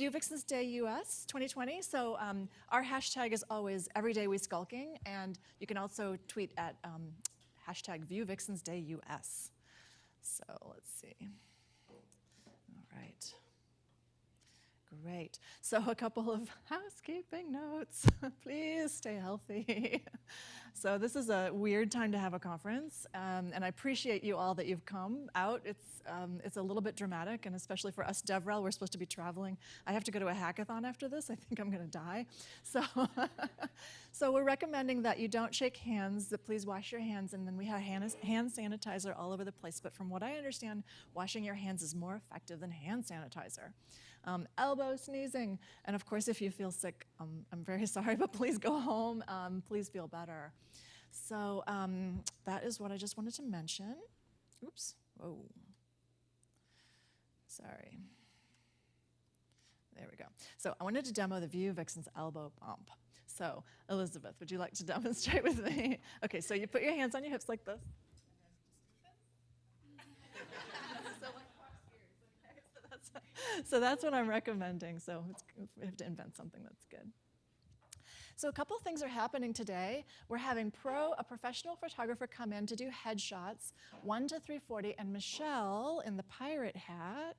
Vue Vixens Day US 2020. So our hashtag is always everydayWeSkulking, and you can also tweet at hashtag Vue Vixens Day US. So let's see. All right. Great. So a couple of housekeeping notes. Please stay healthy. So this is a weird time to have a conference, and I appreciate you all that you've come out. It's a little bit dramatic, and especially for us DevRel, we're supposed to be traveling. I have to go to a hackathon after this. I think I'm going to die. So, so we're recommending that you don't shake hands, that please wash your hands, and then we have hand sanitizer all over the place. But from what I understand, washing your hands is more effective than hand sanitizer. Elbow sneezing, and of course, if you feel sick, I'm very sorry, but please go home. Please feel better. So that is what I just wanted to mention. Oops. Whoa. Sorry. There we go. So I wanted to demo the Vue Vixens elbow bump. So Elizabeth, would you like to demonstrate with me? Okay, so you put your hands on your hips like this. So that's what I'm recommending. So we have to invent something that's good. So a couple of things are happening today. We're having a professional photographer come in to do headshots, 1 to 340, and Michelle in the pirate hat,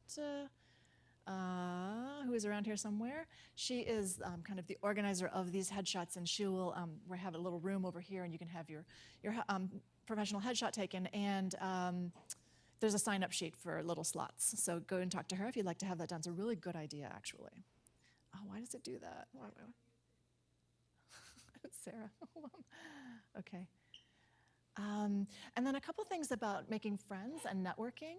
who is around here somewhere. She is kind of the organizer of these headshots, and she will, we have a little room over here, and you can have your professional headshot taken, and there's a sign-up sheet for little slots. So go and talk to her if you'd like to have that done. It's a really good idea, actually. Oh, why does it do that? Why? Sarah, hold on. Okay. And then a couple things about making friends and networking.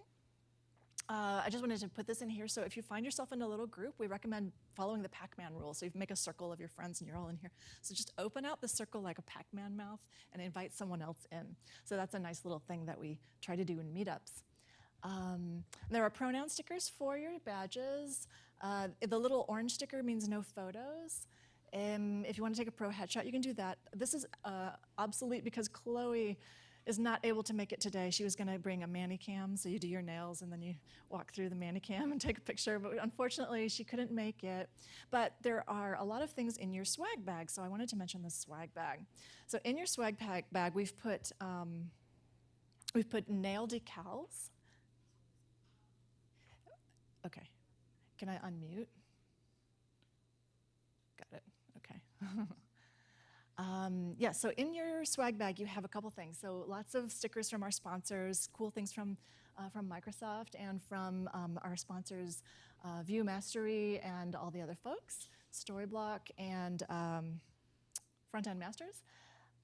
I just wanted to put this in here. So if you find yourself in a little group, we recommend following the Pac-Man rule. So you make a circle of your friends and you're all in here. So just open out the circle like a Pac-Man mouth and invite someone else in. So that's a nice little thing that we try to do in meetups. There are pronoun stickers for your badges. The little orange sticker means no photos. If you want to take a pro headshot, you can do that. This is obsolete because Chloe is not able to make it today. She was going to bring a Manicam, so you do your nails and then you walk through the Manicam and take a picture, but unfortunately she couldn't make it. But there are a lot of things in your swag bag, so I wanted to mention the swag bag. So in your swag bag, we've put nail decals. Okay, can I unmute? Got it. Okay. Yeah, so in your swag bag, you have a couple things. So lots of stickers from our sponsors, cool things from Microsoft and from our sponsors, Vue Mastery and all the other folks, Storyblock and Front-End Masters.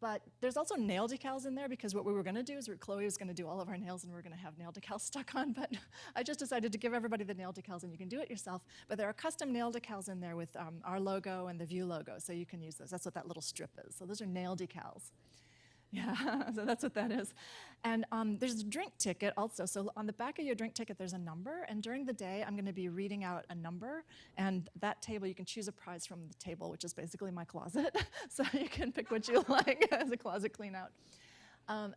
But there's also nail decals in there because what we were going to do is Chloe was going to do all of our nails and we were going to have nail decals stuck on. But I just decided to give everybody the nail decals and you can do it yourself. But there are custom nail decals in there with our logo and the Vue logo, so you can use those. That's what that little strip is. So those are nail decals. Yeah, so that's what that is. And there's a drink ticket also. So on the back of your drink ticket, there's a number. And during the day, I'm going to be reading out a number. And that table, you can choose a prize from the table, which is basically my closet. So you can pick what you like as a closet clean out.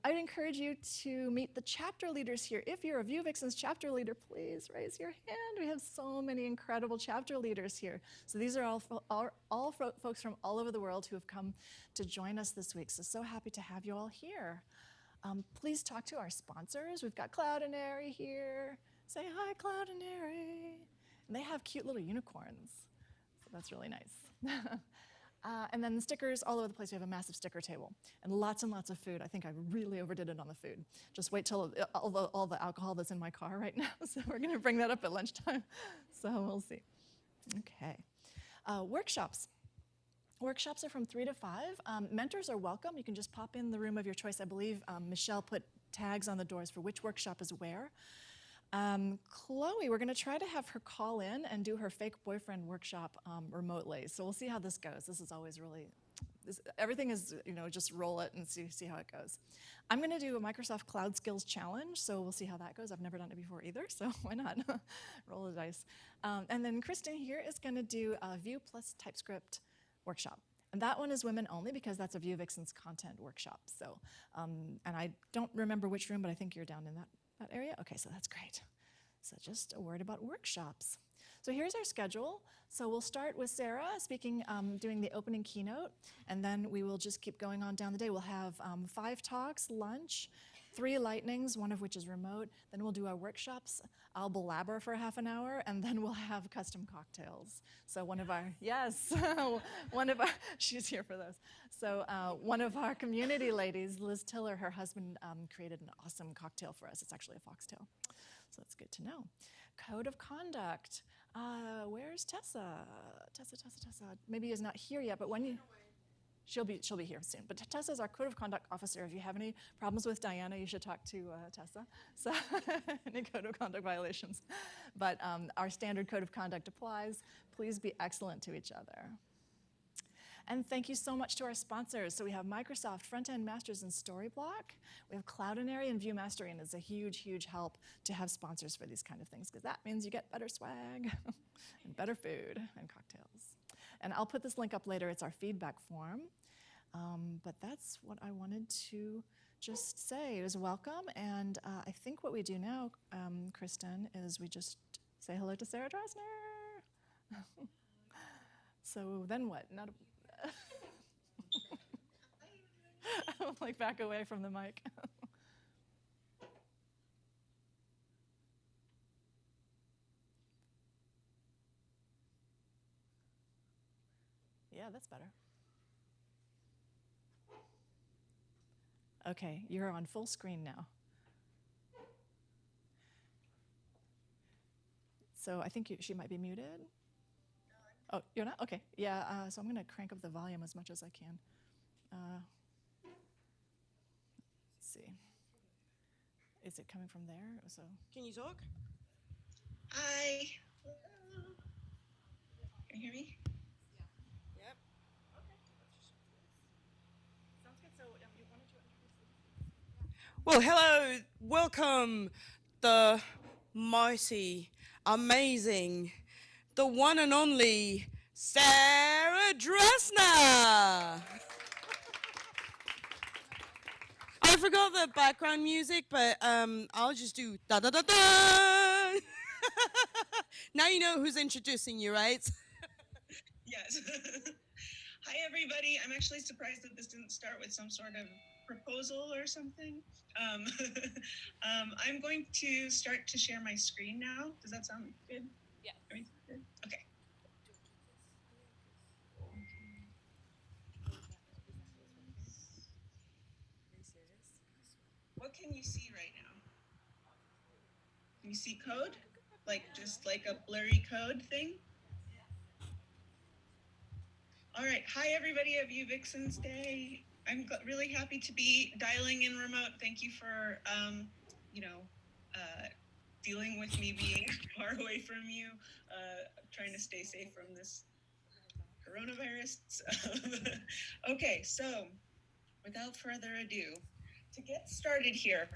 I'd encourage you to meet the chapter leaders here. If you're a Vue Vixens chapter leader, please raise your hand. We have so many incredible chapter leaders here. So these are all folks from all over the world who have come to join us this week. So happy to have you all here. Please talk to our sponsors. We've got Cloudinary here. Say hi, Cloudinary. And they have cute little unicorns. So that's really nice. And then the stickers all over the place. We have a massive sticker table and lots of food. I think I really overdid it on the food. Just wait till all the alcohol that's in my car right now. So we're going to bring that up at lunchtime. So we'll see. Okay. Workshops. Workshops are from 3 to 5. Mentors are welcome. You can just pop in the room of your choice. I believe Michelle put tags on the doors for which workshop is where. Chloe, we're going to try to have her call in and do her fake boyfriend workshop remotely. So we'll see how this goes. This is always really, everything is, just roll it and see how it goes. I'm going to do a Microsoft Cloud Skills Challenge, so we'll see how that goes. I've never done it before either, so why not? Roll the dice. And then Kristen here is going to do a Vue plus TypeScript workshop. And that one is women only because that's a Vue Vixens content workshop. So, and I don't remember which room, but I think you're down in that area? Okay, so that's great. So just a word about workshops. So here's our schedule. So we'll start with Sarah speaking, doing the opening keynote, and then we will just keep going on down the day. We'll have 5 talks, lunch, 3 lightnings, one of which is remote. Then we'll do our workshops. I'll blabber for half an hour, and then we'll have custom cocktails. So one of our, yes, one of our, she's here for those. So one of our community ladies, Liz Tiller, her husband created an awesome cocktail for us. It's actually a foxtail. So that's good to know. Code of conduct. Where's Tessa? Tessa. Maybe is not here yet, but when you, she'll be here soon. But Tessa's our code of conduct officer. If you have any problems with Diana, you should talk to Tessa. So any code of conduct violations. But our standard code of conduct applies. Please be excellent to each other. And thank you so much to our sponsors. So we have Microsoft Front-End Masters and Storyblock. We have Cloudinary and Vue Mastering. It's a huge, huge help to have sponsors for these kind of things, because that means you get better swag and better food and cocktails. And I'll put this link up later. It's our feedback form. But that's what I wanted to just say. It was welcome. And I think what we do now, Kristen, is we just say hello to Sarah Drasner. So then what? Not a I'm like back away from the mic. Yeah, that's better. Okay, you're on full screen now. So I think she might be muted. Oh, you're not? Okay. Yeah, so I'm going to crank up the volume as much as I can. Let's see. Is it coming from there? So Can you talk? Hi. Can you hear me? Yep. Okay. Sounds good. So you wanted to introduce Well, hello. Welcome, the mighty, amazing, the one and only Sarah Drasner. I forgot the background music, but I'll just do da da da da. Now you know who's introducing you, right? Yes. Hi, everybody. I'm actually surprised that this didn't start with some sort of proposal or something. I'm going to start to share my screen now. Does that sound good? Yes. Everything good? Okay. What can you see right now? Can you see code? Like just like a blurry code thing? All right. Hi, everybody at Vue Vixens Day. I'm really happy to be dialing in remote. Thank you for, dealing with me being far away from you, trying to stay safe from this coronavirus. Okay, so without further ado, to get started here,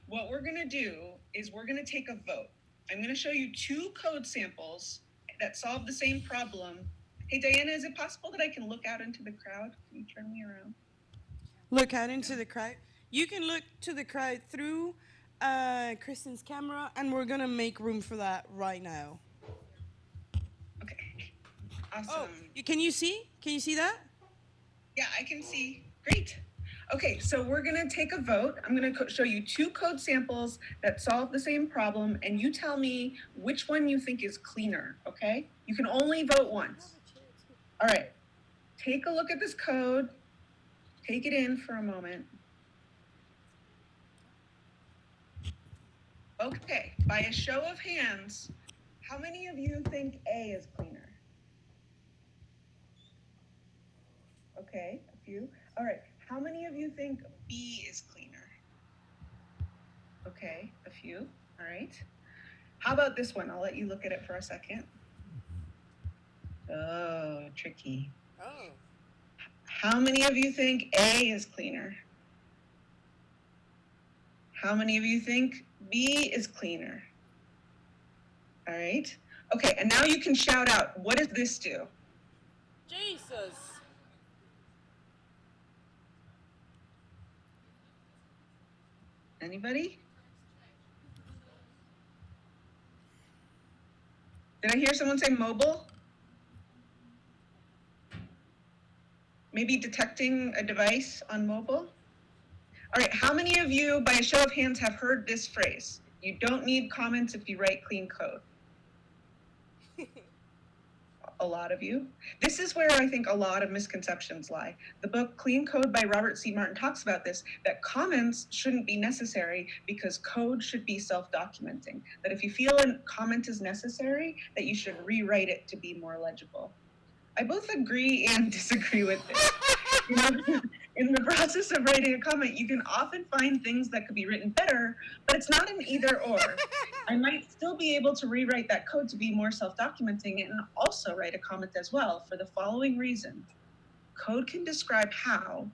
what we're going to do is we're going to take a vote. I'm going to show you 2 code samples that solve the same problem. Hey, Diana, is it possible that I can look out into the crowd? Can you turn me around? Look out into the crowd. You can look to the crowd through Kristen's camera, and we're gonna make room for that right now. Okay. Awesome. Oh, can you see? Can you see that? Yeah, I can see. Great. Okay, so we're going to take a vote. I'm going to show you 2 code samples that solve the same problem, and you tell me which one you think is cleaner, okay? You can only vote once. All right. Take a look at this code. Take it in for a moment. Okay, by a show of hands, how many of you think A is cleaner? Okay, a few. All right, how many of you think B is cleaner? Okay, a few. All right. How about this one? I'll let you look at it for a second. Oh, tricky. Oh. How many of you think A is cleaner? How many of you think B is cleaner? All right. Okay, and now you can shout out, what does this do? Jesus. Anybody? Did I hear someone say mobile? Maybe detecting a device on mobile? All right, how many of you, by a show of hands, have heard this phrase? You don't need comments if you write clean code. A lot of you. This is where I think a lot of misconceptions lie. The book Clean Code by Robert C. Martin talks about this, that comments shouldn't be necessary because code should be self-documenting. That if you feel a comment is necessary, that you should rewrite it to be more legible. I both agree and disagree with this. You know, in the process of writing a comment, you can often find things that could be written better, but it's not an either or. I might still be able to rewrite that code to be more self-documenting and also write a comment as well for the following reason. Code can describe how,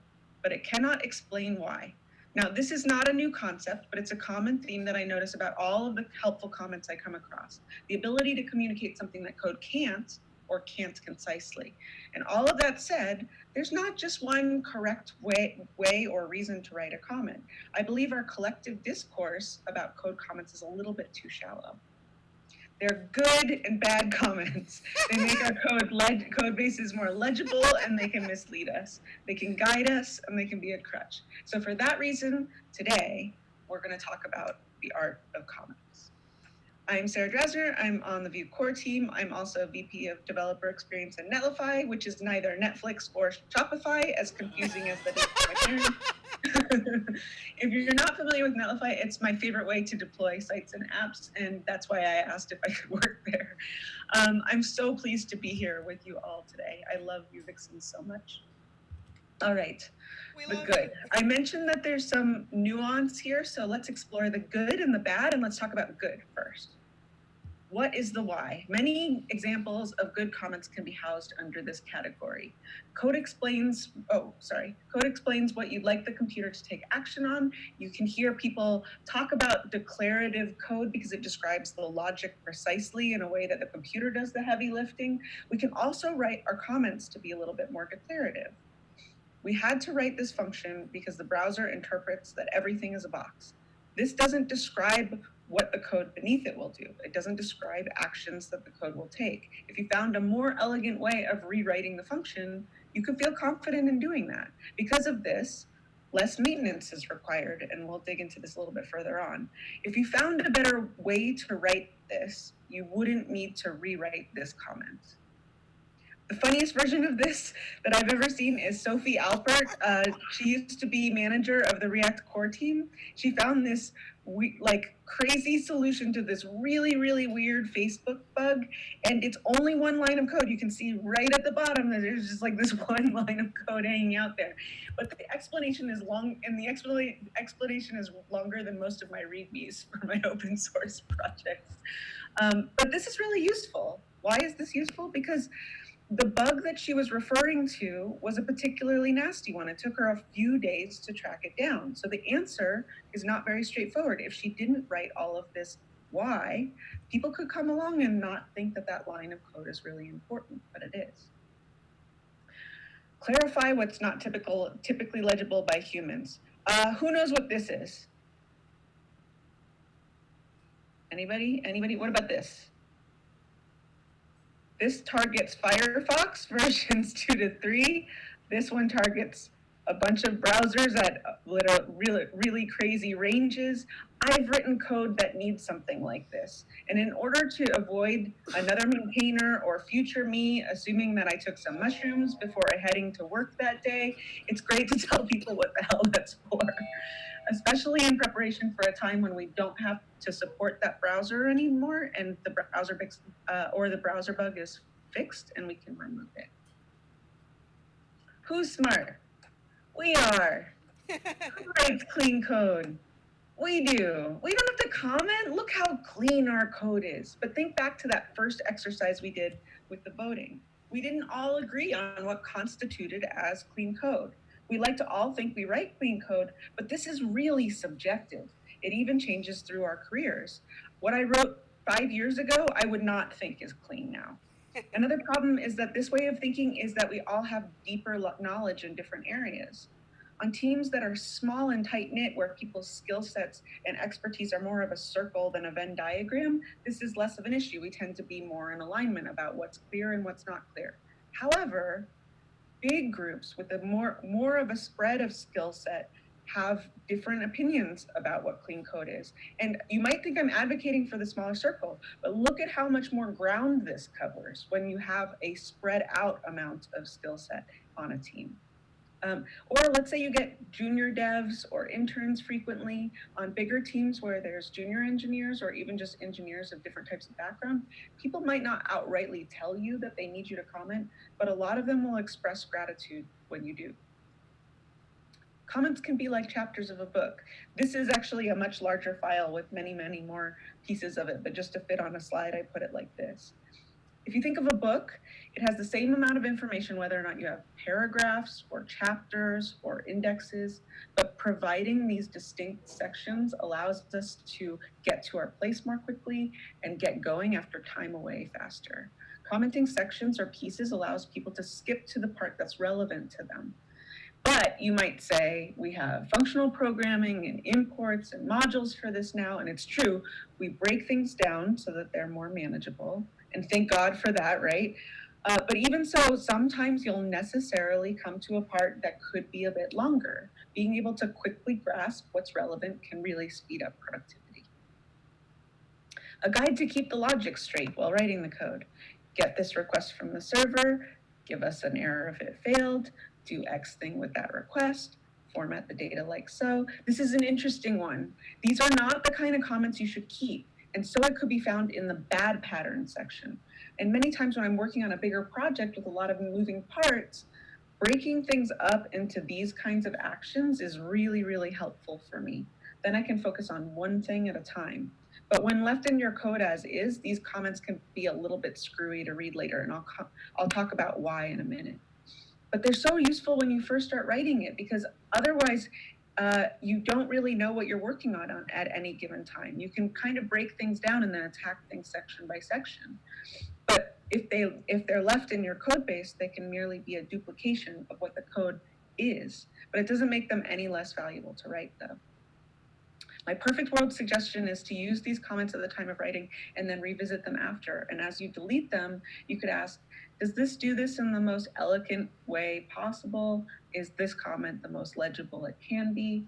but it cannot explain why. Now, this is not a new concept, but it's a common theme that I notice about all of the helpful comments I come across. The ability to communicate something that code can't, or can't concisely. And all of that said, there's not just one correct way or reason to write a comment. I believe our collective discourse about code comments is a little bit too shallow. They're good and bad comments. They make our code bases more legible, and they can mislead us. They can guide us, and they can be a crutch. So for that reason, today, we're going to talk about the art of comments. I'm Sarah Drasner. I'm on the Vue core team. I'm also VP of Developer Experience at Netlify, which is neither Netflix or Shopify, as confusing as that is for my parents. If you're not familiar with Netlify, it's my favorite way to deploy sites and apps, and that's why I asked if I could work there. I'm so pleased to be here with you all today. I love Vue Vixens so much. All right, the good. I mentioned that there's some nuance here, so let's explore the good and the bad, and let's talk about good first. What is the why? Many examples of good comments can be housed under this category. Code explains what you'd like the computer to take action on. You can hear people talk about declarative code because it describes the logic precisely in a way that the computer does the heavy lifting. We can also write our comments to be a little bit more declarative. We had to write this function because the browser interprets that everything is a box. This doesn't describe what the code beneath it will do. It doesn't describe actions that the code will take. If you found a more elegant way of rewriting the function, you could feel confident in doing that. Because of this, less maintenance is required, and we'll dig into this a little bit further on. If you found a better way to write this, you wouldn't need to rewrite this comment. The funniest version of this that I've ever seen is Sophie Alpert. She used to be manager of the React core team. She found this crazy solution to this really, really weird Facebook bug, and it's only one line of code. You can see right at the bottom that there's just like this one line of code hanging out there. But the explanation is long, and the explanation is longer than most of my readmes for my open source projects. But this is really useful. Why is this useful? Because the bug that she was referring to was a particularly nasty one. It took her a few days to track it down. So the answer is not very straightforward. If she didn't write all of this why, people could come along and not think that that line of code is really important, but it is. Clarify what's not typically legible by humans. Who knows what this is? Anybody? What about this? This targets Firefox versions 2 to 3. This one targets a bunch of browsers at really crazy ranges. I've written code that needs something like this. And in order to avoid another maintainer or future me assuming that I took some mushrooms before heading to work that day, it's great to tell people what the hell that's for, especially in preparation for a time when we don't have to support that browser anymore and the browser bug is fixed and we can remove it. Who's smart? We are. Who writes clean code? We do. We don't have to comment. Look how clean our code is. But think back to that first exercise we did with the voting. We didn't all agree on what constituted as clean code. We like to all think we write clean code, but this is really subjective. It even changes through our careers. What I wrote 5 years ago, I would not think is clean now. Another problem is that this way of thinking is that we all have deeper knowledge in different areas. On teams that are small and tight-knit, where people's skill sets and expertise are more of a circle than a Venn diagram, this is less of an issue. We tend to be more in alignment about what's clear and what's not clear. However, big groups with a more of a spread of skill set have different opinions about what clean code is. And you might think I'm advocating for the smaller circle, but look at how much more ground this covers when you have a spread out amount of skill set on a team. Or let's say you get junior devs or interns frequently on bigger teams where there's junior engineers or even just engineers of different types of background. People might not outrightly tell you that they need you to comment, but a lot of them will express gratitude when you do. Comments can be like chapters of a book. This is actually a much larger file with many, many more pieces of it, but just to fit on a slide, I put it like this. If you think of a book, it has the same amount of information whether or not you have paragraphs or chapters or indexes, but providing these distinct sections allows us to get to our place more quickly and get going after time away faster. Commenting sections or pieces allows people to skip to the part that's relevant to them. But you might say we have functional programming and imports and modules for this now, and it's true. We break things down so that they're more manageable, and thank God for that, right? But even so, sometimes you'll necessarily come to a part that could be a bit longer. Being able to quickly grasp what's relevant can really speed up productivity. A guide to keep the logic straight while writing the code. Get this request from the server, give us an error if it failed, do X thing with that request, format the data like so. This is an interesting one. These are not the kind of comments you should keep, and so it could be found in the bad pattern section. And many times when I'm working on a bigger project with a lot of moving parts, breaking things up into these kinds of actions is really, really helpful for me. Then I can focus on one thing at a time. But when left in your code as is, these comments can be a little bit screwy to read later, and I'll talk about why in a minute. But they're so useful when you first start writing it, because otherwise you don't really know what you're working on at any given time. You can kind of break things down and then attack things section by section. But if they're left in your code base, they can merely be a duplication of what the code is. But it doesn't make them any less valuable to write, though. My perfect world suggestion is to use these comments at the time of writing and then revisit them after. And as you delete them, you could ask, does this do this in the most elegant way possible? Is this comment the most legible it can be?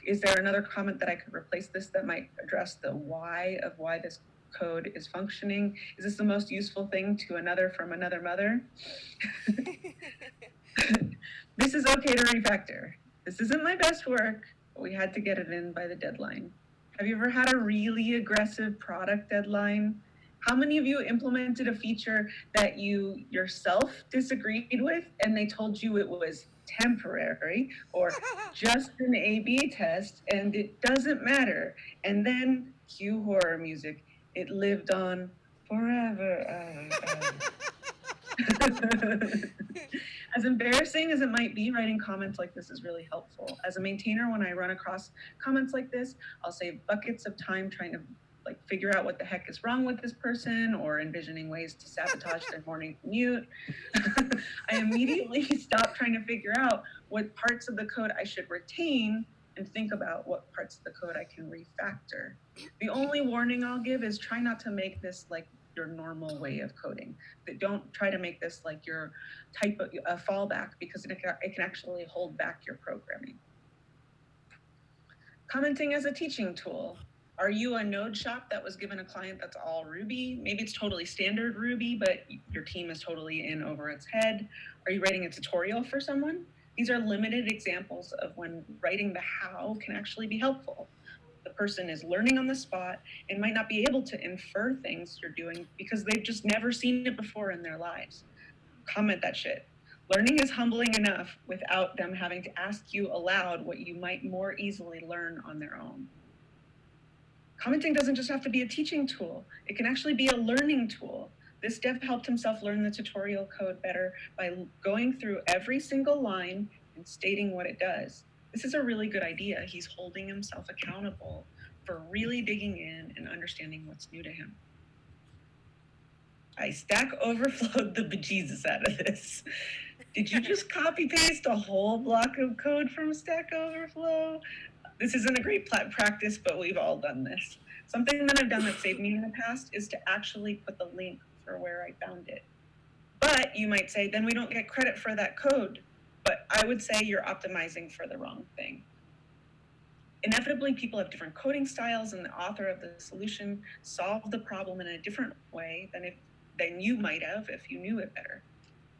Is there another comment that I could replace this that might address the why of why this code is functioning? Is this the most useful thing to another from another mother? This is okay to refactor. This isn't my best work, but we had to get it in by the deadline. Have you ever had a really aggressive product deadline? How many of you implemented a feature that you yourself disagreed with and they told you it was temporary or just an A/B test and it doesn't matter? And then cue horror music. It lived on forever. As embarrassing as it might be, writing comments like this is really helpful. As a maintainer, when I run across comments like this, I'll save buckets of time trying to figure out what the heck is wrong with this person or envisioning ways to sabotage their morning commute. I immediately stop trying to figure out what parts of the code I should retain and think about what parts of the code I can refactor. The only warning I'll give is try not to make this like your normal way of coding. But don't try to make this like your type of a fallback, because it can actually hold back your programming. Commenting as a teaching tool. Are you a node shop that was given a client that's all Ruby? Maybe it's totally standard Ruby, but your team is totally in over its head. Are you writing a tutorial for someone? These are limited examples of when writing the how can actually be helpful. The person is learning on the spot and might not be able to infer things you're doing because they've just never seen it before in their lives. Comment that shit. Learning is humbling enough without them having to ask you aloud what you might more easily learn on their own. Commenting doesn't just have to be a teaching tool. It can actually be a learning tool. This dev helped himself learn the tutorial code better by going through every single line and stating what it does. This is a really good idea. He's holding himself accountable for really digging in and understanding what's new to him. I Stack Overflowed the bejesus out of this. Did you just copy paste a whole block of code from Stack Overflow? This isn't a great practice, but we've all done this. Something that I've done that saved me in the past is to actually put the link for where I found it. But you might say, then we don't get credit for that code. But I would say you're optimizing for the wrong thing. Inevitably, people have different coding styles, and the author of the solution solved the problem in a different way than you might have if you knew it better.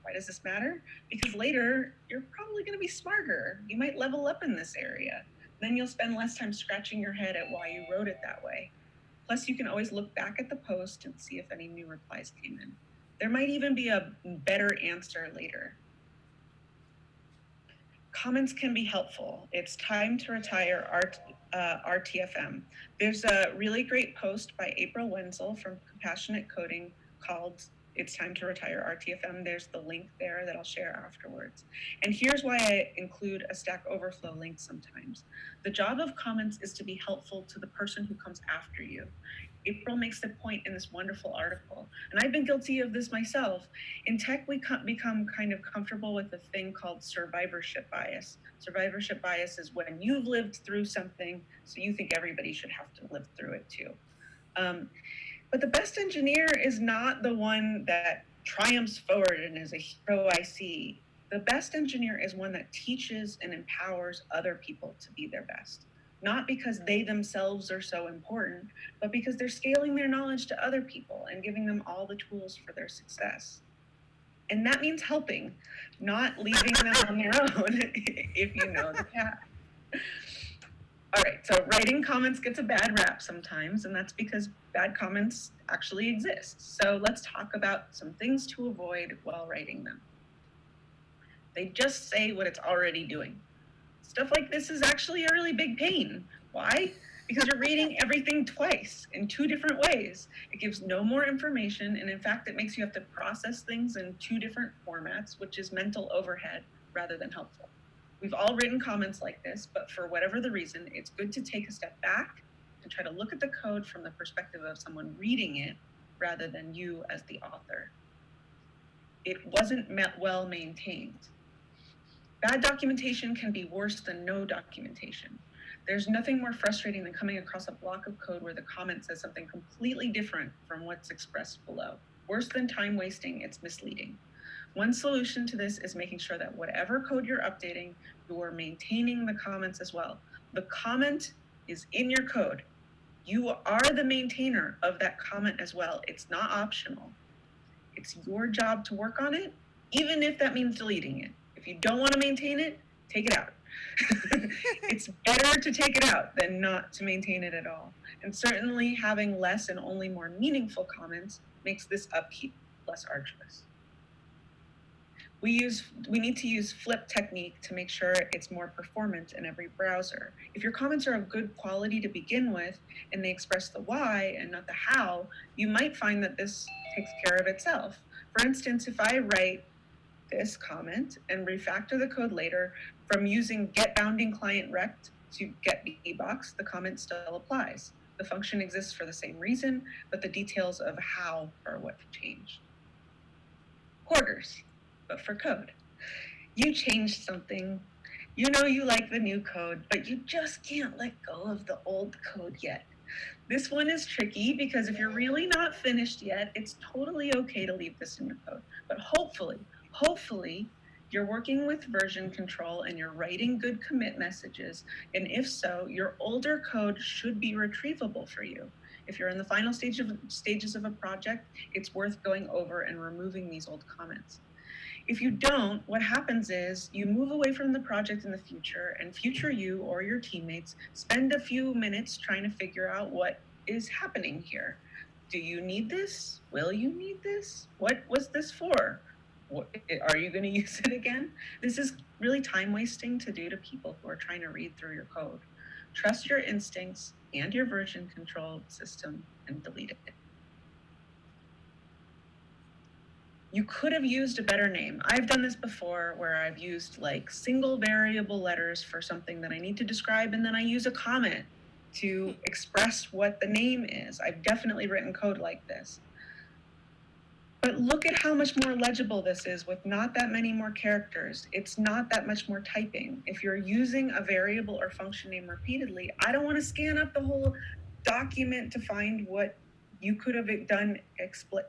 Why does this matter? Because later, you're probably going to be smarter. You might level up in this area. Then you'll spend less time scratching your head at why you wrote it that way. Plus, you can always look back at the post and see if any new replies came in. There might even be a better answer later. Comments can be helpful. It's time to retire RTFM. There's a really great post by April Wenzel from Compassionate Coding called It's Time to Retire RTFM. There's the link there that I'll share afterwards. And here's why I include a Stack Overflow link sometimes. The job of comments is to be helpful to the person who comes after you. April makes the point in this wonderful article, and I've been guilty of this myself. In tech, we become kind of comfortable with a thing called survivorship bias. Survivorship bias is when you've lived through something, so you think everybody should have to live through it too. But the best engineer is not the one that triumphs forward and is a hero I see. The best engineer is one that teaches and empowers other people to be their best. Not because they themselves are so important, but because they're scaling their knowledge to other people and giving them all the tools for their success. And that means helping, not leaving them on their own, if you know the path. All right, so writing comments gets a bad rap sometimes, and that's because bad comments actually exist. So let's talk about some things to avoid while writing them. They just say what it's already doing. Stuff like this is actually a really big pain. Why? Because you're reading everything twice in two different ways. It gives no more information, and in fact, it makes you have to process things in two different formats, which is mental overhead rather than helpful. We've all written comments like this, but for whatever the reason, it's good to take a step back and try to look at the code from the perspective of someone reading it rather than you as the author. It wasn't well maintained. Bad documentation can be worse than no documentation. There's nothing more frustrating than coming across a block of code where the comment says something completely different from what's expressed below. Worse than time wasting, it's misleading. One solution to this is making sure that whatever code you're updating, you're maintaining the comments as well. The comment is in your code. You are the maintainer of that comment as well. It's not optional. It's your job to work on it, even if that means deleting it. If you don't want to maintain it, take it out. It's better to take it out than not to maintain it at all. And certainly having less and only more meaningful comments makes this upkeep less arduous. We need to use flip technique to make sure it's more performant in every browser. If your comments are of good quality to begin with, and they express the why and not the how, you might find that this takes care of itself. For instance, if I write this comment and refactor the code later from using get bounding client rect to get bbox, the comment still applies. The function exists for the same reason, but the details of how are what changed. Quarters, but for code. You changed something. You know you like the new code, but you just can't let go of the old code yet. This one is tricky because if you're really not finished yet, it's totally okay to leave this in your code. But hopefully, you're working with version control and you're writing good commit messages. And if so, your older code should be retrievable for you. If you're in the final stages of a project, it's worth going over and removing these old comments. If you don't, what happens is you move away from the project in the future, and future you or your teammates spend a few minutes trying to figure out what is happening here. Do you need this? Will you need this? What was this for? Are you going to use it again? This is really time wasting to do to people who are trying to read through your code. Trust your instincts and your version control system and delete it. You could have used a better name. I've done this before where I've used like single variable letters for something that I need to describe, and then I use a comment to express what the name is. I've definitely written code like this. But look at how much more legible this is with not that many more characters. It's not that much more typing. If you're using a variable or function name repeatedly, I don't want to scan up the whole document to find what you could have done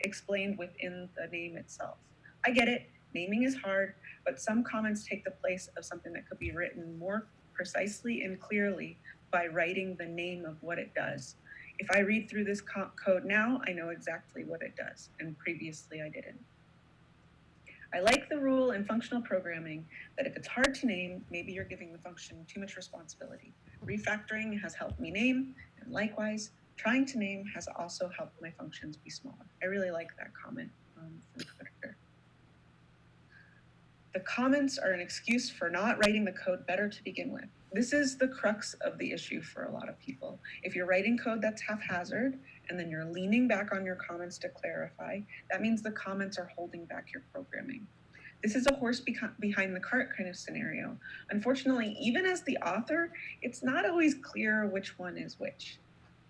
explained within the name itself. I get it, naming is hard, but some comments take the place of something that could be written more precisely and clearly by writing the name of what it does. If I read through this code now, I know exactly what it does, and previously I didn't. I like the rule in functional programming that if it's hard to name, maybe you're giving the function too much responsibility. Refactoring has helped me name, and likewise, trying to name has also helped my functions be smaller. I really like that comment from Twitter. The comments are an excuse for not writing the code better to begin with. This is the crux of the issue for a lot of people. If you're writing code that's haphazard and then you're leaning back on your comments to clarify, that means the comments are holding back your programming. This is a horse behind the cart kind of scenario. Unfortunately, even as the author, it's not always clear which one is which.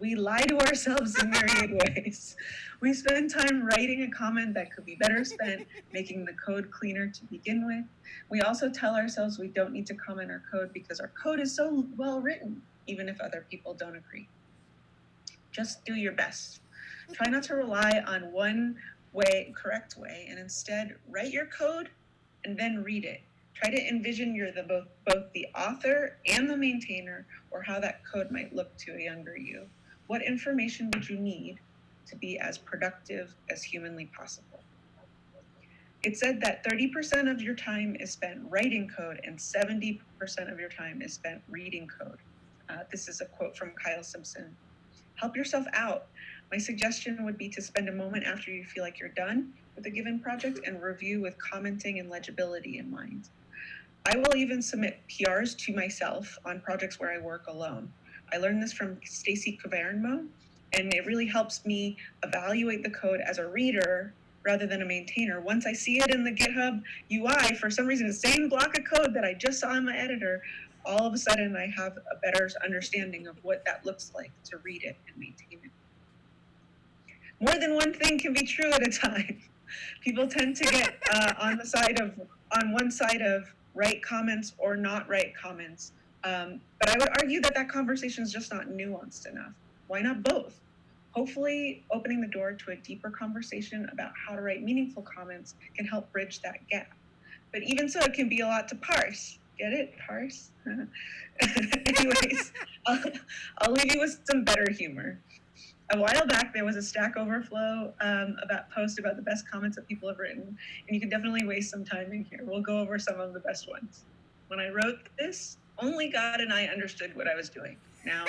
We lie to ourselves in myriad ways. We spend time writing a comment that could be better spent making the code cleaner to begin with. We also tell ourselves we don't need to comment our code because our code is so well written, even if other people don't agree. Just do your best. Try not to rely on one correct way, and instead write your code and then read it. Try to envision you're both the author and the maintainer, or how that code might look to a younger you. What information would you need to be as productive as humanly possible? It said that 30% of your time is spent writing code and 70% of your time is spent reading code. This is a quote from Kyle Simpson. Help yourself out. My suggestion would be to spend a moment after you feel like you're done with a given project and review with commenting and legibility in mind. I will even submit PRs to myself on projects where I work alone. I learned this from Stacy Cavernmo, and it really helps me evaluate the code as a reader rather than a maintainer. Once I see it in the GitHub UI, for some reason, the same block of code that I just saw in my editor, all of a sudden I have a better understanding of what that looks like to read it and maintain it. More than one thing can be true at a time. People tend to get on one side of write comments or not write comments. But I would argue that conversation is just not nuanced enough. Why not both? Hopefully, opening the door to a deeper conversation about how to write meaningful comments can help bridge that gap. But even so, it can be a lot to parse. Get it? Parse? Anyways, I'll leave you with some better humor. A while back, there was a Stack Overflow post about the best comments that people have written, and you can definitely waste some time in here. We'll go over some of the best ones. When I wrote this, only God and I understood what I was doing. Now,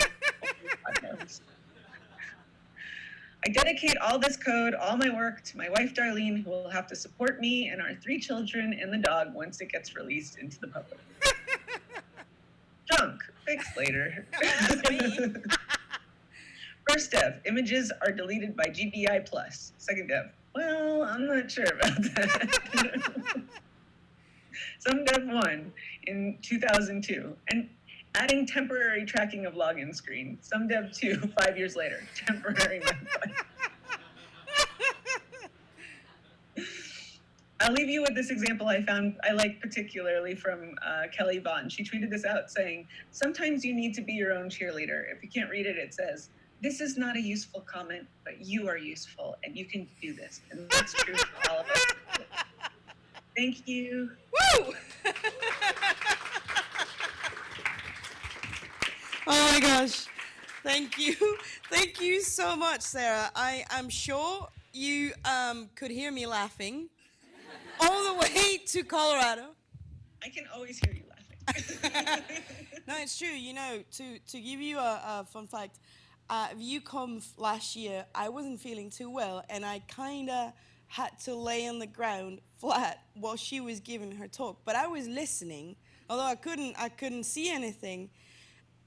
I dedicate all this code, all my work, to my wife, Darlene, who will have to support me and our 3 children and the dog once it gets released into the public. Junk, fix later. First dev, images are deleted by GBI+. Second dev, well, I'm not sure about that. Some dev 1 in 2002, and adding temporary tracking of login screen. Some dev 2, 5 years later, temporary method. I'll leave you with this example I like particularly from Kelly Vaughn. She tweeted this out saying, sometimes you need to be your own cheerleader. If you can't read it, it says, this is not a useful comment, but you are useful and you can do this. And that's true for all of us. Thank you. Woo! Oh my gosh. Thank you. Thank you so much, Sarah. I'm sure you could hear me laughing all the way to Colorado. I can always hear you laughing. No, it's true. You know, to give you a fun fact, VueConf last year, I wasn't feeling too well, and I kind of had to lay on the ground flat while she was giving her talk. But I was listening, although I couldn't see anything.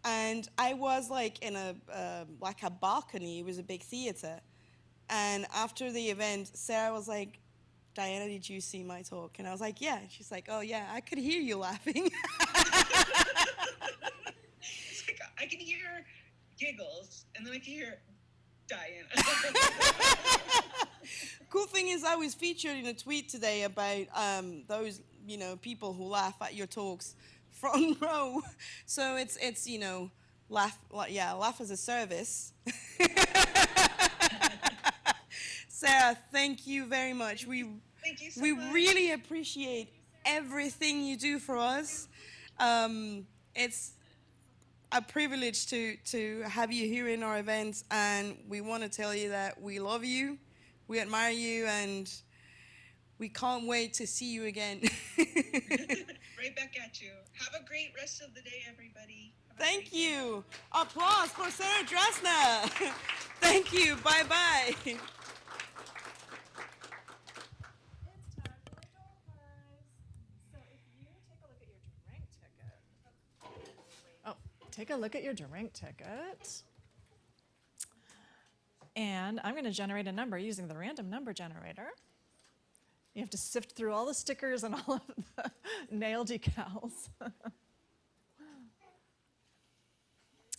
And I was like in a balcony. It was a big theater. And after the event, Sarah was like, Diana, did you see my talk? And I was like, yeah. And she's like, oh yeah, I could hear you laughing. It's like I can hear giggles, and then I can hear dying. Cool thing is, I was featured in a tweet today about those people who laugh at your talks front row. So it's laugh as a service. Sarah, thank you very much. Thank you so we much. really appreciate everything you do for us. It's a privilege to have you here in our events, and we want to tell you that we love you, we admire you, and we can't wait to see you again. Right back at you. Have a great rest of the day, everybody. Thank you. Applause for Sarah Drasna. Thank you. Bye-bye. Take a look at your drink ticket. And I'm going to generate a number using the random number generator. You have to sift through all the stickers and all of the nail decals.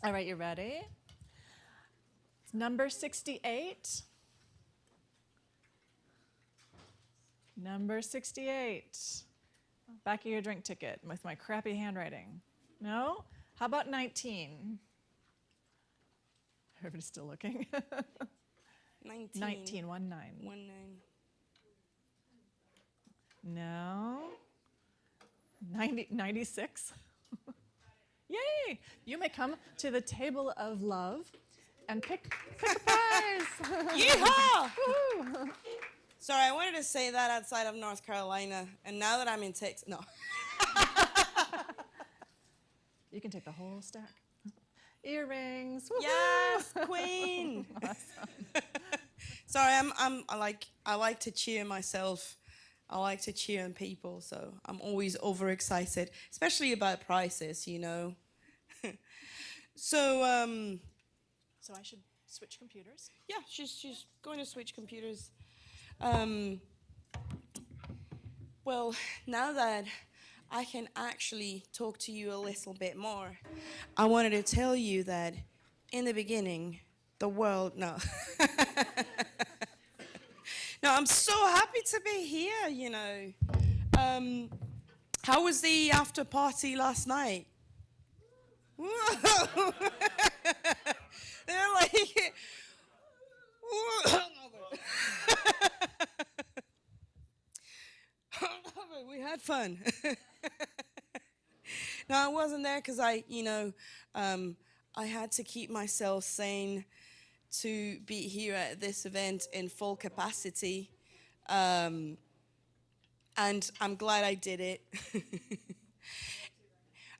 All right, you ready? Number 68. Number 68. Back of your drink ticket with my crappy handwriting. No? How about 19? Everybody's still looking. 19. 19, 1 9. 1 9. No. 90, 96. Yay! You may come to the table of love and pick a prize. Yeehaw! Woo! Sorry, I wanted to say that outside of North Carolina, and now that I'm in Texas, no. You can take the whole stack. Earrings. Woo-hoo! Yes, queen. Awesome. Sorry, I like to cheer myself. I like to cheer on people, so I'm always overexcited, especially about prices, So I should switch computers. yeah, she's going to switch computers. Well, now that I can actually talk to you a little bit more, I wanted to tell you that in the beginning, the world, no. No, I'm so happy to be here, How was the after party last night? Whoa. They're like, we had fun. No, I wasn't there because I had to keep myself sane to be here at this event in full capacity. And I'm glad I did it.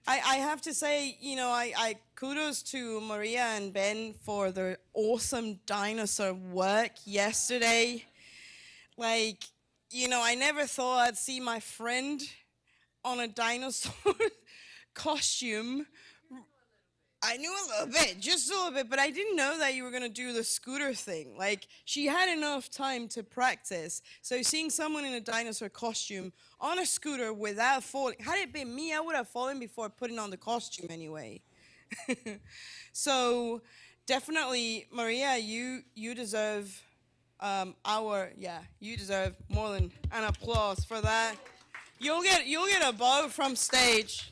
I have to say, I kudos to Maria and Ben for their awesome dinosaur work yesterday. Like, I never thought I'd see my friend on a dinosaur costume. I knew a little bit, just a little bit, but I didn't know that you were going to do the scooter thing. Like, she had enough time to practice. So seeing someone in a dinosaur costume on a scooter without falling, had it been me, I would have fallen before putting on the costume anyway. So definitely, Maria, you deserve you deserve more than an applause for that. You'll get a bow from stage.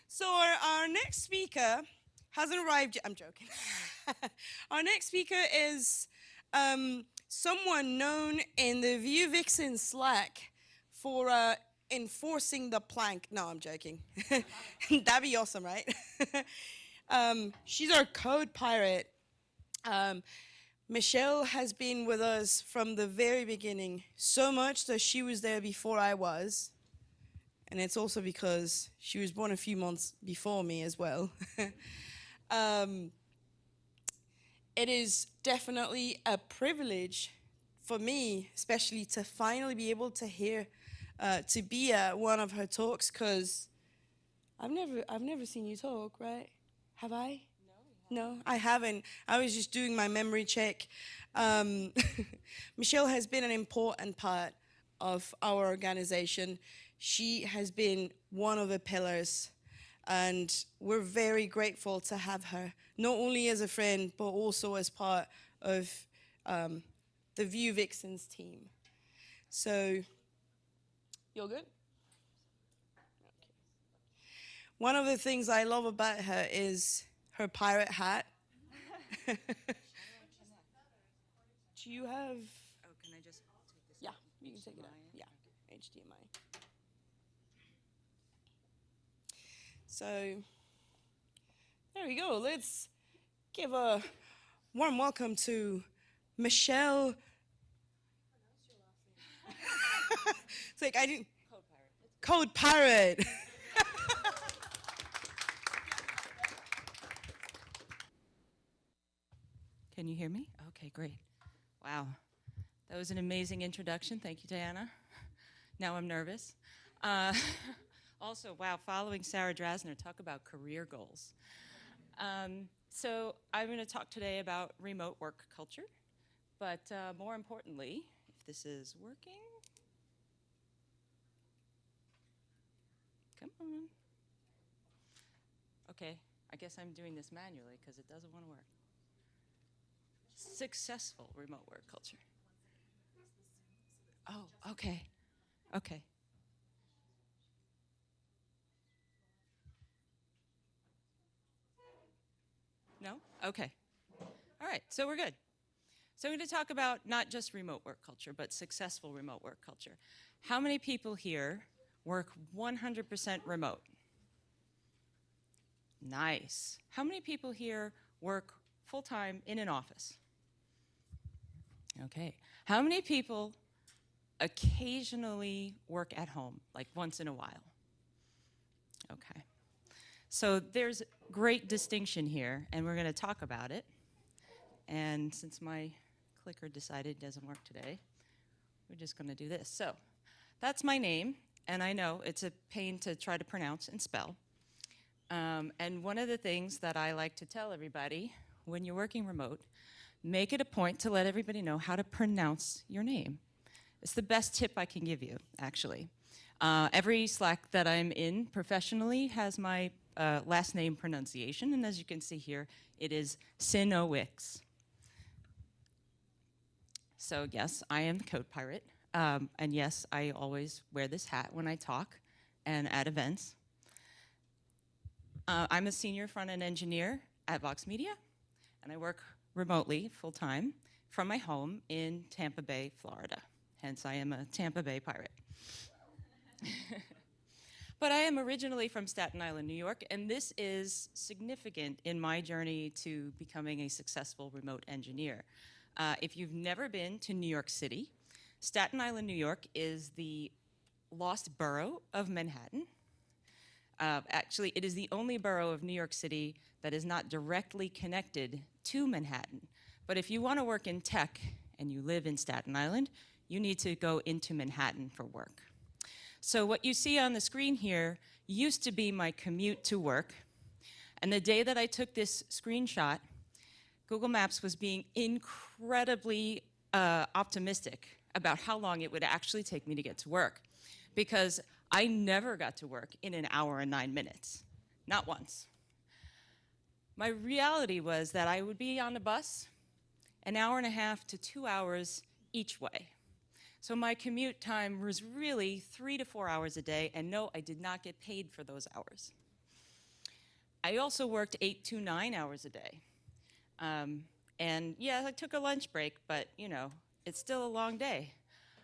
So our next speaker hasn't arrived yet. I'm joking. Our next speaker is someone known in the Vue Vixens Slack for enforcing the plank. No, I'm joking. That'd be awesome, right? She's our code pirate. Michelle has been with us from the very beginning, so much that she was there before I was. And it's also because she was born a few months before me as well. It is definitely a privilege for me, especially to finally be able to hear, to be at one of her talks, because I've never seen you talk, right? Have I? No, I haven't. I was just doing my memory check. Michelle has been an important part of our organization. She has been one of the pillars. And we're very grateful to have her, not only as a friend, but also as part of the Vue Vixens team. So, you're good? Okay. One of the things I love about her is her pirate hat. Do you have... Oh, can I just take this? Yeah, out? you can take it out. HDMI? Yeah, Okay. HDMI. So, there we go. Let's give a warm welcome to Michelle. It's like I didn't. Code Pirate. Can you hear me? Okay, great. Wow. That was an amazing introduction. Thank you, Diana. Now I'm nervous. Also, wow, following Sarah Drasner, talk about career goals. So I'm going to talk today about remote work culture, but more importantly, if this is working, come on. Okay, I guess I'm doing this manually because it doesn't want to work. Successful remote work culture. Oh, okay. Okay. No? Okay. All right, so we're good. So I'm going to talk about not just remote work culture, but successful remote work culture. How many people here work 100% remote? Nice. How many people here work full-time in an office? Okay. How many people occasionally work at home, like once in a while? Okay. So there's great distinction here, and we're going to talk about it. And since my clicker decided it doesn't work today, we're just going to do this. So that's my name, and I know it's a pain to try to pronounce and spell. And one of the things that I like to tell everybody when you're working remote, make it a point to let everybody know how to pronounce your name. It's the best tip I can give you, actually. Every Slack that I'm in professionally has my last name pronunciation, and as you can see here, it is Sinowix. So yes, I am the Code Pirate, and yes, I always wear this hat when I talk and at events. I'm a senior front-end engineer at Vox Media, and I work remotely, full-time, from my home in Tampa Bay, Florida. Hence, I am a Tampa Bay pirate. But I am originally from Staten Island, New York, and this is significant in my journey to becoming a successful remote engineer. If you've never been to New York City, Staten Island, New York is the lost borough of Manhattan. Actually, it is the only borough of New York City that is not directly connected to Manhattan. But if you want to work in tech and you live in Staten Island, you need to go into Manhattan for work. So what you see on the screen here used to be my commute to work. And the day that I took this screenshot, Google Maps was being incredibly optimistic about how long it would actually take me to get to work, because I never got to work in an hour and 9 minutes, not once. My reality was that I would be on the bus an hour and a half to 2 hours each way. So my commute time was really 3 to 4 hours a day, and no, I did not get paid for those hours. I also worked 8 to 9 hours a day. And yeah, I took a lunch break, but you know, it's still a long day.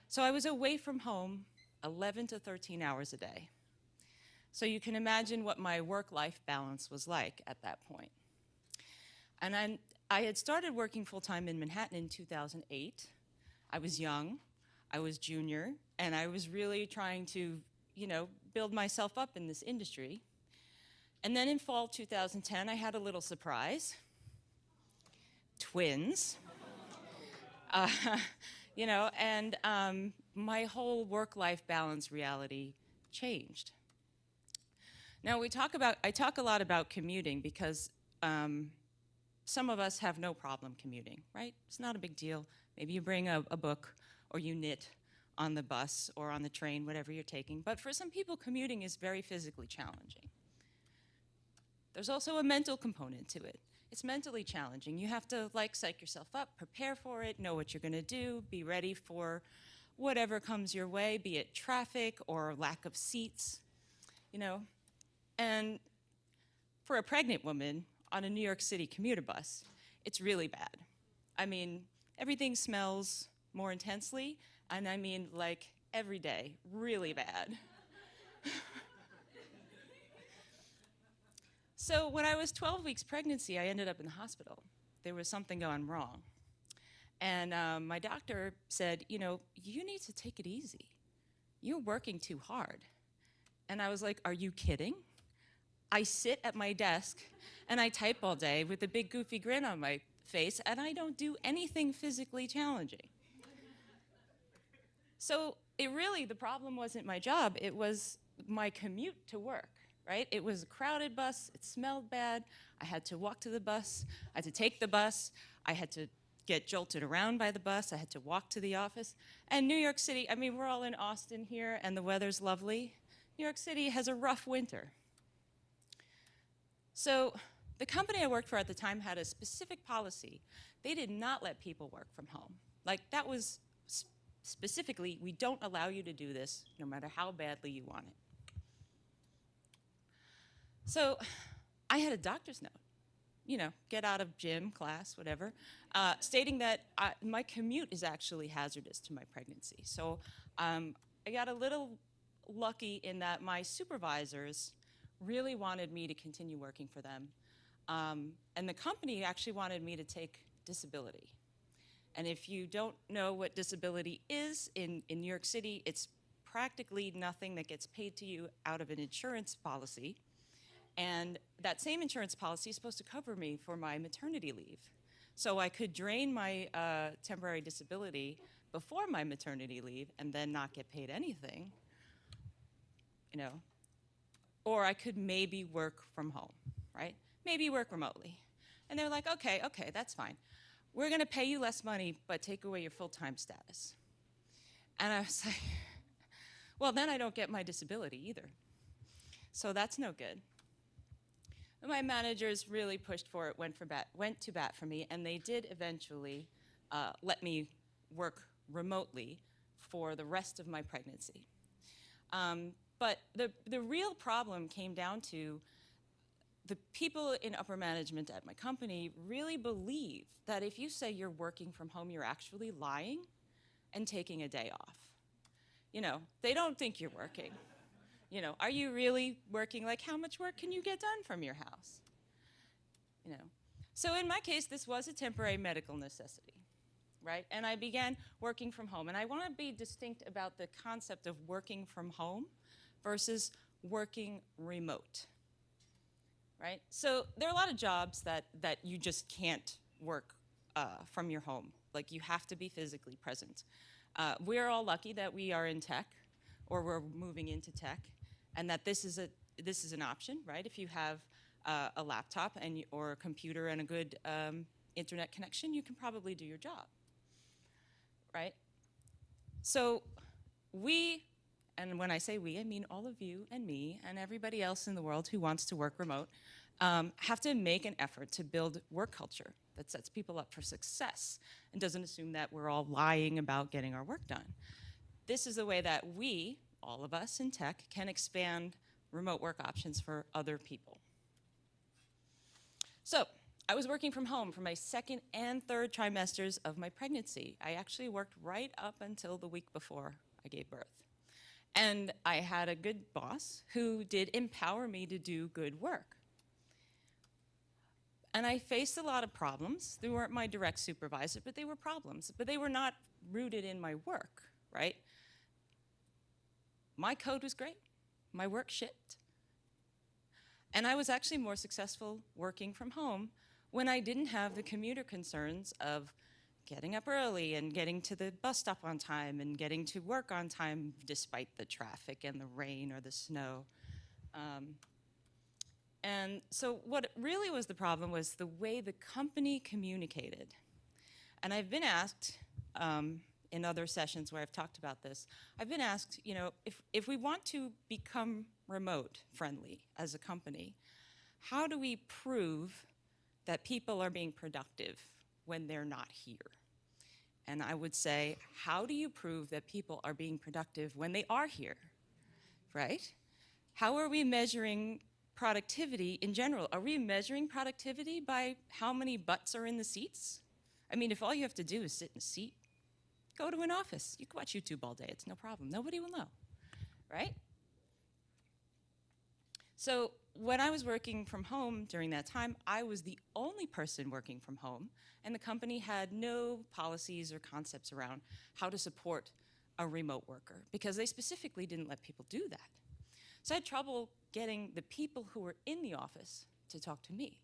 So I was away from home 11 to 13 hours a day. So you can imagine what my work-life balance was like at that point. And I had started working full-time in Manhattan in 2008. I was young, I was junior, and I was really trying to, you know, build myself up in this industry. And then in fall 2010, I had a little surprise. Twins. You know, and my whole work-life balance reality changed. Now I talk a lot about commuting because some of us have no problem commuting, right? It's not a big deal. Maybe you bring a book or you knit on the bus or on the train, whatever you're taking. But for some people, commuting is very physically challenging. There's also a mental component to it. It's mentally challenging. You have to like psych yourself up, prepare for it, know what you're going to do, be ready for whatever comes your way, be it traffic or lack of seats, you know. And for a pregnant woman on a New York City commuter bus, it's really bad. I mean, everything smells more intensely, and I mean like every day, really bad. So when I was 12 weeks pregnancy, I ended up in the hospital. There was something going wrong. And my doctor said, you know, you need to take it easy. You're working too hard. And I was like, are you kidding? I sit at my desk and I type all day with a big goofy grin on my face, and I don't do anything physically challenging. So the problem wasn't my job, it was my commute to work. Right? It was a crowded bus, it smelled bad, I had to walk to the bus, I had to take the bus, I had to get jolted around by the bus, I had to walk to the office. And New York City, I mean, we're all in Austin here and the weather's lovely. New York City has a rough winter. So the company I worked for at the time had a specific policy. They did not let people work from home. Like that was specifically, we don't allow you to do this no matter how badly you want it. So I had a doctor's note, you know, get out of gym, class, whatever, stating that my commute is actually hazardous to my pregnancy. So I got a little lucky in that my supervisors really wanted me to continue working for them. And the company actually wanted me to take disability. And if you don't know what disability is in New York City, it's practically nothing that gets paid to you out of an insurance policy. And that same insurance policy is supposed to cover me for my maternity leave. So I could drain my temporary disability before my maternity leave and then not get paid anything, you know. Or I could maybe work from home, right? Maybe work remotely. And they're like, okay, that's fine. We're gonna pay you less money, but take away your full-time status. And I was like, well, then I don't get my disability either. So that's no good. My managers really pushed for it, went to bat for me, and they did eventually let me work remotely for the rest of my pregnancy. But the real problem came down to the people in upper management at my company really believe that if you say you're working from home, you're actually lying and taking a day off. You know, they don't think you're working. You know, are you really working? Like, how much work can you get done from your house? You know, so in my case, this was a temporary medical necessity, right? And I began working from home. And I want to be distinct about the concept of working from home versus working remote, right? So there are a lot of jobs that you just can't work from your home. Like, you have to be physically present. We're all lucky that we are in tech, or we're moving into tech, and that this is an option, right? If you have a laptop or a computer and a good internet connection, you can probably do your job, right? So we, and when I say we, I mean all of you and me and everybody else in the world who wants to work remote, have to make an effort to build work culture that sets people up for success and doesn't assume that we're all lying about getting our work done. This is a way that we, all of us in tech, can expand remote work options for other people. So I was working from home for my second and third trimesters of my pregnancy. I actually worked right up until the week before I gave birth. And I had a good boss who did empower me to do good work. And I faced a lot of problems. They weren't my direct supervisor, but they were problems. But they were not rooted in my work, right? My code was great. My work shipped. And I was actually more successful working from home when I didn't have the commuter concerns of getting up early and getting to the bus stop on time and getting to work on time despite the traffic and the rain or the snow. And so what really was the problem was the way the company communicated. And I've been asked, in other sessions where I've talked about this, I've been asked, you know, if we want to become remote friendly as a company, how do we prove that people are being productive when they're not here? And I would say, how do you prove that people are being productive when they are here, right? How are we measuring productivity in general? Are we measuring productivity by how many butts are in the seats? I mean, if all you have to do is sit in a seat, go to an office. You can watch YouTube all day. It's no problem. Nobody will know, right? So when I was working from home during that time, I was the only person working from home, and the company had no policies or concepts around how to support a remote worker because they specifically didn't let people do that. So I had trouble getting the people who were in the office to talk to me.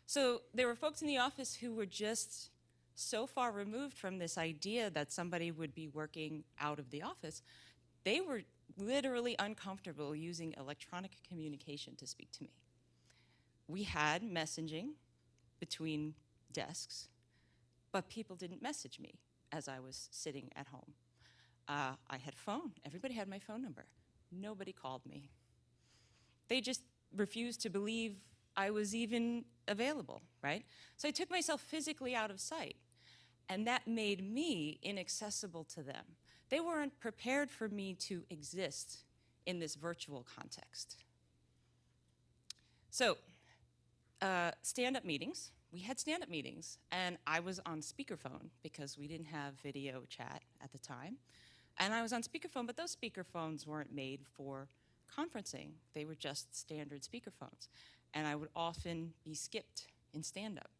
So there were folks in the office who were just so far removed from this idea that somebody would be working out of the office, they were literally uncomfortable using electronic communication to speak to me. We had messaging between desks, but people didn't message me as I was sitting at home. I had phone. Everybody had my phone number. Nobody called me. They just refused to believe I was even available, right? So I took myself physically out of sight, and that made me inaccessible to them. They weren't prepared for me to exist in this virtual context. So, stand-up meetings. We had stand-up meetings, and I was on speakerphone because we didn't have video chat at the time. And I was on speakerphone, but those speakerphones weren't made for conferencing. They were just standard speakerphones. And I would often be skipped in stand-up.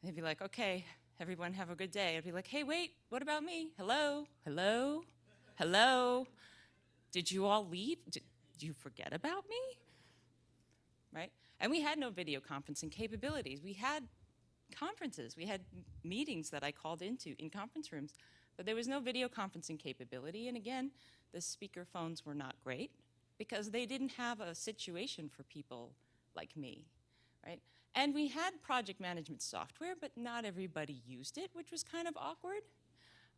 They'd be like, okay, everyone have a good day. I'd be like, hey, wait, what about me? Hello, hello, hello. Did you all leave? Did you forget about me? Right? And we had no video conferencing capabilities. We had conferences. We had meetings that I called into in conference rooms, but there was no video conferencing capability. And again, the speaker phones were not great because they didn't have a situation for people like me, right? And we had project management software, but not everybody used it, which was kind of awkward.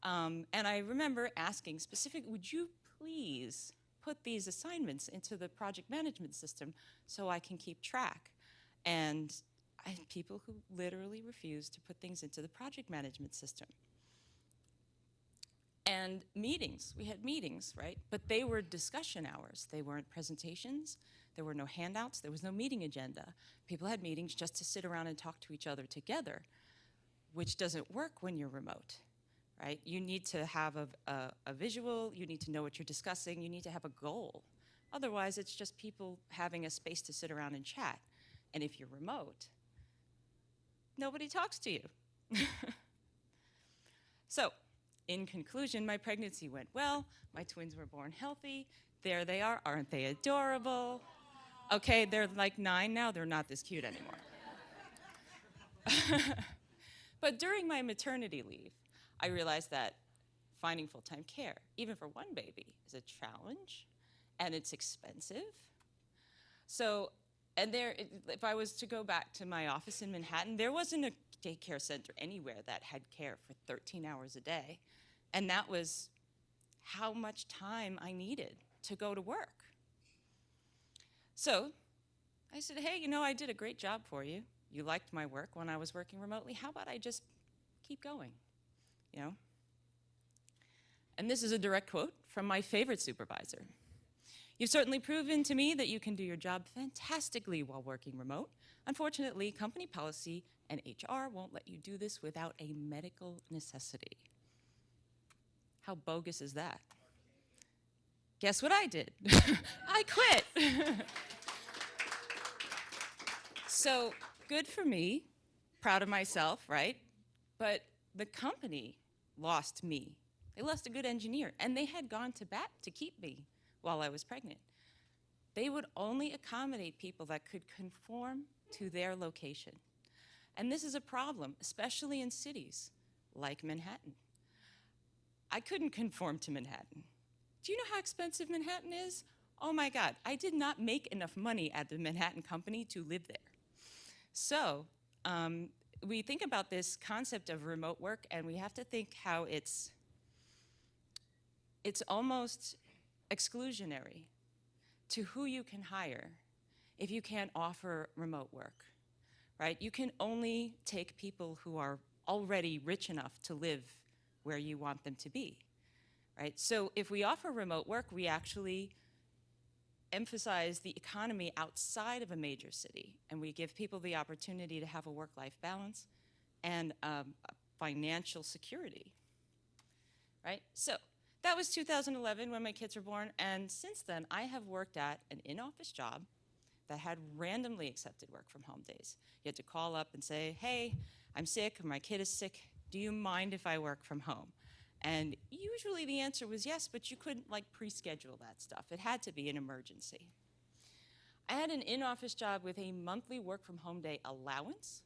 And I remember asking specifically, would you please put these assignments into the project management system so I can keep track? And I had people who literally refused to put things into the project management system. And meetings, we had meetings, right? But they were discussion hours. They weren't presentations. There were no handouts. There was no meeting agenda. People had meetings just to sit around and talk to each other together, which doesn't work when you're remote, right? You need to have a visual. You need to know what you're discussing. You need to have a goal. Otherwise, it's just people having a space to sit around and chat. And if you're remote, nobody talks to you. So, in conclusion, my pregnancy went well. My twins were born healthy. There they are. Aren't they adorable? Okay, they're like 9 now. They're not this cute anymore. But during my maternity leave, I realized that finding full-time care, even for one baby, is a challenge, and it's expensive. So, and if I was to go back to my office in Manhattan, there wasn't a daycare center anywhere that had care for 13 hours a day. And that was how much time I needed to go to work. So I said, hey, you know, I did a great job for you. You liked my work when I was working remotely. How about I just keep going, you know? And this is a direct quote from my favorite supervisor. You've certainly proven to me that you can do your job fantastically while working remote. Unfortunately, company policy and HR won't let you do this without a medical necessity. How bogus is that? Guess what I did? I quit. So good for me, proud of myself, right? But the company lost me. They lost a good engineer, and they had gone to bat to keep me while I was pregnant. They would only accommodate people that could conform to their location. And this is a problem, especially in cities like Manhattan. I couldn't conform to Manhattan. Do you know how expensive Manhattan is? Oh my God, I did not make enough money at the Manhattan company to live there. So we think about this concept of remote work, and we have to think how it's almost exclusionary to who you can hire if you can't offer remote work, right? You can only take people who are already rich enough to live where you want them to be, right? So if we offer remote work, we actually emphasize the economy outside of a major city, and we give people the opportunity to have a work-life balance and financial security, right? So that was 2011 when my kids were born, and since then I have worked at an in-office job that had randomly accepted work from home days. You had to call up and say, hey, I'm sick, or my kid is sick, do you mind if I work from home? And usually the answer was yes, but you couldn't like pre-schedule that stuff. It had to be an emergency. I had an in-office job with a monthly work from home day allowance.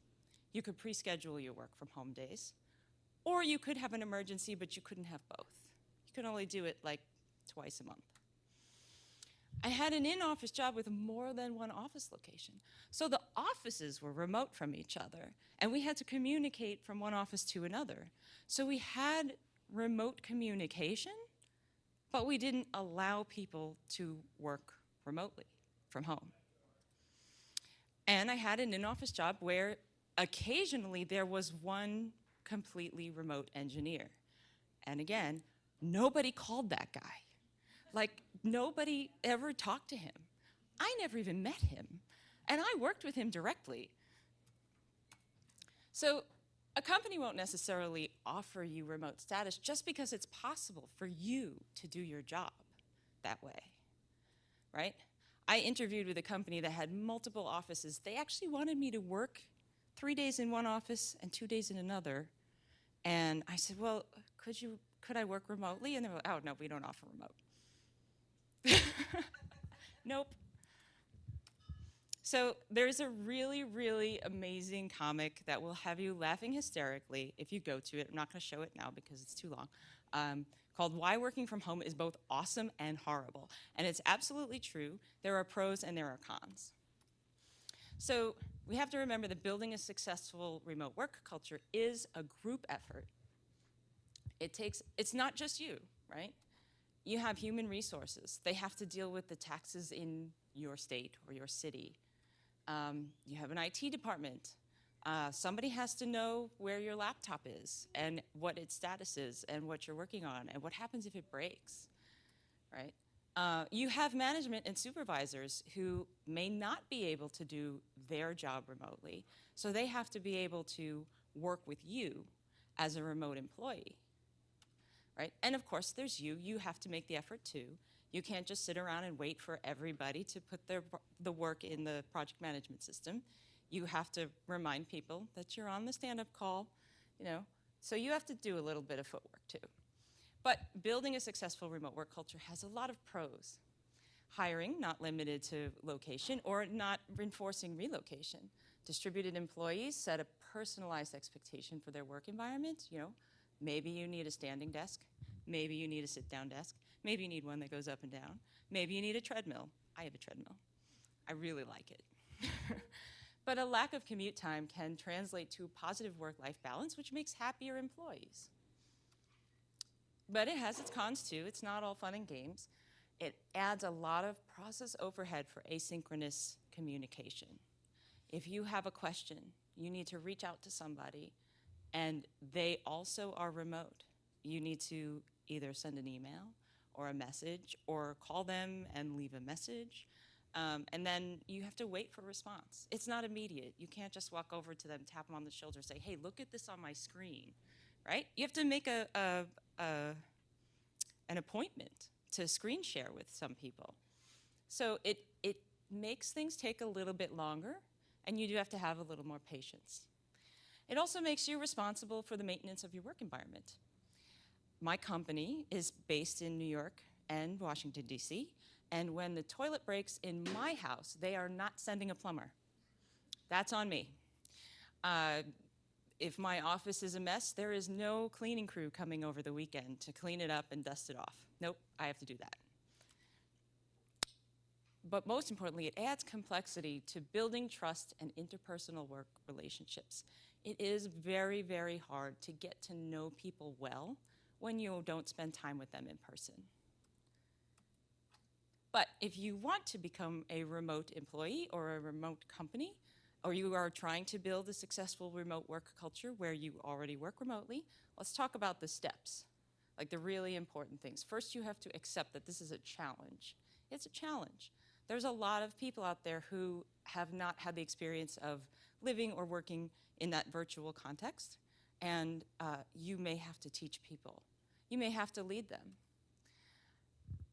You could pre-schedule your work from home days, or you could have an emergency, but you couldn't have both. You could only do it like twice a month. I had an in-office job with more than one office location. So the offices were remote from each other, and we had to communicate from one office to another. So we had remote communication, but we didn't allow people to work remotely from home. And I had an in-office job where occasionally there was one completely remote engineer. And again, nobody called that guy. Like, nobody ever talked to him. I never even met him, and I worked with him directly. So a company won't necessarily offer you remote status just because it's possible for you to do your job that way, right? I interviewed with a company that had multiple offices. They actually wanted me to work 3 days in one office and 2 days in another. And I said, well, could I work remotely? And they were like, oh, no, we don't offer remote. Nope. So there's a really, really amazing comic that will have you laughing hysterically if you go to it. I'm not going to show it now because it's too long. Called Why Working From Home is Both Awesome and Horrible. And it's absolutely true. There are pros and there are cons. So we have to remember that building a successful remote work culture is a group effort. It's not just you, right? You have human resources. They have to deal with the taxes in your state or your city. You have an IT department. Somebody has to know where your laptop is and what its status is and what you're working on and what happens if it breaks, right? You have management and supervisors who may not be able to do their job remotely, so they have to be able to work with you as a remote employee. Right? And of course, there's you. You have to make the effort too. You can't just sit around and wait for everybody to put the work in the project management system. You have to remind people that you're on the stand-up call, So you have to do a little bit of footwork too. But building a successful remote work culture has a lot of pros. Hiring, not limited to location, or not enforcing relocation. Distributed employees set a personalized expectation for their work environment, Maybe you need a standing desk. Maybe you need a sit-down desk. Maybe you need one that goes up and down. Maybe you need a treadmill. I have a treadmill. I really like it. But a lack of commute time can translate to positive work-life balance, which makes happier employees. But it has its cons too. It's not all fun and games. It adds a lot of process overhead for asynchronous communication. If you have a question, you need to reach out to somebody, and they also are remote. You need to either send an email or a message or call them and leave a message. And then you have to wait for a response. It's not immediate. You can't just walk over to them, tap them on the shoulder, say, hey, look at this on my screen, right? You have to make an appointment to screen share with some people. So it makes things take a little bit longer, and you do have to have a little more patience. It also makes you responsible for the maintenance of your work environment. My company is based in New York and Washington, D.C., and when the toilet breaks in my house, they are not sending a plumber. That's on me. If my office is a mess, there is no cleaning crew coming over the weekend to clean it up and dust it off. Nope, I have to do that. But most importantly, it adds complexity to building trust and interpersonal work relationships. It is very, very hard to get to know people well when you don't spend time with them in person. But if you want to become a remote employee or a remote company, or you are trying to build a successful remote work culture where you already work remotely, let's talk about the steps, like the really important things. First, you have to accept that this is a challenge. It's a challenge. There's a lot of people out there who have not had the experience of living or working in that virtual context, and you may have to teach people. You may have to lead them.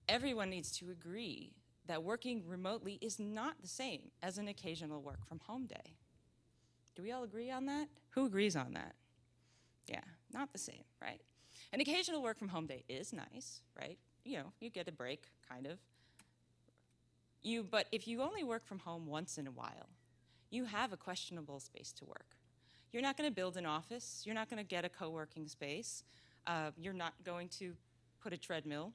Everyone needs to agree that working remotely is not the same as an occasional work from home day. Do we all agree on that? Who agrees on that? Yeah, not the same, right? An occasional work from home day is nice, right? You know, you get a break, kind of. But if you only work from home once in a while, you have a questionable space to work. You're not going to build an office. You're not going to get a co-working space. You're not going to put a treadmill,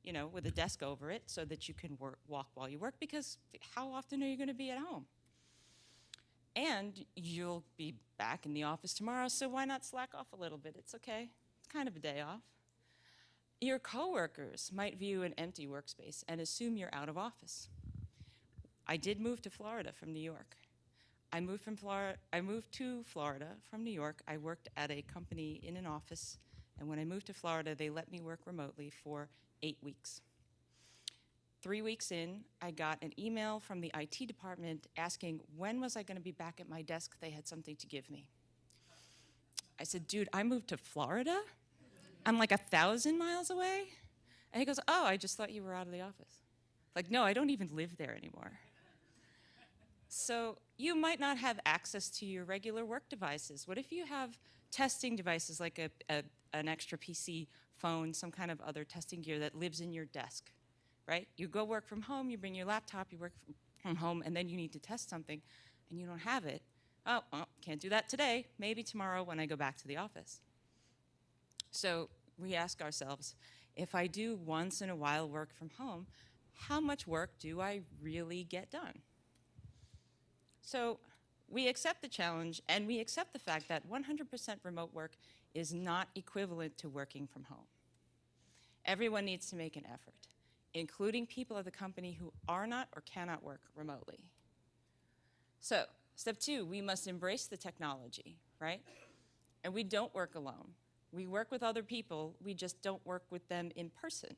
you know, with a desk over it so that you can walk while you work, because how often are you going to be at home? And you'll be back in the office tomorrow, so why not slack off a little bit? It's okay. It's kind of a day off. Your coworkers might view an empty workspace and assume you're out of office. I did move to Florida from New York. I moved to Florida from New York. I worked at a company in an office, and when I moved to Florida, they let me work remotely for 8 weeks. 3 weeks in, I got an email from the IT department asking when was I going to be back at my desk. They had something to give me. I said, dude, I moved to Florida? I'm like 1,000 miles away? And he goes, oh, I just thought you were out of the office. Like, no, I don't even live there anymore. So you might not have access to your regular work devices. What if you have testing devices like an extra PC, phone, some kind of other testing gear that lives in your desk, right? You go work from home, you bring your laptop, you work from home, and then you need to test something, and you don't have it. Oh, well, can't do that today. Maybe tomorrow when I go back to the office. So we ask ourselves, if I do once in a while work from home, how much work do I really get done? So we accept the challenge, and we accept the fact that 100% remote work is not equivalent to working from home. Everyone needs to make an effort, including people at the company who are not or cannot work remotely. So, step 2, we must embrace the technology, right? And we don't work alone. We work with other people, we just don't work with them in person.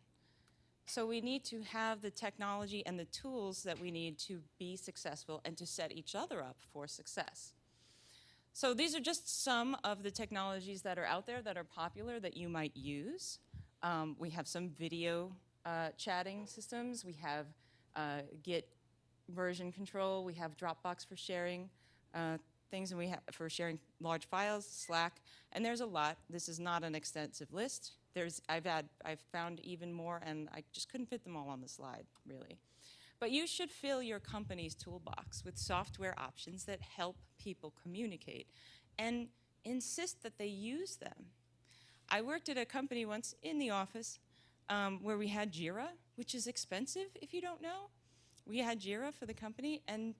So we need to have the technology and the tools that we need to be successful and to set each other up for success. So these are just some of the technologies that are out there that are popular that you might use. We have some video chatting systems. We have Git version control. We have Dropbox for sharing things, and we have for sharing large files, Slack, and there's a lot. This is not an extensive list. I've found even more, and I just couldn't fit them all on the slide, really. But you should fill your company's toolbox with software options that help people communicate and insist that they use them. I worked at a company once in the office where we had Jira, which is expensive if you don't know. We had Jira for the company, and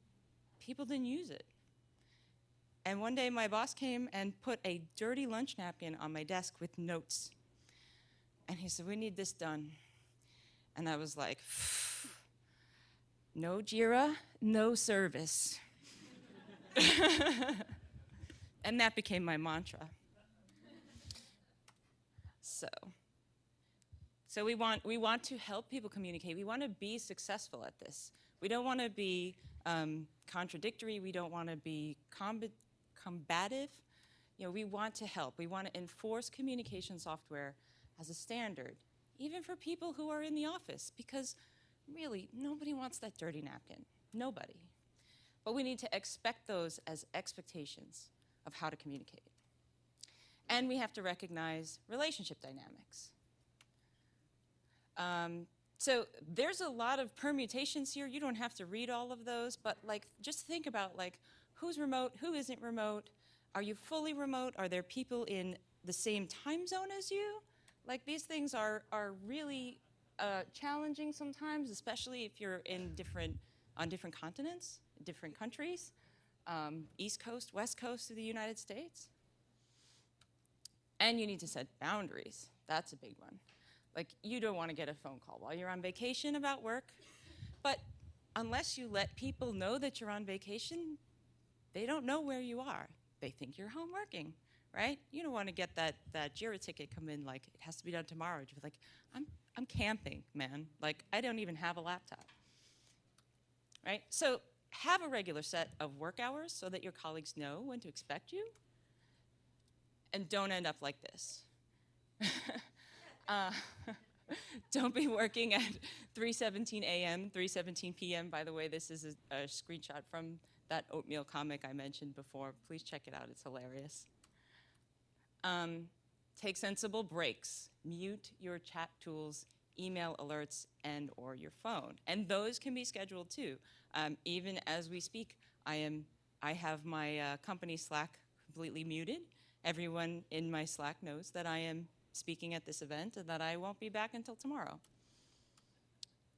people didn't use it. And one day my boss came and put a dirty lunch napkin on my desk with notes. And he said, we need this done. And I was like, no Jira, no service. And that became my mantra. So we want to help people communicate. We want to be successful at this. We don't want to be contradictory. We don't want to be combative. You know, we want to help. We want to enforce communication software as a standard, even for people who are in the office, because really, nobody wants that dirty napkin. Nobody. But we need to expect those as expectations of how to communicate. And we have to recognize relationship dynamics. So there's a lot of permutations here. You don't have to read all of those, but just think about who's remote, who isn't remote. Are you fully remote? Are there people in the same time zone as you? These things are really challenging sometimes, especially if you're on different continents, different countries, East Coast, West Coast of the United States. And you need to set boundaries. That's a big one. You don't want to get a phone call while you're on vacation about work. But unless you let people know that you're on vacation, they don't know where you are. They think you're home working, right? You don't want to get that JIRA ticket come in like, it has to be done tomorrow. You're like, I'm camping, man. Like, I don't even have a laptop, right? So have a regular set of work hours so that your colleagues know when to expect you. And don't end up like this. Don't be working at 3:17 a.m., 3:17 p.m. By the way, this is a screenshot from that oatmeal comic I mentioned before. Please check it out. It's hilarious. Take sensible breaks. Mute your chat tools, email alerts, and or your phone. And those can be scheduled too. Even as we speak, I have my company Slack completely muted. Everyone in my Slack knows that I am speaking at this event and that I won't be back until tomorrow.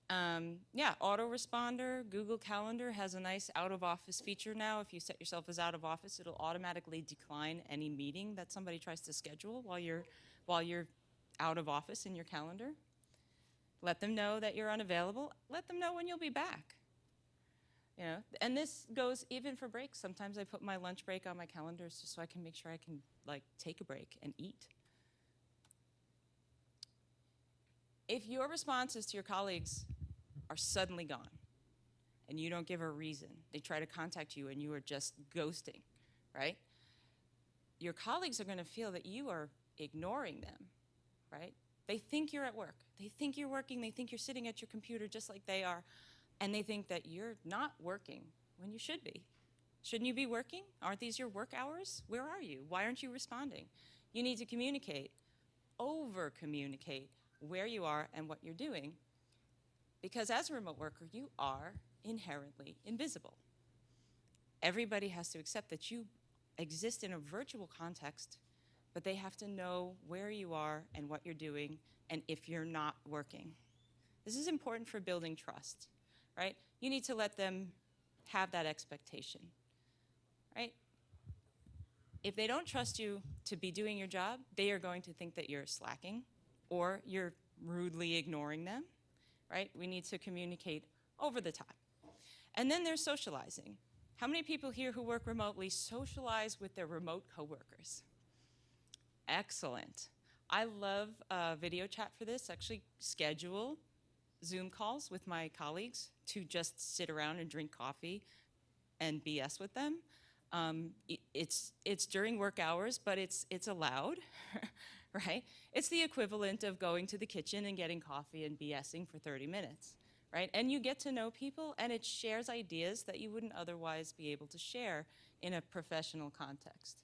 Yeah, autoresponder. Google Calendar has a nice out-of-office feature now. If you set yourself as out of office, it'll automatically decline any meeting that somebody tries to schedule while you're out of office in your calendar. Let them know that you're unavailable. Let them know when you'll be back. You know, and this goes even for breaks. Sometimes I put my lunch break on my calendars just so I can make sure I can like take a break and eat. If your responses to your colleagues are suddenly gone and you don't give a reason, they try to contact you and you are just ghosting, right? Your colleagues are going to feel that you are ignoring them, right? They think you're at work. They think you're working. They think you're sitting at your computer just like they are. And they think that you're not working when you should be. Shouldn't you be working? Aren't these your work hours? Where are you? Why aren't you responding? You need to communicate, over-communicate where you are and what you're doing. Because as a remote worker, you are inherently invisible. Everybody has to accept that you exist in a virtual context, but they have to know where you are and what you're doing and if you're not working. This is important for building trust. Right? You need to let them have that expectation, right? If they don't trust you to be doing your job, they are going to think that you're slacking or you're rudely ignoring them, right? We need to communicate over the top. And then there's socializing. How many people here who work remotely socialize with their remote coworkers? Excellent. I love video chat for this. Actually, schedule Zoom calls with my colleagues to just sit around and drink coffee and BS with them. It's during work hours, but it's allowed, right? It's the equivalent of going to the kitchen and getting coffee and BSing for 30 minutes, right? And you get to know people, and it shares ideas that you wouldn't otherwise be able to share in a professional context.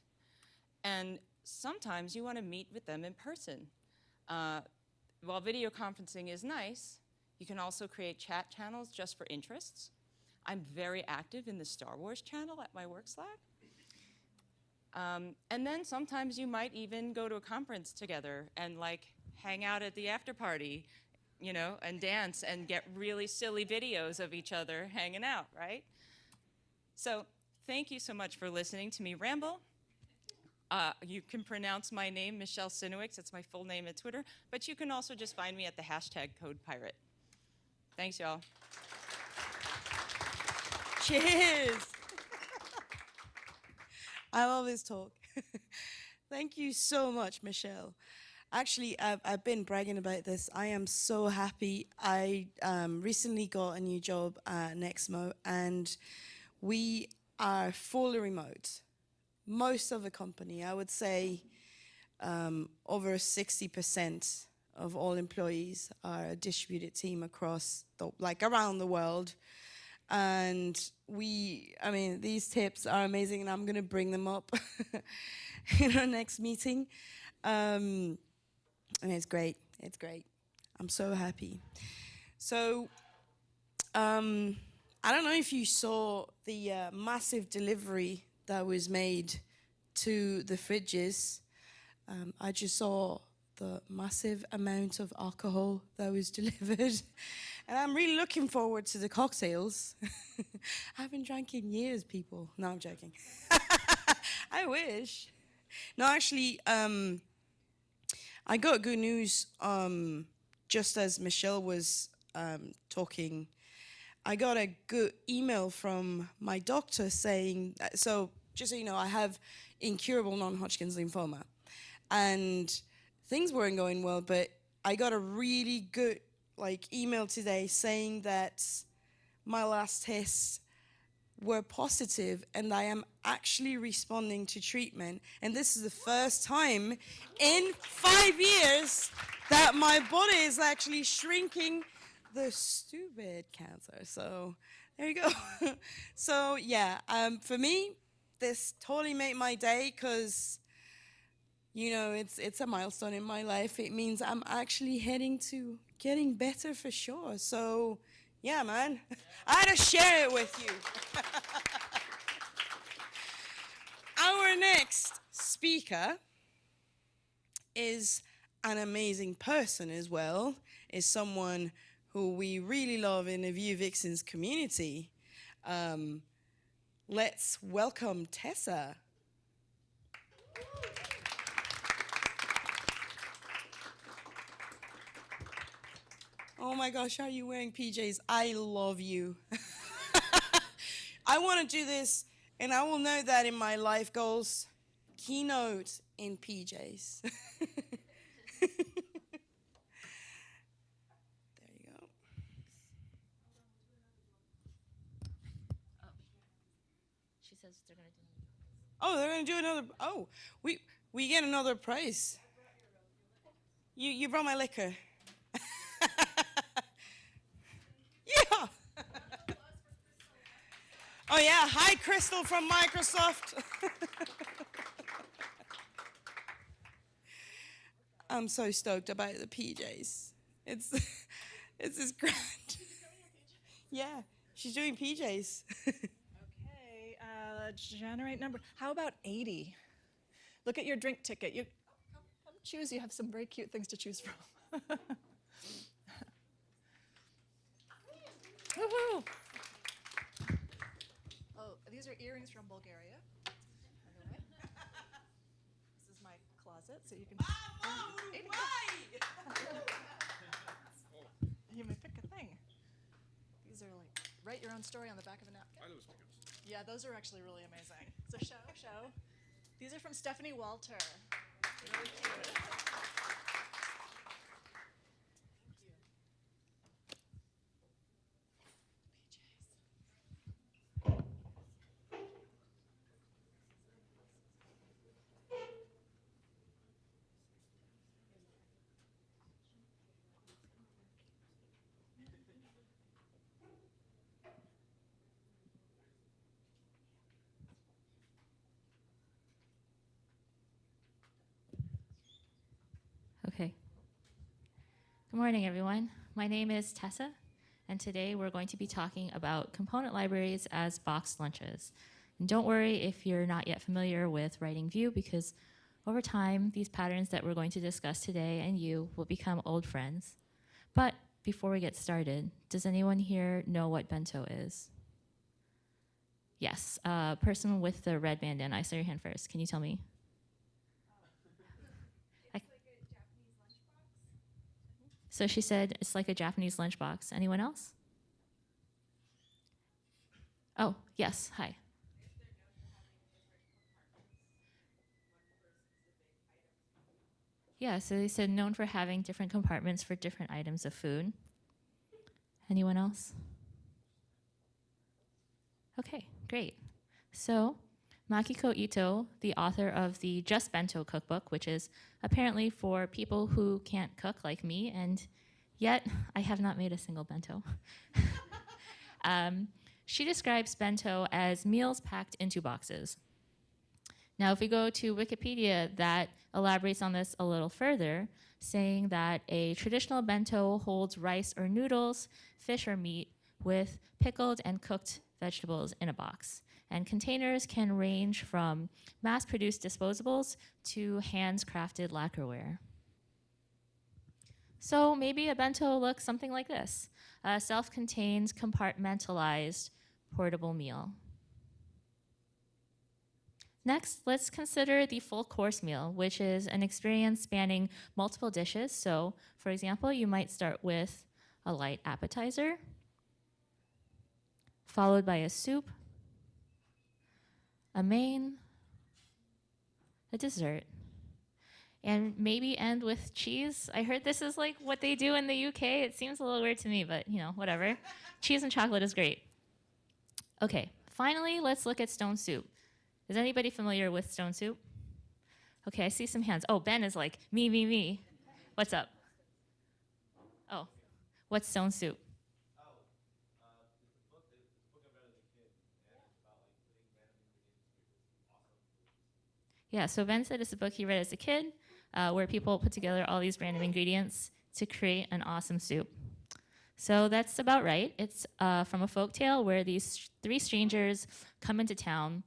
And sometimes you want to meet with them in person. While video conferencing is nice, you can also create chat channels just for interests. I'm very active in the Star Wars channel at my work Slack. And then sometimes you might even go to a conference together and like hang out at the after party, you know, and dance and get really silly videos of each other hanging out, right? So thank you so much for listening to me ramble. You can pronounce my name, Michelle Sinowicz. That's my full name at Twitter. But you can also just find me at the hashtag #CodePirate. Thanks, y'all. Cheers. I love this talk. Thank you so much, Michelle. Actually, I've been bragging about this. I am so happy. I recently got a new job at Nexmo, and we are fully remote. Most of the company, I would say over 60% of all employees are a distributed team across, around the world. And these tips are amazing, and I'm going to bring them up in our next meeting. And it's great. It's great. I'm so happy. So I don't know if you saw the massive delivery that was made to the fridges. I just saw the massive amount of alcohol that was delivered. And I'm really looking forward to the cocktails. I haven't drank in years, people. No, I'm joking. I wish. No, actually, I got good news just as Michelle was talking. I got a good email from my doctor saying, so just so you know, I have incurable non-Hodgkin's lymphoma. And things weren't going well, but I got a really good email today saying that my last tests were positive and I am actually responding to treatment. And this is the first time in 5 years that my body is actually shrinking the stupid cancer. So there you go. So yeah, for me, this totally made my day because, you know, it's a milestone in my life. It means I'm actually heading to getting better for sure. So yeah, man, I had to share it with you. Our next speaker is an amazing person as well, is someone who we really love in the Vue Vixens community. Let's welcome Tessa. Oh my gosh, are you wearing PJs? I love you. I want to do this, and I will note that in my life goals, keynote in PJs. There you go. She says they're going to do. Oh, they're going to do another. Oh, we get another prize. You brought my liquor. Yeah. Oh yeah, hi Crystal from Microsoft. I'm so stoked about the PJs. It's this grand. Yeah, she's doing PJs. Okay, generate number. How about 80? Look at your drink ticket. You come choose. You have some very cute things to choose from. Woohoo! Oh, these are earrings from Bulgaria. By the way. This is my closet, so you can. You may pick a thing. These are like write your own story on the back of a napkin. Yeah, those are actually really amazing. So show. These are from Stephanie Walter. Really cute. Okay. Good morning, everyone. My name is Tessa, and today we're going to be talking about component libraries as boxed lunches. And don't worry if you're not yet familiar with writing Vue, because over time, these patterns that we're going to discuss today and you will become old friends. But before we get started, does anyone here know what bento is? Yes, person with the red bandana. I saw your hand first. Can you tell me? So she said it's like a Japanese lunchbox. Anyone else? Oh, yes. Hi. Yeah, so they said known for having different compartments for different items of food. Anyone else? Okay, great. So Makiko Ito, the author of the Just Bento cookbook, which is apparently for people who can't cook like me, and yet I have not made a single bento. She describes bento as meals packed into boxes. Now, if we go to Wikipedia, that elaborates on this a little further, saying that a traditional bento holds rice or noodles, fish or meat, with pickled and cooked vegetables in a box. And containers can range from mass-produced disposables to hands-crafted lacquerware. So maybe a bento looks something like this, a self-contained, compartmentalized, portable meal. Next, let's consider the full course meal, which is an experience spanning multiple dishes. So, for example, you might start with a light appetizer, followed by a soup, a main, a dessert, and maybe end with cheese. I heard this is like what they do in the UK. It seems a little weird to me, but you know, whatever. Cheese and chocolate is great. Okay, finally, let's look at stone soup. Is anybody familiar with stone soup? Okay, I see some hands. Oh, Ben is like, me, me, me. What's up? Oh, what's stone soup? Yeah, so Ben said it's a book he read as a kid where people put together all these random ingredients to create an awesome soup. So that's about right. It's from a folk tale where these three strangers come into town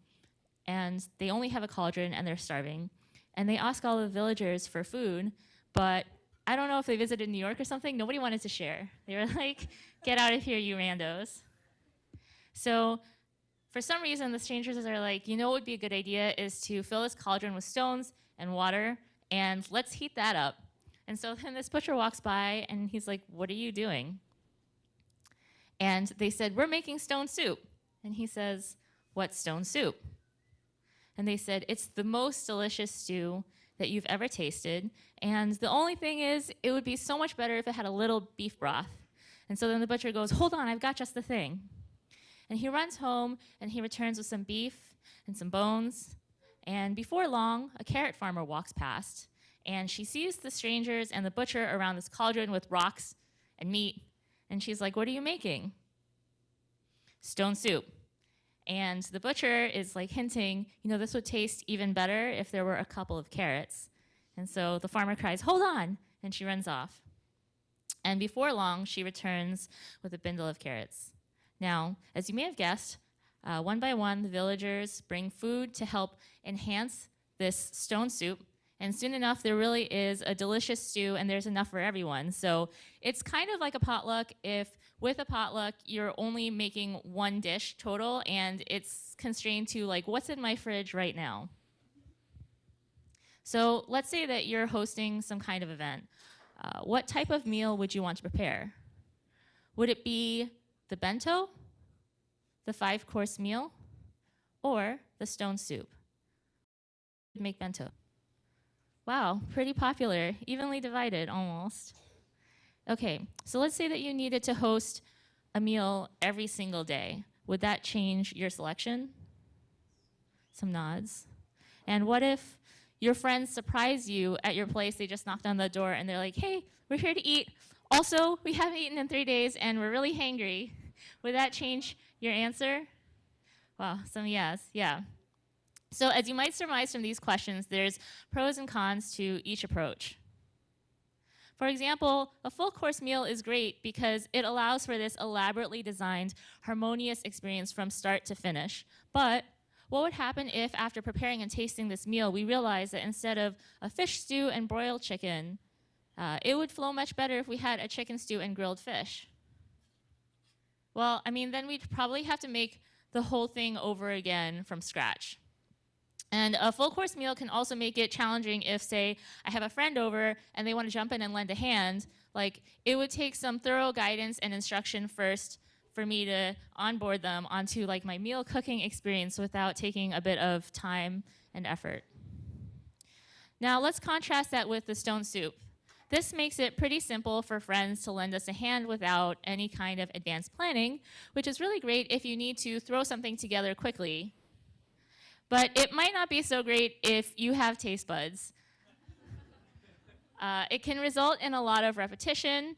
and they only have a cauldron and they're starving. And they ask all the villagers for food, but I don't know if they visited New York or something. Nobody wanted to share. They were like, get out of here, you randos. So for some reason, the strangers are like, you know what would be a good idea is to fill this cauldron with stones and water, and let's heat that up. And so then this butcher walks by, and he's like, what are you doing? And they said, we're making stone soup. And he says, what's stone soup? And they said, it's the most delicious stew that you've ever tasted. And the only thing is, it would be so much better if it had a little beef broth. And so then the butcher goes, hold on, I've got just the thing. And he runs home, and he returns with some beef and some bones. And before long, a carrot farmer walks past, and she sees the strangers and the butcher around this cauldron with rocks and meat. And she's like, what are you making? Stone soup. And the butcher is like hinting, you know, this would taste even better if there were a couple of carrots. And so the farmer cries, hold on, and she runs off. And before long, she returns with a bundle of carrots. Now, as you may have guessed, one by one, the villagers bring food to help enhance this stone soup. And soon enough, there really is a delicious stew, and there's enough for everyone. So it's kind of like a potluck if, with a potluck, you're only making one dish total, and it's constrained to, like, what's in my fridge right now? So let's say that you're hosting some kind of event. What type of meal would you want to prepare? Would it be the bento, the 5-course meal, or the stone soup? Make bento. Wow, pretty popular, evenly divided almost. Okay, so let's say that you needed to host a meal every single day. Would that change your selection? Some nods. And what if your friends surprise you at your place? They just knocked on the door and they're like, hey, we're here to eat. Also, we haven't eaten in 3 days and we're really hangry. Would that change your answer? Wow, some yes, yeah. So as you might surmise from these questions, there's pros and cons to each approach. For example, a full course meal is great because it allows for this elaborately designed, harmonious experience from start to finish. But what would happen if, after preparing and tasting this meal, we realized that instead of a fish stew and broiled chicken, it would flow much better if we had a chicken stew and grilled fish? Well, I mean, then we'd probably have to make the whole thing over again from scratch. And a full course meal can also make it challenging if, say, I have a friend over and they want to jump in and lend a hand. Like, it would take some thorough guidance and instruction first for me to onboard them onto like my meal cooking experience without taking a bit of time and effort. Now let's contrast that with the stone soup. This makes it pretty simple for friends to lend us a hand without any kind of advanced planning, which is really great if you need to throw something together quickly. But it might not be so great if you have taste buds. It can result in a lot of repetition.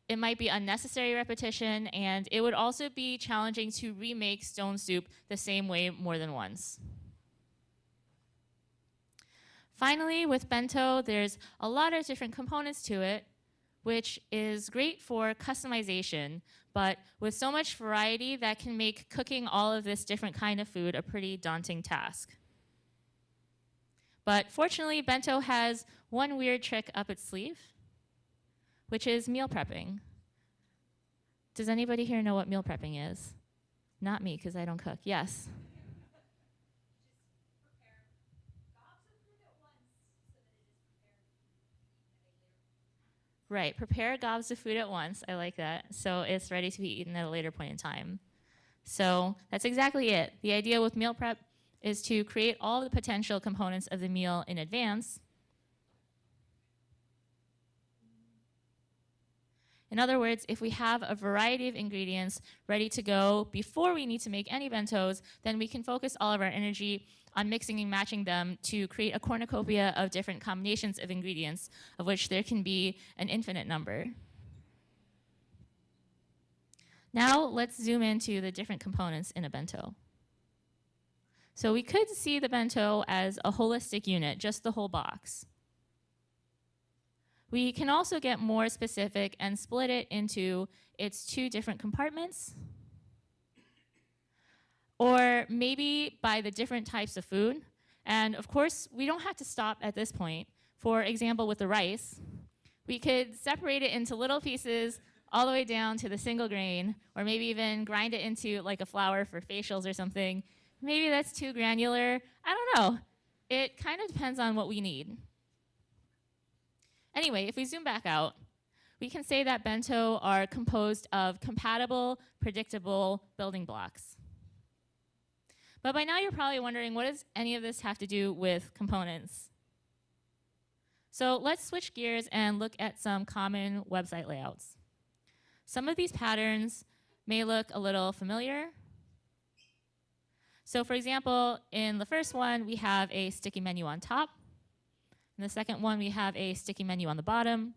It might be unnecessary repetition, and it would also be challenging to remake stone soup the same way more than once. Finally, with bento, there's a lot of different components to it, which is great for customization, but with so much variety, that can make cooking all of this different kind of food a pretty daunting task. But fortunately, bento has one weird trick up its sleeve, which is meal prepping. Does anybody here know what meal prepping is? Not me, because I don't cook. Yes? Right, prepare gobs of food at once. I like that. So it's ready to be eaten at a later point in time. So that's exactly it. The idea with meal prep is to create all the potential components of the meal in advance. In other words, if we have a variety of ingredients ready to go before we need to make any bentos, then we can focus all of our energy on mixing and matching them to create a cornucopia of different combinations of ingredients, of which there can be an infinite number. Now let's zoom into the different components in a bento. So we could see the bento as a holistic unit, just the whole box. We can also get more specific and split it into its two different compartments, or maybe by the different types of food. And of course, we don't have to stop at this point. For example, with the rice, we could separate it into little pieces all the way down to the single grain, or maybe even grind it into like a flour for facials or something. Maybe that's too granular. I don't know. It kind of depends on what we need. Anyway, if we zoom back out, we can say that bento are composed of compatible, predictable building blocks. But by now you're probably wondering, what does any of this have to do with components? So let's switch gears and look at some common website layouts. Some of these patterns may look a little familiar. So for example, in the first one, we have a sticky menu on top. In the second one, we have a sticky menu on the bottom.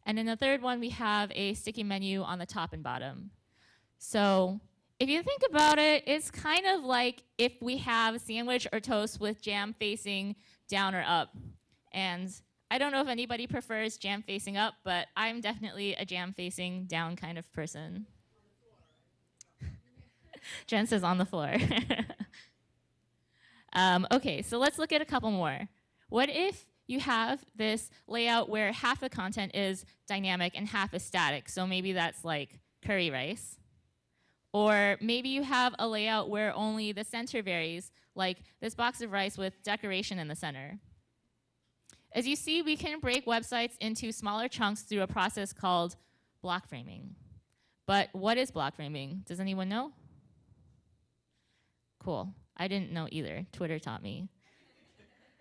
And in the third one, we have a sticky menu on the top and bottom. So if you think about it, it's kind of like if we have a sandwich or toast with jam facing down or up. And I don't know if anybody prefers jam facing up, but I'm definitely a jam facing down kind of person. Jen says on the floor. Okay, so let's look at a couple more. What if you have this layout where half the content is dynamic and half is static? So maybe that's like curry rice. Or maybe you have a layout where only the center varies, like this box of rice with decoration in the center. As you see, we can break websites into smaller chunks through a process called block framing. But what is block framing? Does anyone know? Cool. I didn't know either. Twitter taught me.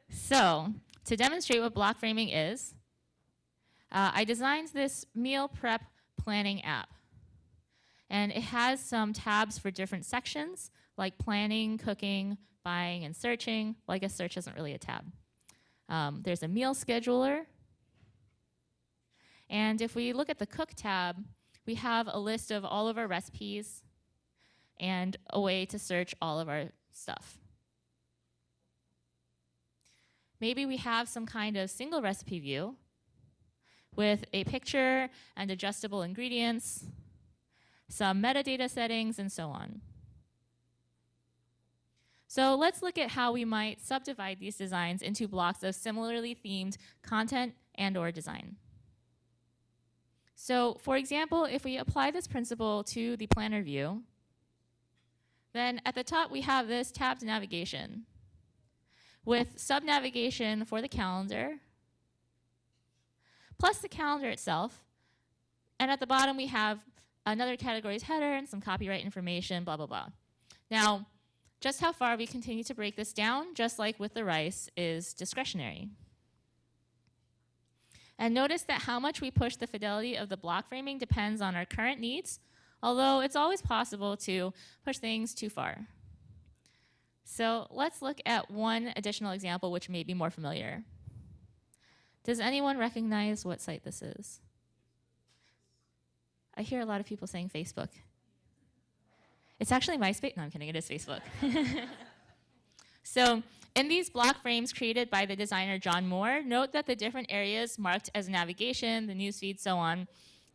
So to demonstrate what block framing is, I designed this meal prep planning app. And it has some tabs for different sections, like planning, cooking, buying, and searching. Well, I guess search isn't really a tab. There's a meal scheduler. And if we look at the cook tab, we have a list of all of our recipes and a way to search all of our stuff. Maybe we have some kind of single recipe view with a picture and adjustable ingredients, some metadata settings, and so on. So let's look at how we might subdivide these designs into blocks of similarly themed content and/or design. So for example, if we apply this principle to the planner view, then at the top we have this tabbed navigation with sub-navigation for the calendar, plus the calendar itself. And at the bottom we have another category's header and some copyright information, blah, blah, blah. Now, just how far we continue to break this down, just like with the rice, is discretionary. And notice that how much we push the fidelity of the block framing depends on our current needs, although it's always possible to push things too far. So let's look at one additional example which may be more familiar. Does anyone recognize what site this is? I hear a lot of people saying Facebook. It's actually MySpace. No, I'm kidding. It is Facebook. So in these block frames created by the designer John Moore, note that the different areas marked as navigation, the newsfeed, so on,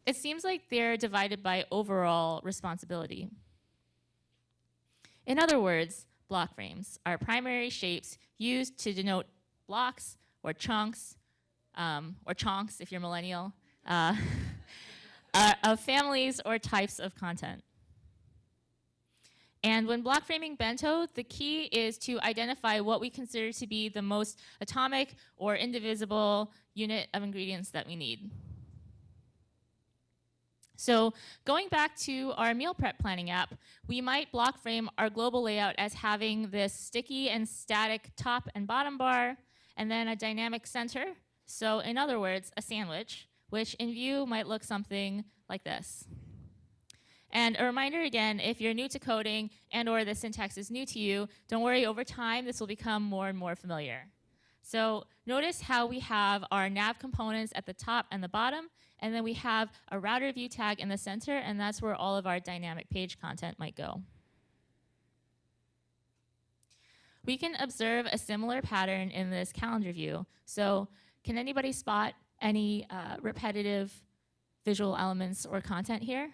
it seems like they're divided by overall responsibility. In other words, block frames are primary shapes used to denote blocks or chunks if you're millennial, of families or types of content. And when block framing bento, the key is to identify what we consider to be the most atomic or indivisible unit of ingredients that we need. So going back to our meal prep planning app, we might block frame our global layout as having this sticky and static top and bottom bar, and then a dynamic center. So in other words, a sandwich, which in Vue might look something like this. And a reminder again, if you're new to coding and or the syntax is new to you, don't worry, over time this will become more and more familiar. So notice how we have our nav components at the top and the bottom, and then we have a router view tag in the center, and that's where all of our dynamic page content might go. We can observe a similar pattern in this calendar view. So can anybody spot any repetitive visual elements or content here?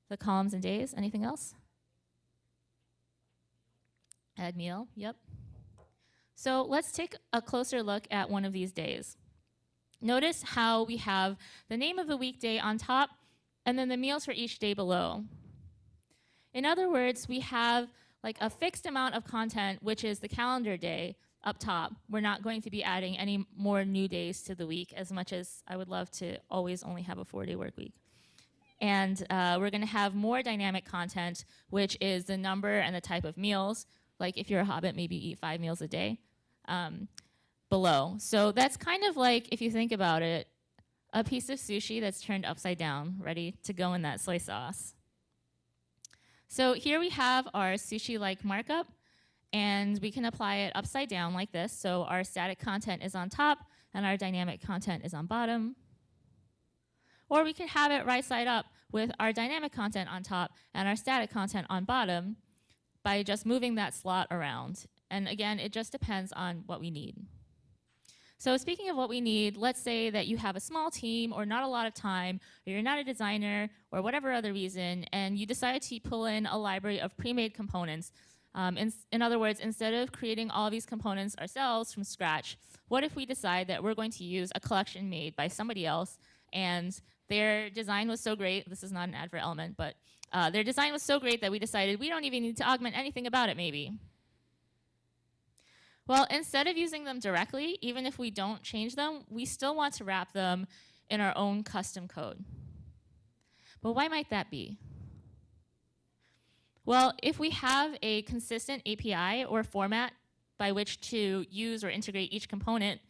The columns and days. Anything else? Add meal. Yep. So let's take a closer look at one of these days. Notice how we have the name of the weekday on top and then the meals for each day below. In other words, we have like a fixed amount of content, which is the calendar day up top. We're not going to be adding any more new days to the week, as much as I would love to always only have a 4-day work week. And we're going to have more dynamic content, which is the number and the type of meals. Like if you're a hobbit, maybe eat 5 meals a day below. So that's kind of like, if you think about it, a piece of sushi that's turned upside down, ready to go in that soy sauce. So here we have our sushi-like markup, and we can apply it upside down like this. So our static content is on top, and our dynamic content is on bottom. Or we can have it right side up with our dynamic content on top and our static content on bottom by just moving that slot around. And again, it just depends on what we need. So speaking of what we need, let's say that you have a small team or not a lot of time, or you're not a designer or whatever other reason, and you decide to pull in a library of pre-made components. In other words, instead of creating all of these components ourselves from scratch, what if we decide that we're going to use a collection made by somebody else, and their design was so great, this is not an ad for Element, but their design was so great that we decided we don't even need to augment anything about it maybe. Well, instead of using them directly, even if we don't change them, we still want to wrap them in our own custom code. But why might that be? Well, if we have a consistent API or format by which to use or integrate each component,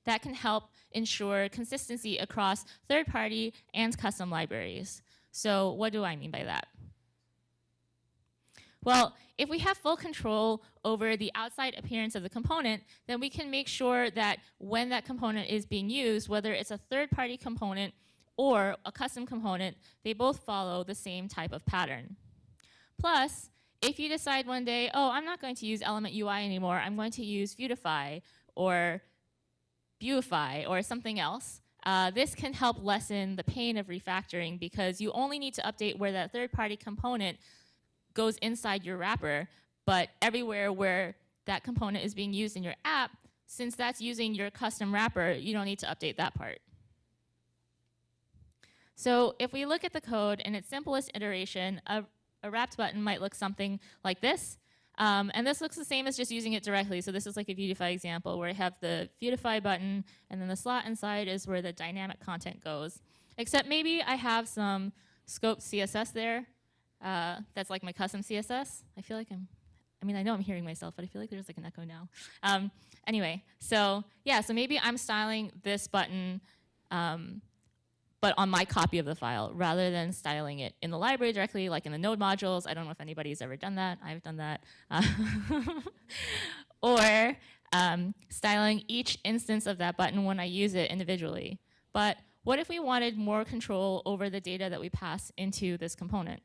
that can help ensure consistency across third-party and custom libraries. So what do I mean by that? Well, if we have full control over the outside appearance of the component, then we can make sure that when that component is being used, whether it's a third-party component or a custom component, they both follow the same type of pattern. Plus, if you decide one day, oh, I'm not going to use Element UI anymore, I'm going to use Vuetify or Vueify or something else, this can help lessen the pain of refactoring because you only need to update where that third-party component goes inside your wrapper, but everywhere where that component is being used in your app, since that's using your custom wrapper, you don't need to update that part. So if we look at the code in its simplest iteration, a wrapped button might look something like this. And this looks the same as just using it directly. So this is like a Vuetify example where I have the Vuetify button, and then the slot inside is where the dynamic content goes. Except maybe I have some scoped CSS there. That's like my custom CSS. I feel like I know I'm hearing myself, but I feel like there's like an echo now. Anyway, so yeah, so maybe I'm styling this button, but on my copy of the file, rather than styling it in the library directly, like in the node modules. I don't know if anybody's ever done that. I've done that. Or styling each instance of that button when I use it individually. But what if we wanted more control over the data that we pass into this component?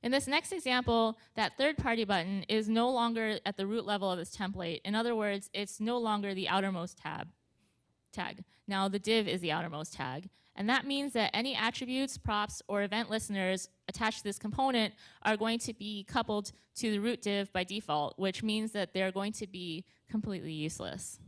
In this next example, that third-party button is no longer at the root level of this template. In other words, it's no longer the outermost tag. Now the div is the outermost tag. And that means that any attributes, props, or event listeners attached to this component are going to be coupled to the root div by default, which means that they're going to be completely useless.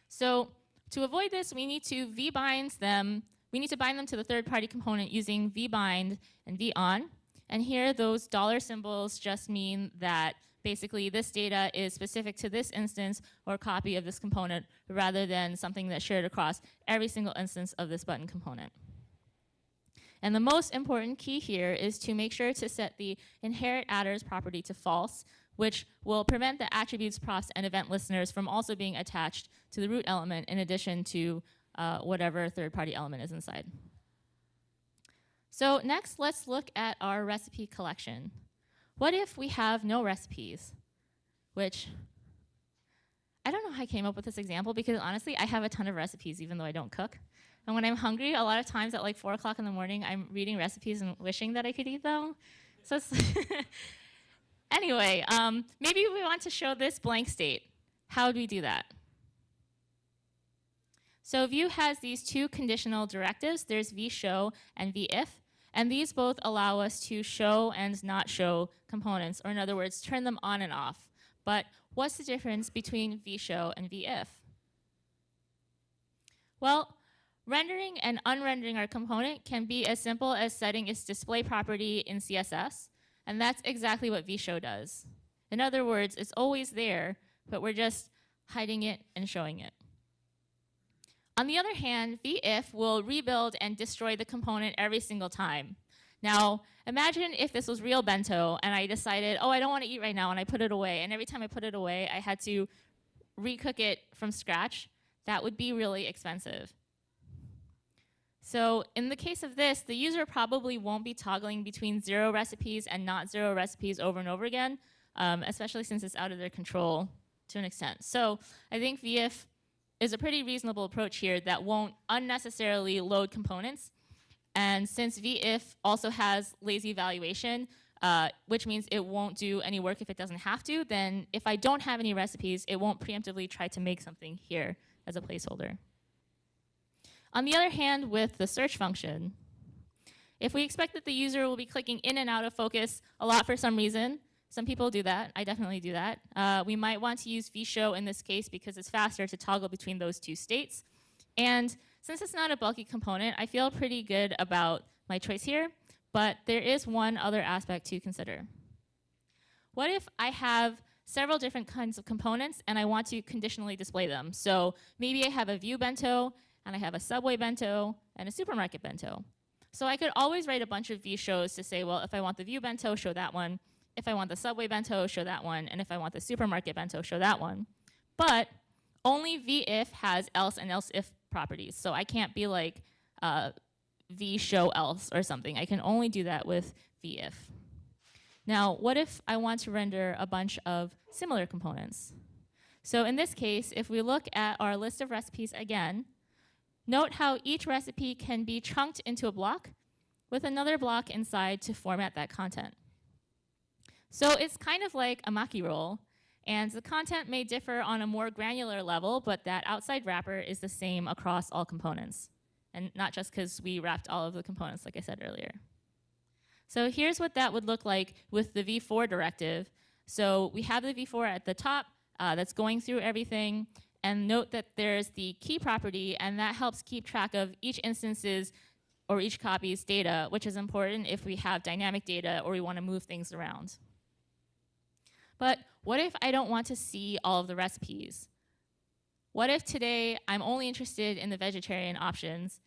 So to avoid this, we need to vbind them. We need to bind them to the third-party component using vbind and von. And here, those dollar symbols just mean that basically this data is specific to this instance or copy of this component rather than something that's shared across every single instance of this button component. And the most important key here is to make sure to set the inherit adders property to false, which will prevent the attributes, profs, and event listeners from also being attached to the root element in addition to whatever third-party element is inside. So next, let's look at our recipe collection. What if we have no recipes? Which, I don't know how I came up with this example because honestly, I have a ton of recipes even though I don't cook. And when I'm hungry, a lot of times at like 4 o'clock in the morning, I'm reading recipes and wishing that I could eat them. So it's anyway, maybe we want to show this blank state. How do we do that? So Vue has these two conditional directives. There's vShow and vIf. And these both allow us to show and not show components, or in other words, turn them on and off. But what's the difference between vShow and vIf? Well, rendering and unrendering our component can be as simple as setting its display property in CSS, and that's exactly what vShow does. In other words, it's always there, but we're just hiding it and showing it. On the other hand, vIf will rebuild and destroy the component every single time. Now, imagine if this was real bento and I decided, oh, I don't want to eat right now, and I put it away, and every time I put it away, I had to recook it from scratch. That would be really expensive. So in the case of this, the user probably won't be toggling between 0 recipes and not 0 recipes over and over again, especially since it's out of their control to an extent. So I think vIf is a pretty reasonable approach here that won't unnecessarily load components. And since vIf also has lazy evaluation, which means it won't do any work if it doesn't have to, then if I don't have any recipes, it won't preemptively try to make something here as a placeholder. On the other hand, with the search function, if we expect that the user will be clicking in and out of focus a lot for some reason, some people do that, I definitely do that, we might want to use vShow in this case because it's faster to toggle between those two states. And since it's not a bulky component, I feel pretty good about my choice here, but there is one other aspect to consider. What if I have several different kinds of components and I want to conditionally display them? So maybe I have a Vue bento, and I have a Subway bento, and a supermarket bento. So I could always write a bunch of vShows to say, well, if I want the Vue bento, show that one. If I want the Subway bento, show that one. And if I want the supermarket bento, show that one. But only vIf has else and else if properties. So I can't be like vShow else or something. I can only do that with vIf. Now, what if I want to render a bunch of similar components? So in this case, if we look at our list of recipes again, note how each recipe can be chunked into a block with another block inside to format that content. So it's kind of like a maki roll, and the content may differ on a more granular level, but that outside wrapper is the same across all components, and not just because we wrapped all of the components, like I said earlier. So here's what that would look like with the v4 directive. So we have the v4 at the top that's going through everything. And note that there's the key property, and that helps keep track of each instance's or each copy's data, which is important if we have dynamic data or we want to move things around. But what if I don't want to see all of the recipes? What if today I'm only interested in the vegetarian options,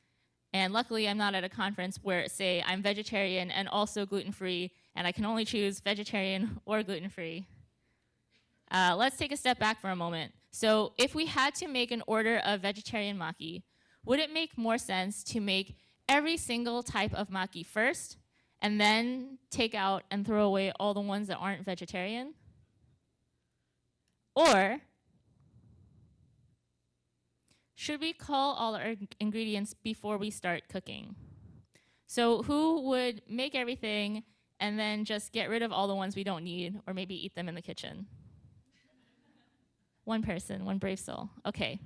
and luckily I'm not at a conference where, say, I'm vegetarian and also gluten-free, and I can only choose vegetarian or gluten-free? Let's take a step back for a moment. So if we had to make an order of vegetarian maki, would it make more sense to make every single type of maki first and then take out and throw away all the ones that aren't vegetarian? Or should we call all our ingredients before we start cooking? So who would make everything and then just get rid of all the ones we don't need, or maybe eat them in the kitchen? One person, one brave soul. Okay.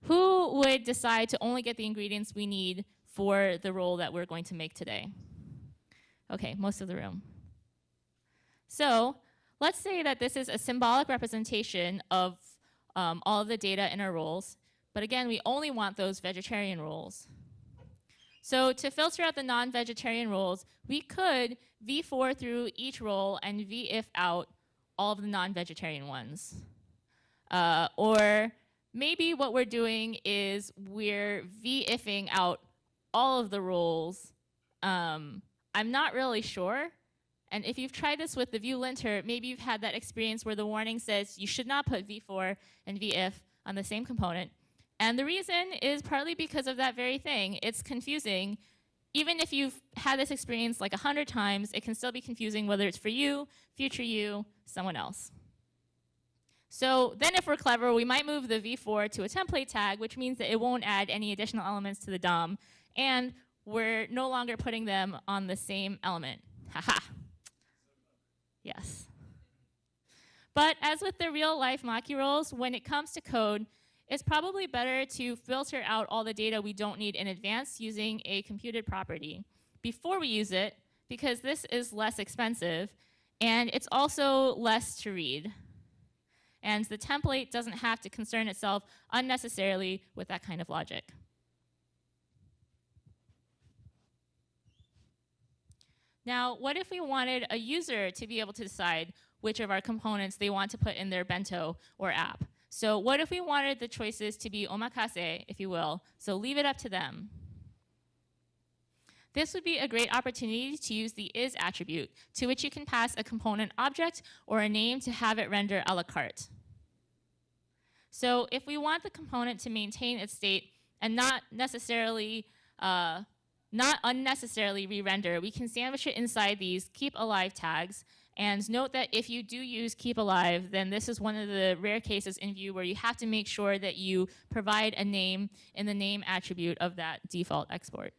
Who would decide to only get the ingredients we need for the roll that we're going to make today? Okay, most of the room. So let's say that this is a symbolic representation of all of the data in our rolls. But again, we only want those vegetarian rolls. So to filter out the non-vegetarian rolls, we could v4 through each roll and vIf out all of the non-vegetarian ones. Or maybe what we're doing is we're v-ifing out all of the roles. I'm not really sure. And if you've tried this with the Vue linter, maybe you've had that experience where the warning says you should not put v-for and v-if on the same component. And the reason is partly because of that very thing. It's confusing. Even if you've had this experience like 100 times, it can still be confusing whether it's for you, future you, someone else. So then if we're clever, we might move the v-for to a template tag, which means that it won't add any additional elements to the DOM. And we're no longer putting them on the same element. Haha. Yes. But as with the real life Maki roles, when it comes to code, it's probably better to filter out all the data we don't need in advance using a computed property before we use it, because this is less expensive and it's also less to read. And the template doesn't have to concern itself unnecessarily with that kind of logic. Now, what if we wanted a user to be able to decide which of our components they want to put in their bento or app? So what if we wanted the choices to be omakase, if you will, so leave it up to them? This would be a great opportunity to use the is attribute, to which you can pass a component object or a name to have it render a la carte. So if we want the component to maintain its state and not unnecessarily re-render, we can sandwich it inside these keep alive tags. And note that if you do use keep alive, then this is one of the rare cases in Vue where you have to make sure that you provide a name in the name attribute of that default export.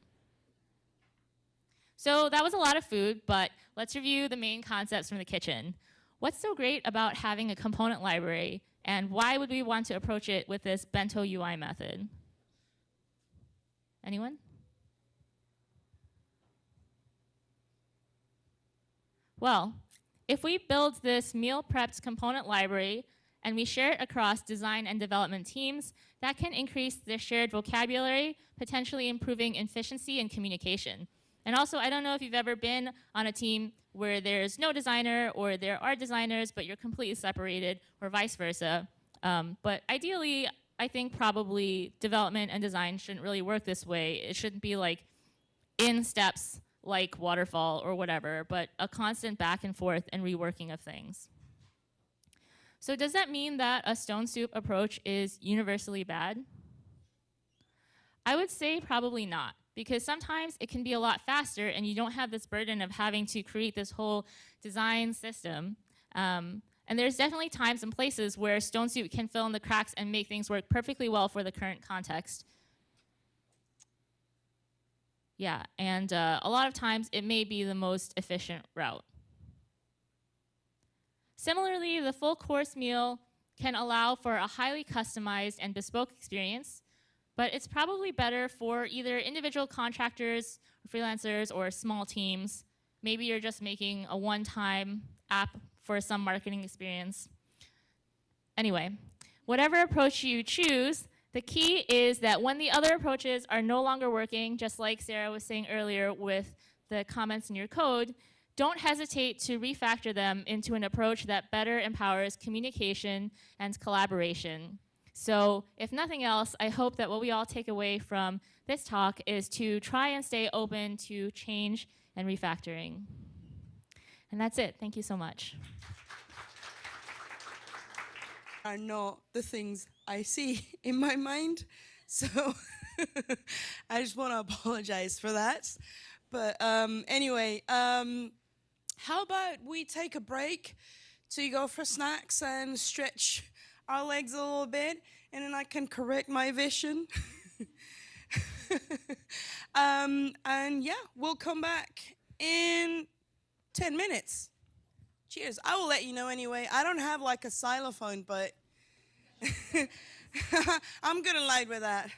So that was a lot of food, but let's review the main concepts from the kitchen. What's so great about having a component library, and why would we want to approach it with this bento UI method? Anyone? Well, if we build this meal prepped component library and we share it across design and development teams, that can increase the shared vocabulary, potentially improving efficiency and communication. And also, I don't know if you've ever been on a team where there's no designer or there are designers, but you're completely separated, or vice versa. But ideally, I think probably development and design shouldn't really work this way. It shouldn't be like in steps like waterfall or whatever, but a constant back and forth and reworking of things. So does that mean that a stone soup approach is universally bad? I would say probably not, because sometimes it can be a lot faster and you don't have this burden of having to create this whole design system. And there's definitely times and places where stone soup can fill in the cracks and make things work perfectly well for the current context. Yeah, and a lot of times it may be the most efficient route. Similarly, the full course meal can allow for a highly customized and bespoke experience, but it's probably better for either individual contractors, or freelancers, or small teams. Maybe you're just making a one-time app for some marketing experience. Anyway, whatever approach you choose, the key is that when the other approaches are no longer working, just like Sarah was saying earlier with the comments in your code, don't hesitate to refactor them into an approach that better empowers communication and collaboration. So if nothing else, I hope that what we all take away from this talk is to try and stay open to change and refactoring. And that's it. Thank you so much. Are not the things I see in my mind. So I just want to apologize for that. But anyway, how about we take a break to go for snacks and stretch our legs a little bit, and then I can correct my vision. And yeah, we'll come back in 10 minutes. Cheers. I will let you know anyway. I don't have like a xylophone, but I'm gonna lie with that.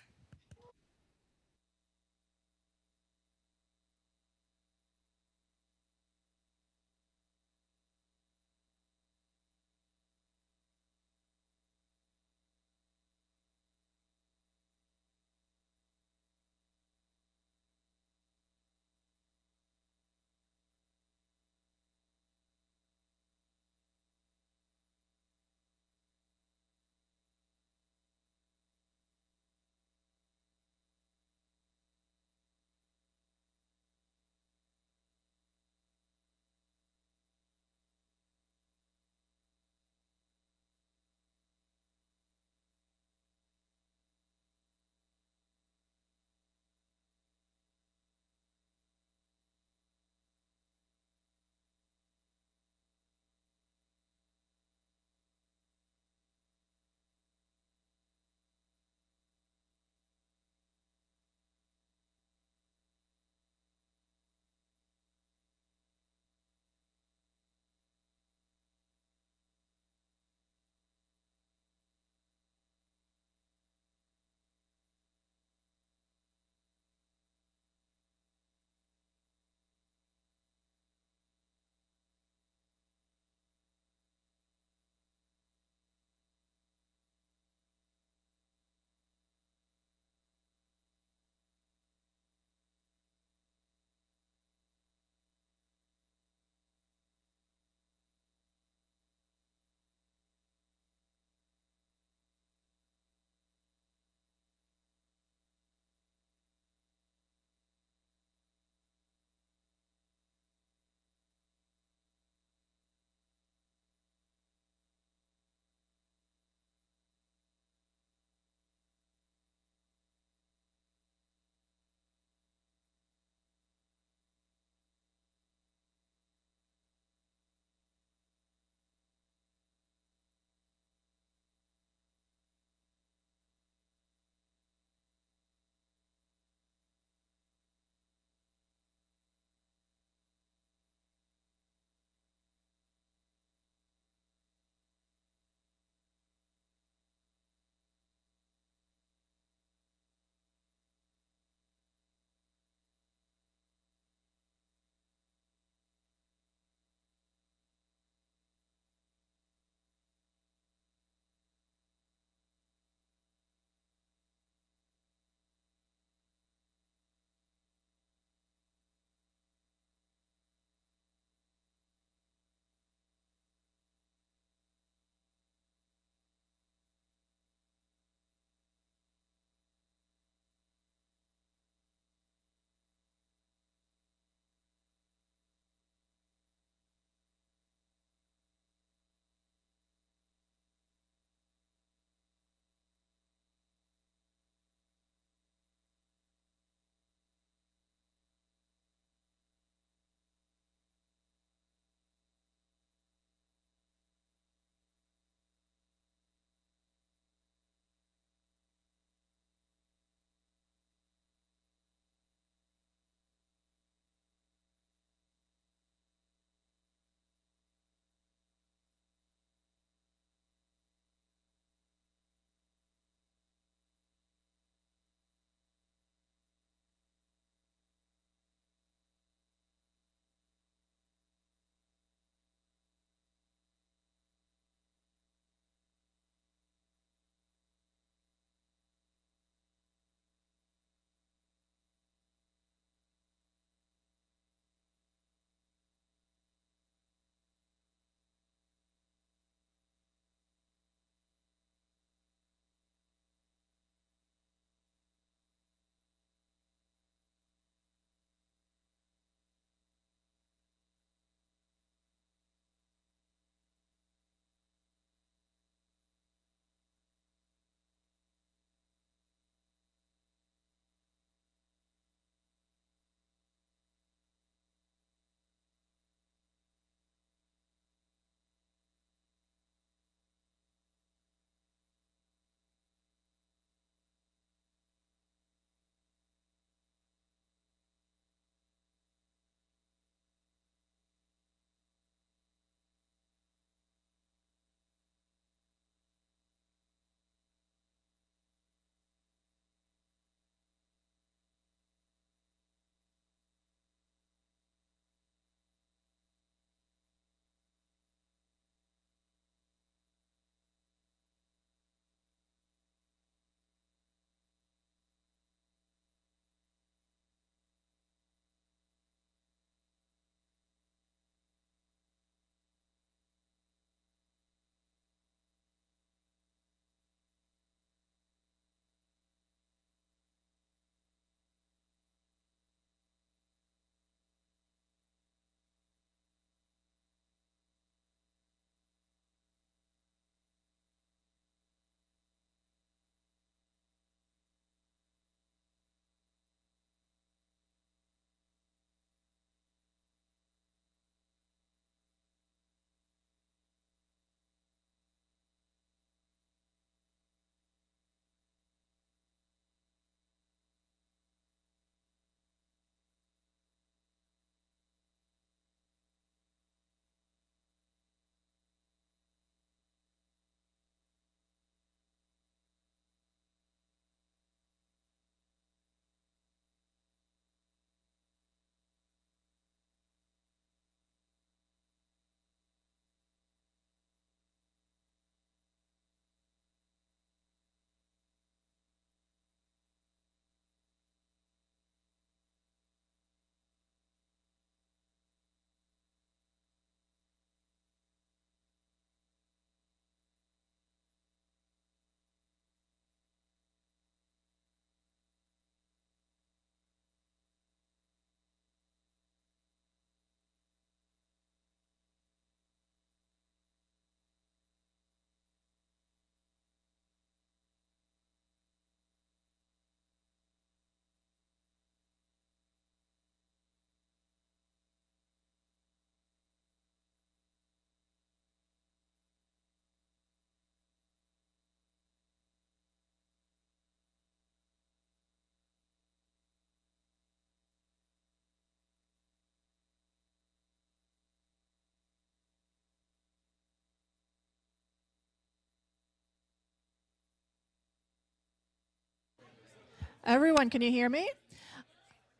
Everyone, can you hear me?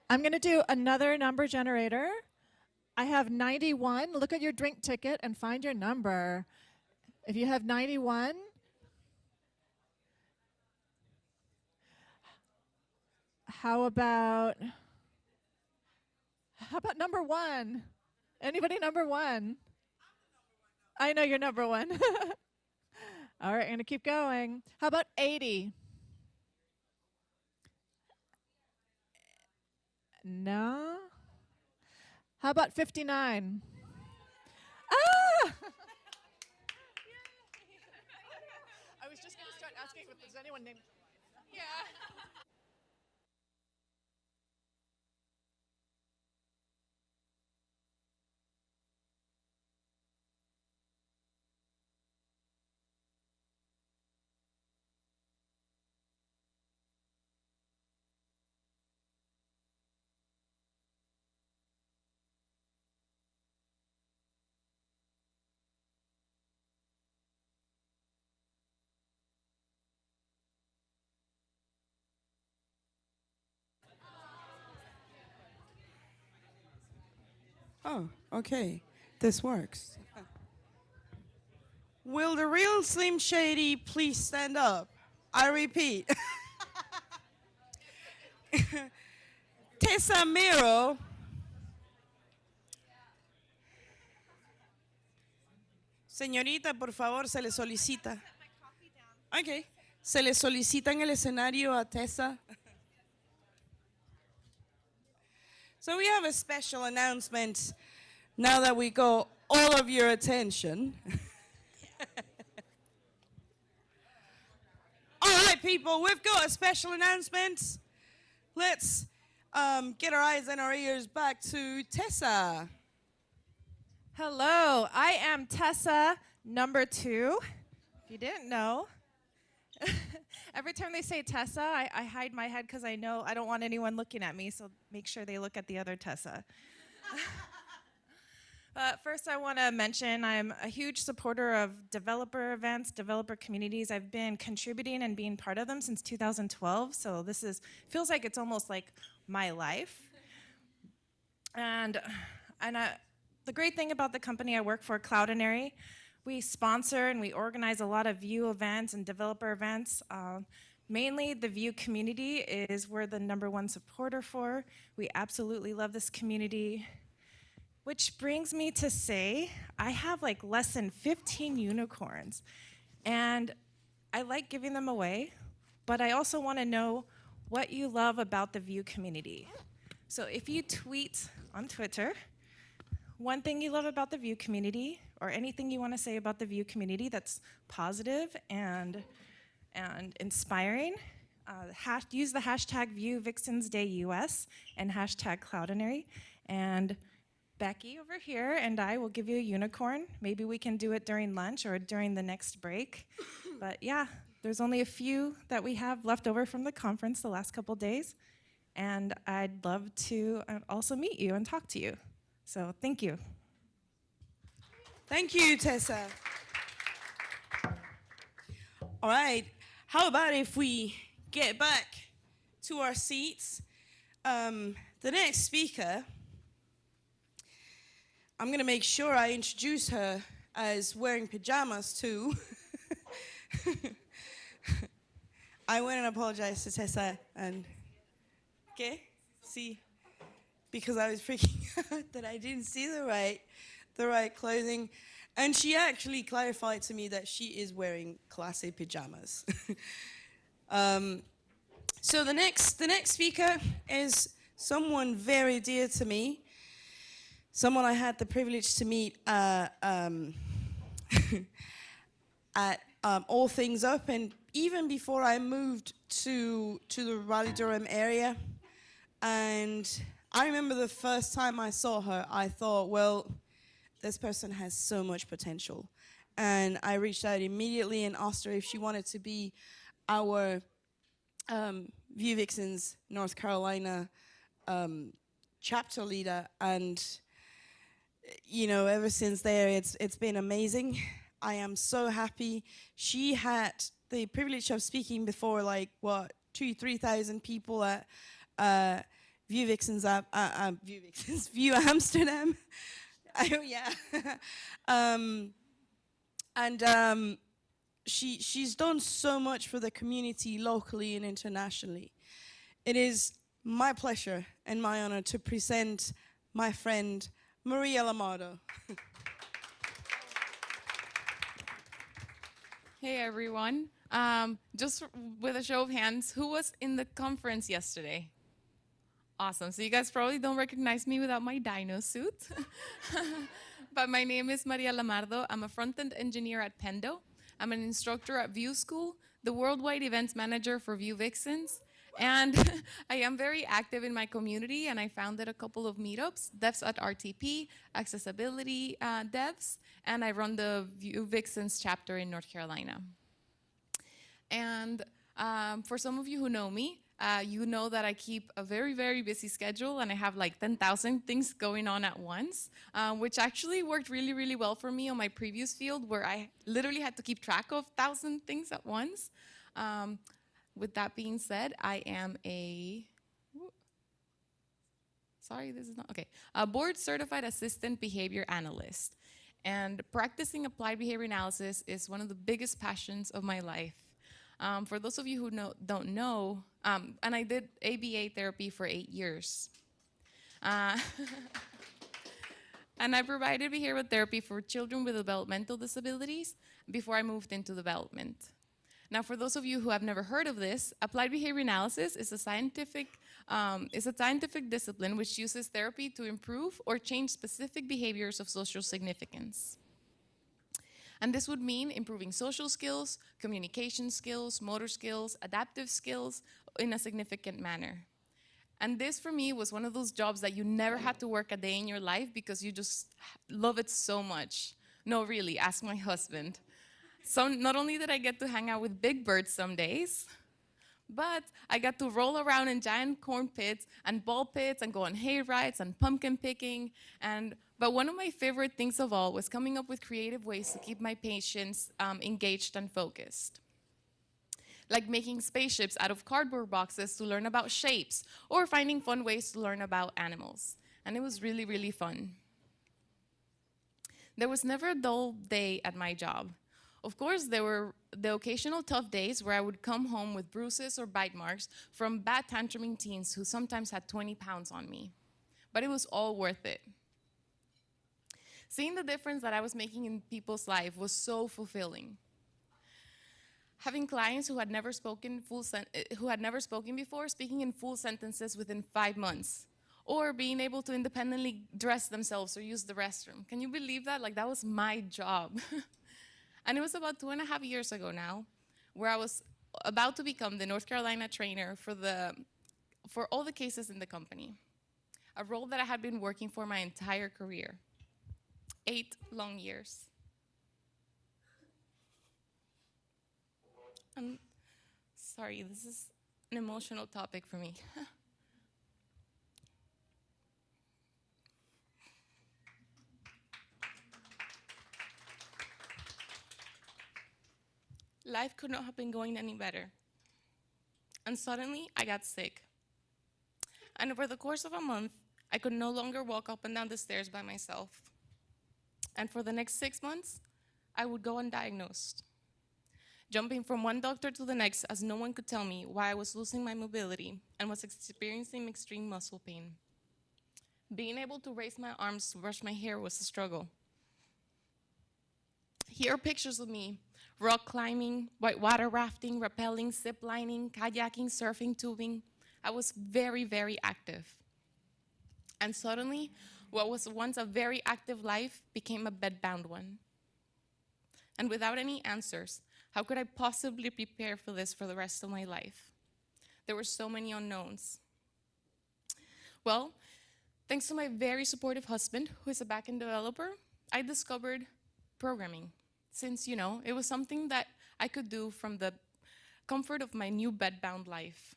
I'm going to do another number generator. I have 91. Look at your drink ticket and find your number. If you have 91, how about number 1? Anybody number 1? I know you're number 1. All right, I'm going to keep going. How about 80? No? How about 59? Ah! I was just going to start asking if there's anyone named. Yeah. Oh, okay. This works. Will the real Slim Shady please stand up? I repeat. Tessa Miro. Señorita, por favor, se le solicita. Okay. Se le solicita en el escenario a Tessa. So we have a special announcement now that we got all of your attention. All right, people, we've got a special announcement. Let's get our eyes and our ears back to Tessa. Hello, I am Tessa, number 2. If you didn't know. Every time they say Tessa, I hide my head because I know I don't want anyone looking at me, so make sure they look at the other Tessa. First, I want to mention I'm a huge supporter of developer events, developer communities. I've been contributing and being part of them since 2012, so feels like it's almost like my life. And the great thing about the company I work for, Cloudinary, we sponsor and we organize a lot of Vue events and developer events. Mainly the Vue community is we're the #1 supporter for. We absolutely love this community. Which brings me to say, I have like less than 15 unicorns. And I like giving them away, but I also want to know what you love about the Vue community. So if you tweet on Twitter, one thing you love about the Vue community, or anything you want to say about the Vue community that's positive and inspiring, use the hashtag Vue Vixens Day US and hashtag Cloudinary. And Becky over here and I will give you a unicorn. Maybe we can do it during lunch or during the next break. But yeah, there's only a few that we have left over from the conference the last couple days. And I'd love to also meet you and talk to you. So thank you. Thank you, Tessa. All right, how about if we get back to our seats? The next speaker, I'm going to make sure I introduce her as wearing pajamas too. I went and apologized to Tessa and, okay, see, because I was freaking out that I didn't see the right clothing. And she actually clarified to me that she is wearing classy pajamas. So the next speaker is someone very dear to me, someone I had the privilege to meet at All Things Up, and even before I moved to the Raleigh-Durham area. And I remember the first time I saw her, I thought, well, this person has so much potential. And I reached out immediately and asked her if she wanted to be our Vue Vixens North Carolina chapter leader. And, you know, ever since there, it's been amazing. I am so happy. She had the privilege of speaking before, like, what, 3,000 people at Vue Vixens, Vue Vixens, Vue Amsterdam. Oh yeah. And she's done so much for the community locally and internationally. It is my pleasure and my honor to present my friend Maria Lamardo. Hey everyone. Just with a show of hands, who was in the conference yesterday? Awesome. So you guys probably don't recognize me without my dino suit. But my name is Maria Lamardo. I'm a front-end engineer at Pendo. I'm an instructor at Vue School, the worldwide events manager for Vue Vixens, and I am very active in my community, and I founded a couple of meetups, Devs at RTP, Accessibility Devs, and I run the Vue Vixens chapter in North Carolina. And for some of you who know me, you know that I keep a very, very busy schedule, and I have like 10,000 things going on at once, which actually worked really, really well for me on my previous field, where I literally had to keep track of 1,000 things at once. With that being said, I am a board certified assistant behavior analyst. And practicing applied behavior analysis is one of the biggest passions of my life. For those of you who don't know, and I did ABA therapy for 8 years. And I provided behavioral therapy for children with developmental disabilities before I moved into development. Now, for those of you who have never heard of this, applied behavior analysis is a scientific discipline which uses therapy to improve or change specific behaviors of social significance. And this would mean improving social skills, communication skills, motor skills, adaptive skills in a significant manner. And this, for me, was one of those jobs that you never had to work a day in your life because you just love it so much. No, really, ask my husband. So not only did I get to hang out with big birds some days, but I got to roll around in giant corn pits and ball pits and go on hay rides and pumpkin picking. But one of my favorite things of all was coming up with creative ways to keep my patients engaged and focused. Like making spaceships out of cardboard boxes to learn about shapes, or finding fun ways to learn about animals. And it was really, really fun. There was never a dull day at my job. Of course, there were the occasional tough days where I would come home with bruises or bite marks from bad tantruming teens who sometimes had 20 pounds on me. But it was all worth it. Seeing the difference that I was making in people's lives was so fulfilling. Having clients who had never spoken before, speaking in full sentences within 5 months, or being able to independently dress themselves or use the restroom. Can you believe that? Like, that was my job. And it was about 2.5 years ago now, where I was about to become the North Carolina trainer for all the cases in the company, a role that I had been working for my entire career, 8 long years. I'm sorry, this is an emotional topic for me. Life could not have been going any better. And suddenly, I got sick. And over the course of a month, I could no longer walk up and down the stairs by myself. And for the next 6 months, I would go undiagnosed, jumping from one doctor to the next as no one could tell me why I was losing my mobility and was experiencing extreme muscle pain. Being able to raise my arms to brush my hair was a struggle. Here are pictures of me rock climbing, whitewater rafting, rappelling, zip lining, kayaking, surfing, tubing. I was very, very active. And suddenly, what was once a very active life became a bedbound one. And without any answers, how could I possibly prepare for this for the rest of my life? There were so many unknowns. Well, thanks to my very supportive husband, who is a backend developer, I discovered programming. Since, it was something that I could do from the comfort of my new bedbound life.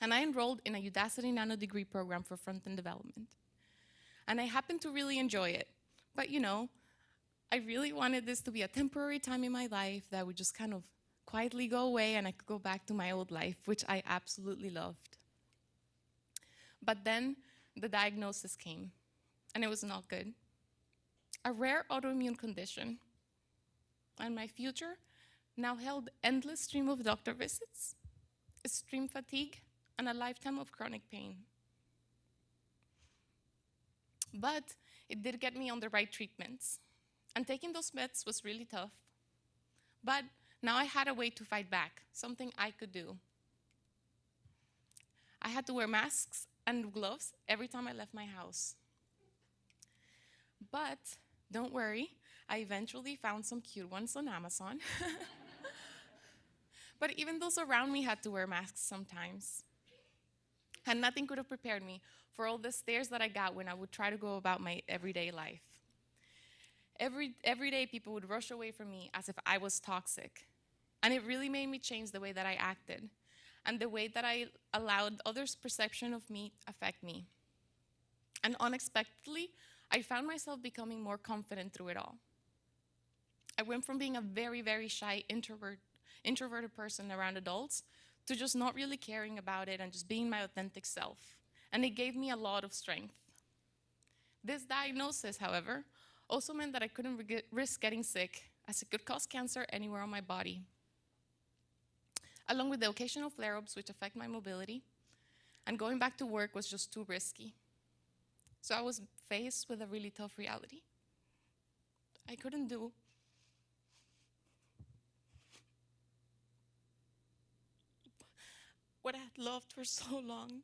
And I enrolled in a Udacity Nano degree program for front-end development. And I happened to really enjoy it. But, I really wanted this to be a temporary time in my life that would just kind of quietly go away and I could go back to my old life, which I absolutely loved. But then the diagnosis came, and it was not good. A rare autoimmune condition. And my future now held endless stream of doctor visits, extreme fatigue, and a lifetime of chronic pain. But it did get me on the right treatments. And taking those meds was really tough. But now I had a way to fight back, something I could do. I had to wear masks and gloves every time I left my house. But don't worry, I eventually found some cute ones on Amazon. But even those around me had to wear masks sometimes. And nothing could have prepared me for all the stares that I got when I would try to go about my everyday life. Every day people would rush away from me as if I was toxic. And it really made me change the way that I acted and the way that I allowed others' perception of me affect me. And unexpectedly, I found myself becoming more confident through it all. I went from being a very, very shy introverted person around adults to just not really caring about it and just being my authentic self. And it gave me a lot of strength. This diagnosis, however, also meant that I couldn't risk getting sick, as it could cause cancer anywhere on my body, along with the occasional flare-ups which affect my mobility, and going back to work was just too risky. So I was faced with a really tough reality. I couldn't do what I had loved for so long.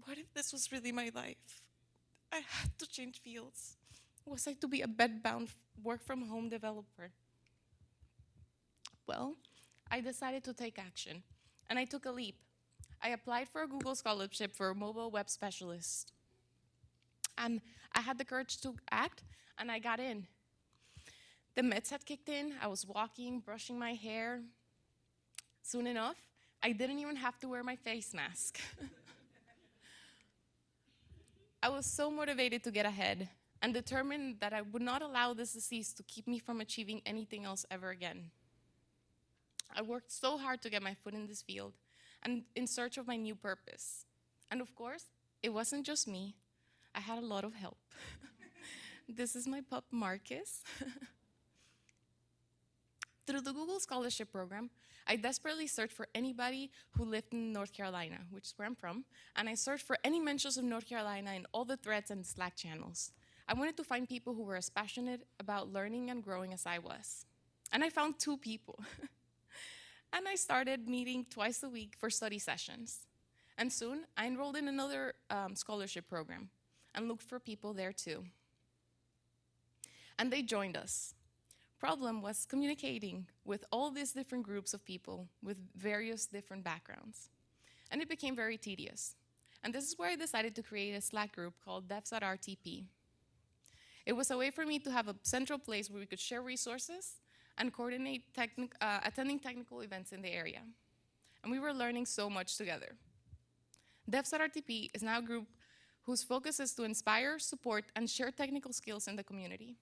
What if this was really my life? I had to change fields. Was I to be a bed-bound work-from-home developer? Well, I decided to take action, and I took a leap. I applied for a Google scholarship for a mobile web specialist. And I had the courage to act, and I got in. The meds had kicked in. I was walking, brushing my hair. Soon enough, I didn't even have to wear my face mask. I was so motivated to get ahead and determined that I would not allow this disease to keep me from achieving anything else ever again. I worked so hard to get my foot in this field and in search of my new purpose. And of course, it wasn't just me. I had a lot of help. This is my pup, Marcus. Through the Google Scholarship Program, I desperately searched for anybody who lived in North Carolina, which is where I'm from, and I searched for any mentions of North Carolina in all the threads and Slack channels. I wanted to find people who were as passionate about learning and growing as I was. And I found 2 people. And I started meeting twice a week for study sessions. And soon, I enrolled in another scholarship program and looked for people there too. And they joined us. Problem was communicating with all these different groups of people with various different backgrounds. And it became very tedious. And this is where I decided to create a Slack group called Devs at RTP. It was a way for me to have a central place where we could share resources and coordinate attending technical events in the area. And we were learning so much together. Devs at RTP is now a group whose focus is to inspire, support, and share technical skills in the community.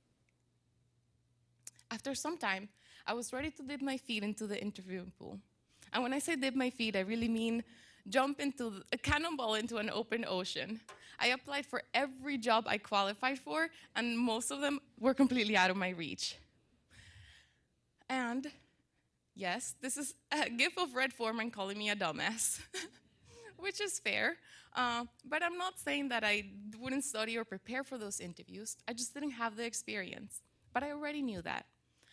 After some time, I was ready to dip my feet into the interview pool. And when I say dip my feet, I really mean jump into a cannonball into an open ocean. I applied for every job I qualified for, and most of them were completely out of my reach. And yes, this is a gif of Red Foreman calling me a dumbass, which is fair. But I'm not saying that I wouldn't study or prepare for those interviews. I just didn't have the experience. But I already knew that.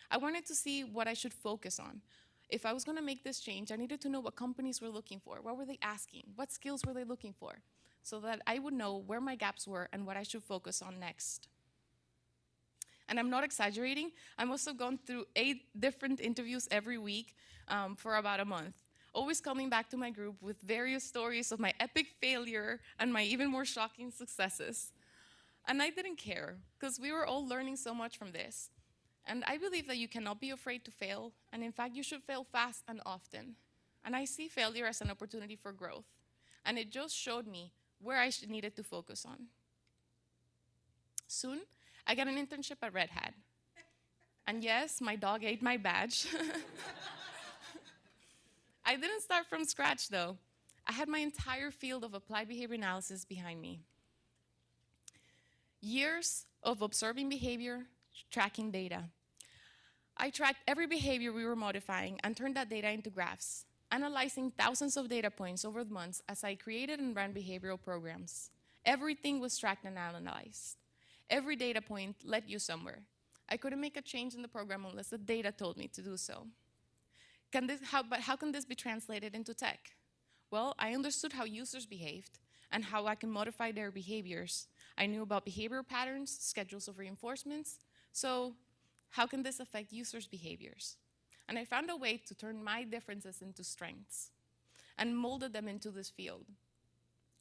I wanted to see what I should focus on. If I was going to make this change, I needed to know what companies were looking for. What were they asking? What skills were they looking for? So that I would know where my gaps were and what I should focus on next. And I'm not exaggerating. I must have gone through 8 different interviews every week for about a month, always coming back to my group with various stories of my epic failure and my even more shocking successes. And I didn't care, because we were all learning so much from this. And I believe that you cannot be afraid to fail, and in fact, you should fail fast and often. And I see failure as an opportunity for growth. And it just showed me where I needed to focus on. Soon, I got an internship at Red Hat, And yes, my dog ate my badge. I didn't start from scratch, though. I had my entire field of applied behavior analysis behind me. Years of observing behavior, tracking data. I tracked every behavior we were modifying and turned that data into graphs, analyzing thousands of data points over the months as I created and ran behavioral programs. Everything was tracked and analyzed. Every data point led you somewhere. I couldn't make a change in the program unless the data told me to do so. But how can this be translated into tech? Well, I understood how users behaved and how I can modify their behaviors. I knew about behavior patterns, schedules of reinforcements, so how can this affect users' behaviors? And I found a way to turn my differences into strengths and molded them into this field,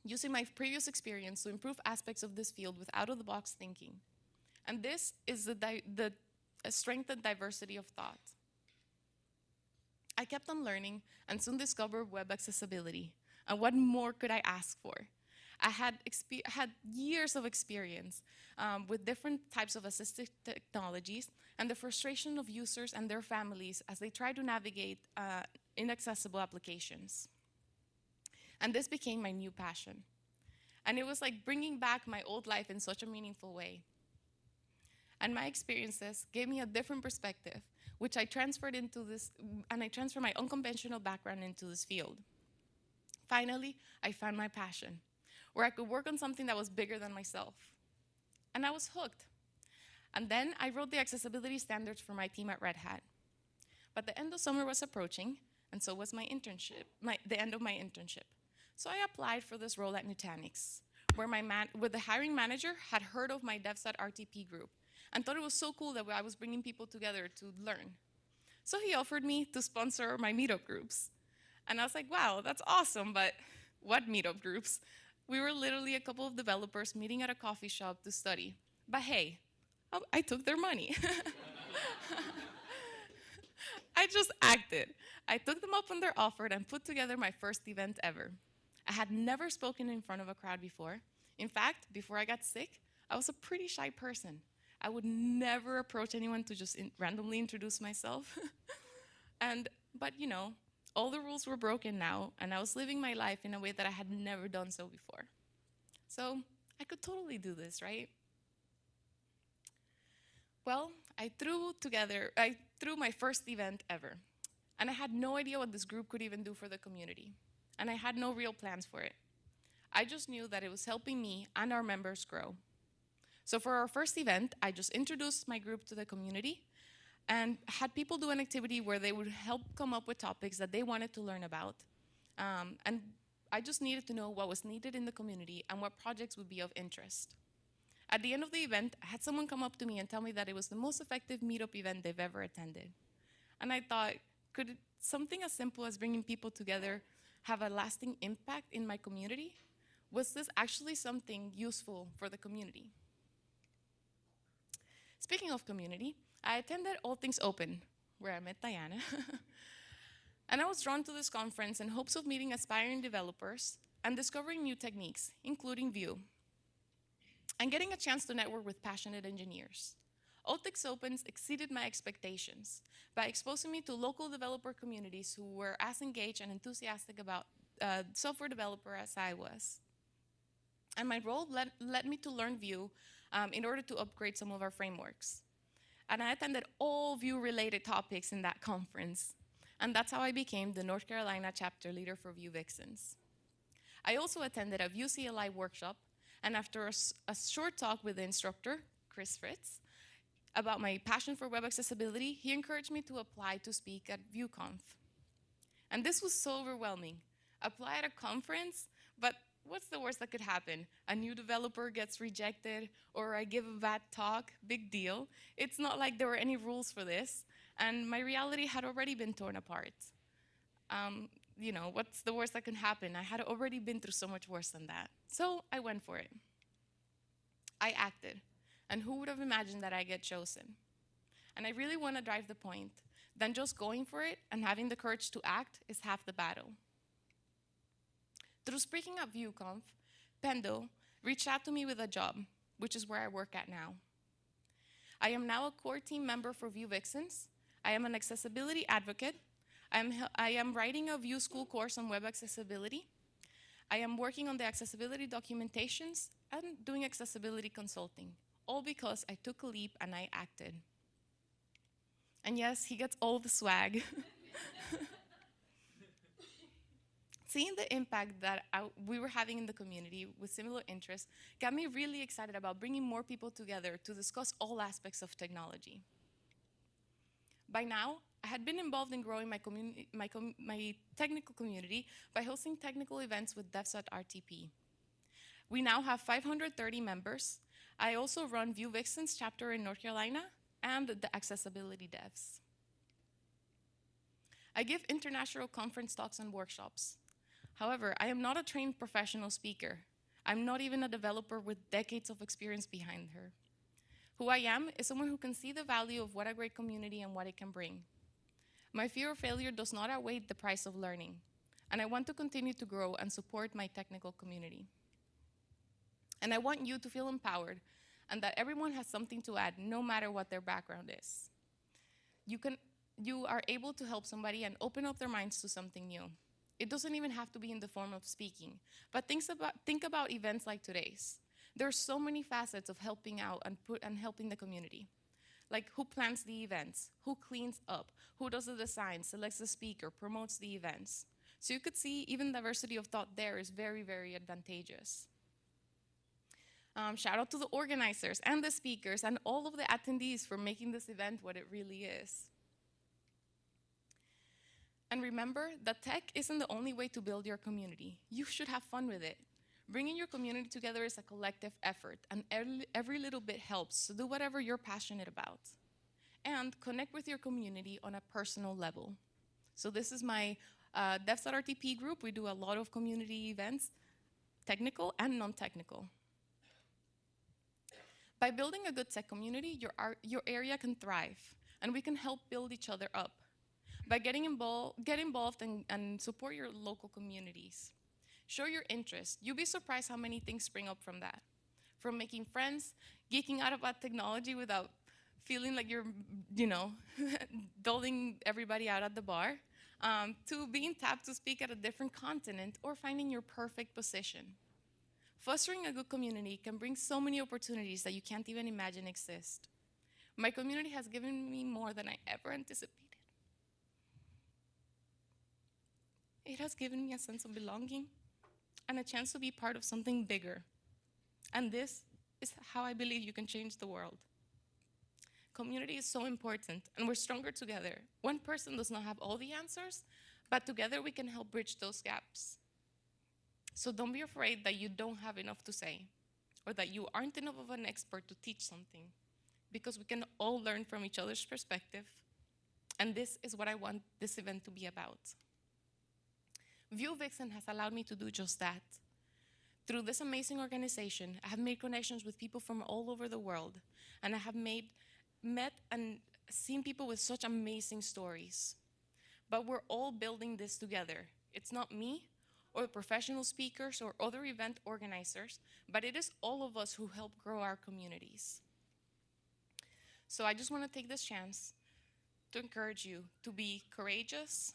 using my previous experience to improve aspects of this field with out-of-the-box thinking. And this is the strength and diversity of thought. I kept on learning and soon discovered web accessibility. And what more could I ask for? I had years of experience with different types of assistive technologies and the frustration of users and their families as they try to navigate inaccessible applications. And this became my new passion. And it was like bringing back my old life in such a meaningful way. And my experiences gave me a different perspective, which I transferred into this, and I transferred my unconventional background into this field. Finally, I found my passion, where I could work on something that was bigger than myself. And I was hooked. And then I wrote the accessibility standards for my team at Red Hat. But the end of summer was approaching, and so was my internship, the end of my internship. So I applied for this role at Nutanix, where the hiring manager had heard of my DevSat RTP group and thought it was so cool that I was bringing people together to learn. So he offered me to sponsor my meetup groups. And I was like, wow, that's awesome, but what meetup groups? We were literally a couple of developers meeting at a coffee shop to study. But hey, I took their money. I just acted. I took them up on their offer and put together my first event ever. I had never spoken in front of a crowd before. In fact, before I got sick, I was a pretty shy person. I would never approach anyone to just randomly introduce myself. But you know, all the rules were broken now, and I was living my life in a way that I had never done so before. So I could totally do this, right? Well, I threw my first event ever, and I had no idea what this group could even do for the community, and I had no real plans for it. I just knew that it was helping me and our members grow. So for our first event, I just introduced my group to the community and had people do an activity where they would help come up with topics that they wanted to learn about. And I just needed to know what was needed in the community and what projects would be of interest. At the end of the event, I had someone come up to me and tell me that it was the most effective meetup event they've ever attended. And I thought, could something as simple as bringing people together have a lasting impact in my community? Was this actually something useful for the community? Speaking of community, I attended All Things Open, where I met Diana. And I was drawn to this conference in hopes of meeting aspiring developers and discovering new techniques, including Vue, and getting a chance to network with passionate engineers. All Things Opens exceeded my expectations by exposing me to local developer communities who were as engaged and enthusiastic about software developer as I was. And my role led me to learn Vue in order to upgrade some of our frameworks. And I attended all Vue-related topics in that conference. And that's how I became the North Carolina chapter leader for Vue Vixens. I also attended a Vue CLI workshop, and after a short talk with the instructor, Chris Fritz, about my passion for web accessibility, he encouraged me to apply to speak at VueConf. And this was so overwhelming. Apply at a conference, but what's the worst that could happen? A new developer gets rejected, or I give a bad talk, big deal. It's not like there were any rules for this, and my reality had already been torn apart. You know, what's the worst that can happen? I had already been through so much worse than that. So I went for it. I acted, and who would have imagined that I get chosen? And I really want to drive the point that just going for it and having the courage to act is half the battle. Through speaking at VueConf, Pendo reached out to me with a job, which is where I work at now. I am now a core team member for Vue Vixens. I am an accessibility advocate. I am writing a Vue school course on web accessibility. I am working on the accessibility documentations and doing accessibility consulting, all because I took a leap and I acted. And yes, he gets all the swag. Seeing the impact that we were having in the community with similar interests got me really excited about bringing more people together to discuss all aspects of technology. By now, I had been involved in growing my technical community by hosting technical events with Devs at RTP. We now have 530 members. I also run Vue Vixens chapter in North Carolina and the accessibility devs. I give international conference talks and workshops. However, I am not a trained professional speaker. I'm not even a developer with decades of experience behind her. Who I am is someone who can see the value of what a great community and what it can bring. My fear of failure does not outweigh the price of learning, and I want to continue to grow and support my technical community. And I want you to feel empowered and that everyone has something to add, no matter what their background is. You are able to help somebody and open up their minds to something new. It doesn't even have to be in the form of speaking, but think about events like today's. There are so many facets of helping out and helping the community. Like who plans the events, who cleans up, who does the design, selects the speaker, promotes the events. So you could see even diversity of thought there is very, very advantageous. Shout out to the organizers and the speakers and all of the attendees for making this event what it really is. And remember that tech isn't the only way to build your community. You should have fun with it. Bringing your community together is a collective effort, and every little bit helps, so do whatever you're passionate about. And connect with your community on a personal level. So this is my Devs.RTP group. We do a lot of community events, technical and non-technical. By building a good tech community, your area can thrive, and we can help build each other up. By get involved and support your local communities. Show your interest. You'll be surprised how many things spring up from that. From making friends, geeking out about technology without feeling like you're, doling everybody out at the bar, to being tapped to speak at a different continent or finding your perfect position. Fostering a good community can bring so many opportunities that you can't even imagine exist. My community has given me more than I ever anticipated. It has given me a sense of belonging and a chance to be part of something bigger. And this is how I believe you can change the world. Community is so important, and we're stronger together. One person does not have all the answers, but together we can help bridge those gaps. So don't be afraid that you don't have enough to say, or that you aren't enough of an expert to teach something, because we can all learn from each other's perspective, and this is what I want this event to be about. Vue Vixen has allowed me to do just that. Through this amazing organization, I have made connections with people from all over the world, and I have met and seen people with such amazing stories. But we're all building this together. It's not me or professional speakers or other event organizers, but it is all of us who help grow our communities. So I just want to take this chance to encourage you to be courageous,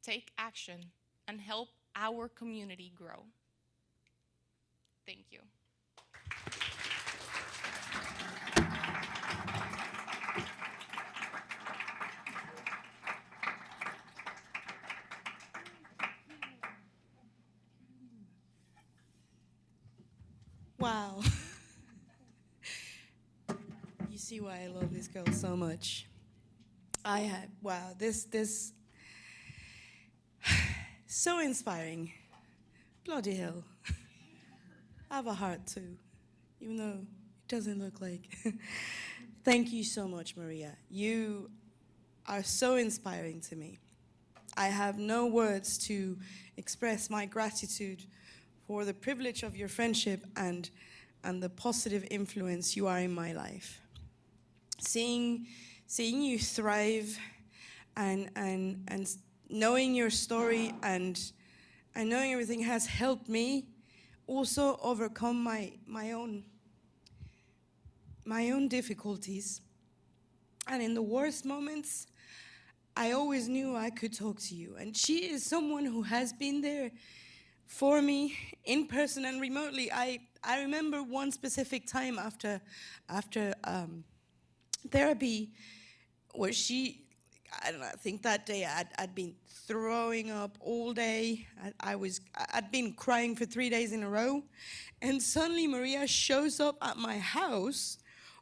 take action, and help our community grow. Thank you. Wow. You see why I love this girl so much. This so inspiring. Bloody hell. I have a heart too, even though it doesn't look like. Thank you so much, Maria. You are so inspiring to me. I have no words to express my gratitude for the privilege of your friendship and the positive influence you are in my life. Seeing you thrive and knowing your story and knowing everything has helped me also overcome my own my own difficulties. And in the worst moments, I always knew I could talk to you. And she is someone who has been there for me in person and remotely. I remember one specific time after therapy where I don't know, I think that day I'd been throwing up all day. I'd been crying for 3 days in a row. And suddenly Maria shows up at my house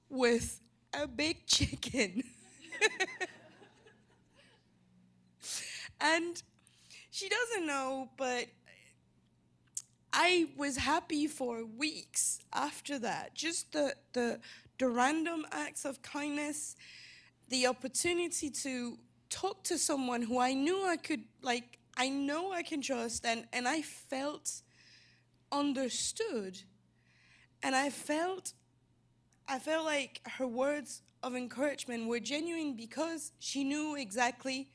with a big chicken. And she doesn't know, but I was happy for weeks after that. Just the random acts of kindness, the opportunity to talk to someone who I knew I know I can trust, and I felt understood. And I felt like her words of encouragement were genuine because she knew exactly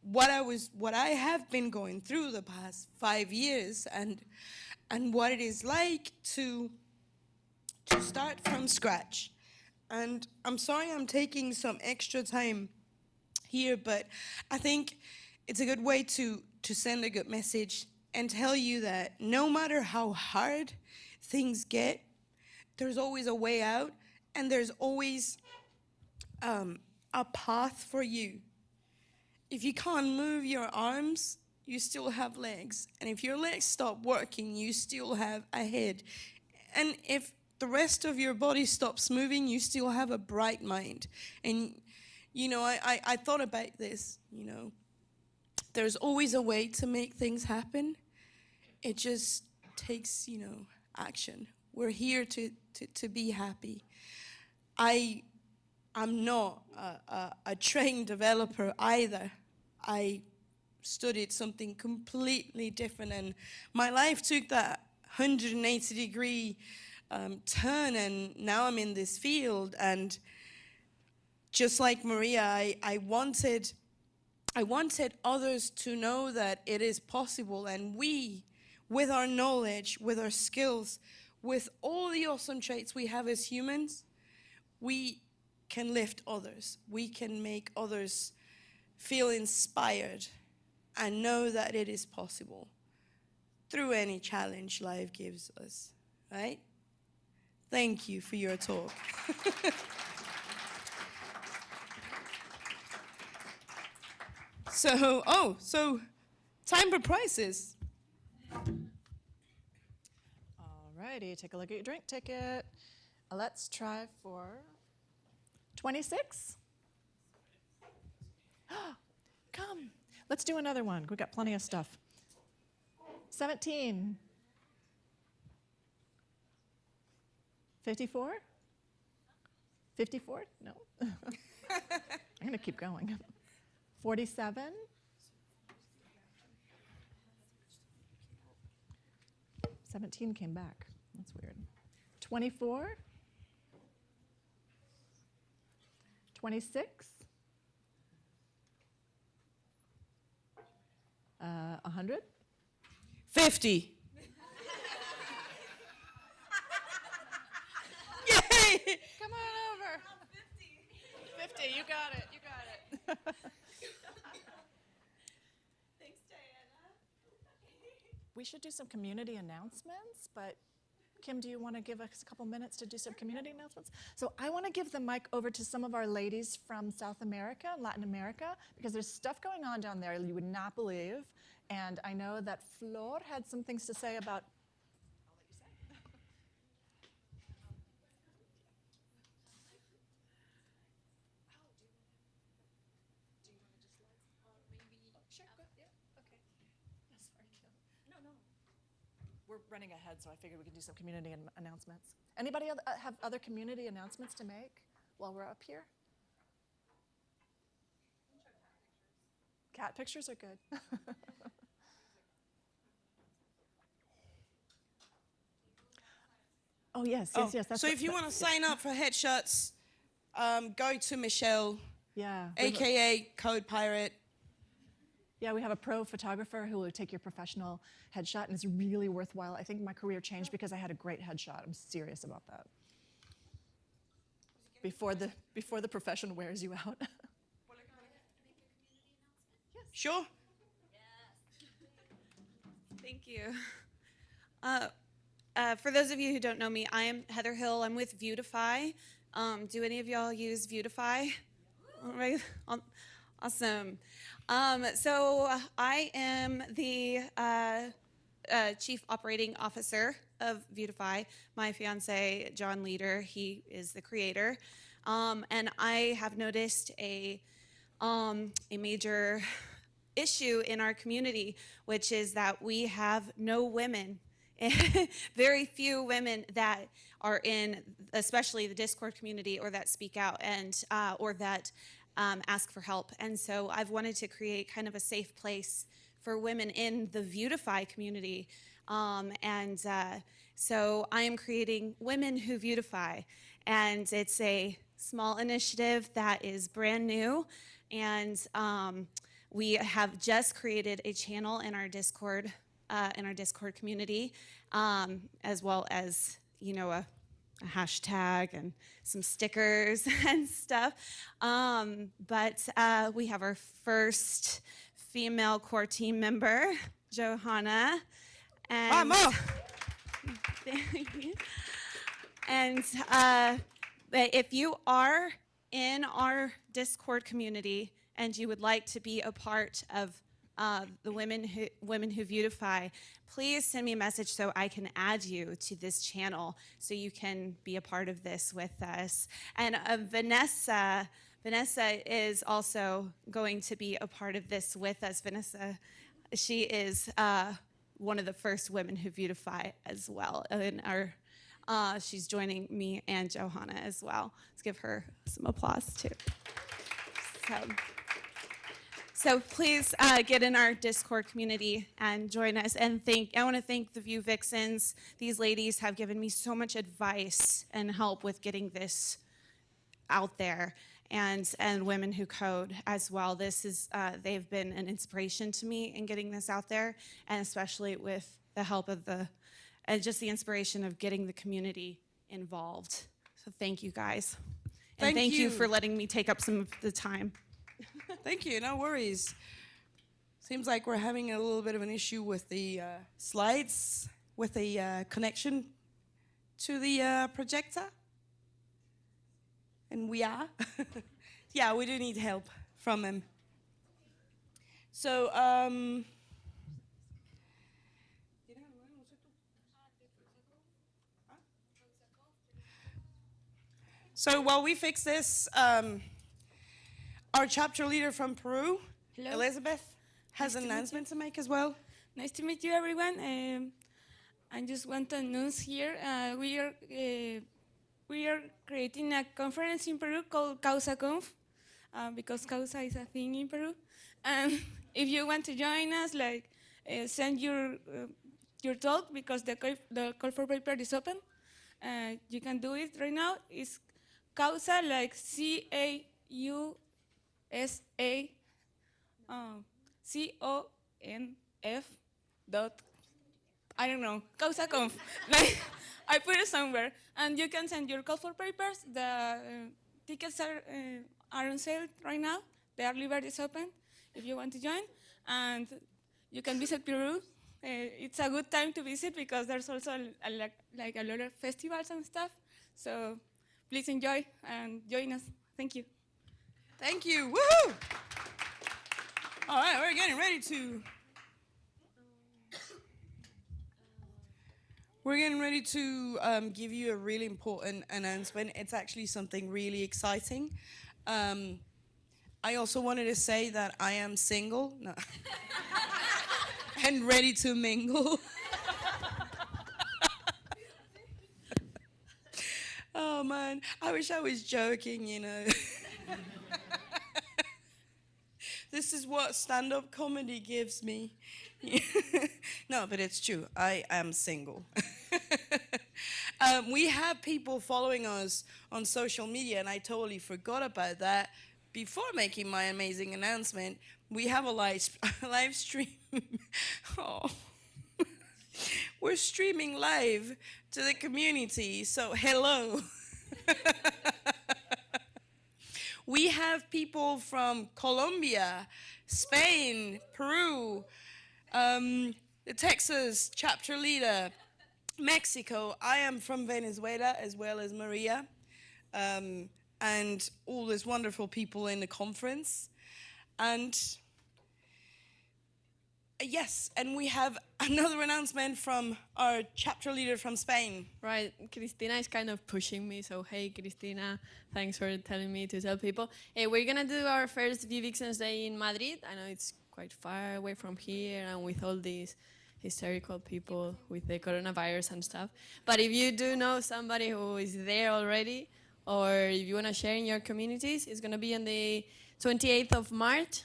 what I have been going through the past 5 years, and what it is like to start from scratch. And I'm sorry I'm taking some extra time here, but I think it's a good way to send a good message and tell you that no matter how hard things get, there's always a way out, and there's always a path for you. If you can't move your arms, you still have legs. And if your legs stop working, you still have a head. And if the rest of your body stops moving, you still have a bright mind. And, I thought about this, There's always a way to make things happen. It just takes, action. We're here to be happy. I'm not a trained developer either. I studied something completely different, and my life took that 180-degree turn, and now I'm in this field. And just like Maria, I wanted others to know that it is possible, and we, with our knowledge, with our skills, with all the awesome traits we have as humans, we can lift others. We can make others feel inspired and know that it is possible through any challenge life gives us, right? Thank you for your talk. So time for prices. All righty, take a look at your drink ticket. Let's try for 26. Come, let's do another one. We've got plenty of stuff. 17. 54? 54? No. I'm going to keep going. 47? 17 came back. That's weird. 24? 26? 100? 50. Yay! Come on over. 50, you got it, you got it. Thanks, Diana. We should do some community announcements, but Kim, do you want to give us a couple minutes to do some community announcements? So I want to give the mic over to some of our ladies from South America and Latin America, because there's stuff going on down there you would not believe. And I know that Flor had some things to say about. I'll let you say. We're running ahead, so I figured we could do some community announcements. Anybody have other community announcements to make while we're up here? Cat pictures are good. Oh, yes. That's so if you want to sign up for headshots, go to Michelle, yeah, AKA Code Pirate. Yeah, we have a pro photographer who will take your professional headshot, and it's really worthwhile. I think my career changed because I had a great headshot. I'm serious about that. before the profession wears you out. Sure. Thank you. For those of you who don't know me, I am Heather Hill. I'm with Vuetify. Do any of y'all use Vuetify? All right. Awesome. So I am the Chief Operating Officer of Vuetify. My fiance, John Leader, he is the creator. And I have noticed a major issue in our community, which is that we have no women, very few women that are in, especially the Discord community, or that speak out and or that ask for help. And so I've wanted to create kind of a safe place for women in the Vuetify community. So I am creating Women Who Vuetify, and it's a small initiative that is brand new, and we have just created a channel in our Discord community, as well as, you know, a hashtag and some stickers and stuff. But we have our first female core team member, Johanna. And Vamos! And if you are in our Discord community and you would like to be a part of the Women Who Vuetify, please send me a message so I can add you to this channel so you can be a part of this with us. And Vanessa is also going to be a part of this with us. Vanessa, she is one of the first Women Who Vuetify as well. In our, she's joining me and Johanna as well. Let's give her some applause too. So please get in our Discord community and join us. And I want to thank the Vue Vixens. These ladies have given me so much advice and help with getting this out there, and Women Who Code as well. This is they've been an inspiration to me in getting this out there, and especially with the help of just the inspiration of getting the community involved. So thank you guys, and thank you for letting me take up some of the time. Thank you, no worries. Seems like we're having a little bit of an issue with the slides, with the connection to the projector. And we are. Yeah, we do need help from him. So, while we fix this, our chapter leader from Peru, Hello. Elizabeth, has an announcement to make as well. Nice to meet you, everyone. I just want to announce here we are creating a conference in Peru called CausaConf, because Causa is a thing in Peru. And if you want to join us, send your talk, because the call for paper is open. You can do it right now. It's Causa, like CAUSA. CONF dot, I don't know, CausaConf. I put it somewhere. And you can send your call for papers. The tickets are on sale right now. The early bird is open if you want to join. And you can visit Peru. It's a good time to visit because there's also a lot of festivals and stuff. So please enjoy and join us. Thank you. Thank you. Woohoo! All right, we're getting ready to give you a really important announcement. It's actually something really exciting. I also wanted to say that I am single and ready to mingle. Oh man, I wish I was joking, you know. This is what stand-up comedy gives me. No, but it's true. I am single. We have people following us on social media, and I totally forgot about that. Before making my amazing announcement, we have a live stream. Oh. We're streaming live to the community, so hello. We have people from Colombia, Spain, Peru, the Texas chapter leader, Mexico. I am from Venezuela as well as Maria, and all these wonderful people in the conference. And yes, and we have another announcement from our chapter leader from Spain. Right, Cristina is kind of pushing me, so hey, Cristina, thanks for telling me to tell people. We're gonna do our first Vue Vixens Day in Madrid. I know it's quite far away from here and with all these hysterical people with the coronavirus and stuff. But if you do know somebody who is there already, or if you wanna share in your communities, it's gonna be on the 28th of March.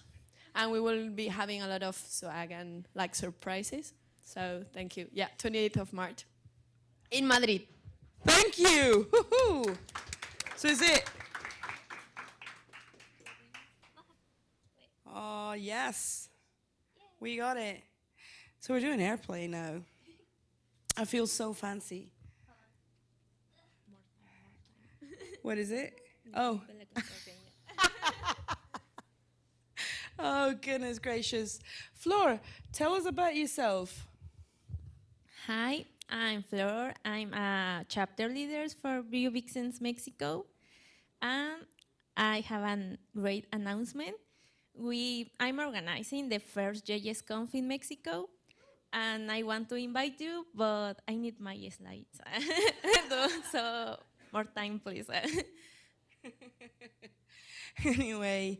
And we will be having a lot of swag and like surprises. So thank you. Yeah, 28th of March in Madrid. Thank you. Woo-hoo. So is it? Oh, yes. We got it. So we're doing airplay now. I feel so fancy. What is it? Oh. Oh, goodness gracious. Flor, tell us about yourself. Hi, I'm Flor. I'm a chapter leader for Vue Vixens Mexico. And I have a great announcement. I'm organizing the first JSConf in Mexico. And I want to invite you, but I need my slides. So more time, please. Anyway,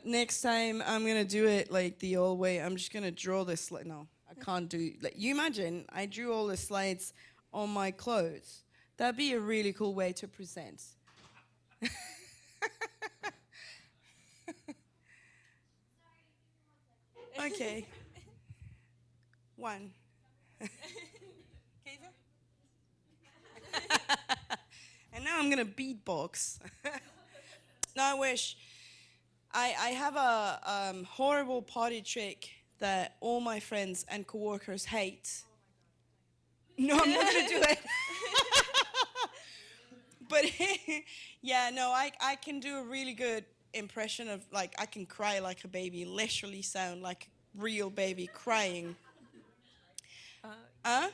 next time I'm going to do it like the old way. I'm just going to draw this. No, I can't do it. Like, you imagine I drew all the slides on my clothes. That'd be a really cool way to present. Okay. One. And now I'm going to beatbox. No, I wish. I have a horrible potty trick that all my friends and coworkers hate. No, I'm not going to do it. But yeah, no, I can do a really good impression of, like, I can cry like a baby, literally sound like a real baby crying. Huh?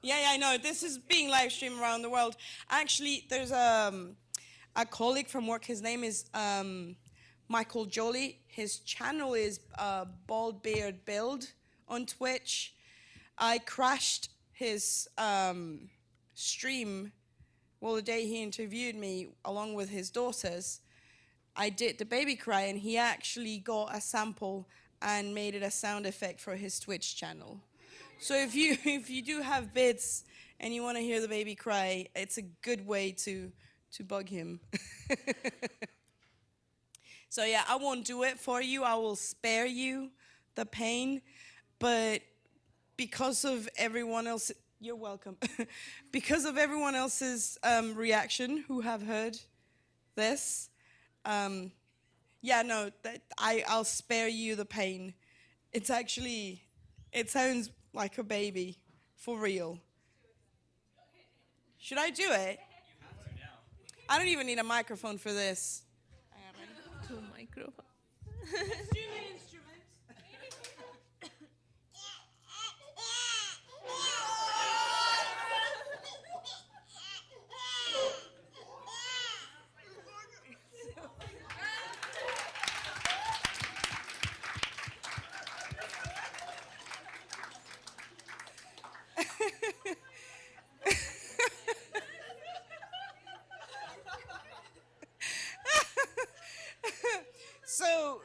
Yeah, I know. This is being live streamed around the world. Actually, there's a colleague from work. His name is Michael Jolie. His channel is Bald Beard Build on Twitch. I crashed his stream, well, the day he interviewed me, along with his daughters. I did the baby cry, and he actually got a sample and made it a sound effect for his Twitch channel. So if you do have bits and you want to hear the baby cry, it's a good way to bug him. So yeah, I won't do it for you. I will spare you the pain. But because of everyone else, you're welcome. Because of everyone else's reaction who have heard this, yeah, no, I'll spare you the pain. It's actually, it sounds like a baby, for real. Should I do it? I don't even need a microphone for this. Two microphones. So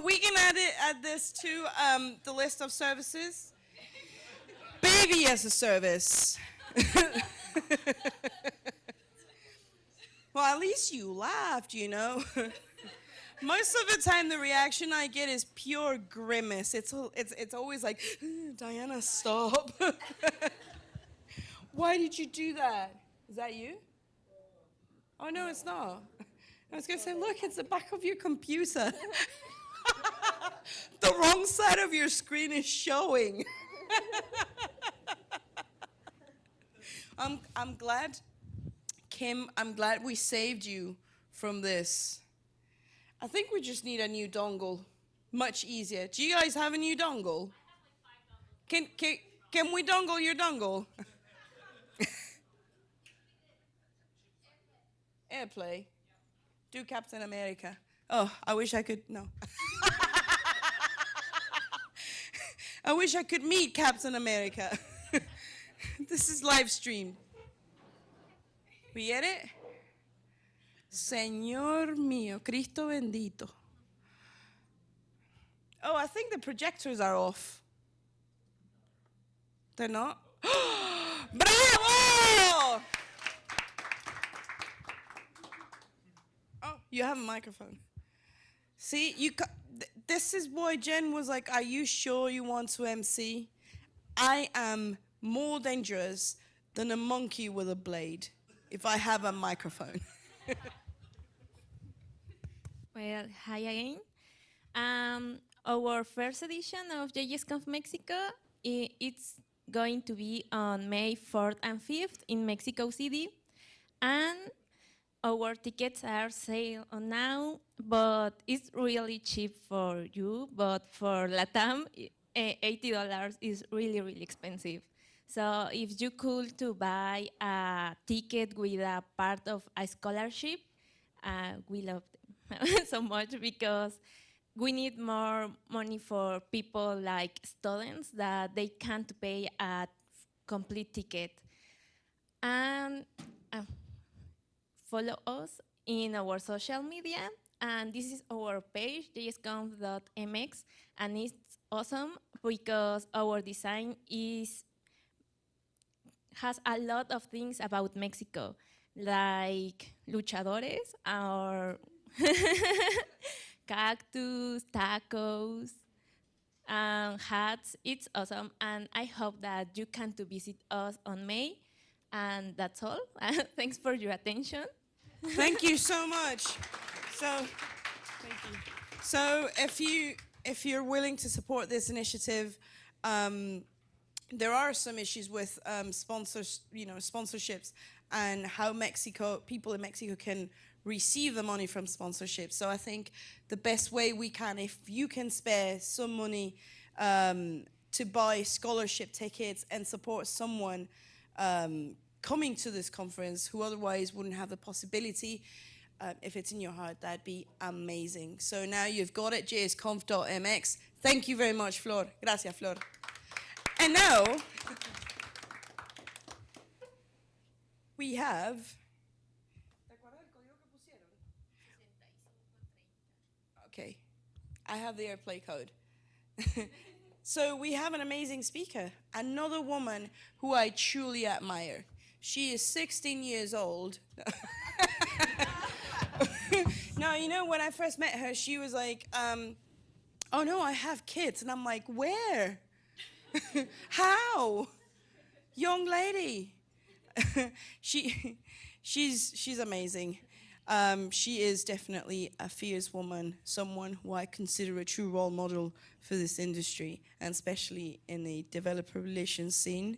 we can add this to the list of services. Baby as a service. Well, at least you laughed, you know. Most of the time, the reaction I get is pure grimace. It's always like, Diana, stop. Why did you do that? Is that you? Oh, no, it's not. I was going to say, look, it's the back of your computer. The wrong side of your screen is showing. I'm glad Kim, I'm glad we saved you from this. I think we just need a new dongle. Much easier. Do you guys have a new dongle? Can we dongle your dongle? Airplay. Do Captain America. Oh, I wish I could. No. I wish I could meet Captain America. This is live stream. We get it? Señor mío, Cristo bendito. Oh, I think the projectors are off. They're not? Bravo! Oh, you have a microphone. See, this is why Jen was like, are you sure you want to MC? I am more dangerous than a monkey with a blade if I have a microphone. Well, hi again. Our first edition of JSConf Mexico, it's going to be on May 4th and 5th in Mexico City. And our tickets are sale on now, but it's really cheap for you. But for LATAM, $80 is really, really expensive. So if you could to buy a ticket with a part of a scholarship, we love them so much because we need more money for people like students that they can't pay a complete ticket. And follow us in our social media. And this is our page, jsconf.mx. And it's awesome because our design has a lot of things about Mexico, like luchadores or cactus, tacos, hats. It's awesome, and I hope that you come to visit us on May. And that's all. Thanks for your attention. Thank you so much. Thank you. So if you're willing to support this initiative, there are some issues with sponsorships and how people in Mexico can receive the money from sponsorships. So I think the best way we can, if you can spare some money to buy scholarship tickets and support someone coming to this conference who otherwise wouldn't have the possibility, if it's in your heart, that'd be amazing. So now you've got it, jsconf.mx. Thank you very much, Flor. Gracias, Flor. And now, we have... Okay, I have the airplay code. So we have an amazing speaker, another woman who I truly admire. She is 16 years old. No, you know, when I first met her, she was like, oh no, I have kids. And I'm like, where? How? Young lady. She's amazing. She is definitely a fierce woman, someone who I consider a true role model for this industry, and especially in the developer relations scene.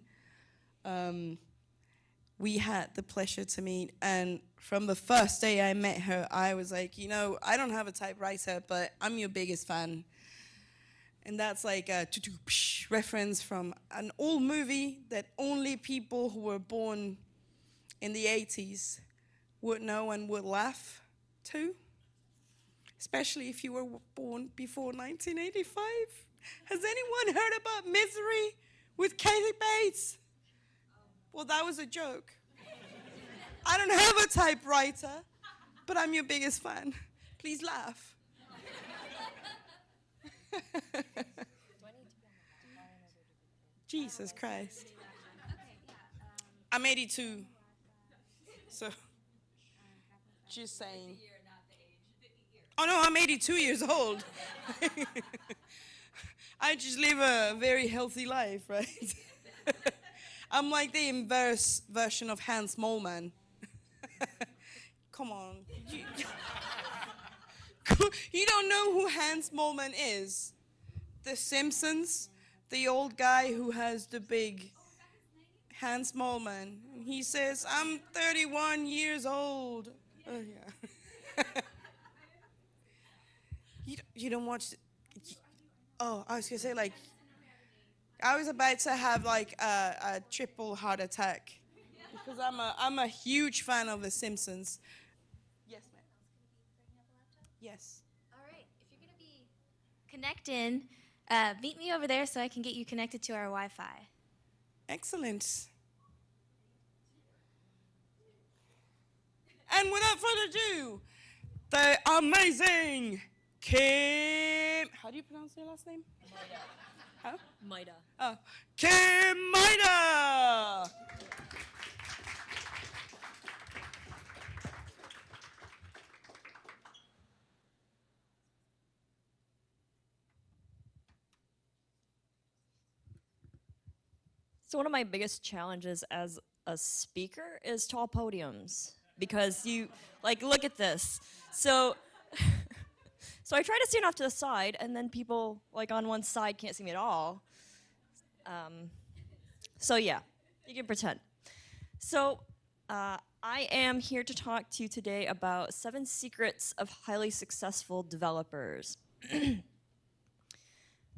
We had the pleasure to meet, and from the first day I met her, I was like, you know, I don't have a typewriter, but I'm your biggest fan. And that's like a reference from an old movie that only people who were born in the 80s would know and would laugh to, especially if you were born before 1985. Has anyone heard about Misery with Kathy Bates? Well, that was a joke. I don't have a typewriter, but I'm your biggest fan. Please laugh. Jesus Christ. I'm 82. So, just saying. Oh no, I'm 82 years old. I just live a very healthy life, right? I'm like the inverse version of Hans Moleman. Come on. You don't know who Hans Moleman is? The Simpsons? The old guy who has the big Hans Mollman. And he says, I'm 31 years old. Oh, yeah. You don't watch. Oh, I was going to say, like, I was about to have, like, a triple heart attack. Because I'm a huge fan of The Simpsons. Yes, ma'am. Yes. All right. If you're going to be connecting, meet me over there so I can get you connected to our Wi-Fi. Excellent. And without further ado, the amazing Kim. How do you pronounce your last name? Maida. How? Maida. Oh, Kim Maida. So one of my biggest challenges as a speaker is tall podiums because you look at this. So so I try to stand off to the side, and then people on one side can't see me at all. So yeah, you can pretend. So I am here to talk to you today about 7 secrets of highly successful developers.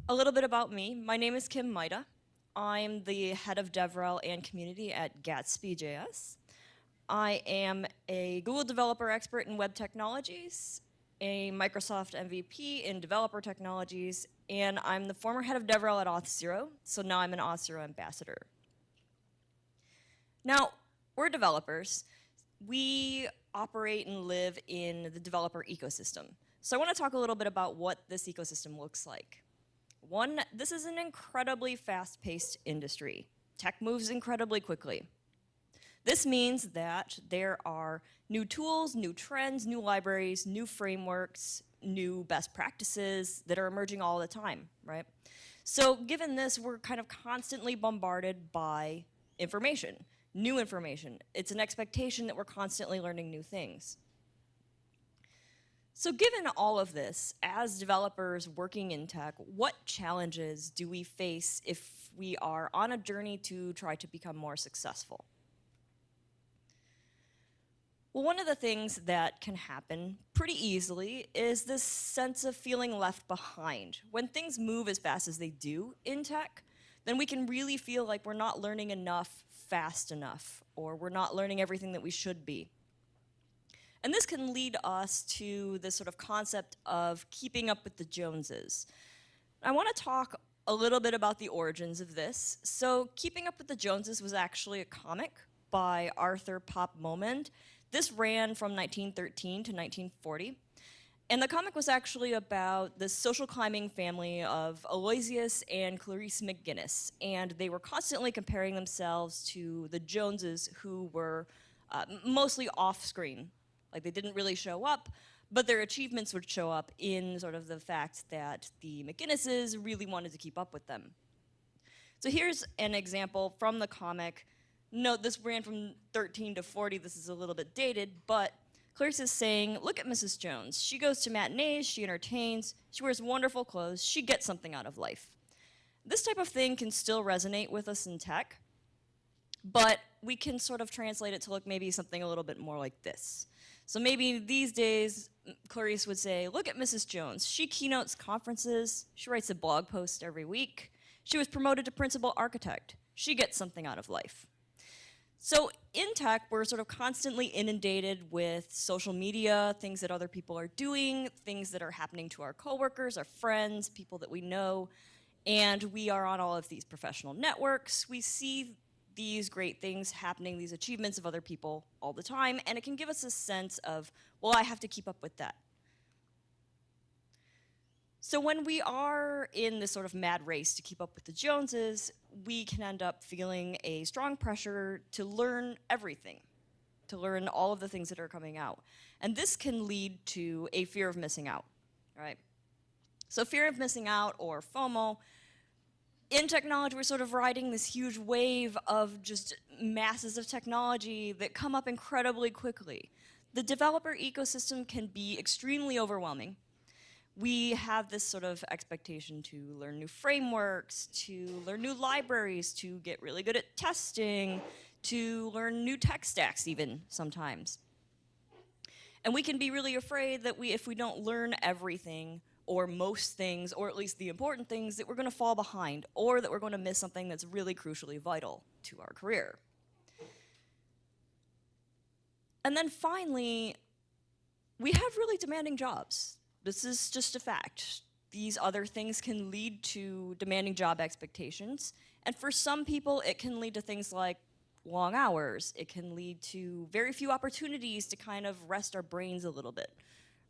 A little bit about me. My name is Kim Maida. I'm the head of DevRel and community at Gatsby.js. I am a Google developer expert in web technologies, a Microsoft MVP in developer technologies, and I'm the former head of DevRel at Auth0, so now I'm an Auth0 ambassador. Now, we're developers. We operate and live in the developer ecosystem. So I want to talk a little bit about what this ecosystem looks like. One, this is an incredibly fast-paced industry. Tech moves incredibly quickly. This means that there are new tools, new trends, new libraries, new frameworks, new best practices that are emerging all the time, right? So given this, we're kind of constantly bombarded by information, new information. It's an expectation that we're constantly learning new things. So given all of this, as developers working in tech, what challenges do we face if we are on a journey to try to become more successful? Well, one of the things that can happen pretty easily is this sense of feeling left behind. When things move as fast as they do in tech, then we can really feel like we're not learning enough fast enough, or we're not learning everything that we should be. And this can lead us to this sort of concept of keeping up with the Joneses. I want to talk a little bit about the origins of this. So Keeping Up with the Joneses was actually a comic by Arthur Pop Momond. This ran from 1913 to 1940. And the comic was actually about the social climbing family of Aloysius and Clarice McGinnis. And they were constantly comparing themselves to the Joneses, who were mostly off-screen. Like, they didn't really show up, but their achievements would show up in sort of the fact that the McGinnises really wanted to keep up with them. So here's an example from the comic. Note, this ran from 13 to 40. This is a little bit dated, but Clarice is saying, look at Mrs. Jones. She goes to matinees, she entertains, she wears wonderful clothes, she gets something out of life. This type of thing can still resonate with us in tech, but we can sort of translate it to look maybe something a little bit more like this. So maybe these days, Clarice would say, look at Mrs. Jones. She keynotes conferences. She writes a blog post every week. She was promoted to principal architect. She gets something out of life. So in tech, we're sort of constantly inundated with social media, things that other people are doing, things that are happening to our coworkers, our friends, people that we know. And we are on all of these professional networks. We see these great things happening, these achievements of other people all the time, and it can give us a sense of, well, I have to keep up with that. So when we are in this sort of mad race to keep up with the Joneses, we can end up feeling a strong pressure to learn everything, to learn all of the things that are coming out. And this can lead to a fear of missing out, right? So fear of missing out, or FOMO, in technology, we're sort of riding this huge wave of just masses of technology that come up incredibly quickly. The developer ecosystem can be extremely overwhelming. we have this sort of expectation to learn new frameworks, to learn new libraries, to get really good at testing, to learn new tech stacks even sometimes. And we can be really afraid that if we don't learn everything or most things, or at least the important things, that we're going to fall behind or that we're going to miss something that's really crucially vital to our career. And then finally, we have really demanding jobs. This is just a fact. These other things can lead to demanding job expectations. And for some people, it can lead to things like long hours. It can lead to very few opportunities to kind of rest our brains a little bit,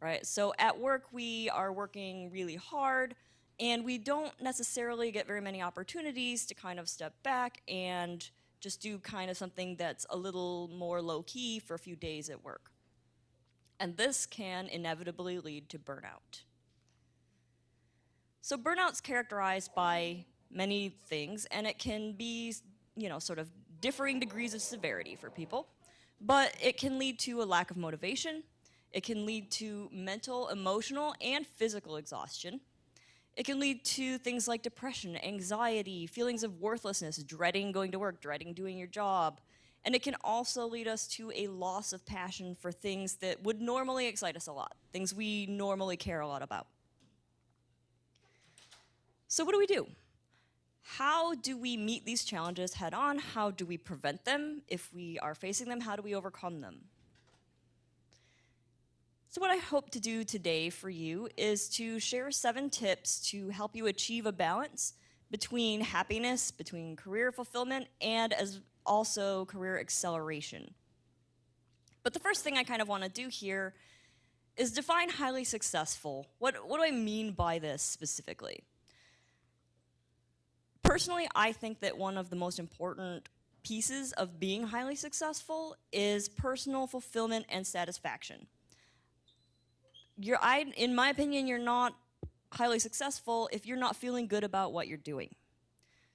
right? So at work, we are working really hard, and we don't necessarily get very many opportunities to kind of step back and just do kind of something that's a little more low-key for a few days at work. And this can inevitably lead to burnout. So burnout's characterized by many things, and it can be, sort of differing degrees of severity for people. But it can lead to a lack of motivation. It can lead to mental, emotional, and physical exhaustion. It can lead to things like depression, anxiety, feelings of worthlessness, dreading going to work, dreading doing your job. And it can also lead us to a loss of passion for things that would normally excite us a lot, things we normally care a lot about. So what do we do? How do we meet these challenges head on? How do we prevent them? If we are facing them, how do we overcome them? So what I hope to do today for you is to share 7 tips to help you achieve a balance between happiness, between career fulfillment, and as also career acceleration. But the first thing I kind of want to do here is define highly successful. What do I mean by this specifically? Personally, I think that one of the most important pieces of being highly successful is personal fulfillment and satisfaction. In my opinion, you're not highly successful if you're not feeling good about what you're doing.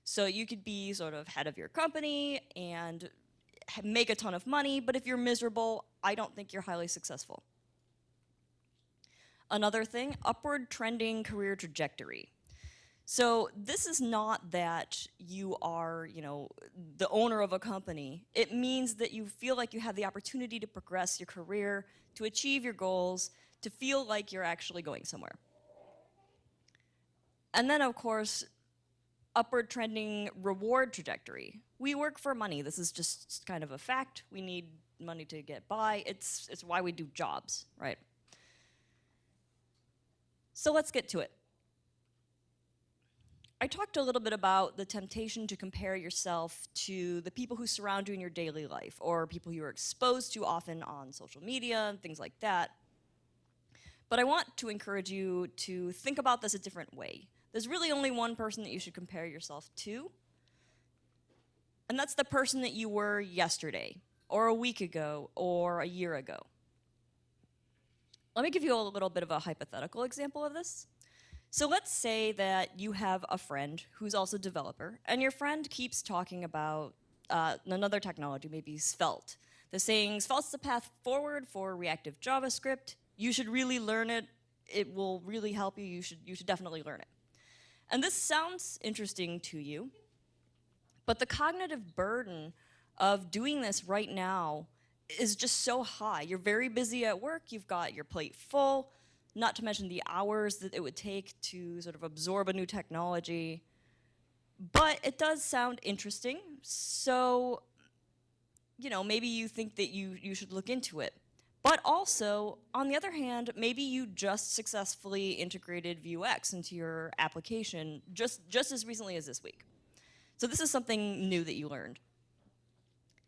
So you could be sort of head of your company and make a ton of money, but if you're miserable, I don't think you're highly successful. Another thing, upward trending career trajectory. So this is not that you are, the owner of a company. It means that you feel like you have the opportunity to progress your career, to achieve your goals, to feel like you're actually going somewhere. And then, of course, upward trending reward trajectory. We work for money. This is just kind of a fact. We need money to get by. It's why we do jobs, right? So let's get to it. I talked a little bit about the temptation to compare yourself to the people who surround you in your daily life, or people you're exposed to often on social media and things like that. But I want to encourage you to think about this a different way. There's really only one person that you should compare yourself to, and that's the person that you were yesterday, or a week ago, or a year ago. Let me give you a little bit of a hypothetical example of this. So let's say that you have a friend who's also a developer, and your friend keeps talking about another technology, maybe Svelte. They're saying Svelte's the path forward for reactive JavaScript. You should really learn it. It will really help you. You should definitely learn it. And this sounds interesting to you, but the cognitive burden of doing this right now is just so high. You're very busy at work. You've got your plate full, not to mention the hours that it would take to sort of absorb a new technology. But it does sound interesting, so maybe you think that you should look into it. But also, on the other hand, maybe you just successfully integrated Vuex into your application just as recently as this week. So this is something new that you learned.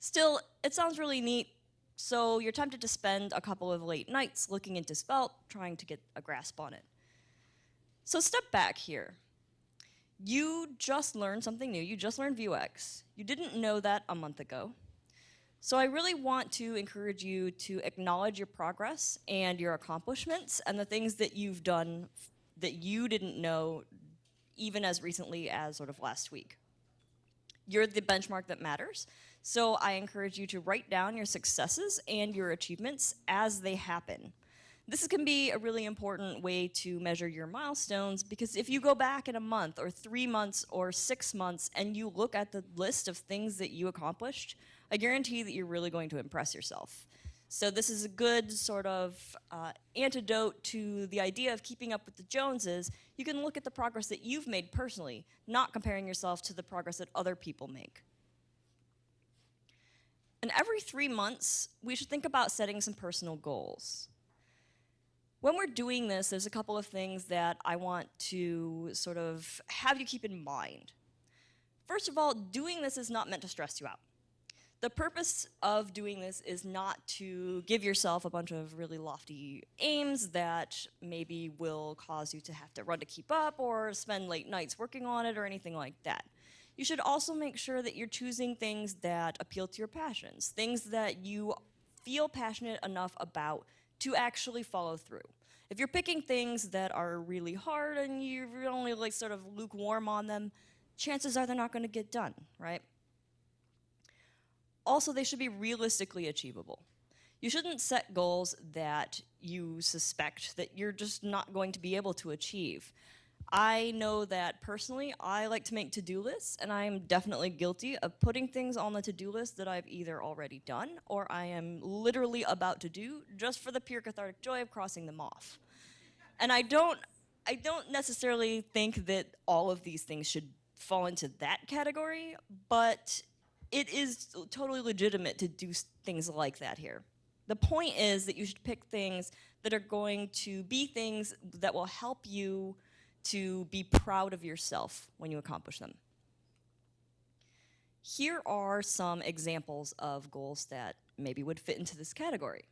Still, it sounds really neat, so you're tempted to spend a couple of late nights looking into Svelte, trying to get a grasp on it. So step back here. You just learned something new. You just learned Vuex. You didn't know that a month ago. So I really want to encourage you to acknowledge your progress and your accomplishments and the things that you've done that you didn't know even as recently as sort of last week. You're the benchmark that matters. So I encourage you to write down your successes and your achievements as they happen. This can be a really important way to measure your milestones, because if you go back in a month or 3 months or 6 months and you look at the list of things that you accomplished, I guarantee that you're really going to impress yourself. So this is a good sort of antidote to the idea of keeping up with the Joneses. You can look at the progress that you've made personally, not comparing yourself to the progress that other people make. And every 3 months, we should think about setting some personal goals. When we're doing this, there's a couple of things that I want to sort of have you keep in mind. First of all, doing this is not meant to stress you out. The purpose of doing this is not to give yourself a bunch of really lofty aims that maybe will cause you to have to run to keep up or spend late nights working on it or anything like that. You should also make sure that you're choosing things that appeal to your passions, things that you feel passionate enough about to actually follow through. If you're picking things that are really hard and you're only like sort of lukewarm on them, chances are they're not going to get done, right? Also, they should be realistically achievable. You shouldn't set goals that you suspect that you're just not going to be able to achieve. I know that personally, I like to make to-do lists, and I'm definitely guilty of putting things on the to-do list that I've either already done or I am literally about to do just for the pure cathartic joy of crossing them off. And I don't necessarily think that all of these things should fall into that category, but it is totally legitimate to do things like that here. The point is that you should pick things that are going to be things that will help you to be proud of yourself when you accomplish them. Here are some examples of goals that maybe would fit into this category.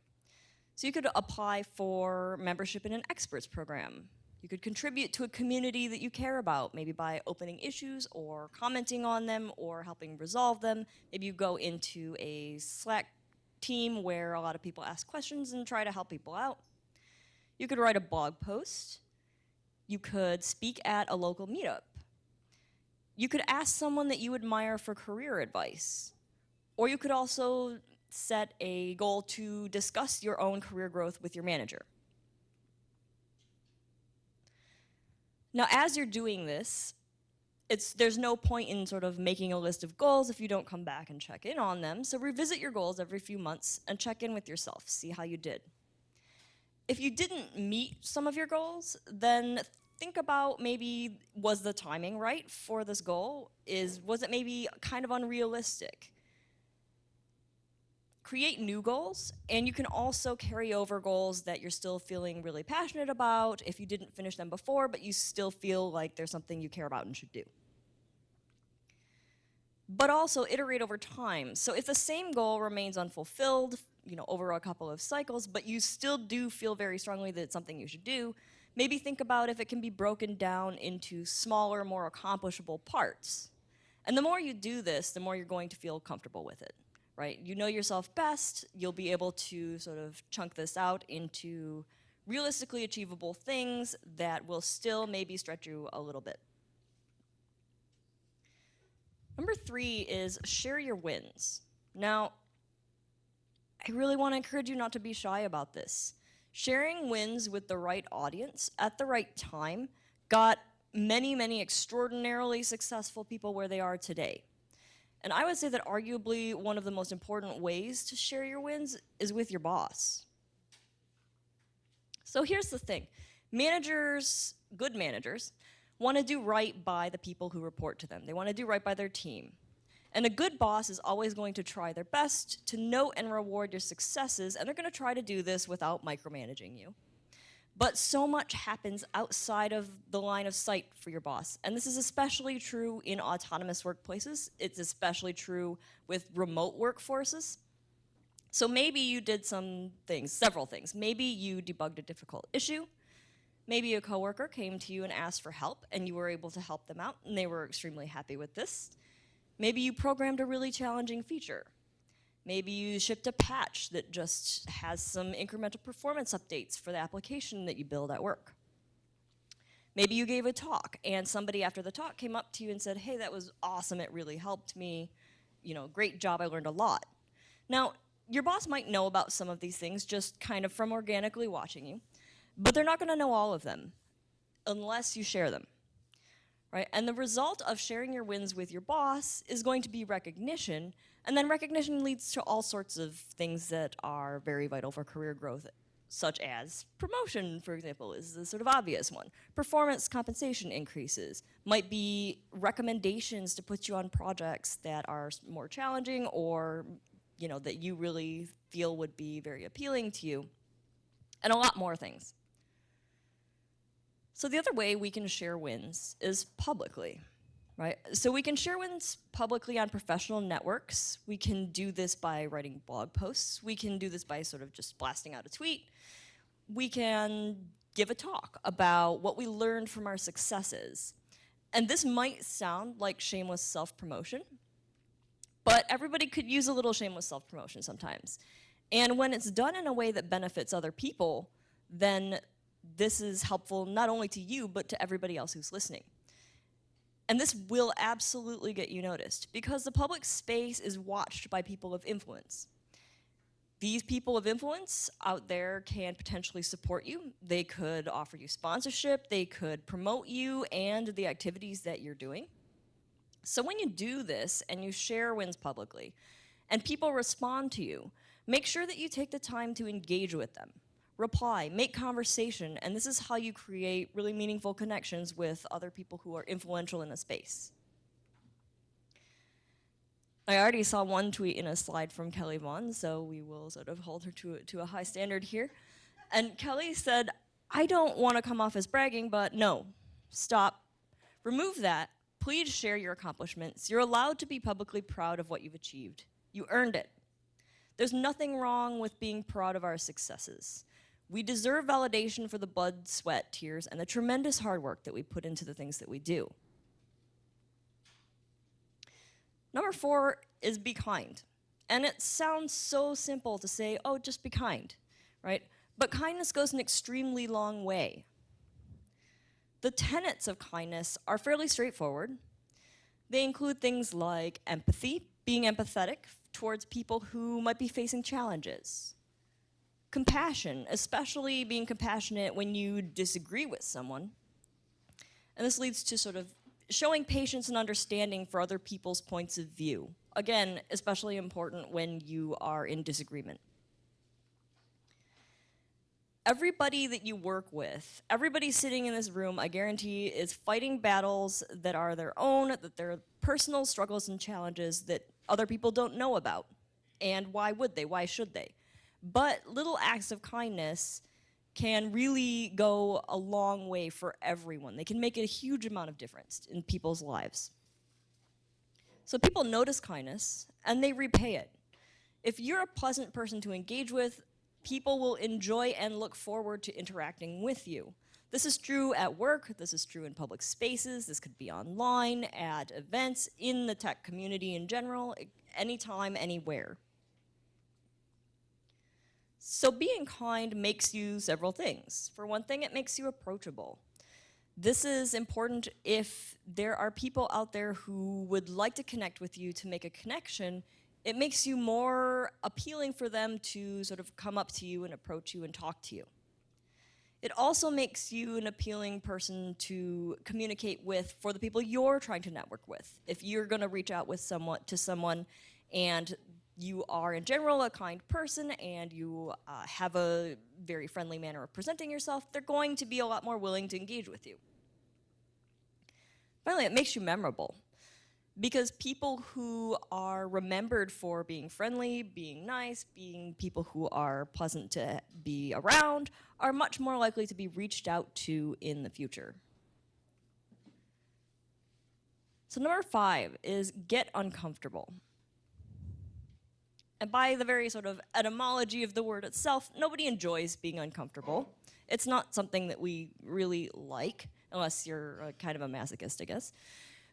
So you could apply for membership in an experts program. You could contribute to a community that you care about, maybe by opening issues or commenting on them or helping resolve them. Maybe you go into a Slack team where a lot of people ask questions and try to help people out. You could write a blog post. You could speak at a local meetup. You could ask someone that you admire for career advice. Or you could also set a goal to discuss your own career growth with your manager. Now, as you're doing this, there's no point in sort of making a list of goals if you don't come back and check in on them. So revisit your goals every few months and check in with yourself, see how you did. If you didn't meet some of your goals, then think about maybe, was the timing right for this goal? Was it maybe kind of unrealistic? Create new goals, and you can also carry over goals that you're still feeling really passionate about if you didn't finish them before, but you still feel like there's something you care about and should do. But also iterate over time. So if the same goal remains unfulfilled, over a couple of cycles, but you still do feel very strongly that it's something you should do, maybe think about if it can be broken down into smaller, more accomplishable parts. And the more you do this, the more you're going to feel comfortable with it, right? You know yourself best, you'll be able to sort of chunk this out into realistically achievable things that will still maybe stretch you a little bit. Number 3 is share your wins. Now, I really want to encourage you not to be shy about this. Sharing wins with the right audience at the right time got many, many extraordinarily successful people where they are today. And I would say that arguably one of the most important ways to share your wins is with your boss. So here's the thing. Managers, good managers, want to do right by the people who report to them. They want to do right by their team. And a good boss is always going to try their best to note and reward your successes, and they're going to try to do this without micromanaging you. But so much happens outside of the line of sight for your boss, and this is especially true in autonomous workplaces. It's especially true with remote workforces. So maybe you did several things. Maybe you debugged a difficult issue. Maybe a coworker came to you and asked for help, and you were able to help them out, and they were extremely happy with this. Maybe you programmed a really challenging feature. Maybe you shipped a patch that just has some incremental performance updates for the application that you build at work. Maybe you gave a talk, and somebody after the talk came up to you and said, hey, that was awesome, it really helped me. Great job, I learned a lot. Now, your boss might know about some of these things just kind of from organically watching you, but they're not going to know all of them unless you share them, right? And the result of sharing your wins with your boss is going to be recognition, and then recognition leads to all sorts of things that are very vital for career growth, such as promotion, for example, is the sort of obvious one. Performance compensation increases, might be recommendations to put you on projects that are more challenging or that you really feel would be very appealing to you, and a lot more things. So the other way we can share wins is publicly, right? So we can share wins publicly on professional networks. We can do this by writing blog posts. We can do this by sort of just blasting out a tweet. We can give a talk about what we learned from our successes. And this might sound like shameless self-promotion, but everybody could use a little shameless self-promotion sometimes. And when it's done in a way that benefits other people, then this is helpful not only to you, but to everybody else who's listening. And this will absolutely get you noticed, because the public space is watched by people of influence. These people of influence out there can potentially support you. They could offer you sponsorship. They could promote you and the activities that you're doing. So when you do this and you share wins publicly, and people respond to you, make sure that you take the time to engage with them. Reply, make conversation, and this is how you create really meaningful connections with other people who are influential in a space. I already saw one tweet in a slide from Kelly Vaughn, so we will sort of hold her to a high standard here. And Kelly said, "I don't want to come off as bragging, but no, stop, remove that. Please share your accomplishments. You're allowed to be publicly proud of what you've achieved. You earned it. There's nothing wrong with being proud of our successes. We deserve validation for the blood, sweat, tears, and the tremendous hard work that we put into the things that we do." Number 4 is be kind. And it sounds so simple to say, oh, just be kind, right? But kindness goes an extremely long way. The tenets of kindness are fairly straightforward. They include things like empathy, being empathetic towards people who might be facing challenges. Compassion, especially being compassionate when you disagree with someone. And this leads to sort of showing patience and understanding for other people's points of view. Again, especially important when you are in disagreement. Everybody that you work with, everybody sitting in this room, I guarantee, is fighting battles that are their own, that they're personal struggles and challenges that other people don't know about. And why would they? Why should they? But little acts of kindness can really go a long way for everyone. They can make a huge amount of difference in people's lives. So people notice kindness, and they repay it. If you're a pleasant person to engage with, people will enjoy and look forward to interacting with you. This is true at work, this is true in public spaces, this could be online, at events, in the tech community in general, anytime, anywhere. So being kind makes you several things. For one thing, it makes you approachable. This is important if there are people out there who would like to connect with you to make a connection. It makes you more appealing for them to sort of come up to you and approach you and talk to you. It also makes you an appealing person to communicate with for the people you're trying to network with. If you're going to reach out with someone and you are in general a kind person and you have a very friendly manner of presenting yourself, they're going to be a lot more willing to engage with you. Finally, it makes you memorable. Because people who are remembered for being friendly, being nice, being people who are pleasant to be around, are much more likely to be reached out to in the future. So number 5 is get uncomfortable. And by the very sort of etymology of the word itself, nobody enjoys being uncomfortable. It's not something that we really like, unless you're kind of a masochist, I guess.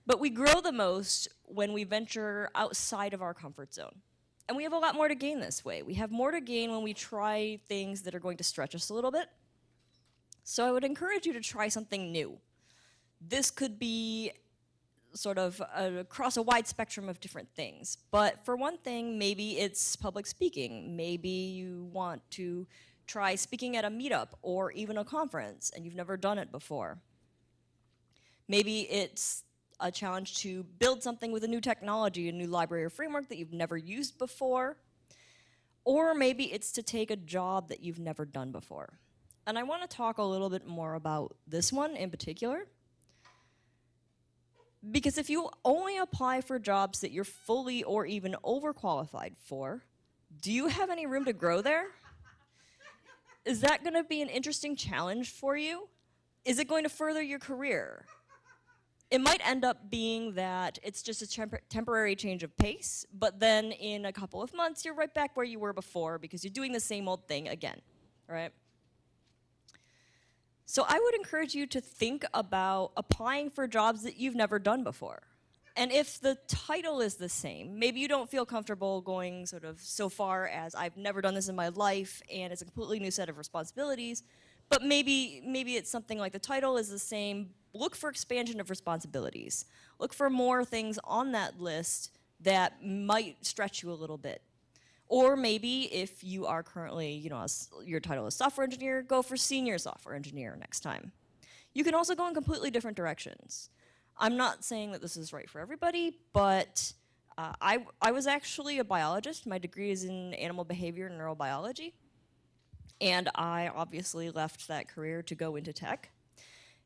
But we grow the most when we venture outside of our comfort zone. And we have a lot more to gain this way. We have more to gain when we try things that are going to stretch us a little bit. So I would encourage you to try something new. This could be sort of across a wide spectrum of different things. But for one thing, maybe it's public speaking. Maybe you want to try speaking at a meetup or even a conference and you've never done it before. Maybe it's a challenge to build something with a new technology, a new library or framework that you've never used before. Or maybe it's to take a job that you've never done before. And I want to talk a little bit more about this one in particular. Because if you only apply for jobs that you're fully or even overqualified for, do you have any room to grow there? Is that going to be an interesting challenge for you? Is it going to further your career? It might end up being that it's just a temporary change of pace, but then in a couple of months, you're right back where you were before because you're doing the same old thing again, right? So I would encourage you to think about applying for jobs that you've never done before. And if the title is the same, maybe you don't feel comfortable going sort of so far as I've never done this in my life and it's a completely new set of responsibilities, but maybe it's something like the title is the same. Look for expansion of responsibilities. Look for more things on that list that might stretch you a little bit. Or maybe if you are currently, your title is software engineer, go for senior software engineer next time. You can also go in completely different directions. I'm not saying that this is right for everybody, but I was actually a biologist. My degree is in animal behavior and neurobiology. And I obviously left that career to go into tech.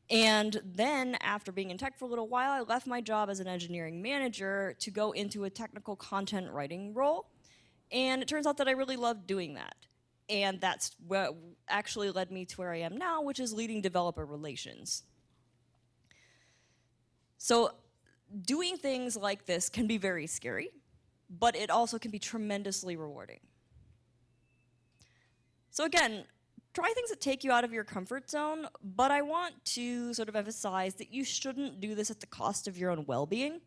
And then after being in tech for a little while, I left my job as an engineering manager to go into a technical content writing role. And it turns out that I really loved doing that. And that's what actually led me to where I am now, which is leading developer relations. So doing things like this can be very scary, but it also can be tremendously rewarding. So again, try things that take you out of your comfort zone, but I want to sort of emphasize that you shouldn't do this at the cost of your own well-being.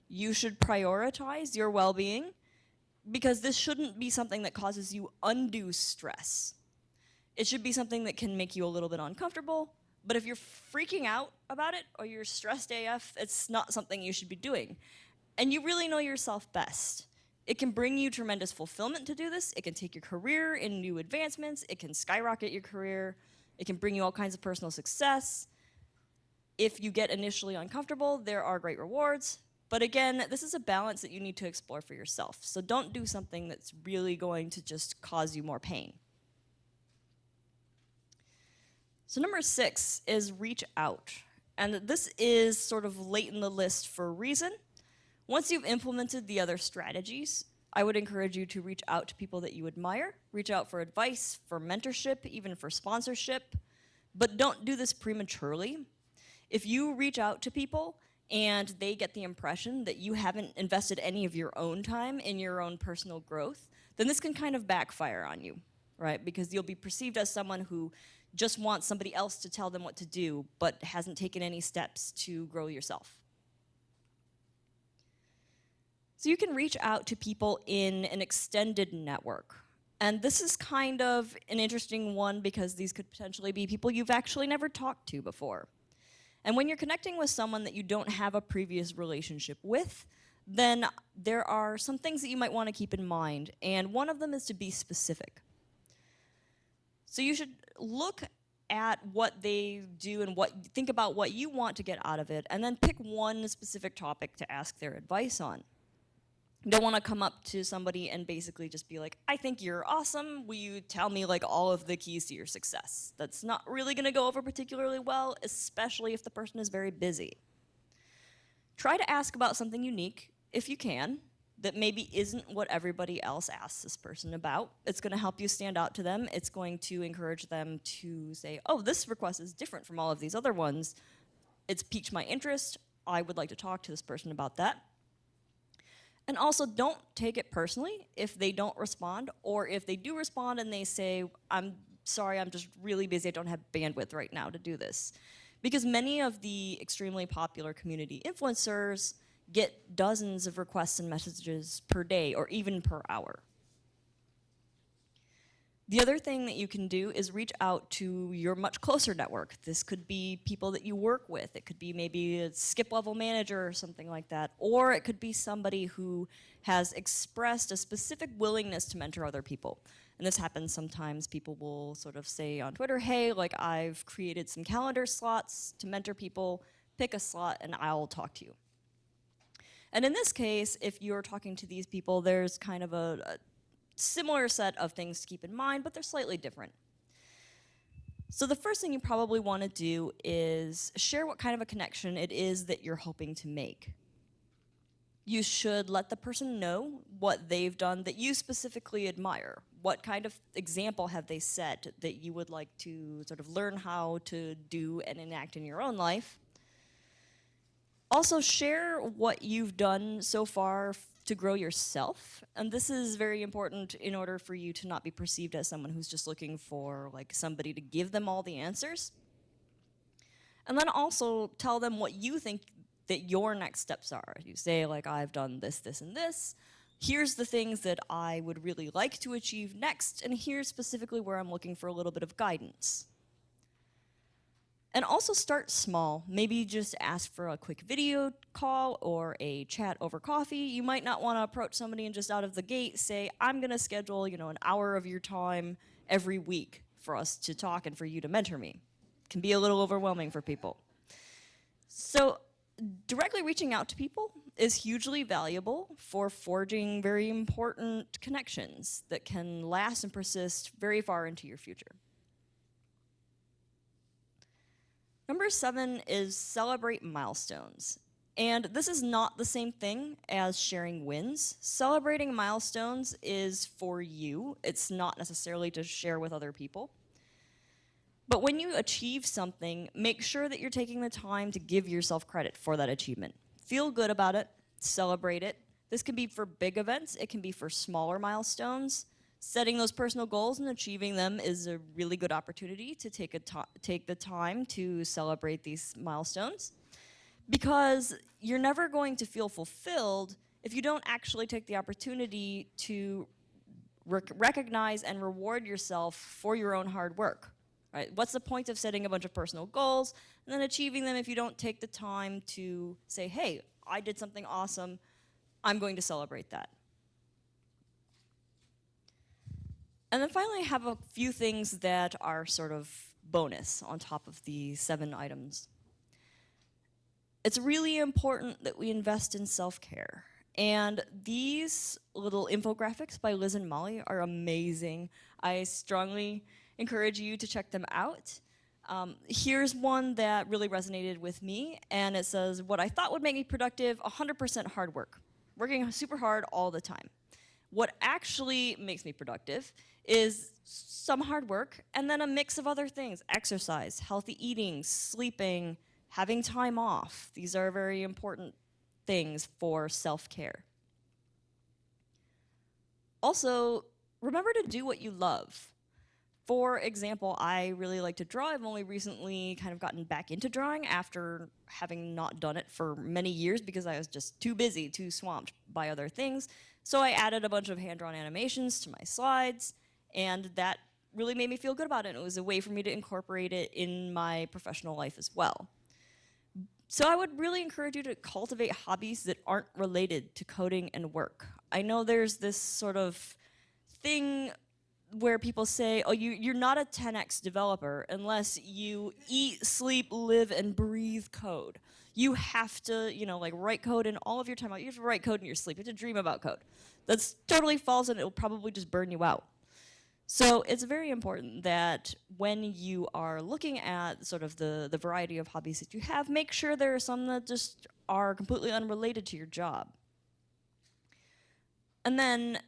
You should prioritize your well-being because this shouldn't be something that causes you undue stress. It should be something that can make you a little bit uncomfortable, but if you're freaking out about it or you're stressed AF, it's not something you should be doing. And you really know yourself best. It can bring you tremendous fulfillment to do this. It can take your career in new advancements. It can skyrocket your career. It can bring you all kinds of personal success. If you get initially uncomfortable, there are great rewards. But again, this is a balance that you need to explore for yourself. So don't do something that's really going to just cause you more pain. So number 6 is reach out. And this is sort of late in the list for a reason. Once you've implemented the other strategies, I would encourage you to reach out to people that you admire, reach out for advice, for mentorship, even for sponsorship, but don't do this prematurely. If you reach out to people and they get the impression that you haven't invested any of your own time in your own personal growth, then this can kind of backfire on you, right? Because you'll be perceived as someone who just wants somebody else to tell them what to do, but hasn't taken any steps to grow yourself. So you can reach out to people in an extended network. And this is kind of an interesting one because these could potentially be people you've actually never talked to before. And when you're connecting with someone that you don't have a previous relationship with, then there are some things that you might want to keep in mind. And one of them is to be specific. So you should look at what they do and think about what you want to get out of it, and then pick one specific topic to ask their advice on. You don't want to come up to somebody and basically just be like, I think you're awesome. Will you tell me like all of the keys to your success? That's not really going to go over particularly well, especially if the person is very busy. Try to ask about something unique, if you can, that maybe isn't what everybody else asks this person about. It's going to help you stand out to them. It's going to encourage them to say, oh, this request is different from all of these other ones. It's piqued my interest. I would like to talk to this person about that. And also, don't take it personally if they don't respond, or if they do respond and they say, I'm sorry, I'm just really busy, I don't have bandwidth right now to do this. Because many of the extremely popular community influencers get dozens of requests and messages per day, or even per hour. The other thing that you can do is reach out to your much closer network. This could be people that you work with. It could be maybe a skip level manager or something like that. Or it could be somebody who has expressed a specific willingness to mentor other people. And this happens sometimes. People will sort of say on Twitter, hey, like I've created some calendar slots to mentor people, pick a slot and I'll talk to you. And in this case, if you're talking to these people, there's kind of a similar set of things to keep in mind, but they're slightly different. So the first thing you probably want to do is share what kind of a connection it is that you're hoping to make. You should let the person know what they've done that you specifically admire. What kind of example have they set that you would like to sort of learn how to do and enact in your own life? Also share what you've done so far to grow yourself, and this is very important in order for you to not be perceived as someone who's just looking for like somebody to give them all the answers. And then also tell them what you think that your next steps are. You say like, I've done this, this, and this. Here's the things that I would really like to achieve next, and here's specifically where I'm looking for a little bit of guidance. And also start small. Maybe just ask for a quick video call or a chat over coffee. You might not want to approach somebody and just out of the gate say, I'm going to schedule, an hour of your time every week for us to talk and for you to mentor me. It can be a little overwhelming for people. So directly reaching out to people is hugely valuable for forging very important connections that can last and persist very far into your future. Number 7 is celebrate milestones. And this is not the same thing as sharing wins. Celebrating milestones is for you. It's not necessarily to share with other people. But when you achieve something, make sure that you're taking the time to give yourself credit for that achievement. Feel good about it, celebrate it. This can be for big events, it can be for smaller milestones. Setting those personal goals and achieving them is a really good opportunity to take the time to celebrate these milestones, because you're never going to feel fulfilled if you don't actually take the opportunity to recognize and reward yourself for your own hard work. Right? What's the point of setting a bunch of personal goals and then achieving them if you don't take the time to say, hey, I did something awesome, I'm going to celebrate that. And then finally, I have a few things that are sort of bonus on top of the 7 items. It's really important that we invest in self-care. And these little infographics by Liz and Molly are amazing. I strongly encourage you to check them out. Here's one that really resonated with me, and it says, what I thought would make me productive, 100% hard work. Working super hard all the time. What actually makes me productive is some hard work and then a mix of other things. Exercise, healthy eating, sleeping, having time off. These are very important things for self-care. Also, remember to do what you love. For example, I really like to draw. I've only recently kind of gotten back into drawing after having not done it for many years because I was just too busy, too swamped by other things. So I added a bunch of hand-drawn animations to my slides, and that really made me feel good about it. It was a way for me to incorporate it in my professional life as well. So I would really encourage you to cultivate hobbies that aren't related to coding and work. I know there's this sort of thing where people say, oh, you're not a 10x developer unless you eat, sleep, live, and breathe code. You have to, like write code in all of your time out. You have to write code in your sleep. You have to dream about code. That's totally false, and it will probably just burn you out. So it's very important that when you are looking at sort of the variety of hobbies that you have, make sure there are some that just are completely unrelated to your job. And then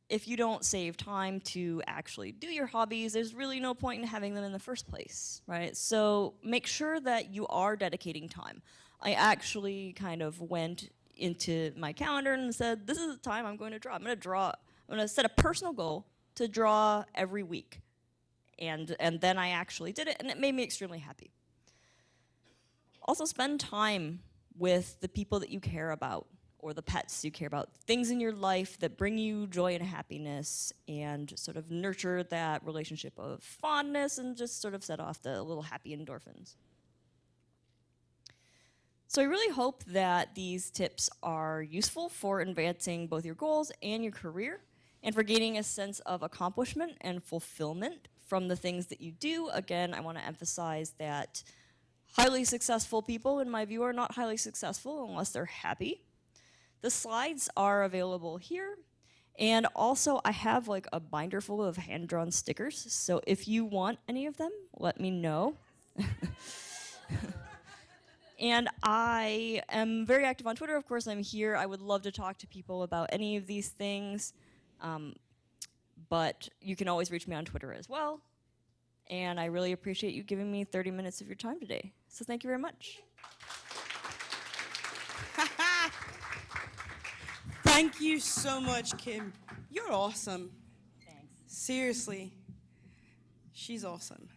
if you don't save time to actually do your hobbies, there's really no point in having them in the first place, right? So make sure that you are dedicating time. I actually kind of went into my calendar and said, this is the time I'm going to draw. I'm going to set a personal goal to draw every week. And then I actually did it, and it made me extremely happy. Also, spend time with the people that you care about, or the pets you care about, things in your life that bring you joy and happiness and sort of nurture that relationship of fondness and just sort of set off the little happy endorphins. So I really hope that these tips are useful for advancing both your goals and your career, and for gaining a sense of accomplishment and fulfillment from the things that you do. Again, I want to emphasize that highly successful people, in my view, are not highly successful unless they're happy. The slides are available here. And also, I have like a binder full of hand-drawn stickers. So if you want any of them, let me know. And I am very active on Twitter. Of course, I'm here. I would love to talk to people about any of these things. But you can always reach me on Twitter as well. And I really appreciate you giving me 30 minutes of your time today. So thank you very much. Thank you so much, Kim. You're awesome. Thanks. Seriously. She's awesome.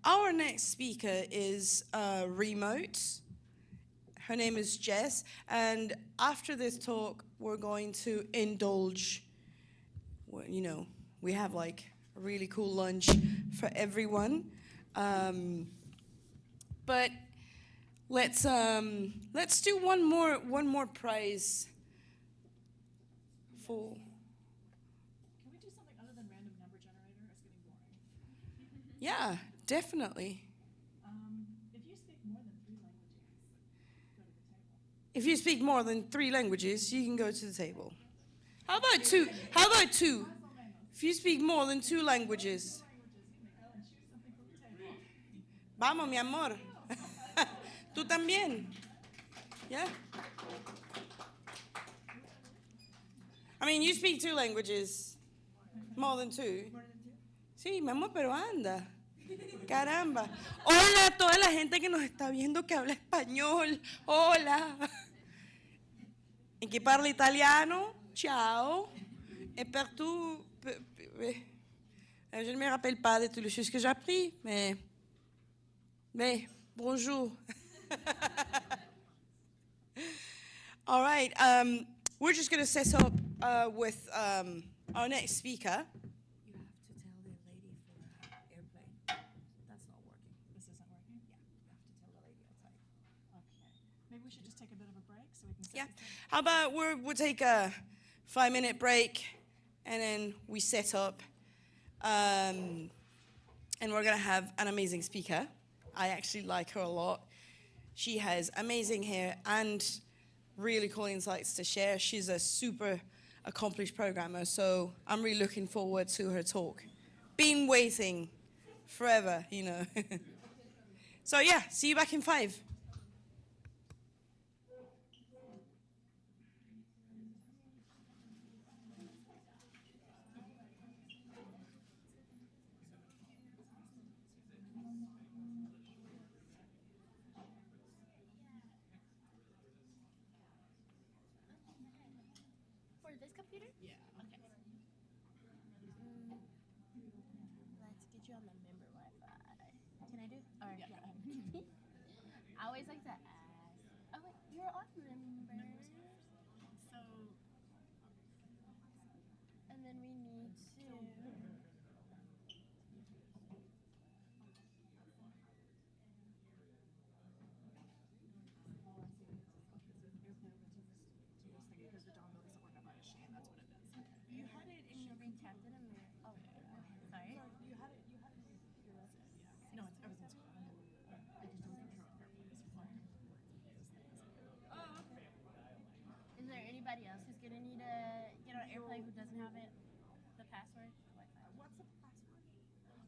Our next speaker is remote. Her name is Jess. And after this talk, we're going to indulge. Well, you know, we have like a really cool lunch for everyone. But let's do one more prize for. Can we do something other than random number generator? It's getting boring. Yeah, definitely. If you speak more than 3 languages, go to the table. If you speak more than 3 languages, you can go to the table. How about 2? How about 2? If you speak more than 2 languages. Vamos, mi amor. Tú también. Yeah? I mean, you speak 2 languages. More than 2. Sí, mi amor, pero anda. Caramba. Hola a toda la gente que nos está viendo que habla español. Hola. E che parla italiano? Ciao. Et partout. Je ne me rappelle pas de toutes les choses que j'ai appris, mais bonjour. All right. We're just going to set up with our next speaker. You have to tell the lady for airplane. That's not working. This isn't working? Yeah. You have to tell the lady outside. Okay. Maybe we should just take a bit of a break so we can set Yeah. this up. How about we'll take a 5-minute break and then we set up. And we're going to have an amazing speaker. I actually like her a lot. She has amazing hair and really cool insights to share. She's a super accomplished programmer, so I'm really looking forward to her talk. Been waiting forever, you know. So yeah, see you back in 5. For this computer? Yeah. Okay. Let's get you on the member Wi-Fi. Can I do? All right. Yeah. I always like to ask. Oh wait, you're on members. So. And then we need to. You had it in your tapped it in there. Oh, sorry. You had it. No, it's everything's good. I just don't control it. Oh, okay. Is there anybody else who's gonna need to get on airplane who doesn't have it? The password? What's the password?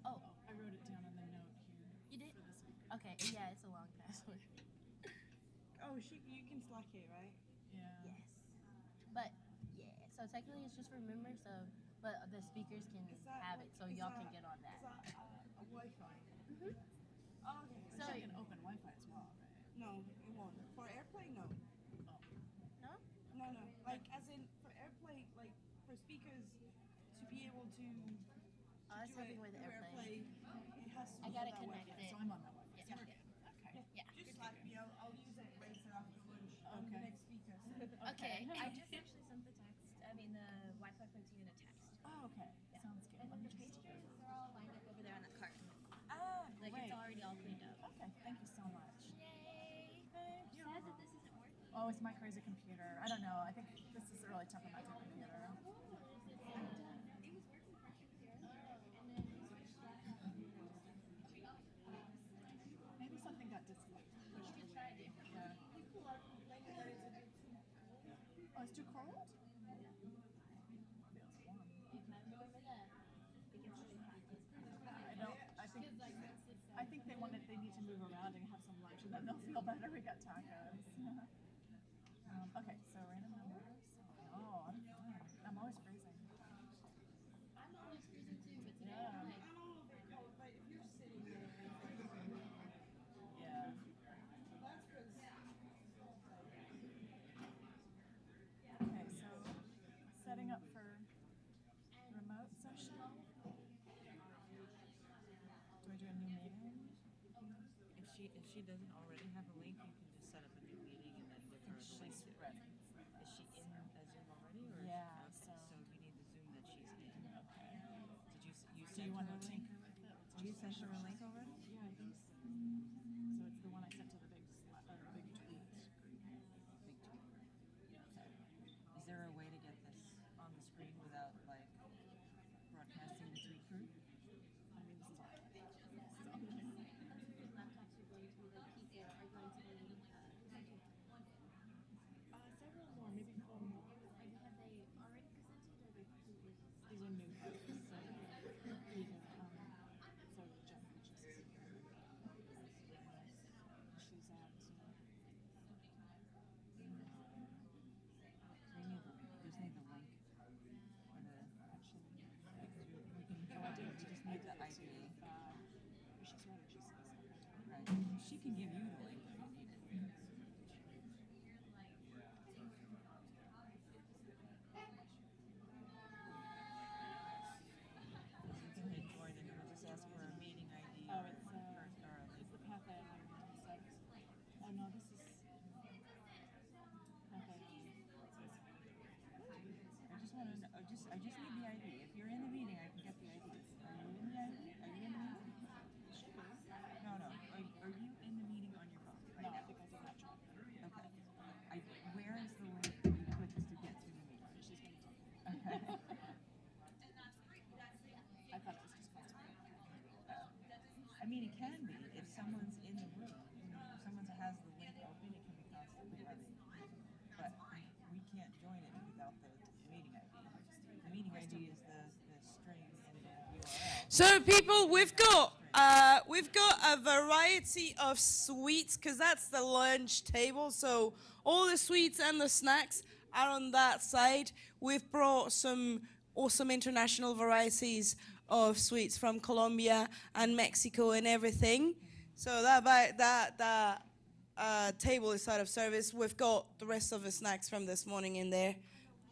Oh, I wrote it down on the note here. you did? For this week. Okay, yeah, it's a long password. Oh, you can Slack it, right? Yeah. Yes. But yeah, so technically it's just for members, so but the speakers can have it, so y'all can get on that. A Wi-Fi. Mhm. Oh, okay. So you can open Wi-Fi as well, right? No, it won't. For airplane, no. No? No. Like, as in, for airplane, like, for speakers to be able to Us do having it with through airplane. it has to I be gotta that connect Wi-Fi. it. So I'm on that Wi-Fi. Yeah. So we're good. Okay. Yeah. Just Slack me. I'll use it later after lunch. Okay. Oh, okay. Sounds good. And Let then me the just. pastries, they're all lined up over there on that cart. Ah, Like great. it's already all cleaned up. Okay, thank you so much. Yay! Thank you. Says that this isn't working. Oh, it's my crazy computer. I don't know. I think this is a really temperamental computer. Maybe something got disconnected. Yeah. Oh, it's too cold? Feels warm. I think they need to move around and have some lunch, and then they'll feel better. We got tacos. Okay, so random numbers. Oh, I'm fine. I'm always freezing. I'm always freezing too, but today Yeah. I'm like, Yeah. Okay, so setting up for remote session. Do I do a new meeting? If she doesn't already have a link, you can just set up a new meeting and then give her the link. She's ready. Is she in a Zoom already, or Yeah, okay, so you need the Zoom that she's in. okay. Did you Do send you want her to a link? tinker with it? You sent her a link already? Yeah, I think so. So it's the one I sent to the big big tweet. Big tweet. Is there a way to get this on the screen without like broadcasting the tweet through? I mean, this is all. laptops are going to be the people are going to be Several more, maybe 4 more. like have they already presented or they completely These are new folks. So either so Jen Peaches is here. She's at We just need the link for the. actually We can join it. We just need the ID. she's ready, she says. Right. She can give you the link if you need it. You can hit join and it'll just ask for a meeting ID Oh, or it's a the path I set. Oh no, this is path ID. I just want to know, I just need the ID. If you're in the meeting, I can get the ID. Are you in the ID? Are you in the meeting? No, no. Are you in the meeting on your phone right No, I now? think I did not try. Okay. Where is the link that you click to get to the meeting? She's gonna tell me. Okay. I thought it was just constantly. I mean, it can be if someone's in the room. If someone has the link open, it can be constantly running. But we can't join it without the meeting ID. The meeting ID is the string and the URL. So people, we've got a variety of sweets because that's the lunch table. So all the sweets and the snacks are on that side. We've brought some awesome international varieties of sweets from Colombia and Mexico and everything. So that table is out of service. We've got the rest of the snacks from this morning in there,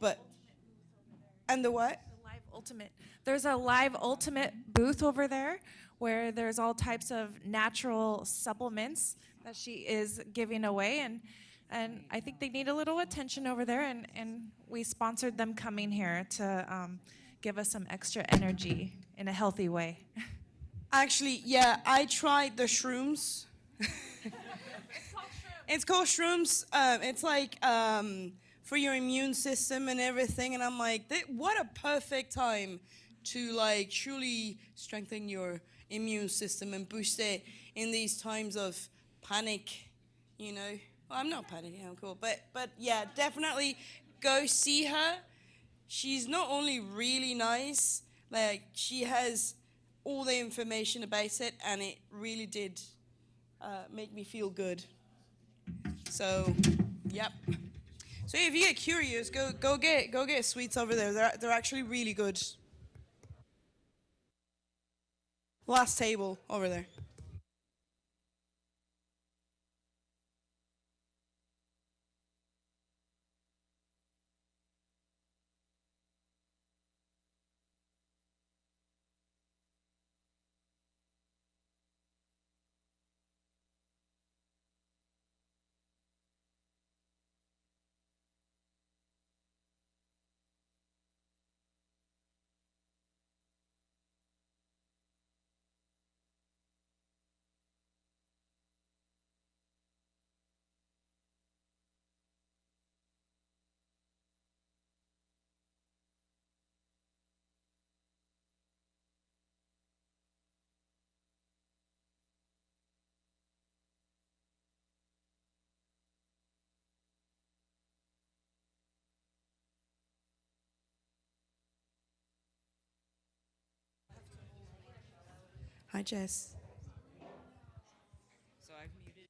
but and the what? The Live Ultimate. There's a Live Ultimate booth over there where there's all types of natural supplements that she is giving away, and I think they need a little attention over there, and we sponsored them coming here to give us some extra energy in a healthy way. Actually, yeah, I tried the shrooms. It's called shrooms. It's like for your immune system and everything. And I'm like, what a perfect time to like truly strengthen your immune system and boost it in these times of panic. You know, well, I'm not panicking. I'm cool, but yeah, definitely go see her. She's not only really nice, like she has all the information about it, and it really did make me feel good. So, yep. So if you get curious, go get sweets over there. They're actually really good. Last table over there. Hi, Jess. So I've muted.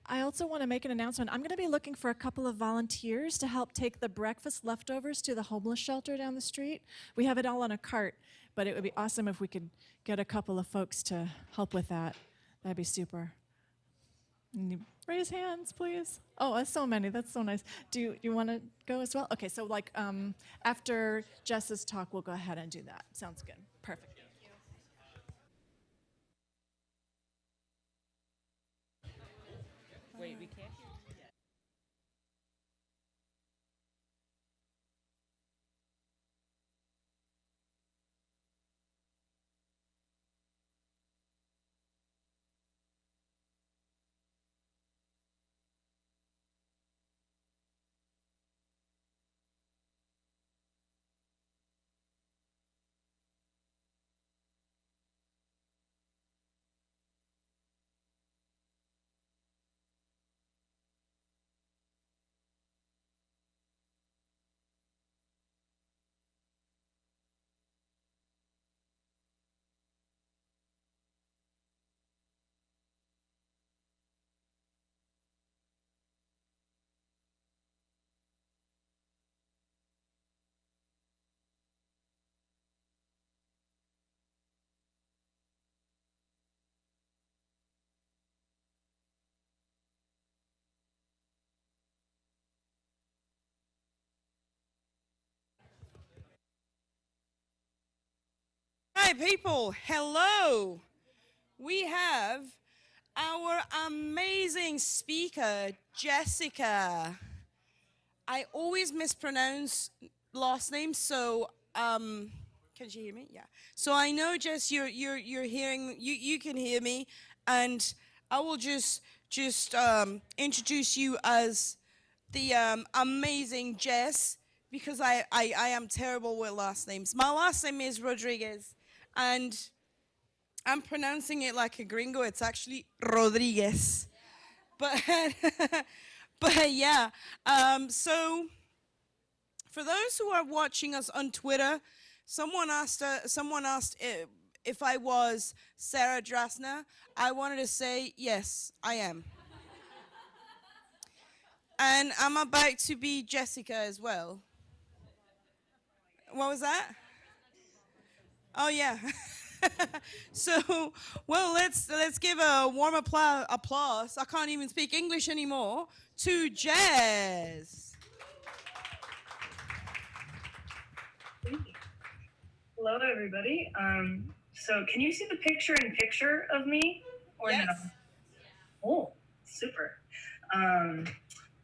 I also want to make an announcement. I'm going to be looking for a couple of volunteers to help take the breakfast leftovers to the homeless shelter down the street. We have it all on a cart, but it would be awesome if we could get a couple of folks to help with that. That'd be super. Raise hands, please. Oh, that's so many. That's so nice. Do you want to go as well? Okay, so like after Jess's talk, we'll go ahead and do that. Sounds good. Perfect. Wait, we can't hear you yet. Hi, people. Hello. We have our amazing speaker, Jessica. I always mispronounce last names, so can you hear me? Yeah. So I know, Jess, you're hearing, you can hear me, and I will just introduce you as the amazing Jess, because I am terrible with last names. My last name is Rodriguez, and I'm pronouncing it like a gringo. It's actually Rodriguez. But but yeah. So for those who are watching us on Twitter, someone asked if I was Sarah Drasner. I wanted to say yes, I am. And I'm about to be Jessica as well. What was that? Oh yeah. So, well, let's give a warm applause. I can't even speak English anymore to Jazz. Hello, everybody. So can you see the picture-in-picture of me or yes. no? Oh, super.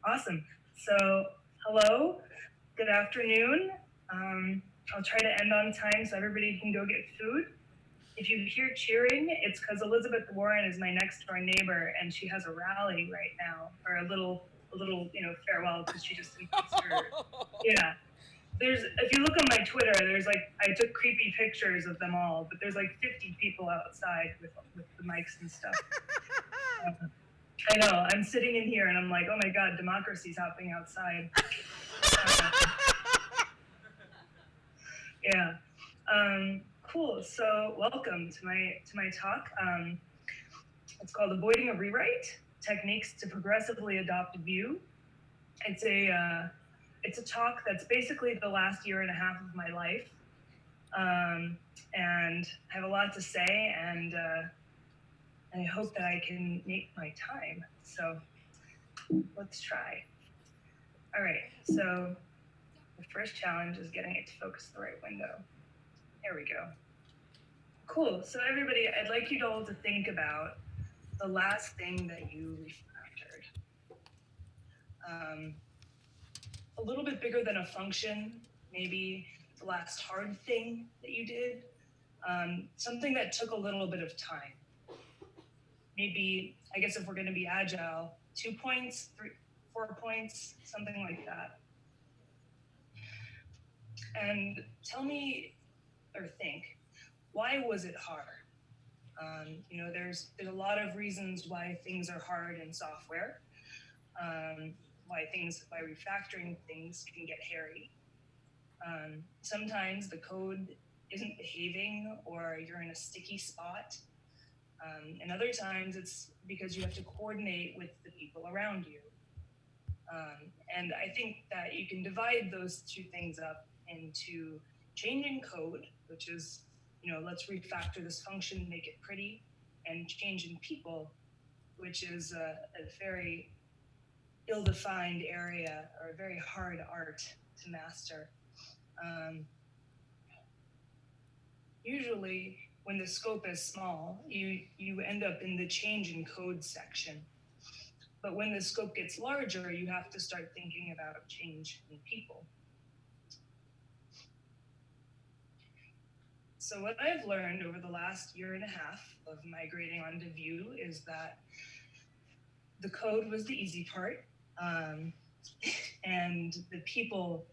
Awesome. So, hello, good afternoon. I'll try to end on time so everybody can go get food. If you hear cheering, it's because Elizabeth Warren is my next door neighbor, and she has a rally right now, or a little farewell, because she just increased her. Yeah. If you look on my Twitter, I took creepy pictures of them all, but there's like 50 people outside with the mics and stuff. I know, I'm sitting in here and I'm like, oh my God, democracy's happening outside. Yeah. Cool. So welcome to my talk. It's called Avoiding a Rewrite: Techniques to Progressively Adopt Vue. It's a talk that's basically the last year and a half of my life. And I have a lot to say, and I hope that I can make my time. So let's try. All right, so the first challenge is getting it to focus the right window. There we go. Cool, so everybody, I'd like you all to think about the last thing that you refactored. A little bit bigger than a function, maybe the last hard thing that you did, something that took a little bit of time. Maybe, I guess if we're gonna be agile, 2 points, 4 points, something like that. And tell me, or think, why was it hard? There's a lot of reasons why things are hard in software, why refactoring things can get hairy. Sometimes the code isn't behaving or you're in a sticky spot. And other times it's because you have to coordinate with the people around you. And I think that you can divide those two things up into changing code, which is, let's refactor this function, make it pretty, and change in people, which is a very ill-defined area or a very hard art to master. Usually, when the scope is small, you end up in the change in code section. But when the scope gets larger, you have to start thinking about change in people. So what I've learned over the last year and a half of migrating onto Vue is that the code was the easy part, and the people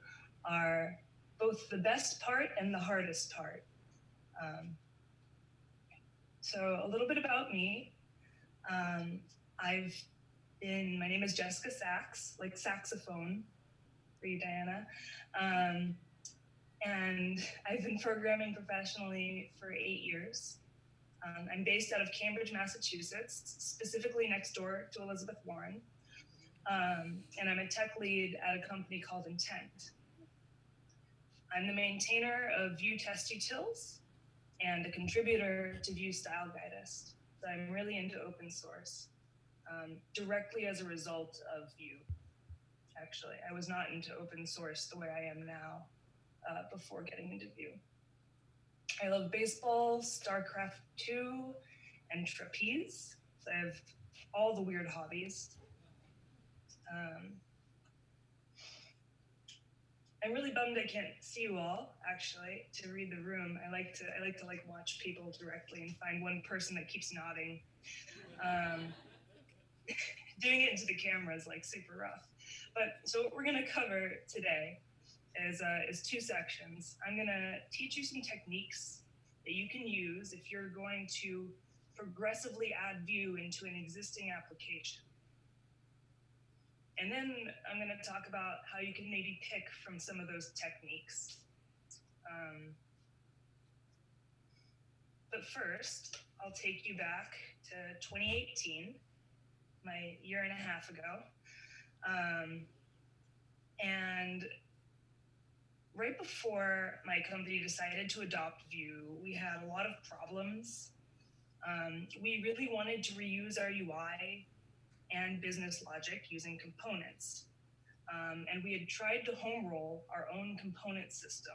are both the best part and the hardest part. So a little bit about me. My name is Jessica Sachs, like saxophone for you, Diana. And I've been programming professionally for 8 years. I'm based out of Cambridge, Massachusetts, specifically next door to Elizabeth Warren. And I'm a tech lead at a company called Intent. I'm the maintainer of Vue Test Utils and a contributor to Vue Style Guidist. So I'm really into open source, directly as a result of Vue. Actually, I was not into open source the way I am now before getting into Vue. I love baseball, StarCraft 2, and trapeze. So I have all the weird hobbies. I'm really bummed I can't see you all, actually, to read the room. I like to watch people directly and find one person that keeps nodding. Doing it into the camera is like super rough. But so what we're gonna cover today is 2 sections. I'm gonna teach you some techniques that you can use if you're going to progressively add Vue into an existing application. And then I'm gonna talk about how you can maybe pick from some of those techniques. But first, I'll take you back to 2018, my year and a half ago. And right before my company decided to adopt Vue, we had a lot of problems. We really wanted to reuse our UI and business logic using components. And we had tried to home roll our own component system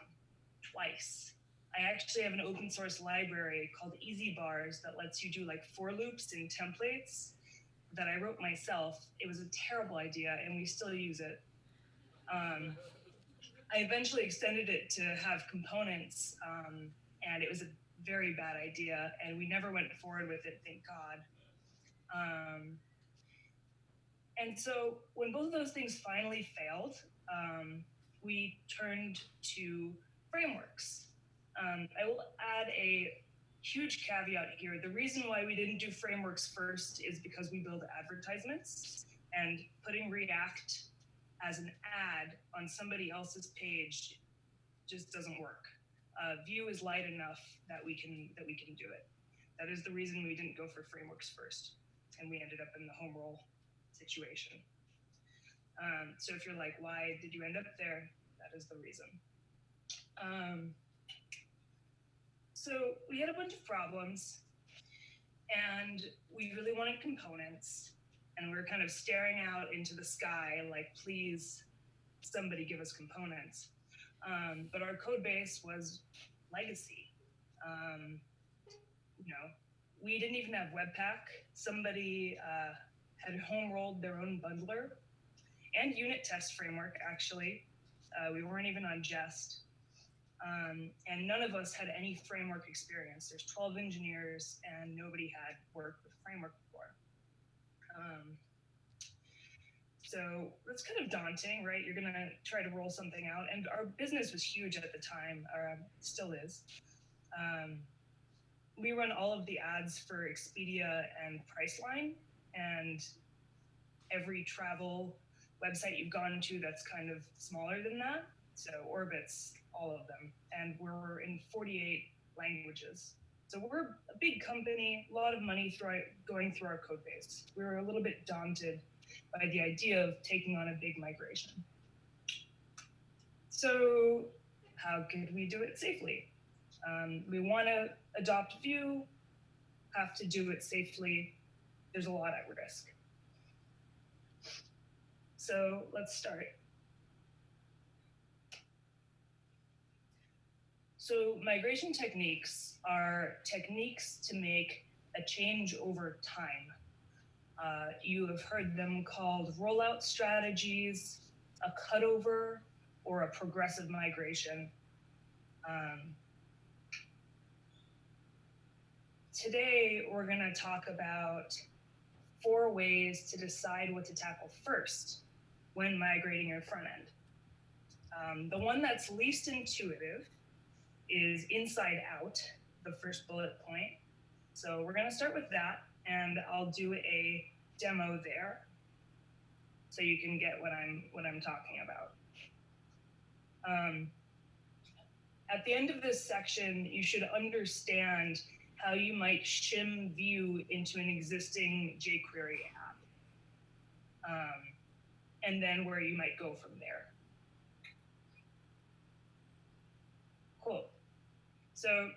twice. I actually have an open source library called Easy Bars that lets you do like for loops and templates that I wrote myself. It was a terrible idea and we still use it. I eventually extended it to have components, and it was a very bad idea, and we never went forward with it, thank God. And so when both of those things finally failed, we turned to frameworks. I will add a huge caveat here. The reason why we didn't do frameworks first is because we build advertisements, and putting React as an ad on somebody else's page just doesn't work. Vue is light enough that we can do it. That is the reason we didn't go for frameworks first, and we ended up in the home roll situation. So if you're like, why did you end up there? That is the reason. So we had a bunch of problems, and we really wanted components, and we were kind of staring out into the sky like, please, somebody give us components. But our code base was legacy. We didn't even have Webpack. Somebody had home rolled their own bundler and unit test framework, actually. We weren't even on Jest. And none of us had any framework experience. There's 12 engineers and nobody had worked with framework before. So that's kind of daunting, right? You're gonna try to roll something out. And our business was huge at the time, or still is. we run all of the ads for Expedia and Priceline, and every travel website you've gone to that's kind of smaller than that. So Orbitz, all of them. And we're in 48 languages. So we're a big company, a lot of money going through our code base. We were a little bit daunted by the idea of taking on a big migration. So how could we do it safely? We want to adopt Vue, have to do it safely. There's a lot at risk. So let's start. So migration techniques are techniques to make a change over time. You have heard them called rollout strategies, a cutover, or a progressive migration. Today, we're going to talk about 4 ways to decide what to tackle first when migrating your front end. The one that's least intuitive is inside out, the first bullet point. So we're going to start with that, and I'll do a demo there so you can get what I'm talking about. At the end of this section, you should understand how you might shim Vue into an existing jQuery app, and then where you might go from there. Cool. So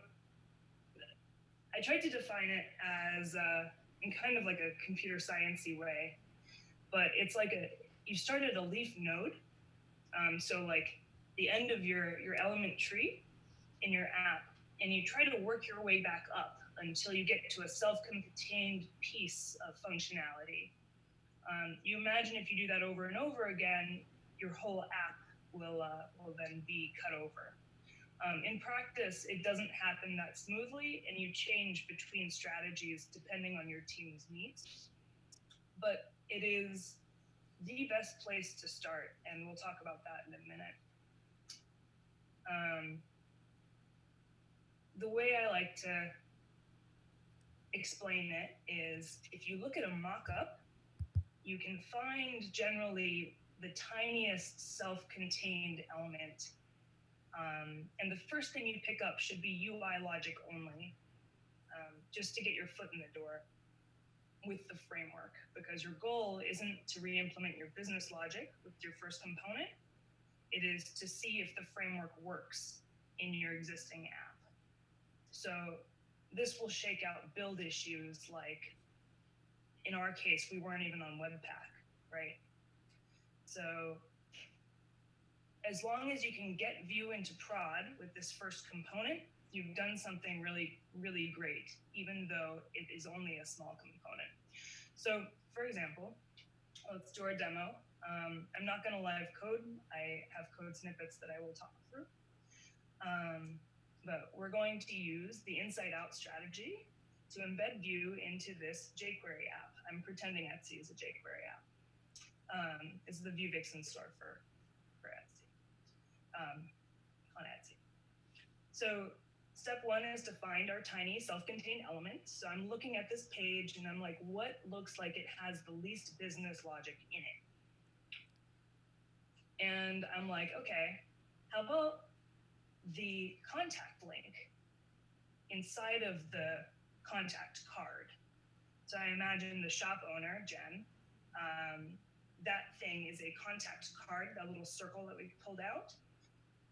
I tried to define it as in kind of like a computer sciencey way, but it's like you start at a leaf node. So like the end of your element tree in your app, and you try to work your way back up until you get to a self-contained piece of functionality. You imagine if you do that over and over again, your whole app will then be cut over. In practice, it doesn't happen that smoothly, and you change between strategies depending on your team's needs. But it is the best place to start, and we'll talk about that in a minute. The way I like to explain it is if you look at a mock-up, you can find generally the tiniest self-contained element. And the first thing you pick up should be UI logic only, just to get your foot in the door with the framework, because your goal isn't to re-implement your business logic with your first component. It is to see if the framework works in your existing app. So this will shake out build issues like, in our case, we weren't even on Webpack, right? So as long as you can get Vue into prod with this first component, you've done something really, really great, even though it is only a small component. So for example, let's do our demo. I'm not gonna live code. I have code snippets that I will talk through. But we're going to use the inside out strategy to embed Vue into this jQuery app. I'm pretending Etsy is a jQuery app. It's the Vue Vixens store for Etsy, on Etsy. So step 1 is to find our tiny self-contained element. So I'm looking at this page and I'm like, what looks like it has the least business logic in it? And I'm like, okay, how about the contact link inside of the contact card? So I imagine the shop owner, Jen, that thing is a contact card, that little circle that we pulled out.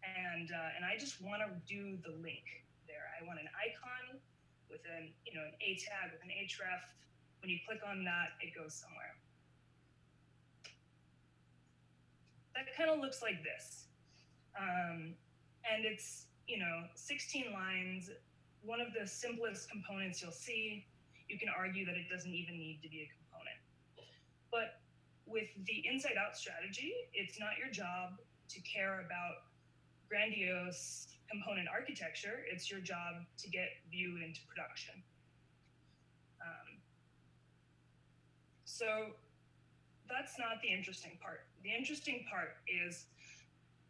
And I just want to do the link there. I want an icon with an A tag, with an href. When you click on that, it goes somewhere. That kind of looks like this. And it's 16 lines, one of the simplest components you'll see. You can argue that it doesn't even need to be a component. But with the inside out strategy, it's not your job to care about grandiose component architecture. It's your job to get Vue into production. So that's not the interesting part. The interesting part is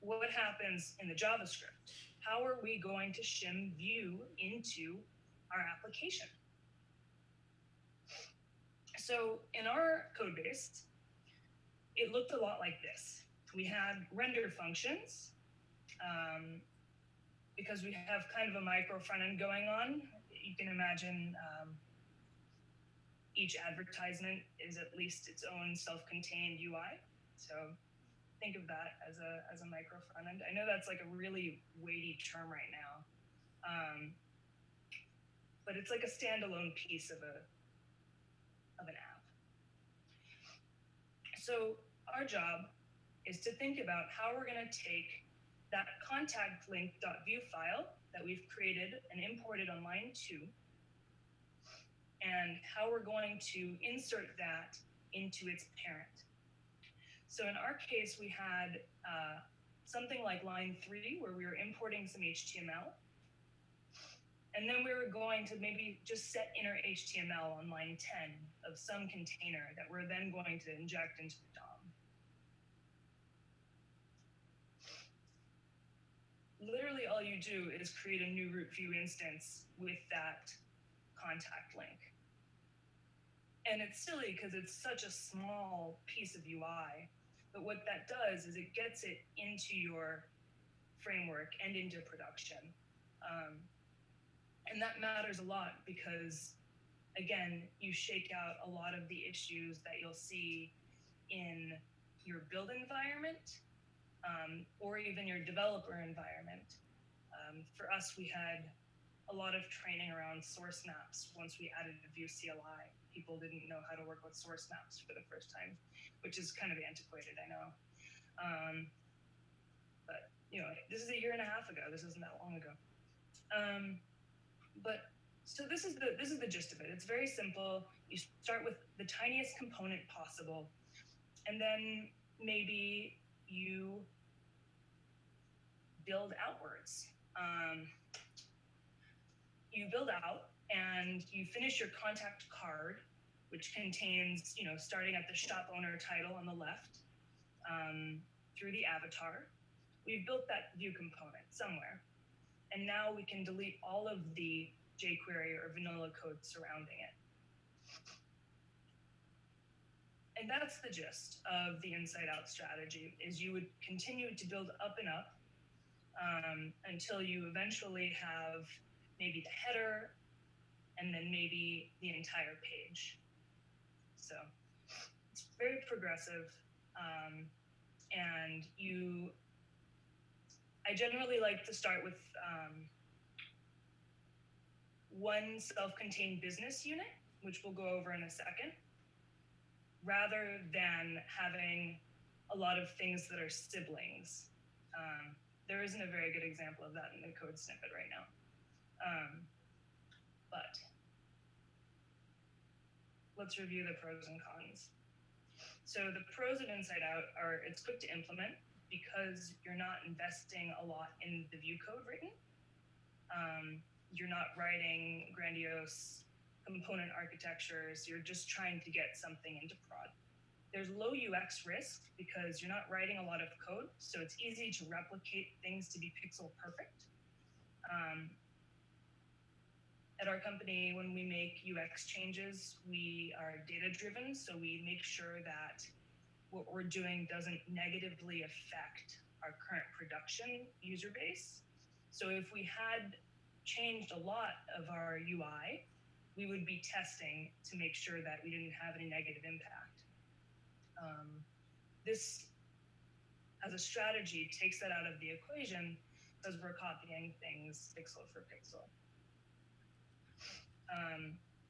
what happens in the JavaScript. How are we going to shim Vue into our application. So in our code base, it looked a lot like this. We had render functions, because we have kind of a micro front end going on. You can imagine each advertisement is at least its own self-contained UI. So think of that as a micro front end. I know that's like a really weighty term right now, but it's like a standalone piece of an app. So our job is to think about how we're going to take that contact link.vue file that we've created and imported on line 2, and how we're going to insert that into its parent. So in our case, we had something like line 3 where we were importing some HTML. And then we were going to maybe just set inner HTML on line 10 of some container that we're then going to inject into the DOM. Literally all you do is create a new root Vue instance with that contact link. And it's silly because it's such a small piece of UI, but what that does is it gets it into your framework and into production. And that matters a lot because, again, you shake out a lot of the issues that you'll see in your build environment, or even your developer environment. For us, we had a lot of training around source maps once we added a Vue CLI. People didn't know how to work with source maps for the first time, which is kind of antiquated, I know. But you know, this is a year and a half ago. This isn't that long ago. But so this is the gist of it. It's very simple. You start with the tiniest component possible, and then maybe you build outwards. You build out and you finish your contact card, which contains, you know, starting at the shop owner title on the left, through the avatar. We've built that Vue component somewhere. And now we can delete all of the jQuery or vanilla code surrounding it. And that's the gist of the inside-out strategy, is you would continue to build up and up until you eventually have maybe the header and then maybe the entire page. So it's very progressive. And I generally like to start with one self-contained business unit, which we'll go over in a second, rather than having a lot of things that are siblings. There isn't a very good example of that in the code snippet right now. But let's review the pros and cons. So the pros of Inside Out are it's quick to implement because you're not investing a lot in the Vue code written. You're not writing grandiose component architectures. You're just trying to get something into prod. There's low UX risk because you're not writing a lot of code, so it's easy to replicate things to be pixel perfect. At our company, when we make UX changes, we are data-driven, so we make sure that what we're doing doesn't negatively affect our current production user base. So if we had changed a lot of our UI, we would be testing to make sure that we didn't have any negative impact. This, as a strategy, takes that out of the equation because we're copying things pixel for pixel.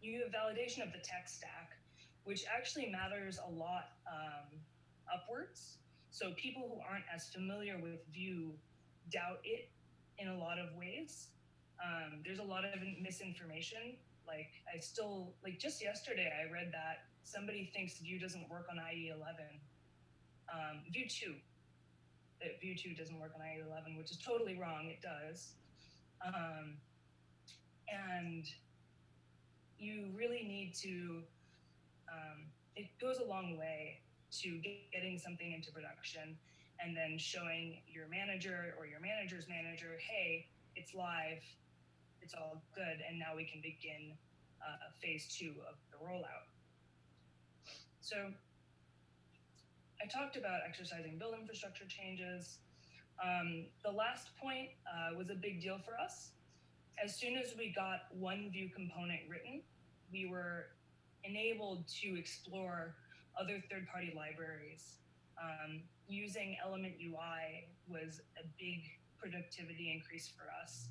You have validation of the tech stack, which actually matters a lot upwards. So people who aren't as familiar with Vue doubt it in a lot of ways. There's a lot of misinformation. Like just yesterday I read that somebody thinks Vue doesn't work on IE 11. Vue 2. That Vue 2 doesn't work on IE 11, which is totally wrong. It does. And you really need to, it goes a long way to getting something into production and then showing your manager or your manager's manager, hey, it's live, it's all good, and now we can begin phase 2 of the rollout. So I talked about exercising build infrastructure changes. The last point was a big deal for us. As soon as we got one Vue component written, we were enabled to explore other third-party libraries. Using Element UI was a big productivity increase for us.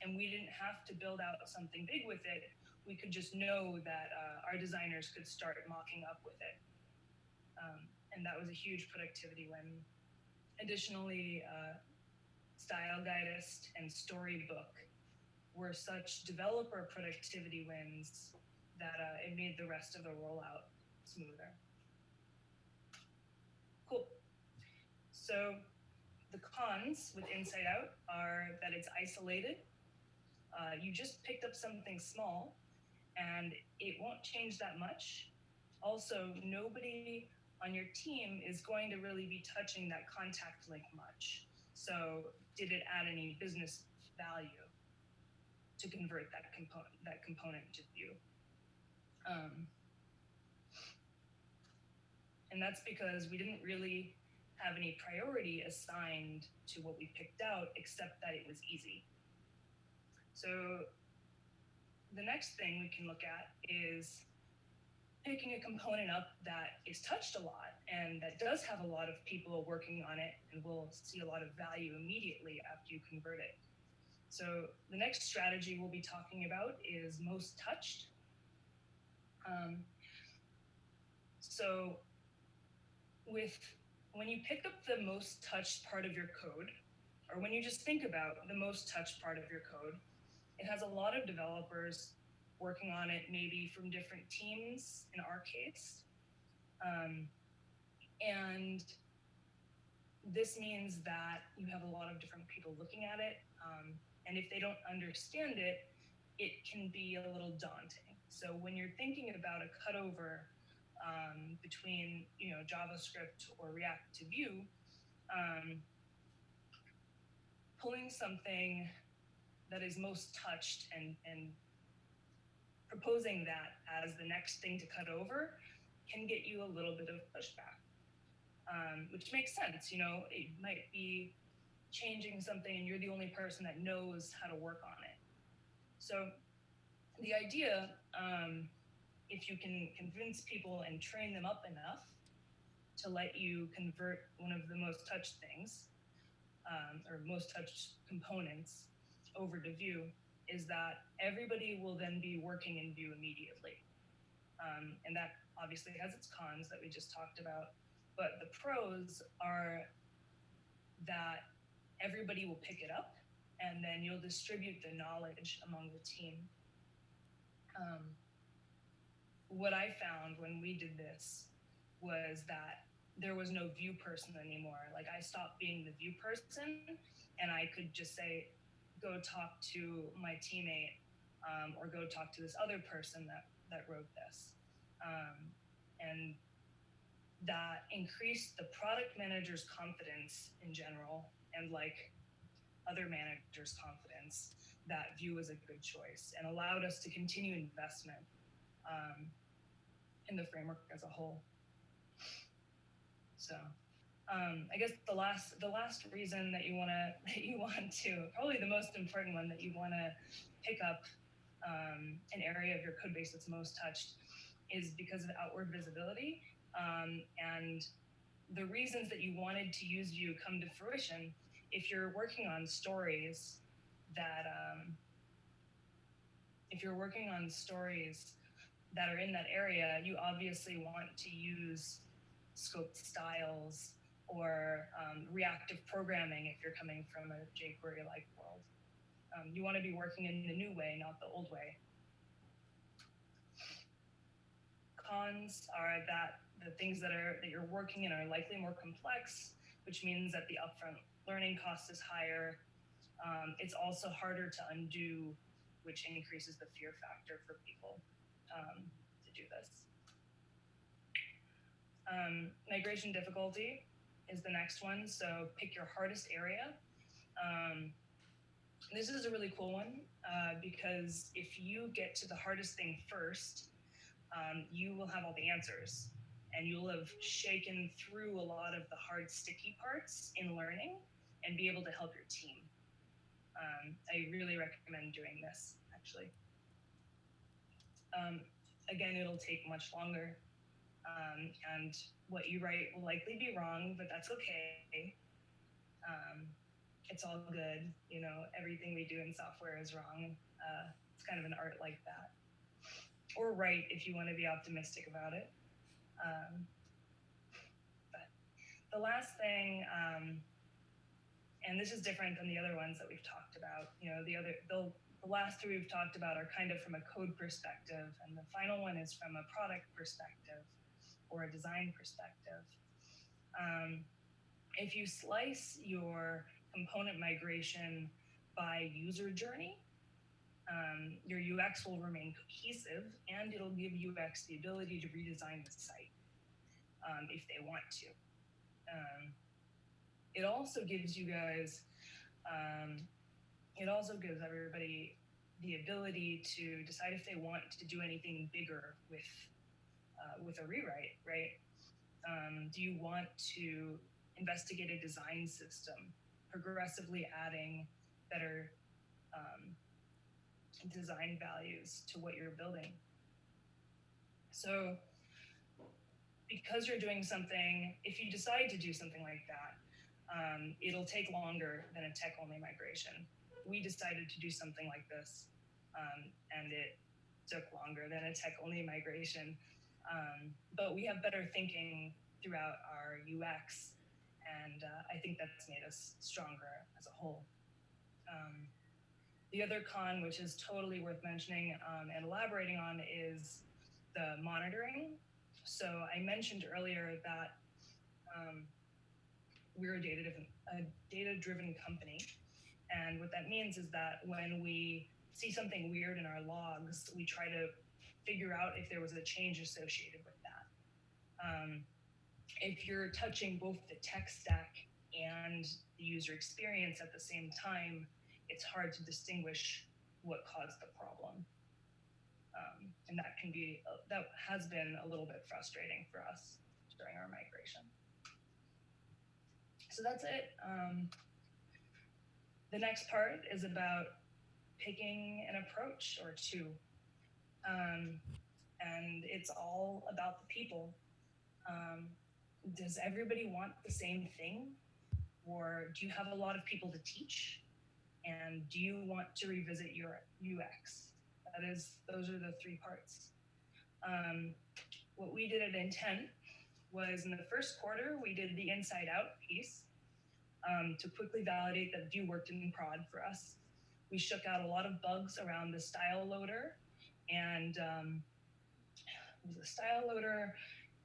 And we didn't have to build out something big with it. We could just know that our designers could start mocking up with it. And that was a huge productivity win. Additionally, Style Guidist and Storybook were such developer productivity wins that it made the rest of the rollout smoother. Cool. So the cons with Inside Out are that it's isolated. You just picked up something small and it won't change that much. Also, nobody on your team is going to really be touching that contact link much. So did it add any business value to convert that component to Vue? And that's because we didn't really have any priority assigned to what we picked out, except that it was easy. So the next thing we can look at is picking a component up that is touched a lot and that does have a lot of people working on it and will see a lot of value immediately after you convert it. So the next strategy we'll be talking about is most touched. So when you pick up the most touched part of your code, or when you just think about the most touched part of your code, it has a lot of developers working on it, maybe from different teams in our case. And this means that you have a lot of different people looking at it. And if they don't understand it, it can be a little daunting. So when you're thinking about a cutover between JavaScript or React to Vue, pulling something that is most touched and proposing that as the next thing to cut over can get you a little bit of pushback, which makes sense. It might be changing something and you're the only person that knows how to work on it. So the idea, if you can convince people and train them up enough to let you convert one of the most touched things, or most touched components over to Vue, is that everybody will then be working in Vue immediately. And that obviously has its cons that we just talked about, but the pros are that everybody will pick it up and then you'll distribute the knowledge among the team. What I found when we did this was that there was no Vue person anymore. Like, I stopped being the Vue person and I could just say, go talk to my teammate, or go talk to this other person that wrote this. And that increased the product manager's confidence in general, and like other managers' confidence that Vue was a good choice, and allowed us to continue investment in the framework as a whole. So I guess the last reason that you want to, probably the most important one, that you want to pick up an area of your code base that's most touched, is because of outward visibility. And the reasons that you wanted to use Vue come to fruition if you're working on stories that are in that area. You obviously want to use scoped styles or reactive programming if you're coming from a jQuery-like world. You want to be working in the new way, not the old way. Cons are that the things that you're working in are likely more complex, which means that the upfront learning cost is higher. It's also harder to undo, which increases the fear factor for people to do this. Migration difficulty is the next one. So pick your hardest area. This is a really cool one because if you get to the hardest thing first, you will have all the answers and you'll have shaken through a lot of the hard, sticky parts in learning and be able to help your team. I really recommend doing this, actually. Again, it'll take much longer, and what you write will likely be wrong, but that's okay. It's all good. You know, everything we do in software is wrong. It's kind of an art like that. Or right if you want to be optimistic about it. But the last thing, and this is different than the other ones that we've talked about. You know, the last three we've talked about are kind of from a code perspective, and the final one is from a product perspective or a design perspective. If you slice your component migration by user journey, your UX will remain cohesive, and it'll give UX the ability to redesign the site if they want to. It also gives you guys, it also gives everybody the ability to decide if they want to do anything bigger with a rewrite, right? Do you want to investigate a design system, progressively adding better design values to what you're building? So because you're doing something, if you decide to do something like that, it'll take longer than a tech-only migration. We decided to do something like this, and it took longer than a tech-only migration. But we have better thinking throughout our UX, and I think that's made us stronger as a whole. The other con, which is totally worth mentioning and elaborating on, is the monitoring. So I mentioned earlier that we're a data-driven company. And what that means is that when we see something weird in our logs, we try to figure out if there was a change associated with that. If you're touching both the tech stack and the user experience at the same time, it's hard to distinguish what caused the problem. And that has been a little bit frustrating for us during our migration. So that's it. The next part is about picking an approach or two. And it's all about the people. Does everybody want the same thing? Or do you have a lot of people to teach? And do you want to revisit your UX? Those are the three parts. What we did at Intent was in the first quarter, we did the inside out piece to quickly validate that Vue worked in prod for us. We shook out a lot of bugs around the style loader, and the style loader,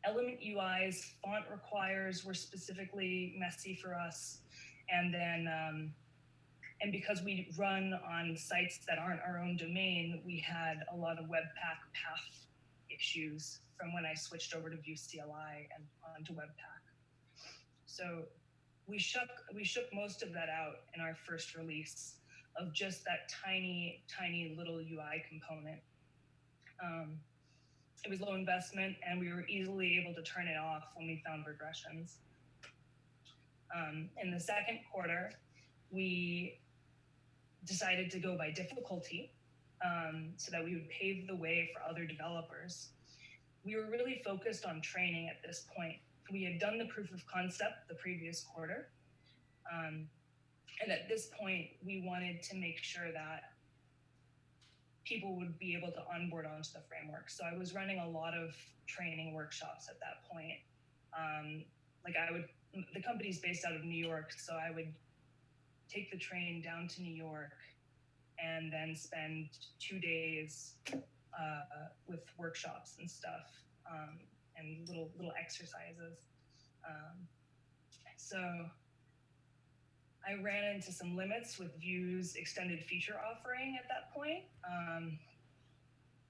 element UIs, font requires were specifically messy for us. And then, and because we run on sites that aren't our own domain, we had a lot of Webpack path issues from when I switched over to Vue CLI and onto Webpack. So we shook most of that out in our first release of just that tiny, tiny little UI component. It was low investment, and we were easily able to turn it off when we found regressions. In the second quarter, we decided to go by difficulty so that we would pave the way for other developers. We were really focused on training at this point. We had done the proof of concept the previous quarter. And at this point, we wanted to make sure that people would be able to onboard onto the framework. So I was running a lot of training workshops at that point. The company's based out of New York, so I would take the train down to New York and then spend 2 days with workshops and stuff and little exercises. So I ran into some limits with Vue's extended feature offering at that point.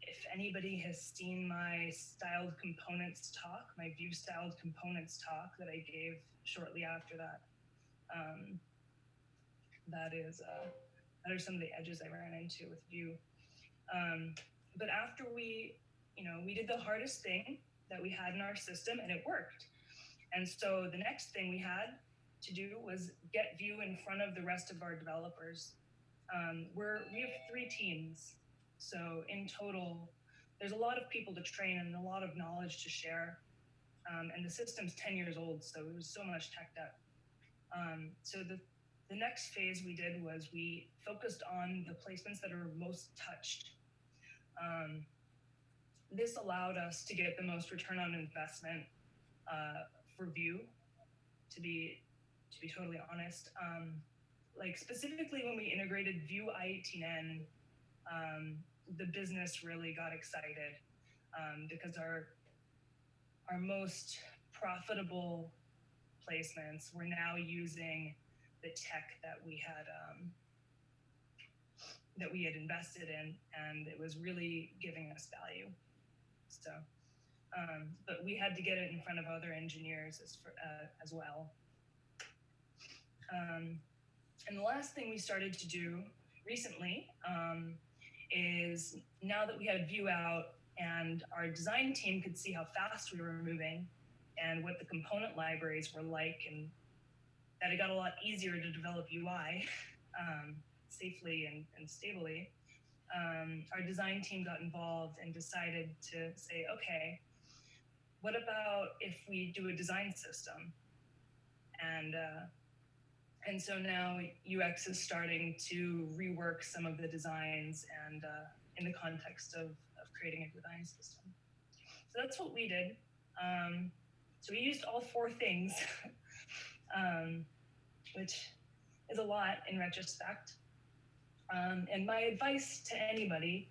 If anybody has seen my styled components talk, my Vue styled components talk that I gave shortly after that, that are some of the edges I ran into with Vue. But after we did the hardest thing that we had in our system, and it worked. And so the next thing we had to do was get Vue in front of the rest of our developers. We have 3 teams, so in total, there's a lot of people to train and a lot of knowledge to share. And the system's 10 years old, so it was so much tech debt. So the next phase we did was we focused on the placements that are most touched. This allowed us to get the most return on investment for Vue, to be totally honest. Like specifically when we integrated Vue I18N, the business really got excited because our most profitable placements were now using the tech that we had invested in, and it was really giving us value. So, but we had to get it in front of other engineers as well. And the last thing we started to do recently is, now that we had Vue out and our design team could see how fast we were moving and what the component libraries were like, and that it got a lot easier to develop UI safely and stably, our design team got involved and decided to say, okay, what about if we do a design system? And so now UX is starting to rework some of the designs and in the context of creating a design system. So that's what we did. So we used all 4 things, which is a lot in retrospect. And my advice to anybody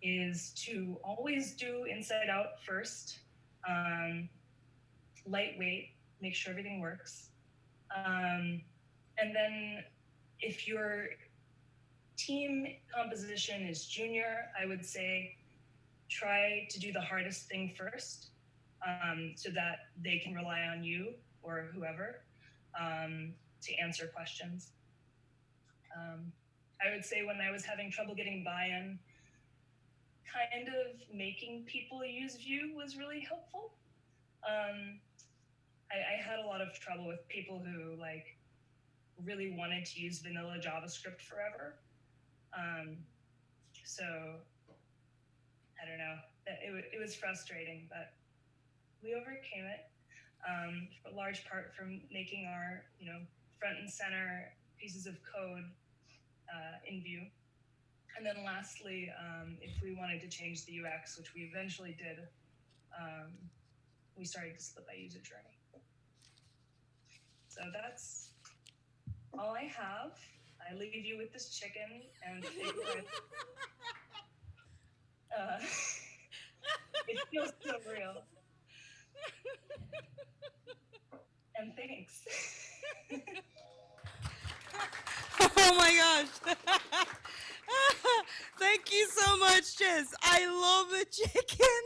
is to always do inside out first, lightweight, make sure everything works. And then if your team composition is junior, I would say try to do the hardest thing first, so that they can rely on you or whoever to answer questions. I would say when I was having trouble getting buy-in, kind of making people use Vue was really helpful. I had a lot of trouble with people who really wanted to use vanilla JavaScript forever. So I don't know, it was frustrating, but we overcame it, for a large part from making our front and center pieces of code in Vue. And then lastly, if we wanted to change the UX, which we eventually did, we started to split by user journey. So that's all I have. I leave you with this chicken and it feels so real. And thanks. Oh my gosh. Thank you so much, Jess. I love the chicken.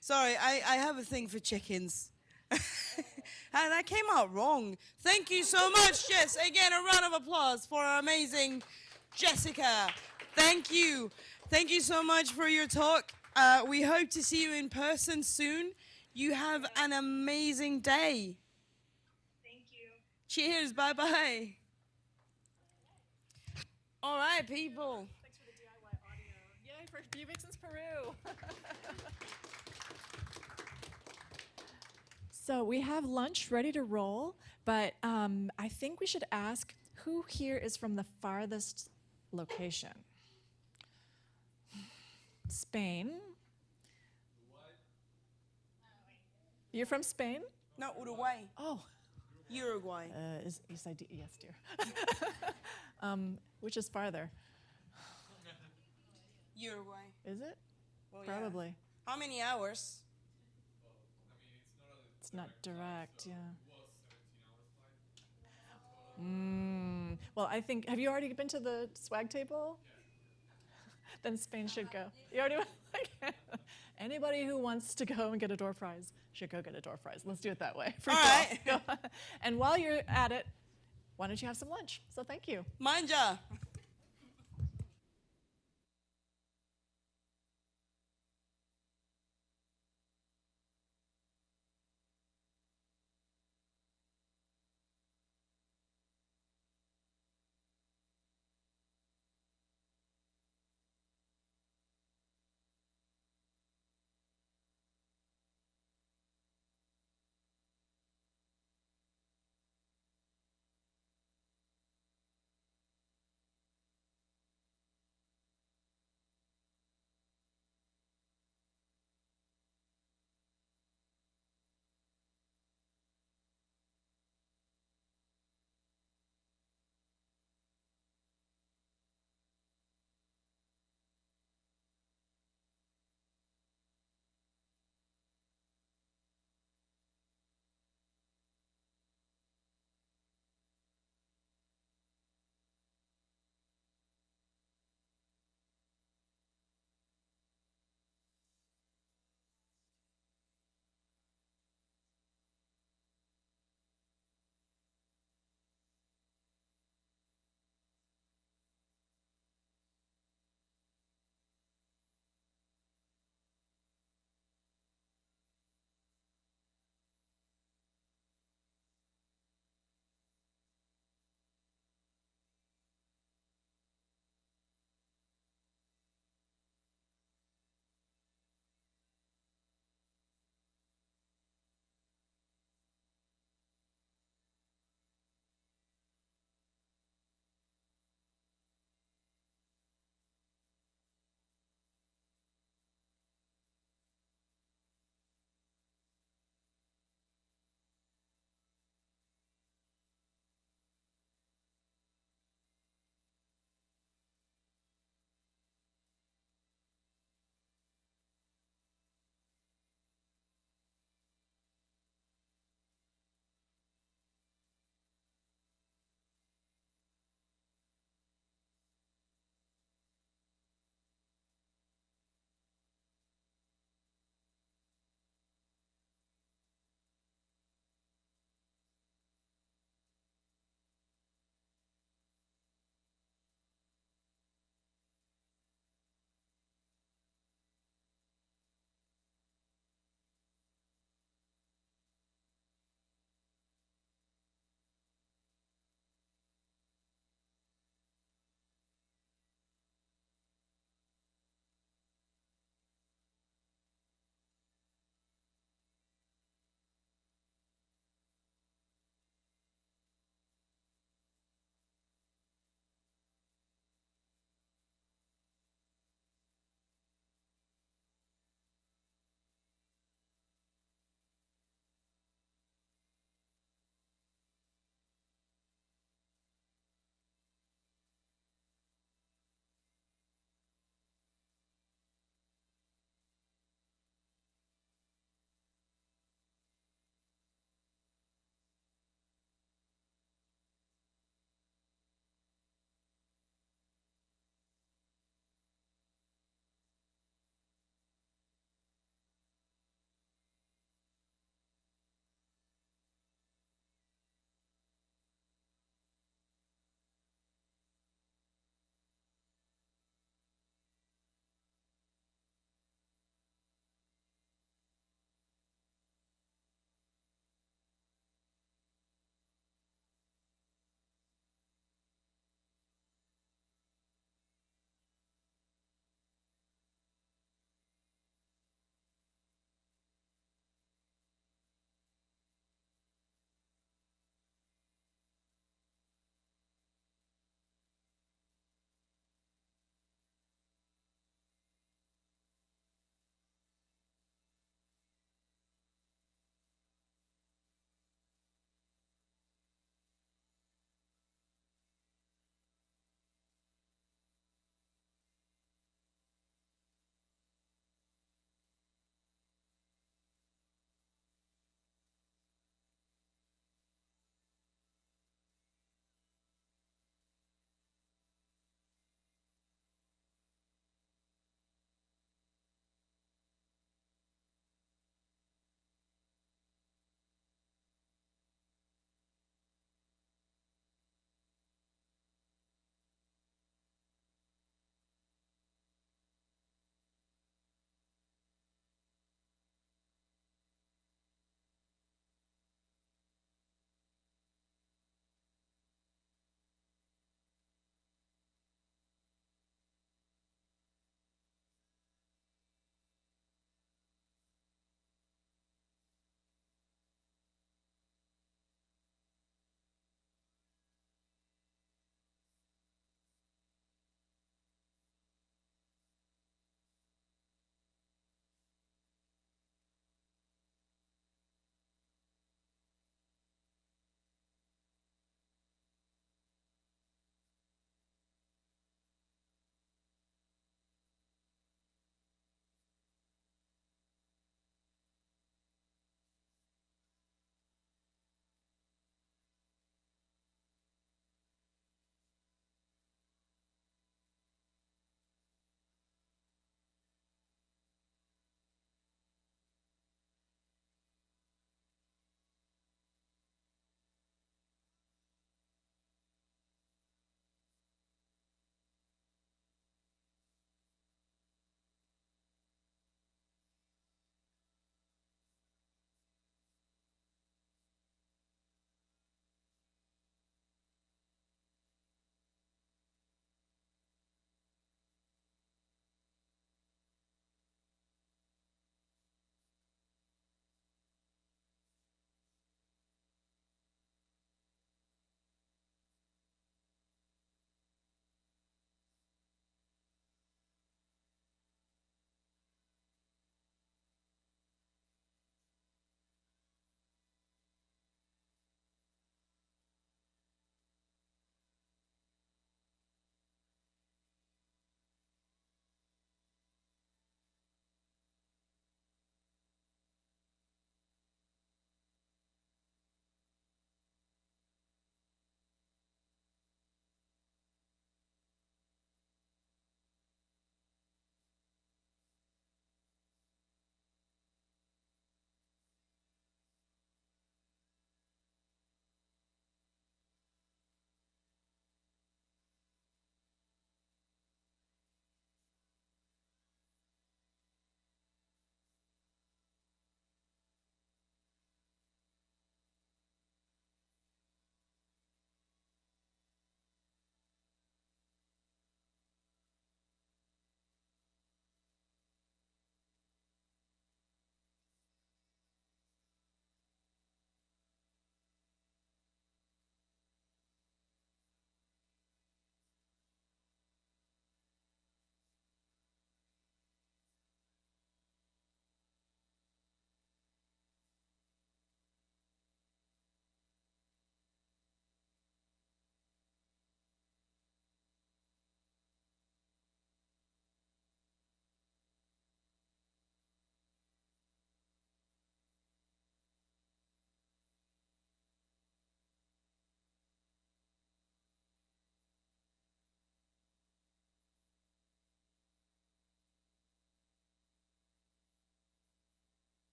Sorry, I have a thing for chickens. And that came out wrong. Thank you so much, Jess. Again, a round of applause for our amazing Jessica. Thank you. Thank you so much for your talk. We hope to see you in person soon. You have an amazing day. Thank you. Cheers. Bye-bye. All right, people. Thanks for the DIY audio. Yay for Vue Vixens Peru. So we have lunch ready to roll, but I think we should ask who here is from the farthest location? Spain. You're from Spain? No, Uruguay. Oh. Uruguay. Yes, dear. Which is farther? Uruguay. Is it? Well, Probably. Yeah. How many hours? It's not direct, yeah. Well, I think, have you already been to the swag table? Then Spain should go. You already went? Okay. Anybody who wants to go and get a door prize should go get a door prize. Let's do it that way. All right. And while you're at it, why don't you have some lunch? So thank you. Manja.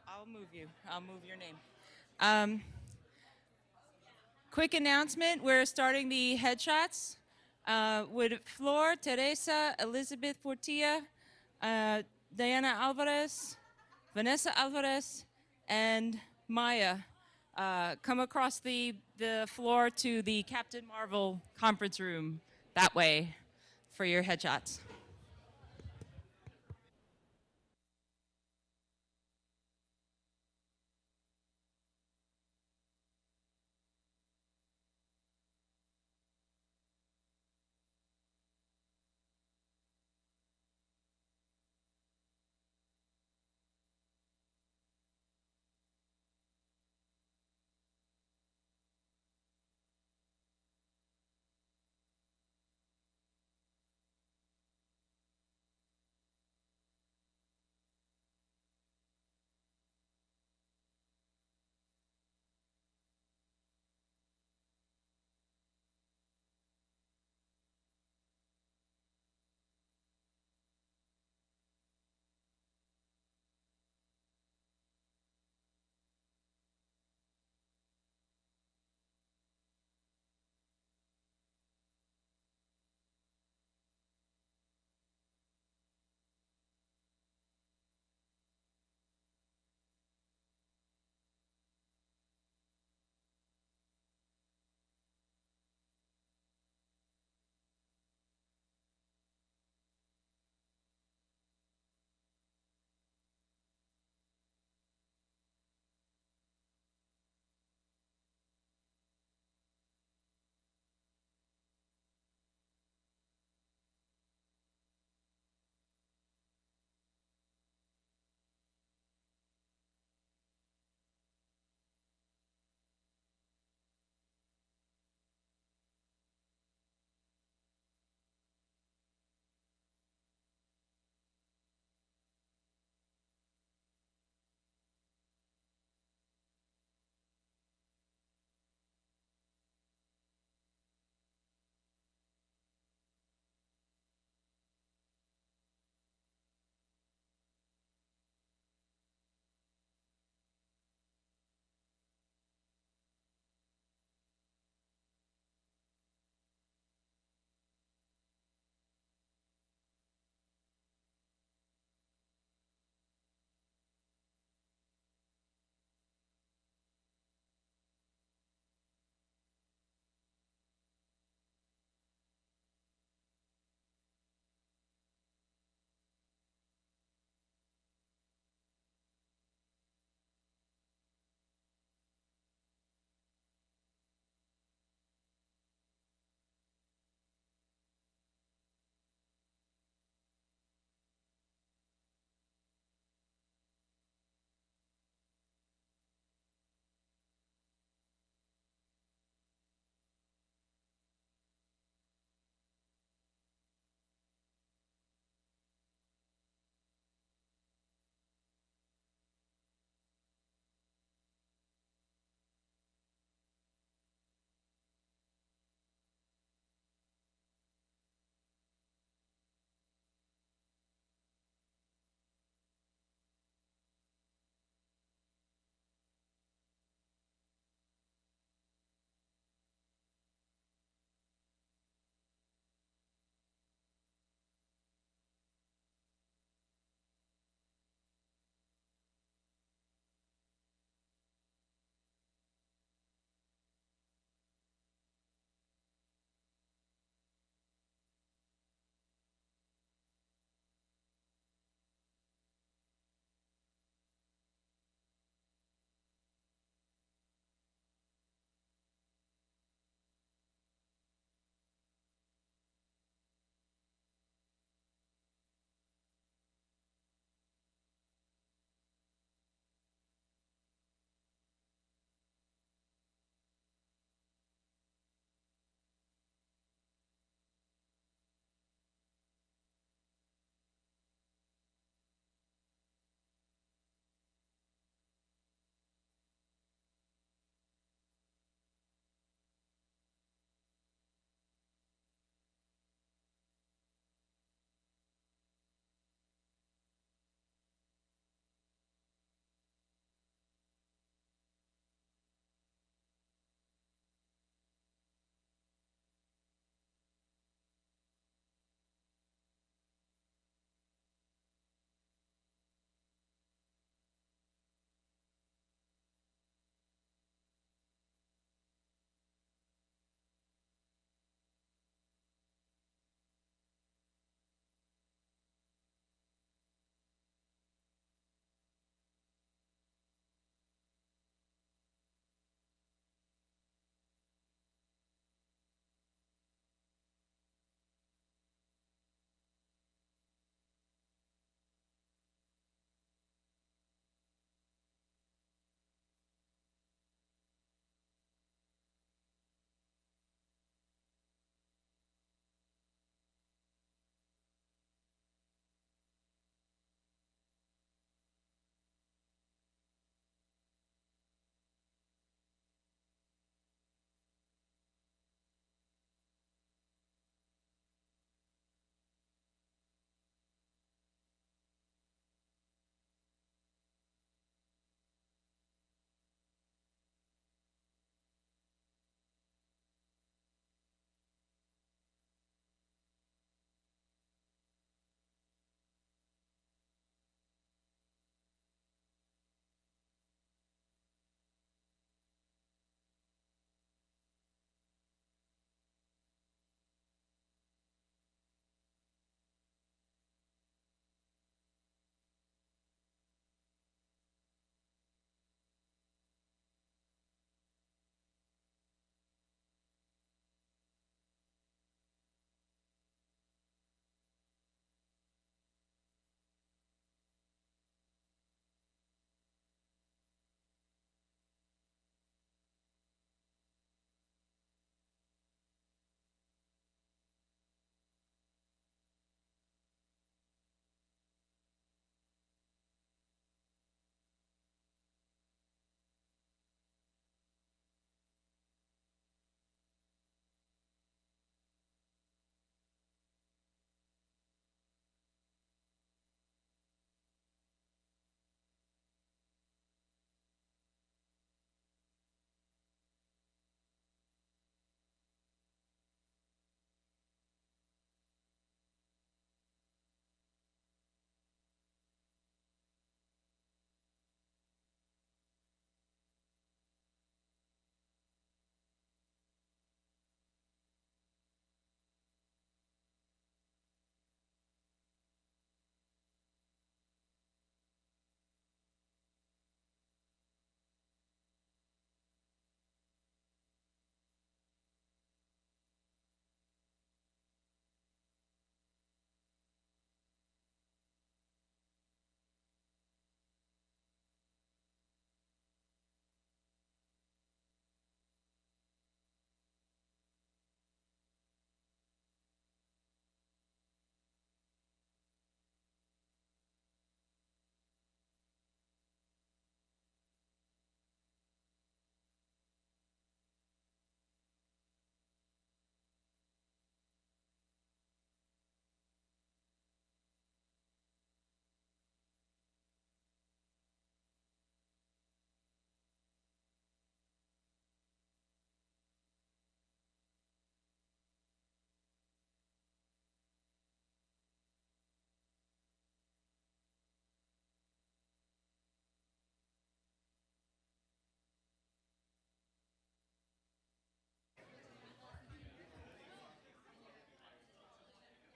I'll move you. I'll move your name. Um, quick announcement, we're starting the headshots with Flor, Teresa, Elizabeth Portilla, Diana Alvarez, Vanessa Alvarez, and Maya. Come across the floor to the Captain Marvel conference room that way for your headshots.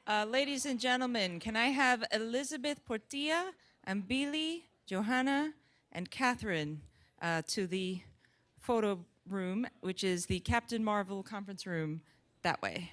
Ladies and gentlemen, can I have Elizabeth Portilla and Billy, Johanna, and Catherine to the photo room, which is the Captain Marvel conference room that way.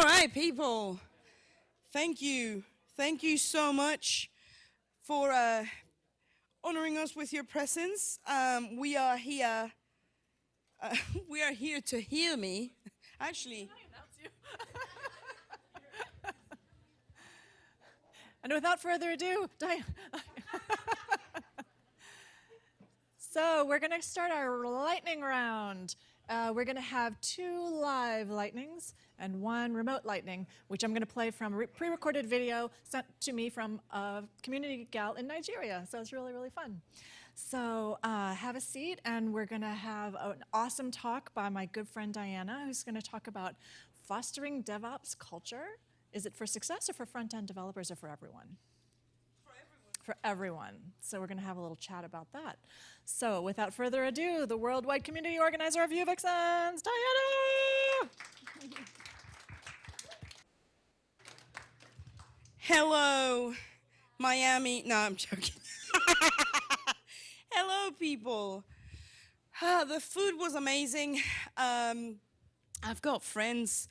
All right, people. Thank you. Thank you so much for honoring us with your presence. We are here. We are here to hear me. Actually. And without further ado, Diane. So we're going to start our lightning round. We're going to have 2 live lightnings and 1 remote lightning, which I'm going to play from a pre-recorded video sent to me from a community gal in Nigeria. So it's really, really fun. So have a seat, and we're going to have an awesome talk by my good friend Diana, who's going to talk about fostering DevOps culture. Is it for success or for front-end developers or for everyone? For everyone. So we're going to have a little chat about that. So without further ado, the worldwide community organizer of Vue Vixens, Diana! Hello, Miami. No, I'm joking. Hello, people. The food was amazing. I've got friends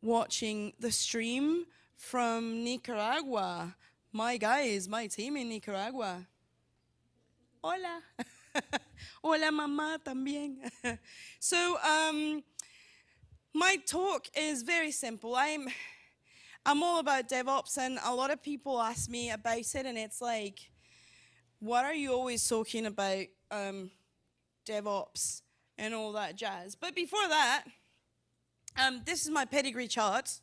watching the stream from Nicaragua. My guys, my team in Nicaragua. Hola. Hola, mamá también. So, my talk is very simple. I'm all about DevOps, and a lot of people ask me about it, and it's like, what are you always talking about DevOps and all that jazz? But before that, this is my pedigree chart.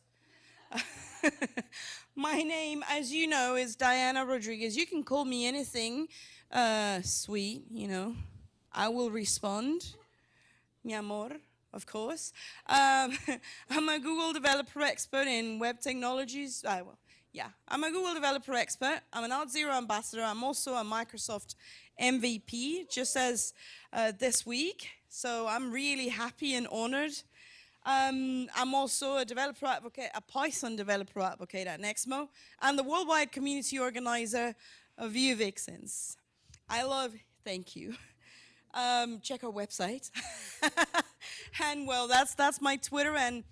My name, as you know, is Diana Rodriguez. You can call me anything sweet, you know. I will respond. Mi amor, of course. I'm a Google developer expert in web technologies. I'm a Google developer expert. I'm an Auth0 ambassador. I'm also a Microsoft MVP, just as this week. So I'm really happy and honored. I'm also a developer advocate, a Python developer advocate at Nexmo, and the worldwide community organizer of Vue Vixens. Thank you. Check our website. And well, that's my Twitter, and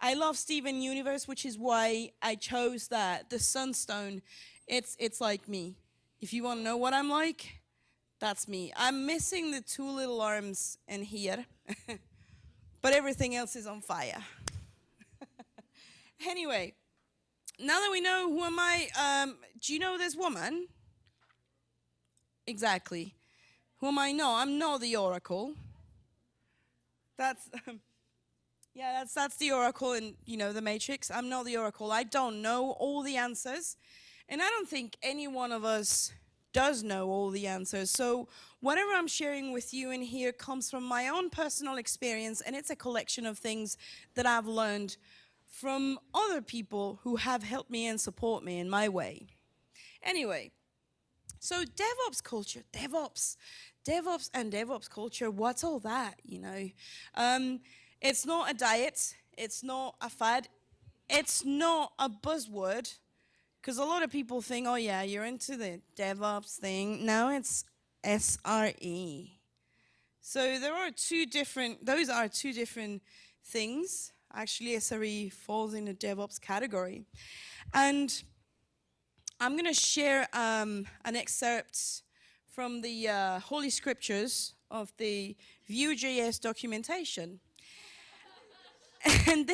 I love Steven Universe, which is why I chose that. The Sunstone, it's like me. If you want to know what I'm like, that's me. I'm missing the 2 little arms in here. But everything else is on fire. Anyway, now that we know who am I, do you know this woman? Exactly. Who am I? No, I'm not the Oracle. That's the Oracle in, the Matrix. I'm not the Oracle. I don't know all the answers. And I don't think any one of us does know all the answers. So whatever I'm sharing with you in here comes from my own personal experience, and it's a collection of things that I've learned from other people who have helped me and support me in my way. Anyway, so DevOps culture, DevOps and DevOps culture, what's all that, It's not a diet, it's not a fad, it's not a buzzword. Because a lot of people think, oh yeah, you're into the DevOps thing. No, it's SRE. So those are 2 different things. Actually, SRE falls in the DevOps category. And I'm going to share an excerpt from the Holy Scriptures of the Vue.js documentation. And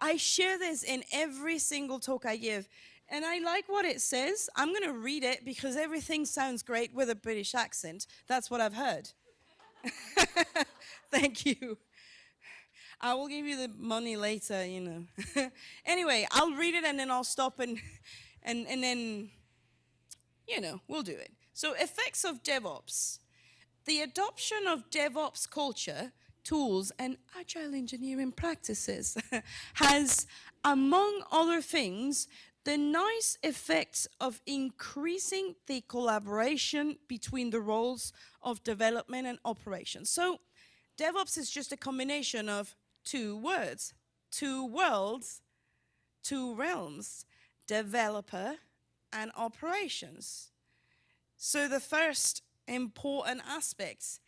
I share this in every single talk I give. And I like what it says. I'm going to read it because everything sounds great with a British accent. That's what I've heard. Thank you. I will give you the money later, Anyway, I'll read it and then I'll stop and then, we'll do it. So, effects of DevOps. The adoption of DevOps culture, tools, and agile engineering practices has, among other things, the nice effects of increasing the collaboration between the roles of development and operations. So DevOps is just a combination of 2 words, 2 worlds, 2 realms, developer and operations. So the first important aspect,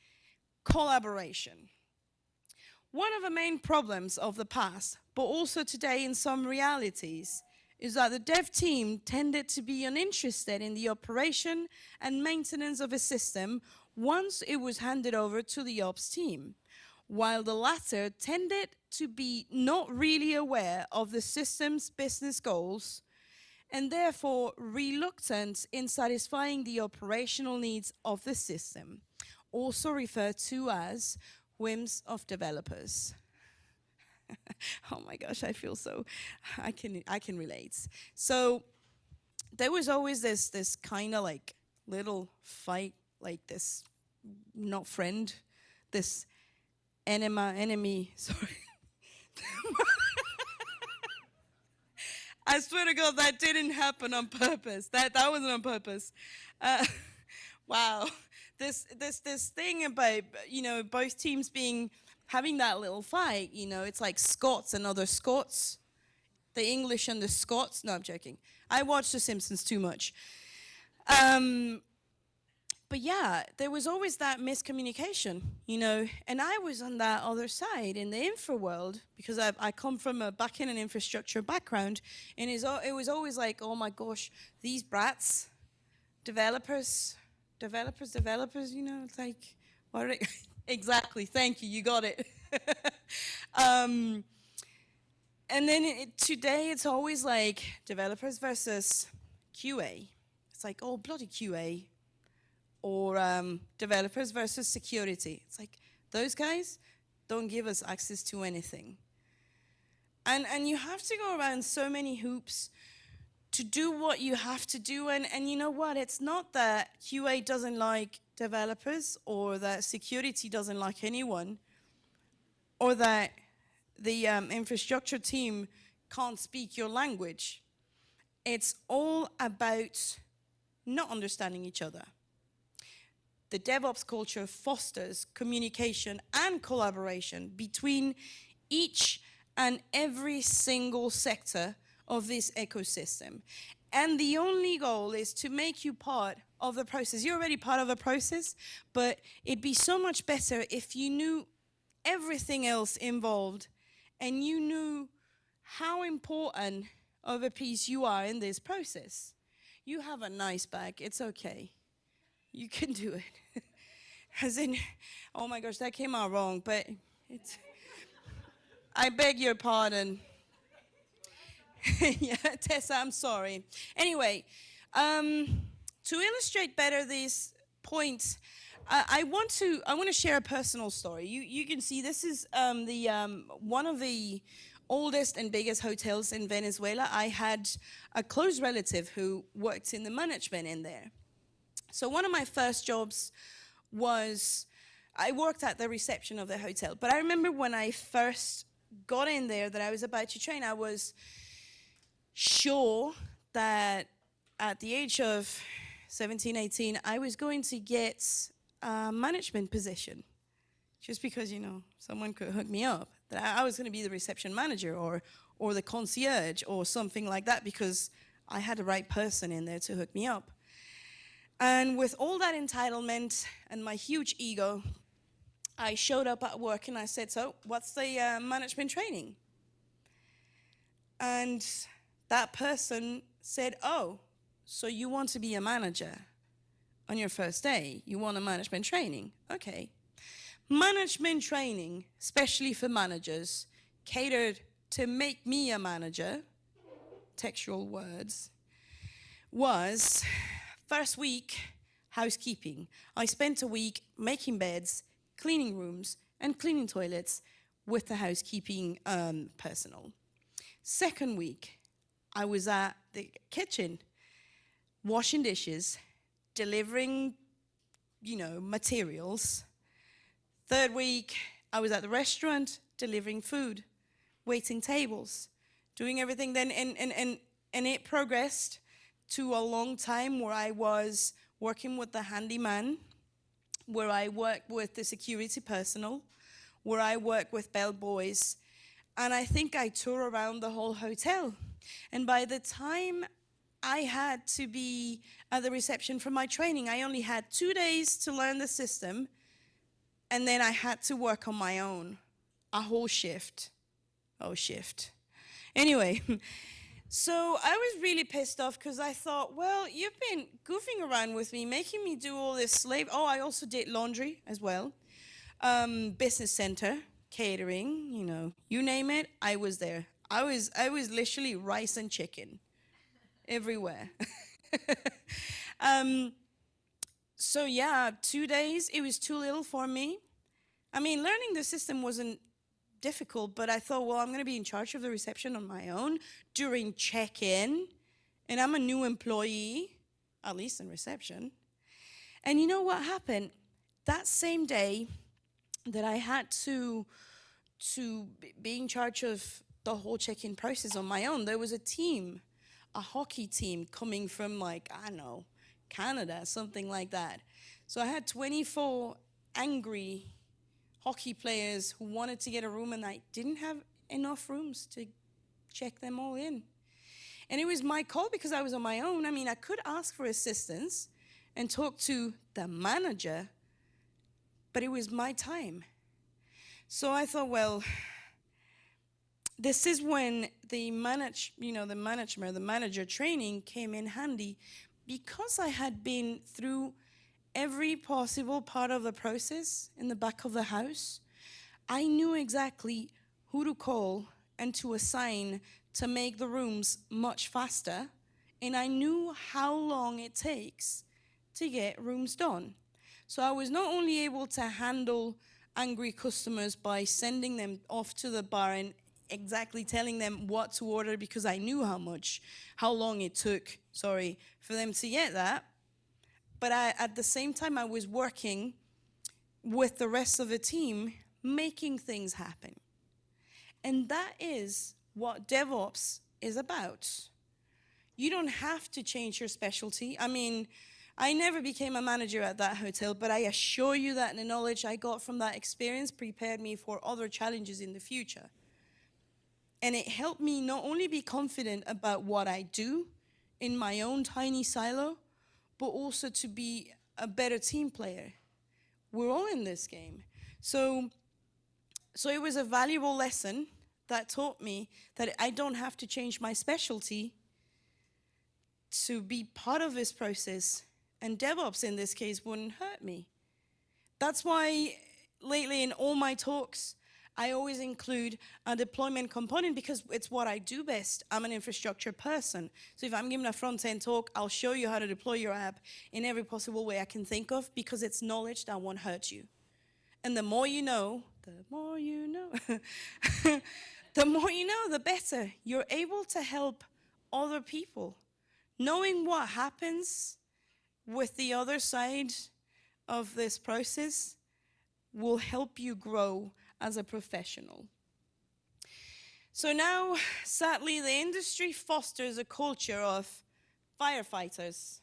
collaboration. One of the main problems of the past, but also today in some realities, is that the dev team tended to be uninterested in the operation and maintenance of a system once it was handed over to the ops team, while the latter tended to be not really aware of the system's business goals and therefore reluctant in satisfying the operational needs of the system, also referred to as whims of developers. Oh my gosh, I feel so, I can relate. So there was always this kind of like little fight, like this, not friend, this enemy, sorry. I swear to God, that didn't happen on purpose. That wasn't on purpose. Wow, this thing about, you know, both teams having that little fight. You know, it's like Scots and other Scots, the English and the Scots. No, I'm joking. I watched The Simpsons too much. But yeah, there was always that miscommunication, you know, and I was on that other side in the infra world because I come from a back-end and infrastructure background, and it was always like, oh my gosh, these brats, developers, you know, it's like, what are they? Exactly, thank you, you got it. And then today it's always like developers versus QA. It's like, oh, bloody QA. Or developers versus security. It's like, those guys don't give us access to anything. And you have to go around so many hoops to do what you have to do. And you know what? It's not that QA doesn't like developers or that security doesn't like anyone or that the infrastructure team can't speak your language. It's all about not understanding each other. The DevOps culture fosters communication and collaboration between each and every single sector of this ecosystem. And the only goal is to make you part of the process. You're already part of the process, but it'd be so much better if you knew everything else involved and you knew how important of a piece you are in this process. You have a nice bag, it's okay. You can do it. As in, oh my gosh, that came out wrong, but I beg your pardon. Yeah, Tessa, I'm sorry. Anyway, to illustrate better these points, I want to share a personal story. You can see this is one of the oldest and biggest hotels in Venezuela. I had a close relative who worked in the management in there. So one of my first jobs was, I worked at the reception of the hotel. But I remember when I first got in there that I was about to train, I was sure that at the age of 17, 18, I was going to get a management position. Just because, you know, someone could hook me up. That I was going to be the reception manager or the concierge or something like that because I had the right person in there to hook me up. And with all that entitlement and my huge ego, I showed up at work and I said, so what's the management training? And that person said, oh, so you want to be a manager on your first day? You want a management training? Okay. Management training, especially for managers, catered to make me a manager, textual words, was first week, housekeeping. I spent a week making beds, cleaning rooms, and cleaning toilets with the housekeeping personnel. Second week, I was at the kitchen, washing dishes, delivering, you know, materials. Third week, I was at the restaurant, delivering food, waiting tables, doing everything then, and it progressed to a long time where I was working with the handyman, where I worked with the security personnel, where I worked with bellboys, and I think I toured around the whole hotel. And by the time I had to be at the reception for my training, I only had 2 days to learn the system, and then I had to work on my own. a whole shift. Oh, shift. Anyway, so I was really pissed off because I thought, well, you've been goofing around with me, making me do all this slave. Oh, I also did laundry as well. Business center, catering, you know, you name it, I was there. I was literally rice and chicken everywhere. So yeah, 2 days, it was too little for me. I mean, learning the system wasn't difficult, but I thought, well, I'm going to be in charge of the reception on my own during check-in, and I'm a new employee, at least in reception. And you know what happened? That same day that I had to be in charge of the whole check-in process on my own, there was a team, a hockey team coming from, like, I don't know, Canada, something like that. So I had 24 angry hockey players who wanted to get a room, and I didn't have enough rooms to check them all in. And it was my call because I was on my own. I mean, I could ask for assistance and talk to the manager, but it was my time. So I thought, well, this is when the manager training came in handy, because I had been through every possible part of the process in the back of the house. I knew exactly who to call and to assign to make the rooms much faster, and I knew how long it takes to get rooms done. So I was not only able to handle angry customers by sending them off to the bar and exactly telling them what to order, because I knew how long it took, for them to get that. But at the same time, I was working with the rest of the team, making things happen. And that is what DevOps is about. You don't have to change your specialty. I mean, I never became a manager at that hotel, but I assure you that the knowledge I got from that experience prepared me for other challenges in the future. And it helped me not only be confident about what I do in my own tiny silo, but also to be a better team player. We're all in this game. So it was a valuable lesson that taught me that I don't have to change my specialty to be part of this process, and DevOps in this case wouldn't hurt me. That's why lately in all my talks, I always include a deployment component, because it's what I do best. I'm an infrastructure person. So if I'm giving a front-end talk, I'll show you how to deploy your app in every possible way I can think of, because it's knowledge that won't hurt you. And the more you know, the more you know, the more you know, the better. You're able to help other people. Knowing what happens with the other side of this process will help you grow as a professional. So now, sadly, the industry fosters a culture of firefighters,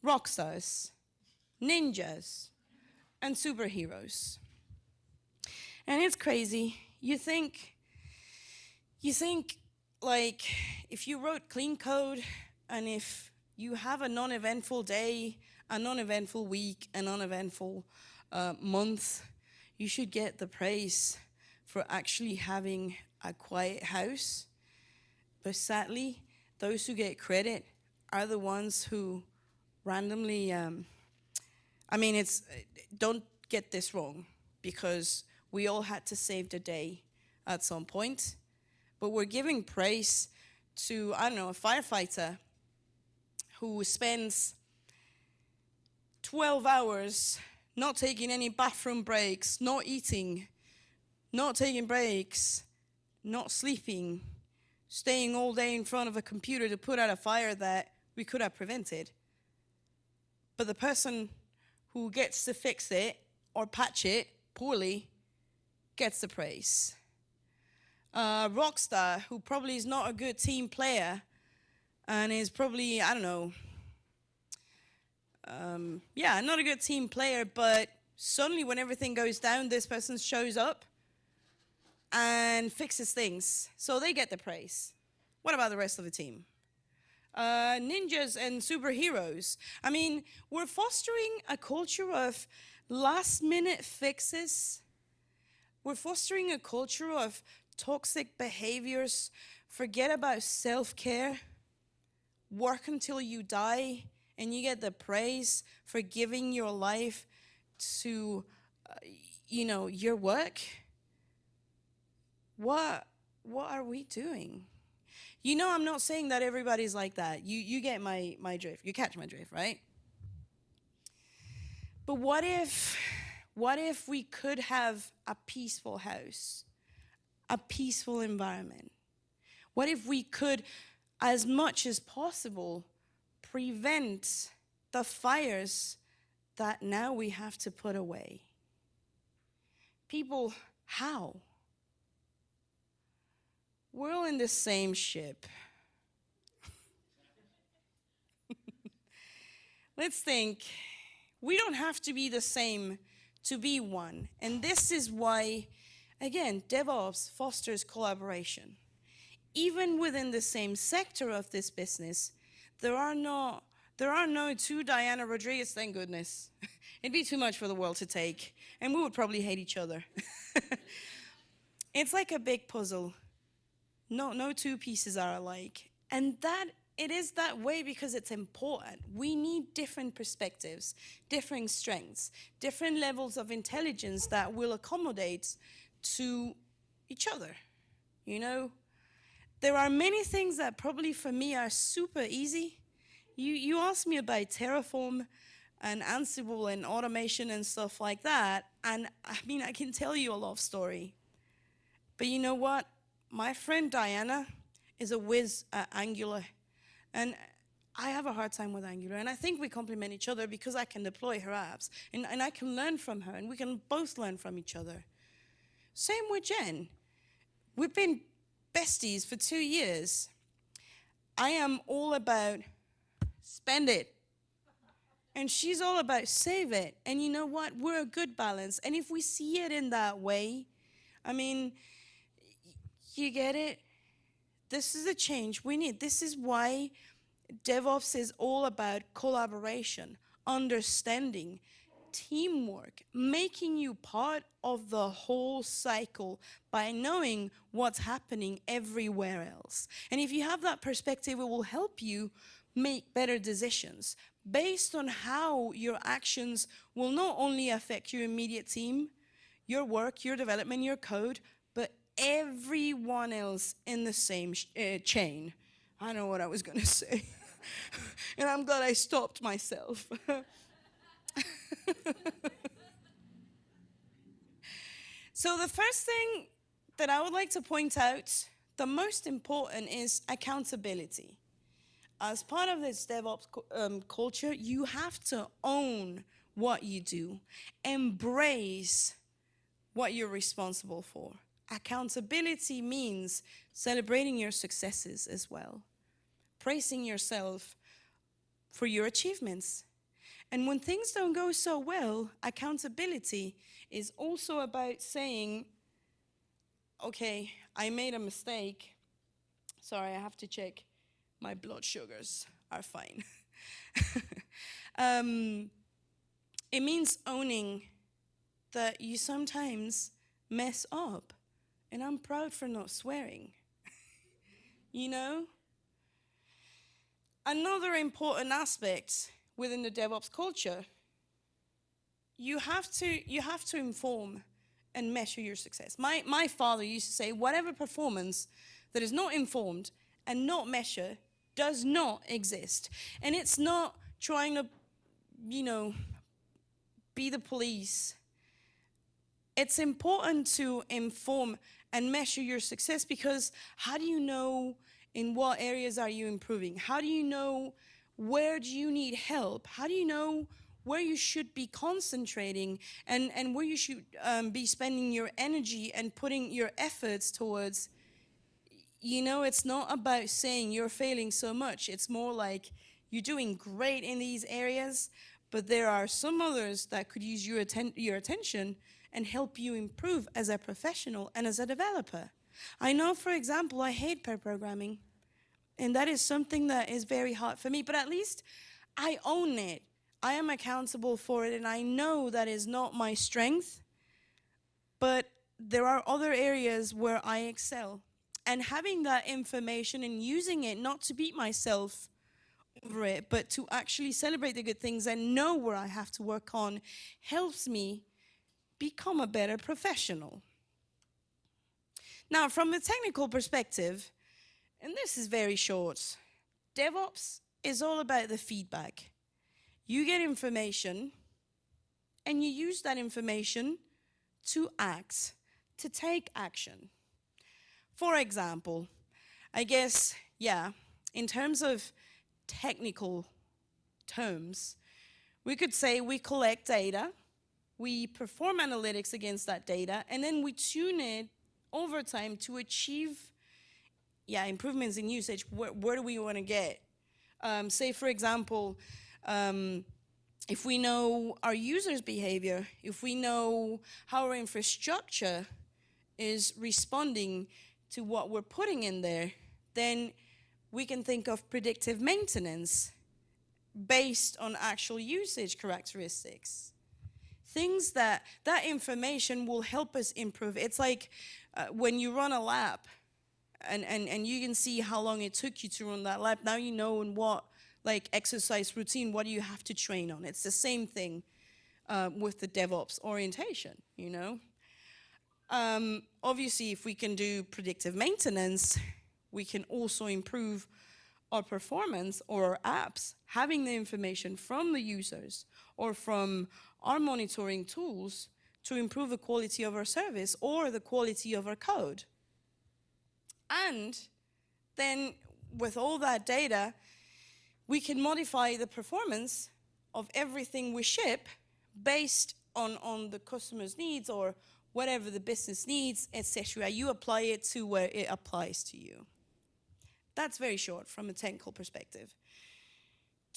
rock stars, ninjas, and superheroes. And it's crazy. You think like, if you wrote clean code, and if you have a non-eventful day, a non-eventful week, a non-eventful month, you should get the praise for actually having a quiet house. But sadly, those who get credit are the ones who randomly, don't get this wrong, because we all had to save the day at some point. But we're giving praise to, I don't know, a firefighter who spends 12 hours not taking any bathroom breaks, not eating, not taking breaks, not sleeping, staying all day in front of a computer to put out a fire that we could have prevented. But the person who gets to fix it or patch it poorly gets the praise. A rock star who probably is not a good team player and is probably, I don't know, not a good team player, but suddenly when everything goes down, this person shows up and fixes things. So they get the praise. What about the rest of the team? Ninjas and superheroes. I mean, we're fostering a culture of last-minute fixes. We're fostering a culture of toxic behaviors, forget about self-care, work until you die, and you get the praise for giving your life to, your work. What are we doing? I'm not saying that everybody's like that. You get my drift. You catch my drift, right? But what if we could have a peaceful house, a peaceful environment? What if we could, as much as possible, prevent the fires that now we have to put away? People, how? We're all in the same ship. Let's think. We don't have to be the same to be one. And this is why, again, DevOps fosters collaboration. Even within the same sector of this business, there are no two Diana Rodriguez, thank goodness. It'd be too much for the world to take, and we would probably hate each other. It's like a big puzzle. No two pieces are alike. And that it is that way because it's important. We need different perspectives, different strengths, different levels of intelligence that will accommodate to each other. There are many things that probably for me are super easy. You asked me about Terraform and Ansible and automation and stuff like that, and I can tell you a love story. But you know what? My friend Diana is a whiz at Angular, and I have a hard time with Angular, and I think we complement each other because I can deploy her apps, and I can learn from her, and we can both learn from each other. Same with Jen. We've been besties for 2 years. I am all about spend it, and she's all about save it. And you know what? We're a good balance, and if we see it in that way, you get it? This is a change we need. This is why DevOps is all about collaboration, understanding, teamwork, making you part of the whole cycle by knowing what's happening everywhere else. And if you have that perspective, it will help you make better decisions based on how your actions will not only affect your immediate team, your work, your development, your code, but everyone else in the same chain. I don't know what I was going to say. And I'm glad I stopped myself. So the first thing that I would like to point out, the most important is accountability. As part of this DevOps culture, you have to own what you do, embrace what you're responsible for. Accountability means celebrating your successes as well, praising yourself for your achievements. And when things don't go so well, accountability is also about saying, okay, I made a mistake. Sorry, I have to check. My blood sugars are fine. It means owning that you sometimes mess up. And I'm proud for not swearing. Another important aspect within the DevOps culture, you have to inform and measure your success. My father used to say, whatever performance that is not informed and not measured does not exist. And it's not trying to, be the police. It's important to inform and measure your success, because how do you know in what areas are you improving? How do you know where do you need help? How do you know where you should be concentrating and where you should be spending your energy and putting your efforts towards? It's not about saying you're failing so much. It's more like you're doing great in these areas, but there are some others that could use your attention and help you improve as a professional and as a developer. I know, for example, I hate pair programming, and that is something that is very hard for me, but at least I own it. I am accountable for it, and I know that is not my strength, but there are other areas where I excel. And having that information and using it not to beat myself over it, but to actually celebrate the good things and know where I have to work on helps me become a better professional. Now, from a technical perspective, and this is very short, DevOps is all about the feedback. You get information, and you use that information to act, to take action. For example, I guess, in terms of technical terms, we could say we collect data, we perform analytics against that data, and then we tune it over time to achieve improvements in usage. Where do we want to get? Say, for example, if we know our users' behavior, if we know how our infrastructure is responding to what we're putting in there, then we can think of predictive maintenance based on actual usage characteristics. Things that information will help us improve. It's like when you run a lab and you can see how long it took you to run that lab. Now you know in what exercise routine, what do you have to train on. It's the same thing with the DevOps orientation, you know. Obviously, if we can do predictive maintenance, we can also improve our performance or our apps, having the information from the users or from our monitoring tools to improve the quality of our service or the quality of our code. And then with all that data, we can modify the performance of everything we ship based on the customer's needs or whatever the business needs, etc. You apply it to where it applies to you. That's very short from a technical perspective.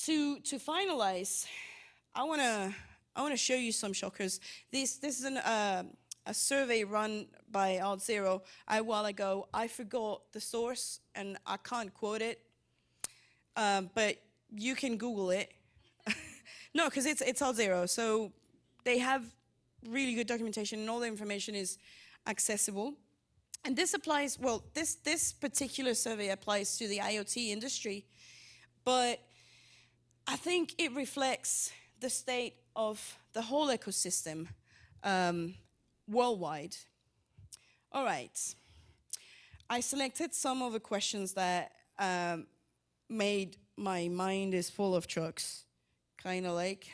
To finalize, I wanna show you some shockers. This is a survey run by OutZero a while ago. I forgot the source and I can't quote it, but you can Google it. No, because it's OutZero, so they have really good documentation and all the information is accessible. And this applies, well, this particular survey applies to the IoT industry, but I think it reflects the state of the whole ecosystem worldwide. All right. I selected some of the questions that made my mind is full of trucks, kind of like.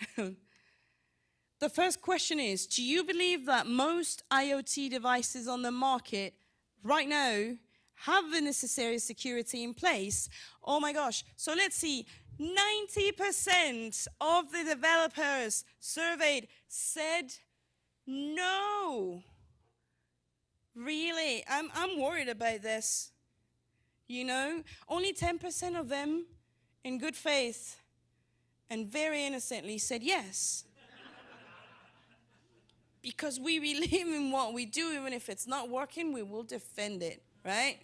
The first question is, do you believe that most IoT devices on the market right now have the necessary security in place? Oh my gosh, so let's see, 90% of the developers surveyed said no. Really, I'm worried about this. You know, only 10% of them in good faith and very innocently said yes. Because we believe in what we do, even if it's not working, we will defend it, right?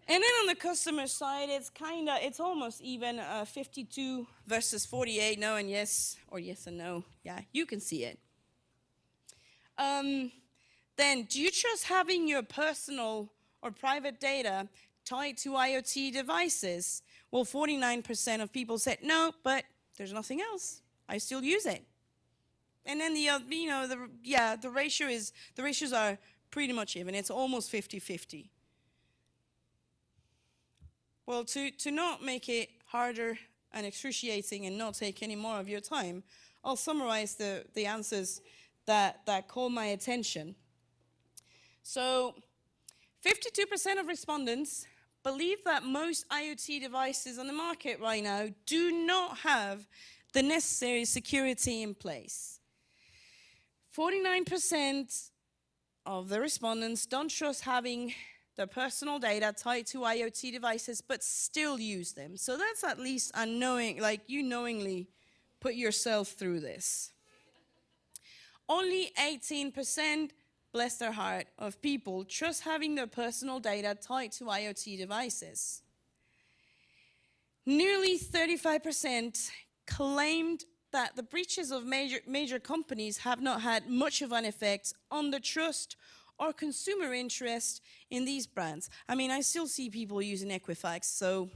And then on the customer side, it's almost even 52 versus 48, no and yes, or yes and no. Yeah, you can see it. Then, do you trust having your personal or private data tied to IoT devices? Well, 49% of people said no, but there's nothing else. I still use it. And then the ratios are pretty much even. It's almost 50-50. Well, to not make it harder and excruciating and not take any more of your time, I'll summarize the answers that caught my attention. So, 52% of respondents believe that most IoT devices on the market right now do not have the necessary security in place. 49% of the respondents don't trust having their personal data tied to IoT devices, but still use them. So that's at least you knowingly put yourself through this. Only 18%, bless their heart, of people trust having their personal data tied to IoT devices. Nearly 35% claimed that the breaches of major companies have not had much of an effect on the trust or consumer interest in these brands. I mean, I still see people using Equifax, so,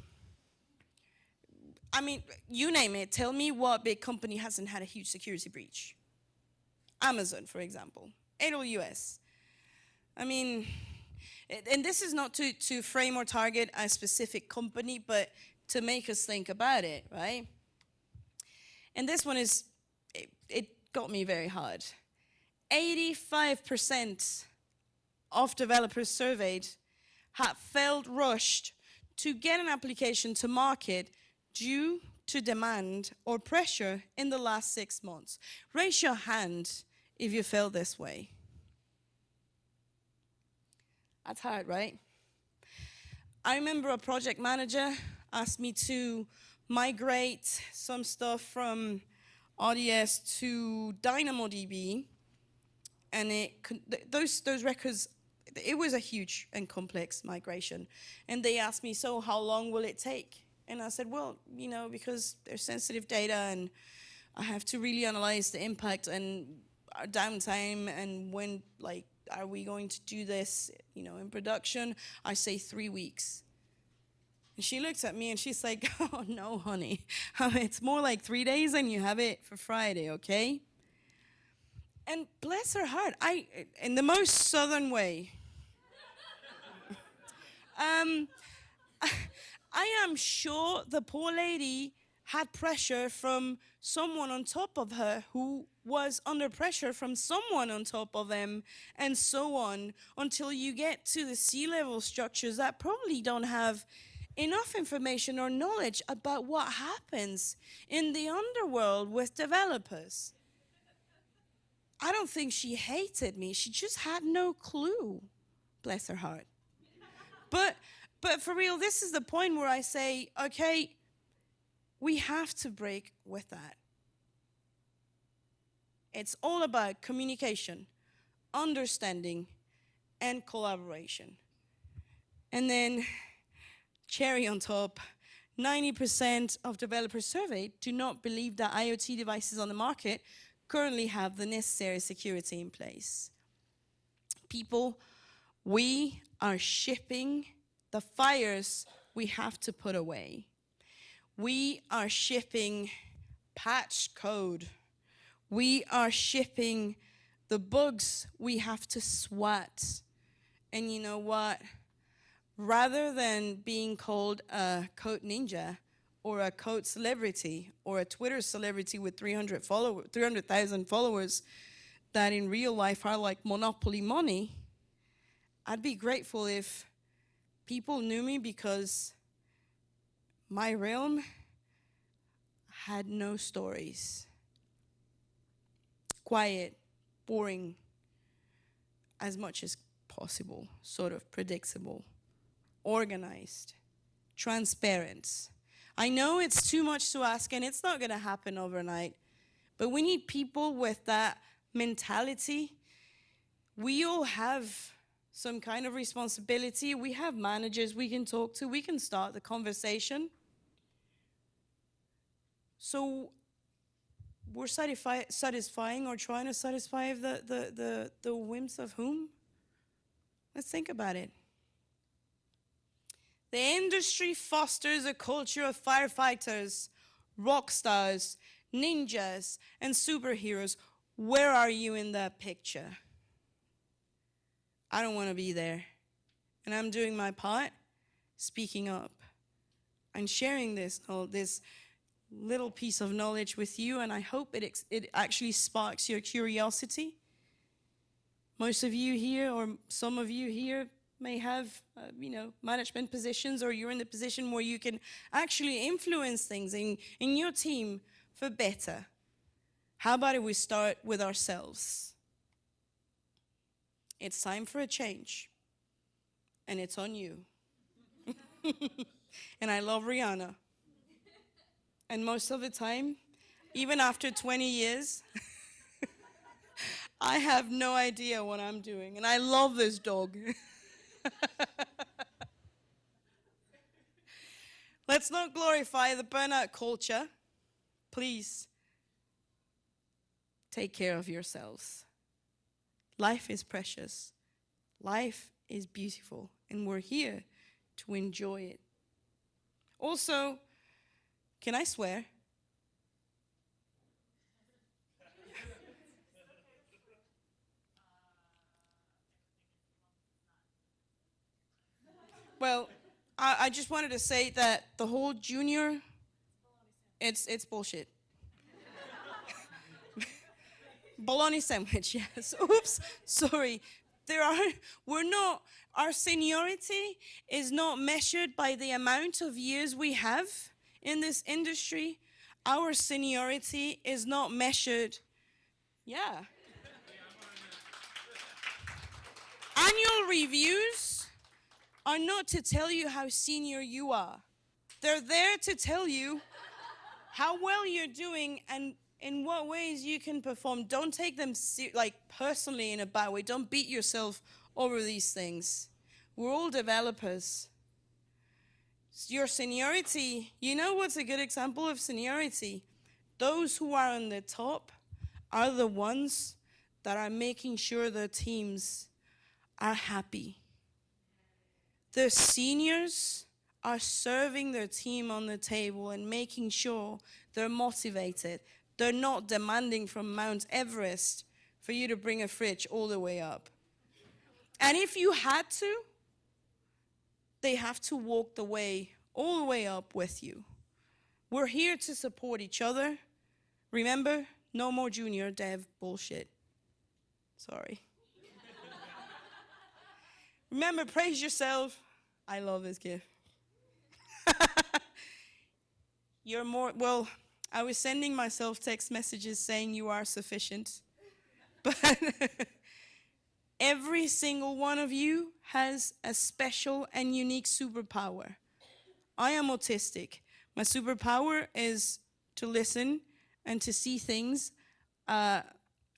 I mean, you name it. Tell me what big company hasn't had a huge security breach. Amazon, for example. AWS. I mean, and this is not to frame or target a specific company, but to make us think about it, right? And this one is, it got me very hard. 85% of developers surveyed have felt rushed to get an application to market due to demand or pressure in the last 6 months. Raise your hand if you felt this way. That's hard, right? I remember a project manager asked me to migrate some stuff from ODS to DynamoDB, and those records, it was a huge and complex migration. And they asked me, so how long will it take? And I said, well, you know, because there's sensitive data and I have to really analyze the impact and downtime and when, like, are we going to do this, you know, in production? I say 3 weeks. And she looks at me and she's like, oh, no, honey. It's more like 3 days and you have it for Friday, okay? And bless her heart, in the most southern way, I am sure the poor lady had pressure from someone on top of her who was under pressure from someone on top of them, and so on, until you get to the C-level structures that probably don't have enough information or knowledge about what happens in the underworld with developers. I don't think she hated me. She just had no clue. Bless her heart. But for real, this is the point where I say, okay, we have to break with that. It's all about communication, understanding, and collaboration. And then, cherry on top, 90% of developers surveyed do not believe that IoT devices on the market currently have the necessary security in place. People, we are shipping the fires we have to put away. We are shipping patched code. We are shipping the bugs we have to swat. And you know what? Rather than being called a code ninja or a code celebrity or a Twitter celebrity with 300,000 followers that in real life are like monopoly money, I'd be grateful if people knew me because my realm had no stories. Quiet, boring, as much as possible, sort of predictable, organized, transparent. I know it's too much to ask and it's not going to happen overnight, but we need people with that mentality. We all have some kind of responsibility. We have managers we can talk to. We can start the conversation. So we're satisfying or trying to satisfy the whims of whom? Let's think about it. The industry fosters a culture of firefighters, rock stars, ninjas, and superheroes. Where are you in that picture? I don't want to be there. And I'm doing my part, speaking up and sharing this little piece of knowledge with you, and I hope it actually sparks your curiosity. Most of you here, or some of you here, may have management positions, or you're in the position where you can actually influence things in your team for better. How about if we start with ourselves? It's time for a change, and it's on you. And I love Rihanna. And most of the time, even after 20 years, I have no idea what I'm doing. And I love this dog. Let's not glorify the burnout culture, please. take care of yourselves. Life is precious. Life is beautiful, and we're here to enjoy it. Also, can I swear? Well, I just wanted to say that the whole junior, it's bullshit. Bologna sandwich, yes. Oops, sorry. Our seniority is not measured by the amount of years we have in this industry. Our seniority is not measured, yeah. Annual reviews are not to tell you how senior you are. They're there to tell you how well you're doing and in what ways you can perform. Don't take them personally in a bad way. Don't beat yourself over these things. We're all developers. Your seniority, you know what's a good example of seniority? Those who are on the top are the ones that are making sure their teams are happy. The seniors are serving their team on the table and making sure they're motivated. They're not demanding from Mount Everest for you to bring a fridge all the way up. And if you had to, they have to walk the way, all the way up with you. We're here to support each other. Remember, no more junior dev bullshit. Sorry. Remember, praise yourself. I love this gift. You're more, well, I was sending myself text messages saying you are sufficient. But every single one of you has a special and unique superpower. I am autistic. My superpower is to listen and to see things at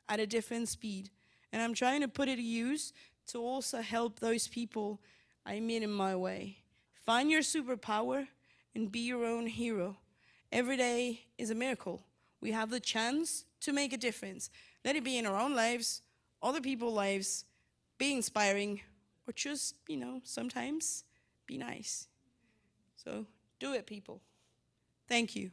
a different speed. And I'm trying to put it to use to also help those people I meet in my way. Find your superpower and be your own hero. Every day is a miracle. We have the chance to make a difference. Let it be in our own lives, other people's lives, be inspiring, or just, sometimes be nice. So do it, people. Thank you.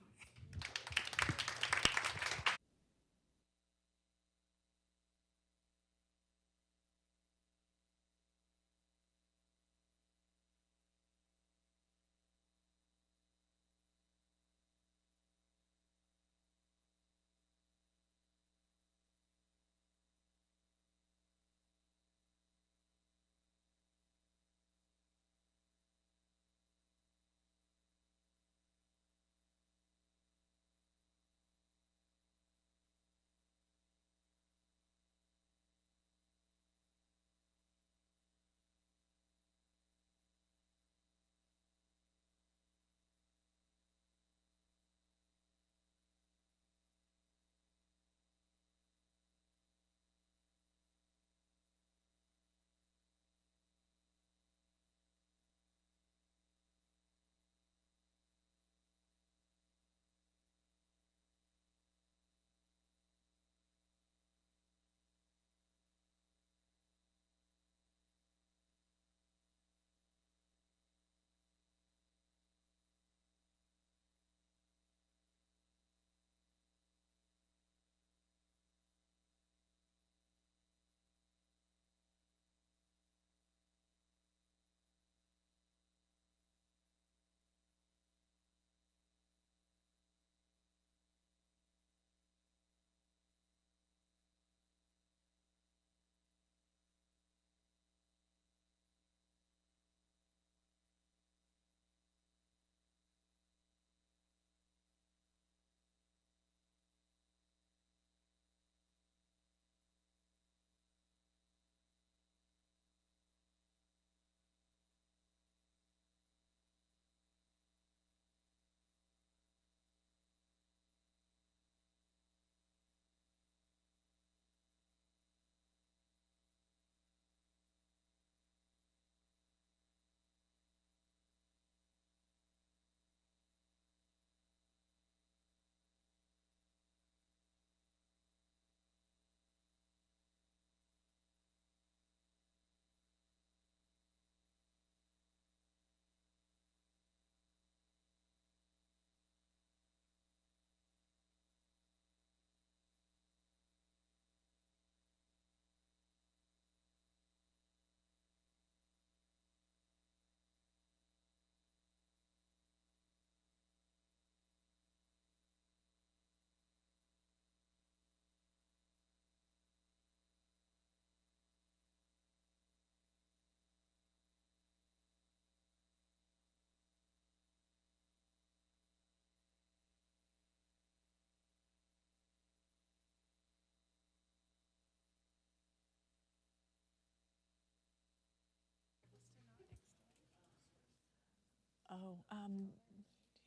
Oh, you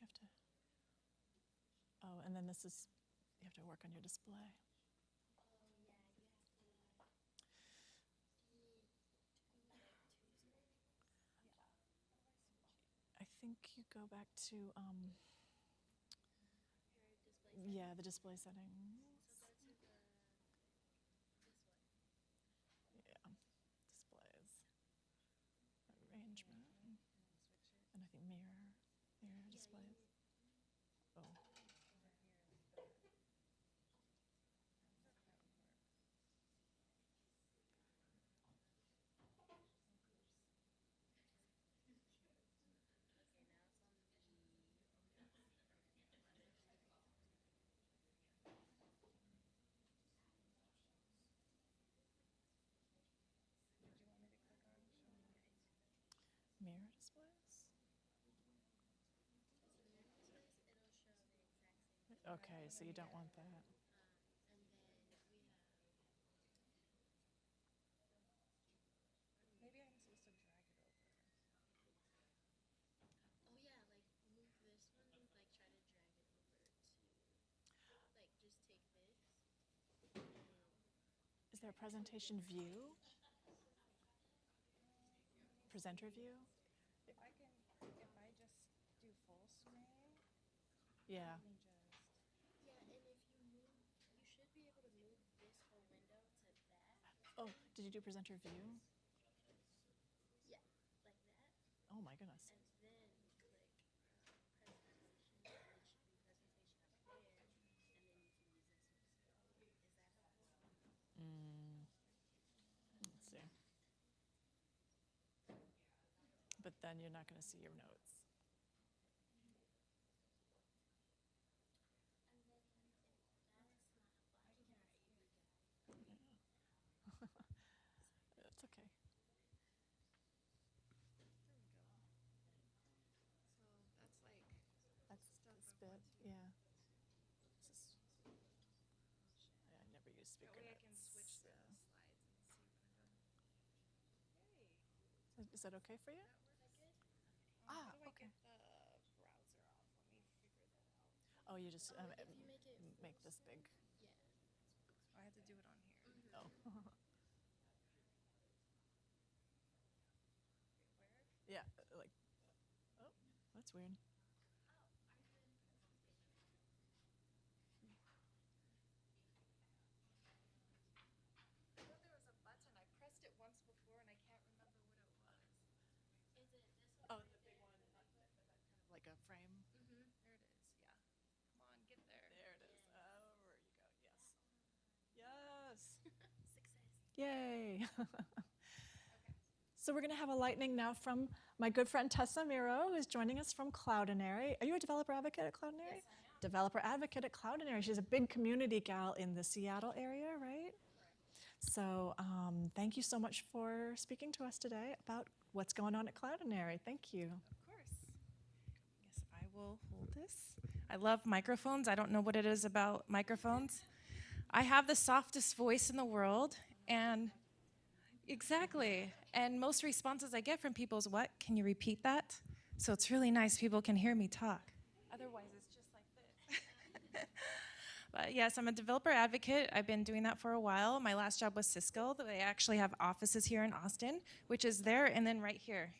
have to. Oh, and then this is, you have to work on your display. I think you go back to, yeah, the display settings. Yeah, displays, arrangement, and I think mirror displays. Oh. Mirror displays? Okay, so you don't want that. Maybe I'm supposed to drag it over. Oh yeah, like move this one, like try to drag it over to, like just take this. Is there a presentation view? Presenter view? If I just do full screen. Yeah. Let me just. Yeah, and if you move, you should be able to move this whole window to that. Oh, did you do presenter view? Yeah, like that. Oh my goodness. And then click presentation, which should be presentation up there, and then you can use this instead. Is that helpful? Let's see. But then you're not going to see your notes. It's okay. So that's like. That's this bit, yeah. This is, I never use speaker That way I notes. can switch through Yeah. the slides and see what I'm doing. Yay. Is that okay for you? How do I okay. get the browser off? Let me figure that out. Oh, you just If you make it make this big. Yeah. I have to do it on here. Oh. Yeah, like, oh, that's weird. I thought there was a button. I pressed it once before and I can't remember what it was. Is it this one? Oh, the big one, like a frame. There it is. Yeah. Come on, get there. There it is. Oh, there you go. Yes. Yes. Success. Yay. So we're going to have a lightning now from my good friend Tessa Miro, who's joining us from Cloudinary. Are you a developer advocate at Cloudinary? Yes, I am. Developer advocate at Cloudinary. She's a big community gal in the Seattle area, right? So thank you so much for speaking to us today about what's going on at Cloudinary. Thank you. Of course. Yes, I will hold this. I love microphones. I don't know what it is about microphones. I have the softest voice in the world, and exactly. And most responses I get from people is, what? Can you repeat that? So it's really nice people can hear me talk. Otherwise, it's just like this. But yes, I'm a developer advocate. I've been doing that for a while. My last job was Cisco. They actually have offices here in Austin, which is there and then right here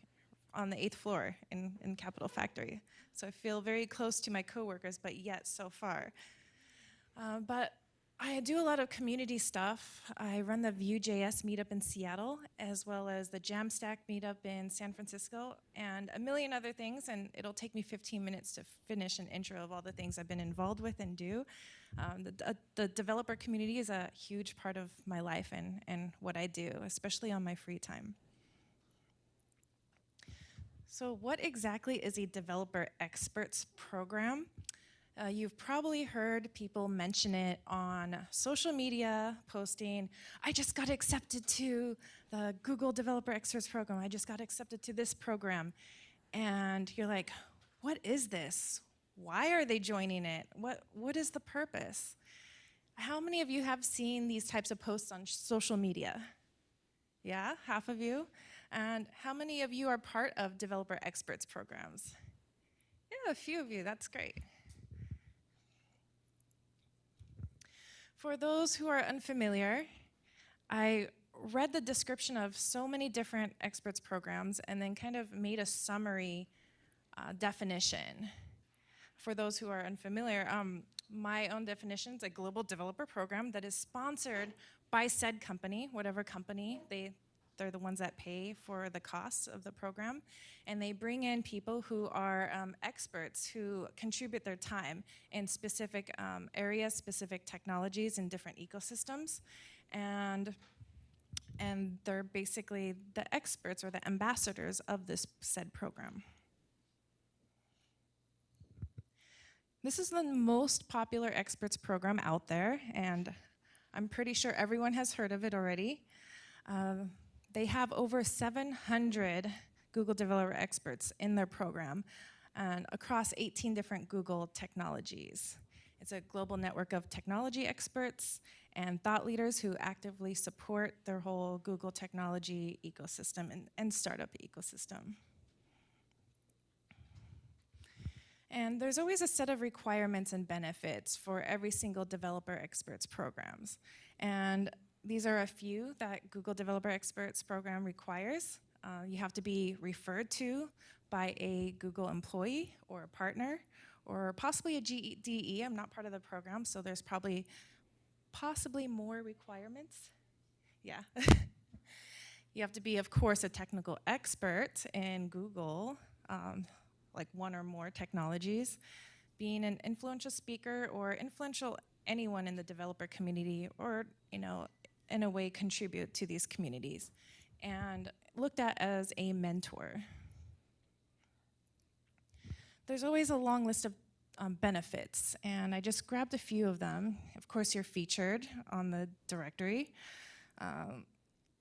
on the 8th floor in Capitol Factory. So I feel very close to my coworkers, but yet so far. But I do a lot of community stuff. I run the Vue.js meetup in Seattle, as well as the Jamstack meetup in San Francisco, and a million other things, and it'll take me 15 minutes to finish an intro of all the things I've been involved with and do. The developer community is a huge part of my life and what I do, especially on my free time. So what exactly is a developer experts program? You've probably heard people mention it on social media, posting, I just got accepted to the Google Developer Experts program. I just got accepted to this program. And you're like, what is this? Why are they joining it? What is the purpose? How many of you have seen these types of posts on social media? Yeah, half of you. And how many of you are part of Developer Experts programs? a few of you. That's great. For those who are unfamiliar, I read the description of so many different experts programs and then kind of made a summary definition. For those who are unfamiliar, my own definition is a global developer program that is sponsored by said company, whatever company. They're the ones that pay for the costs of the program. And they bring in people who are experts who contribute their time in specific areas, specific technologies, and different ecosystems. And they're basically the experts or the ambassadors of this said program. This is the most popular experts program out there, and I'm pretty sure everyone has heard of it already. They have over 700 Google Developer Experts in their program and across 18 different Google technologies. It's a global network of technology experts and thought leaders who actively support their whole Google technology ecosystem and startup ecosystem. And there's always a set of requirements and benefits for every single Developer Experts programs. And these are a few that Google Developer Experts program requires. You have to be referred to by a Google employee or a partner, or possibly a GDE. I'm not part of the program, so there's possibly more requirements. Yeah. You have to be, of course, a technical expert in Google, like one or more technologies, being an influential speaker or influential anyone in the developer community, or in a way contribute to these communities, and looked at as a mentor. There's always a long list of benefits, and I just grabbed a few of them. Of course, you're featured on the directory.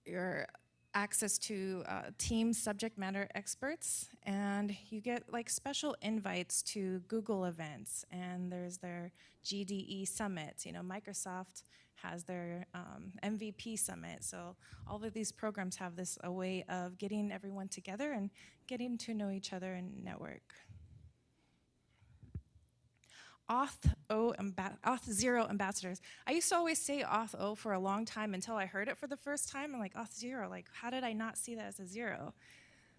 Your access to team subject matter experts, and you get like special invites to Google events, and there's their GDE summit. Microsoft has their MVP summit, so all of these programs have a way of getting everyone together and getting to know each other and network. Auth0 ambassadors. I used to always say Auth0 for a long time until I heard it for the first time. I'm like, Auth0, like, how did I not see that as a 0?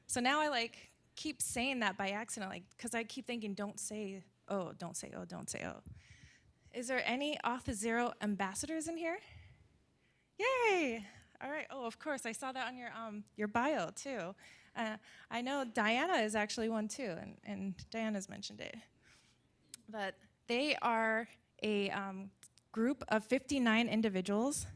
So now I keep saying that by accident, because I keep thinking, don't say O, don't say O, don't say O. Is there any Auth0 ambassadors in here? Yay! All right. Oh, of course, I saw that on your bio too. I know Diana is actually one too, and Diana's mentioned it. But they are a group of 59 individuals.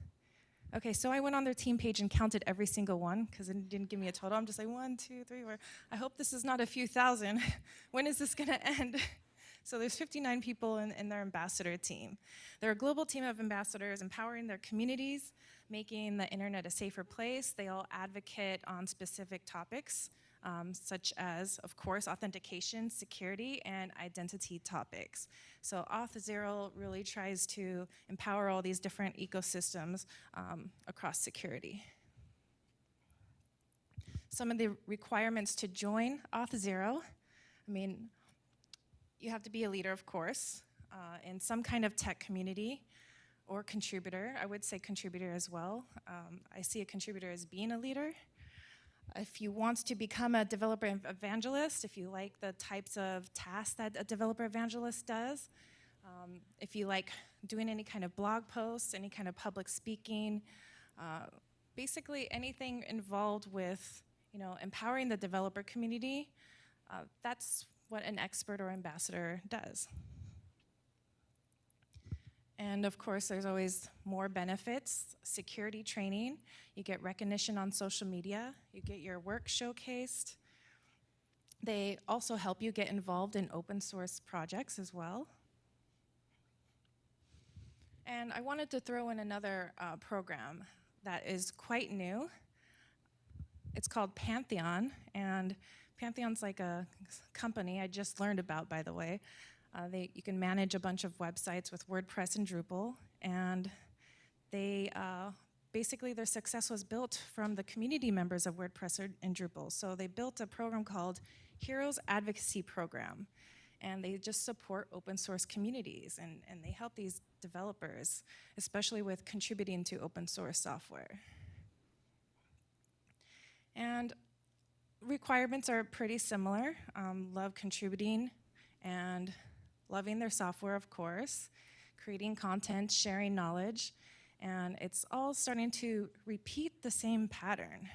Okay, so I went on their team page and counted every single one, because it didn't give me a total. I'm just like, 1, 2, 3, 4. I hope this is not a few thousand. When is this gonna end? So there's 59 people in their ambassador team. They're a global team of ambassadors empowering their communities, making the internet a safer place. They all advocate on specific topics, such as, of course, authentication, security, and identity topics. So Auth0 really tries to empower all these different ecosystems across security. Some of the requirements to join Auth0, you have to be a leader, of course, in some kind of tech community, or contributor. I would say contributor as well. I see a contributor as being a leader. If you want to become a developer evangelist, if you like the types of tasks that a developer evangelist does, if you like doing any kind of blog posts, any kind of public speaking, basically anything involved with empowering the developer community, that's what an expert or ambassador does. And of course, there's always more benefits. Security training, you get recognition on social media, you get your work showcased. They also help you get involved in open source projects as well. And I wanted to throw in another program that is quite new. It's called Pantheon, and Pantheon's like a company I just learned about, by the way. You can manage a bunch of websites with WordPress and Drupal, and they basically their success was built from the community members of WordPress and Drupal. So they built a program called Heroes Advocacy Program, and they just support open source communities, and they help these developers, especially with contributing to open source software. And requirements are pretty similar. Love contributing and loving their software, of course, creating content, sharing knowledge, and it's all starting to repeat the same pattern.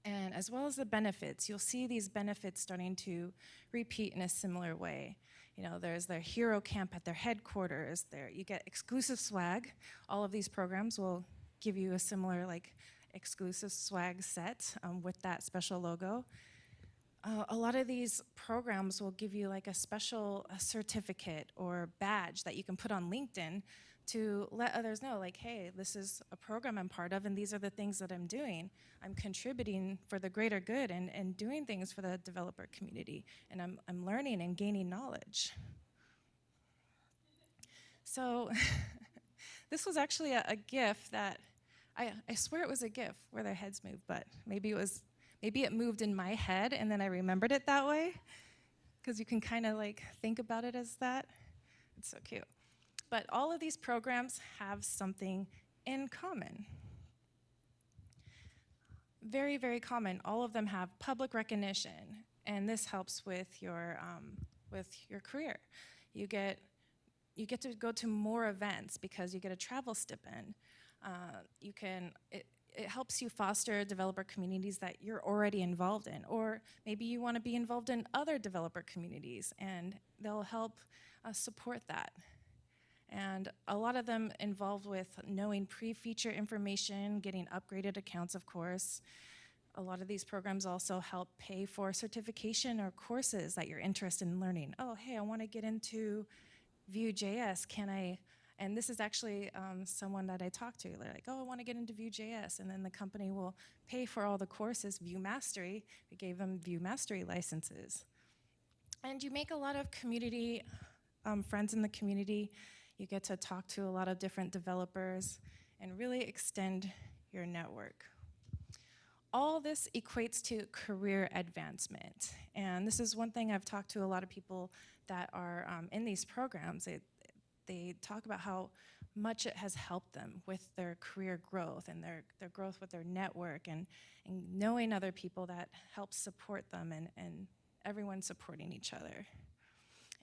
And as well as the benefits, you'll see these benefits starting to repeat in a similar way. You know, there's their hero camp at their headquarters. You get exclusive swag. All of these programs will give you a similar exclusive swag set with that special logo. A lot of these programs will give you a special certificate or badge that you can put on LinkedIn to let others know, hey, this is a program I'm part of, and these are the things that I'm doing. I'm contributing for the greater good and doing things for the developer community, and I'm learning and gaining knowledge. So this was actually a GIF that, I swear it was a GIF where their heads moved, but maybe it moved in my head and then I remembered it that way, because you can kind of think about it as that. It's so cute. But all of these programs have something in common. Very, very common. All of them have public recognition, and this helps with your career. You get to go to more events because you get a travel stipend. It helps you foster developer communities that you're already involved in, or maybe you want to be involved in other developer communities, and they'll help support that. And a lot of them involved with knowing pre-feature information, getting upgraded accounts, of course. A lot of these programs also help pay for certification or courses that you're interested in learning. Oh, hey, I want to get into Vue.js. Can I? And this is actually someone that I talked to. They're like, oh, I want to get into Vue.js. And then the company will pay for all the courses, Vue Mastery. We gave them Vue Mastery licenses. And you make a lot of community friends in the community. You get to talk to a lot of different developers and really extend your network. All this equates to career advancement. And this is one thing I've talked to a lot of people that are in these programs. They talk about how much it has helped them with their career growth and their growth with their network and knowing other people that help support them and everyone supporting each other.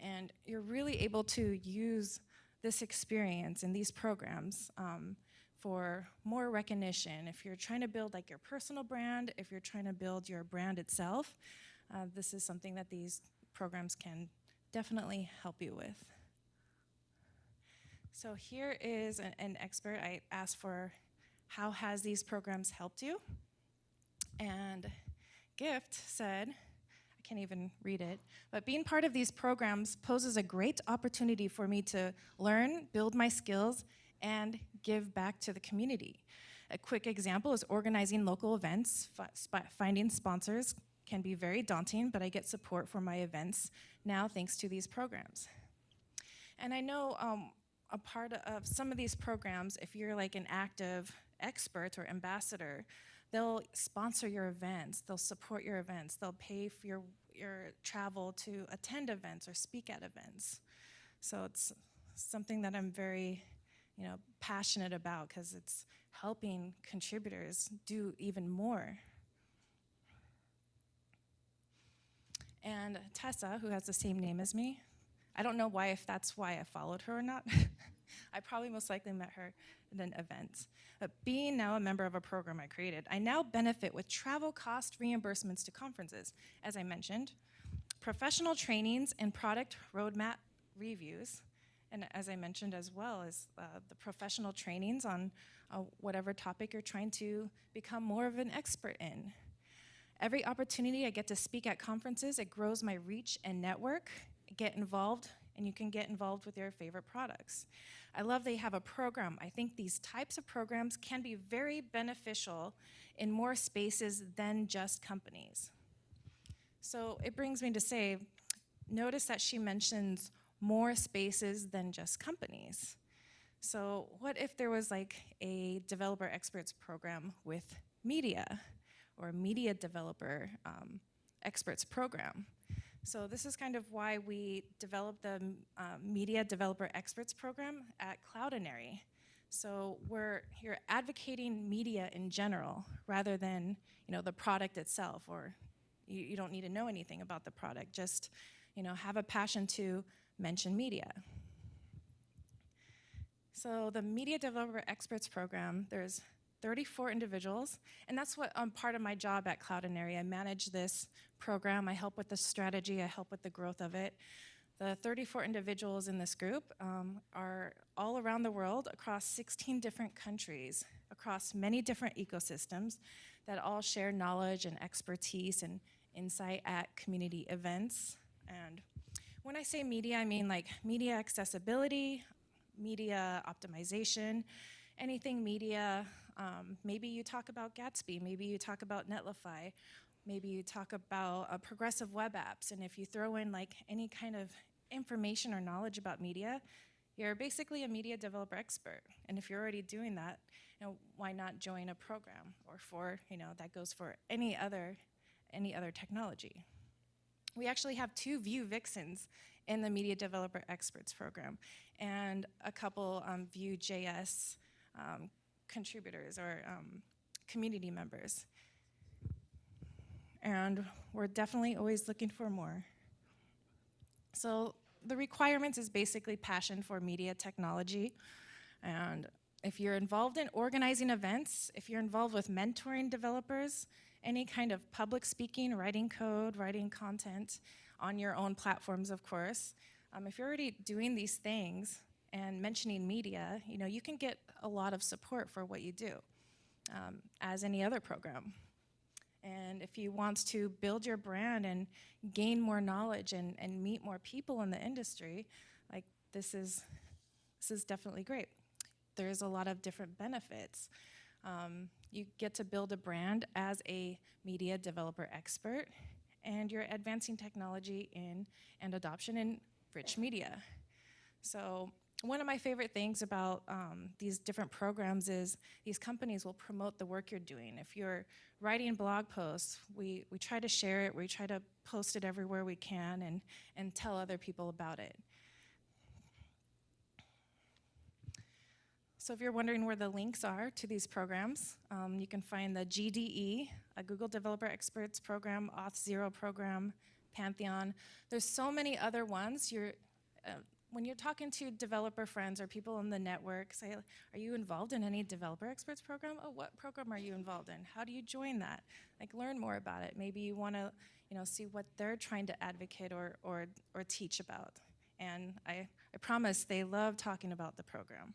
And you're really able to use this experience in these programs for more recognition. If you're trying to build your personal brand, if you're trying to build your brand itself, this is something that these programs can definitely help you with. So here is an expert. I asked for how has these programs helped you? And Gift said, I can't even read it, but being part of these programs poses a great opportunity for me to learn, build my skills, and give back to the community. A quick example is organizing local events. Finding sponsors can be very daunting, but I get support for my events now thanks to these programs. And I know a part of some of these programs, if you're an active expert or ambassador, they'll sponsor your events, they'll support your events, they'll pay for your travel to attend events or speak at events. So it's something that I'm very passionate about because it's helping contributors do even more. And Tessa, who has the same name as me, I don't know if that's why I followed her or not. I probably most likely met her at an event. But being now a member of a program I created, I now benefit with travel cost reimbursements to conferences, as I mentioned, professional trainings and product roadmap reviews, and as I mentioned as well as the professional trainings on whatever topic you're trying to become more of an expert in. Every opportunity I get to speak at conferences, it grows my reach and network. Get involved, and you can get involved with your favorite products. I love they have a program. I think these types of programs can be very beneficial in more spaces than just companies. So it brings me to say, notice that she mentions more spaces than just companies. So what if there was a developer experts program with media or a media developer experts program? So this is kind of why we developed the Media Developer Experts program at Cloudinary. So we're here advocating media in general rather than the product itself, or you don't need to know anything about the product, just have a passion to mention media. So the Media Developer Experts program, there's 34 individuals, and that's what part of my job at Cloudinary. I manage this program, I help with the strategy, I help with the growth of it. The 34 individuals in this group are all around the world, across 16 different countries, across many different ecosystems that all share knowledge and expertise and insight at community events. And when I say media, I mean like media accessibility, media optimization, anything media. Maybe you talk about Gatsby, maybe you talk about Netlify, maybe you talk about progressive web apps, and if you throw in like any kind of information or knowledge about media, you're basically a media developer expert. And if you're already doing that, why not join a program? Or that goes for any other technology. We actually have 2 Vue Vixens in the Media Developer Experts program, and a couple Vue.js contributors or community members. And we're definitely always looking for more. So the requirements is basically passion for media technology. And if you're involved in organizing events, if you're involved with mentoring developers, any kind of public speaking, writing code, writing content on your own platforms, of course, if you're already doing these things and mentioning media, you can get a lot of support for what you do, as any other program. And if you want to build your brand and gain more knowledge and meet more people in the industry, like this is definitely great. There's a lot of different benefits. You get to build a brand as a media developer expert, and you're advancing technology and adoption in rich media. So one of my favorite things about these different programs is these companies will promote the work you're doing. If you're writing blog posts, we try to share it, we try to post it everywhere we can and tell other people about it. So if you're wondering where the links are to these programs, you can find the GDE, a Google Developer Experts program, Auth0 program, Pantheon. There's so many other ones. When you're talking to developer friends or people in the network, say, are you involved in any developer experts program? Oh, what program are you involved in? How do you join that? Like, learn more about it. Maybe you want to, see what they're trying to advocate or teach about. And I promise they love talking about the program.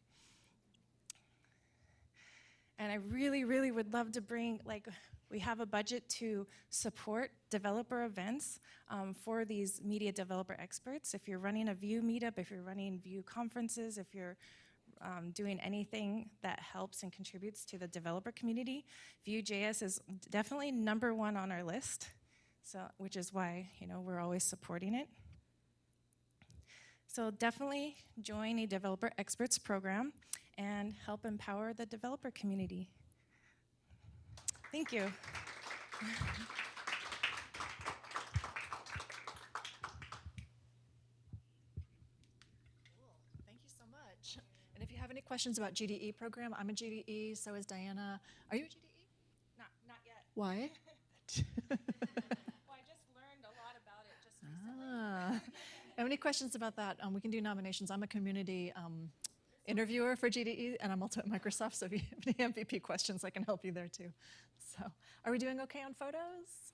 And I really, really would love to bring, we have a budget to support developer events for these media developer experts. If you're running a Vue meetup, if you're running Vue conferences, if you're doing anything that helps and contributes to the developer community, Vue.js is definitely #1 on our list, which is why we're always supporting it. So definitely join a developer experts program and help empower the developer community. Thank you. Thank you so much. And if you have any questions about GDE program, I'm a GDE, so is Diana. Are you a GDE? Not yet. Why? Well, I just learned a lot about it just recently. Any questions about that? We can do nominations. I'm a community interviewer for GDE, and I'm also at Microsoft, so if you have any MVP questions, I can help you there too. So, are we doing okay on photos?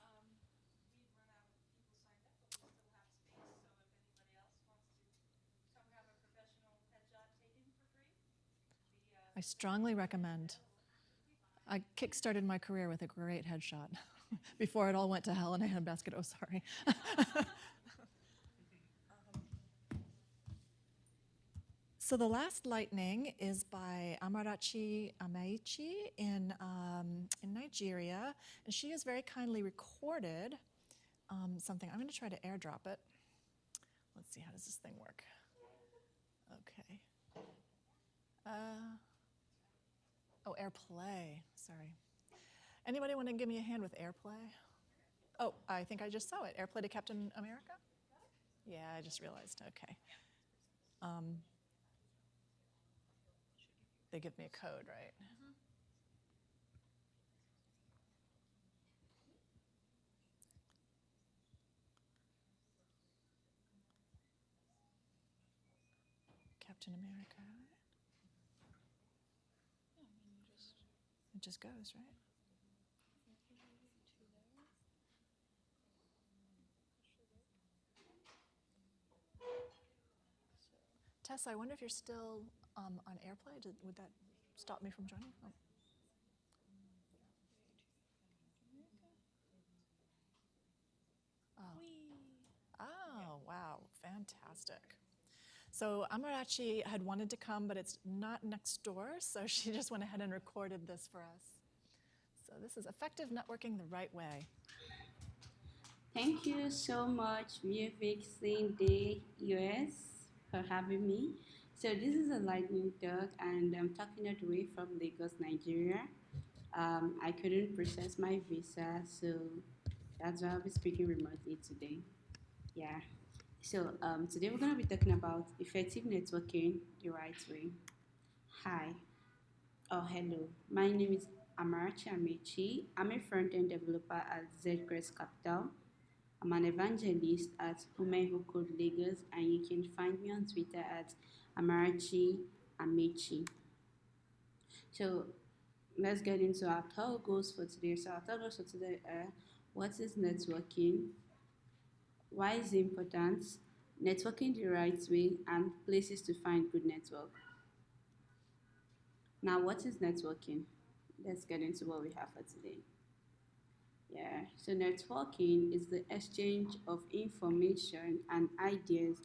I strongly recommend. I kickstarted my career with a great headshot before it all went to hell and I had a basket. Oh, sorry. So the last lightning is by Amarachi Amaichi in Nigeria, and she has very kindly recorded something. I'm going to try to airdrop it. Let's see, how does this thing work? Okay. Oh, AirPlay, sorry. Anybody want to give me a hand with AirPlay? Oh, I think I just saw it. Airplay to Captain America? Yeah, I just realized. Okay. They give me a code, right? Captain America. It just goes, right? Tessa, I wonder if you're still on AirPlay. Would that stop me from joining? Oh. Oh, wow, fantastic. So Amarachi had wanted to come, but it's not next door, so she just went ahead and recorded this for us. So this is effective networking the right way. Thank you so much, Vue Vixens Day US, for having me. So this is a lightning talk, and I'm talking all the way from Lagos, Nigeria. I couldn't process my visa, so that's why I'll be speaking remotely today. Yeah. So today we're going to be talking about effective networking the right way. Hi. Oh, hello. My name is Amarachi Amechi. I'm a front-end developer at Zcrest Capital. I'm an evangelist at Women Who Code Lagos, and you can find me on Twitter at Amarachi Amechi. So let's get into our talk goals for today. So our talk goals for today are: what is networking? Why is it important? Networking the right way, and places to find good network. Now, what is networking? Let's get into what we have for today. Yeah, so networking is the exchange of information and ideas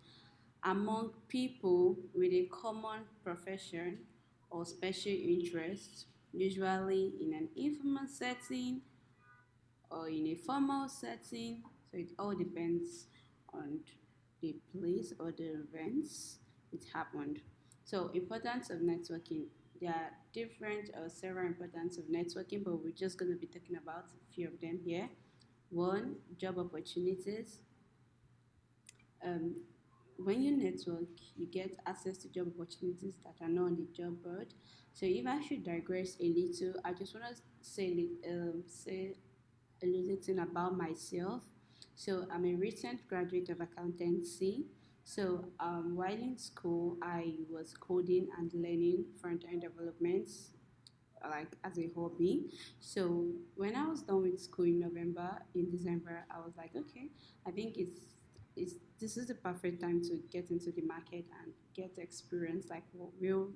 among people with a common profession or special interest, usually in an informal setting or in a formal setting. So it all depends on the place or the events it happened. So importance of networking. There are different or several importance of networking, but we're just going to be talking about a few of them here. One, job opportunities. When you network, you get access to job opportunities that are not on the job board. So if I should digress a little, I just want to say a little thing about myself. So I'm a recent graduate of accountancy. So while in school, I was coding and learning front-end development, like as a hobby. So when I was done with school in December, I was like, okay, I think this is the perfect time to get into the market and get experience, like real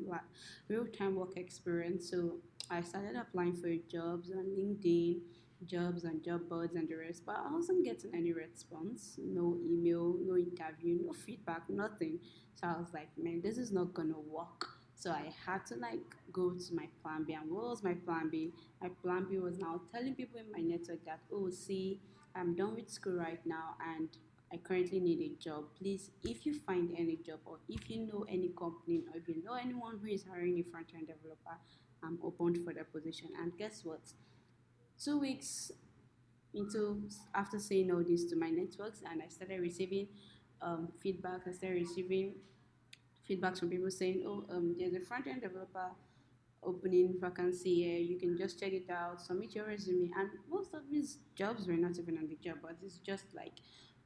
time work experience. So I started applying for jobs on LinkedIn, jobs on job boards and the rest, but I wasn't getting any response, no email, no interview, no feedback, nothing. So I was like, man, this is not gonna work. So I had to like go to my plan B. And what was my plan B? My plan B was now telling people in my network that, oh, see, I'm done with school right now and I currently need a job. Please, if you find any job or if you know any company or if you know anyone who is hiring a front-end developer, I'm open for that position. And guess what? 2 weeks after saying all this to my networks, and I started receiving feedback. I started receiving feedbacks from people saying, oh, there's a front-end developer opening vacancy here. You can just check it out, submit your resume. And most of these jobs were not even on the job, but it's just like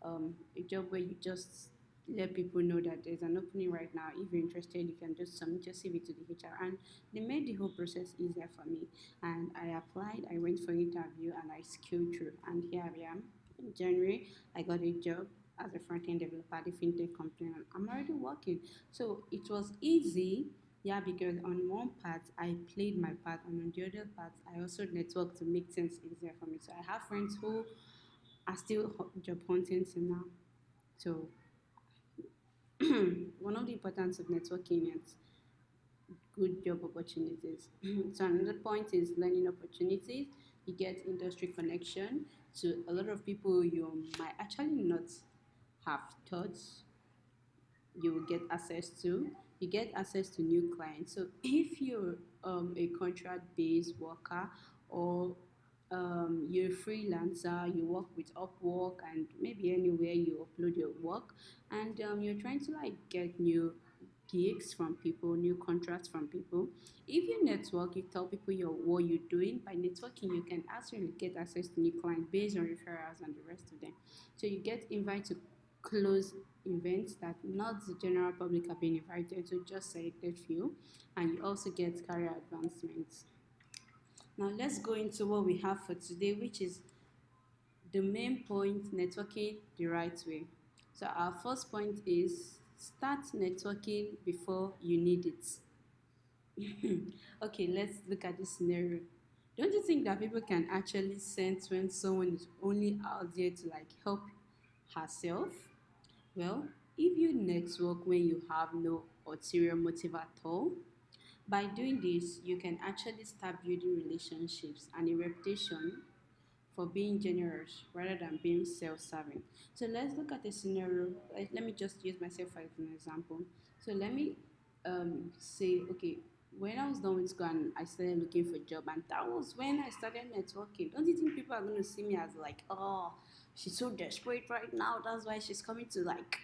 a job where you just let people know that there's an opening right now. If you're interested, you can just submit your CV to the HR. And they made the whole process easier for me. And I applied, I went for an interview, and I scaled through. And here I am. In January, I got a job as a front-end developer at a fintech company, and I'm already working. So it was easy, yeah, because on one part I played my part, and on the other part I also networked to make things easier for me. So I have friends who are still job hunting till now. So one of the importance of networking is good job opportunities. So another point is learning opportunities. You get industry connection to a lot of people you might actually not have thought you will get access to. You get access to new clients. So if you're a contract-based worker or you're a freelancer, you work with Upwork and maybe anywhere you upload your work, and you're trying to like get new gigs from people, new contracts from people. If you network, you tell people what you're doing. By networking, you can actually get access to new clients based on referrals and the rest of them. So you get invited to close events that not the general public have been invited to, just selected few, and you also get career advancements. Now let's go into what we have for today, which is the main point, networking the right way. So our first point is start networking before you need it. Okay, let's look at this scenario. Don't you think that people can actually sense when someone is only out there to like help herself? Well, if you network when you have no ulterior motive at all, by doing this, you can actually start building relationships and a reputation for being generous rather than being self-serving. So let's look at a scenario. Let me just use myself as an example. So let me say, okay, when I was done with school and I started looking for a job, and that was when I started networking. Don't you think people are going to see me as like, oh, she's so desperate right now, that's why she's coming to like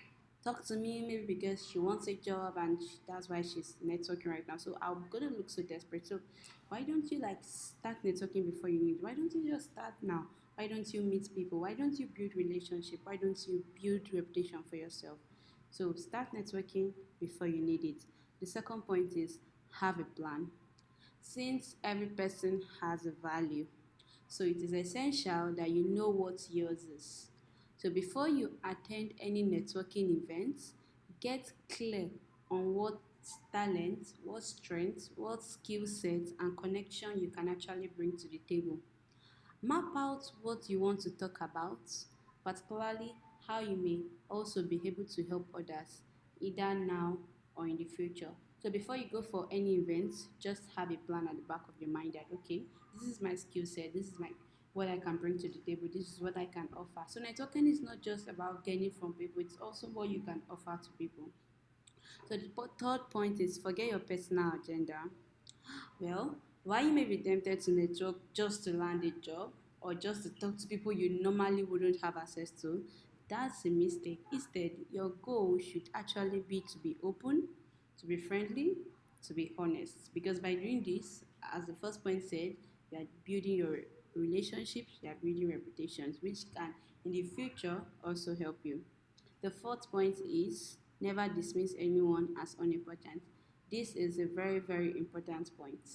talk to me, maybe because she wants a job and that's why she's networking right now. So I'm gonna look so desperate. So why don't you like start networking before you need? Why don't you just start now? Why don't you meet people? Why don't you build relationship? Why don't you build reputation for yourself? So start networking before you need it. The second point is have a plan. Since every person has a value, so it is essential that you know what yours is. So before you attend any networking events, get clear on what talent, what strengths, what skill sets and connection you can actually bring to the table. Map out what you want to talk about, particularly how you may also be able to help others, either now or in the future. So before you go for any events, just have a plan at the back of your mind that okay, this is my skill set, this is my what I can bring to the table, this is what I can offer. So networking is not just about gaining from people, it's also what you can offer to people. So the third point is forget your personal agenda. Well, while you may be tempted to network just to land a job or just to talk to people you normally wouldn't have access to, that's a mistake. Instead, your goal should actually be to be open, to be friendly, to be honest. Because by doing this, as the first point said, you are building your relationships, you are building reputations, which can in the future also help you. The fourth point is never dismiss anyone as unimportant. This is a very, very important point.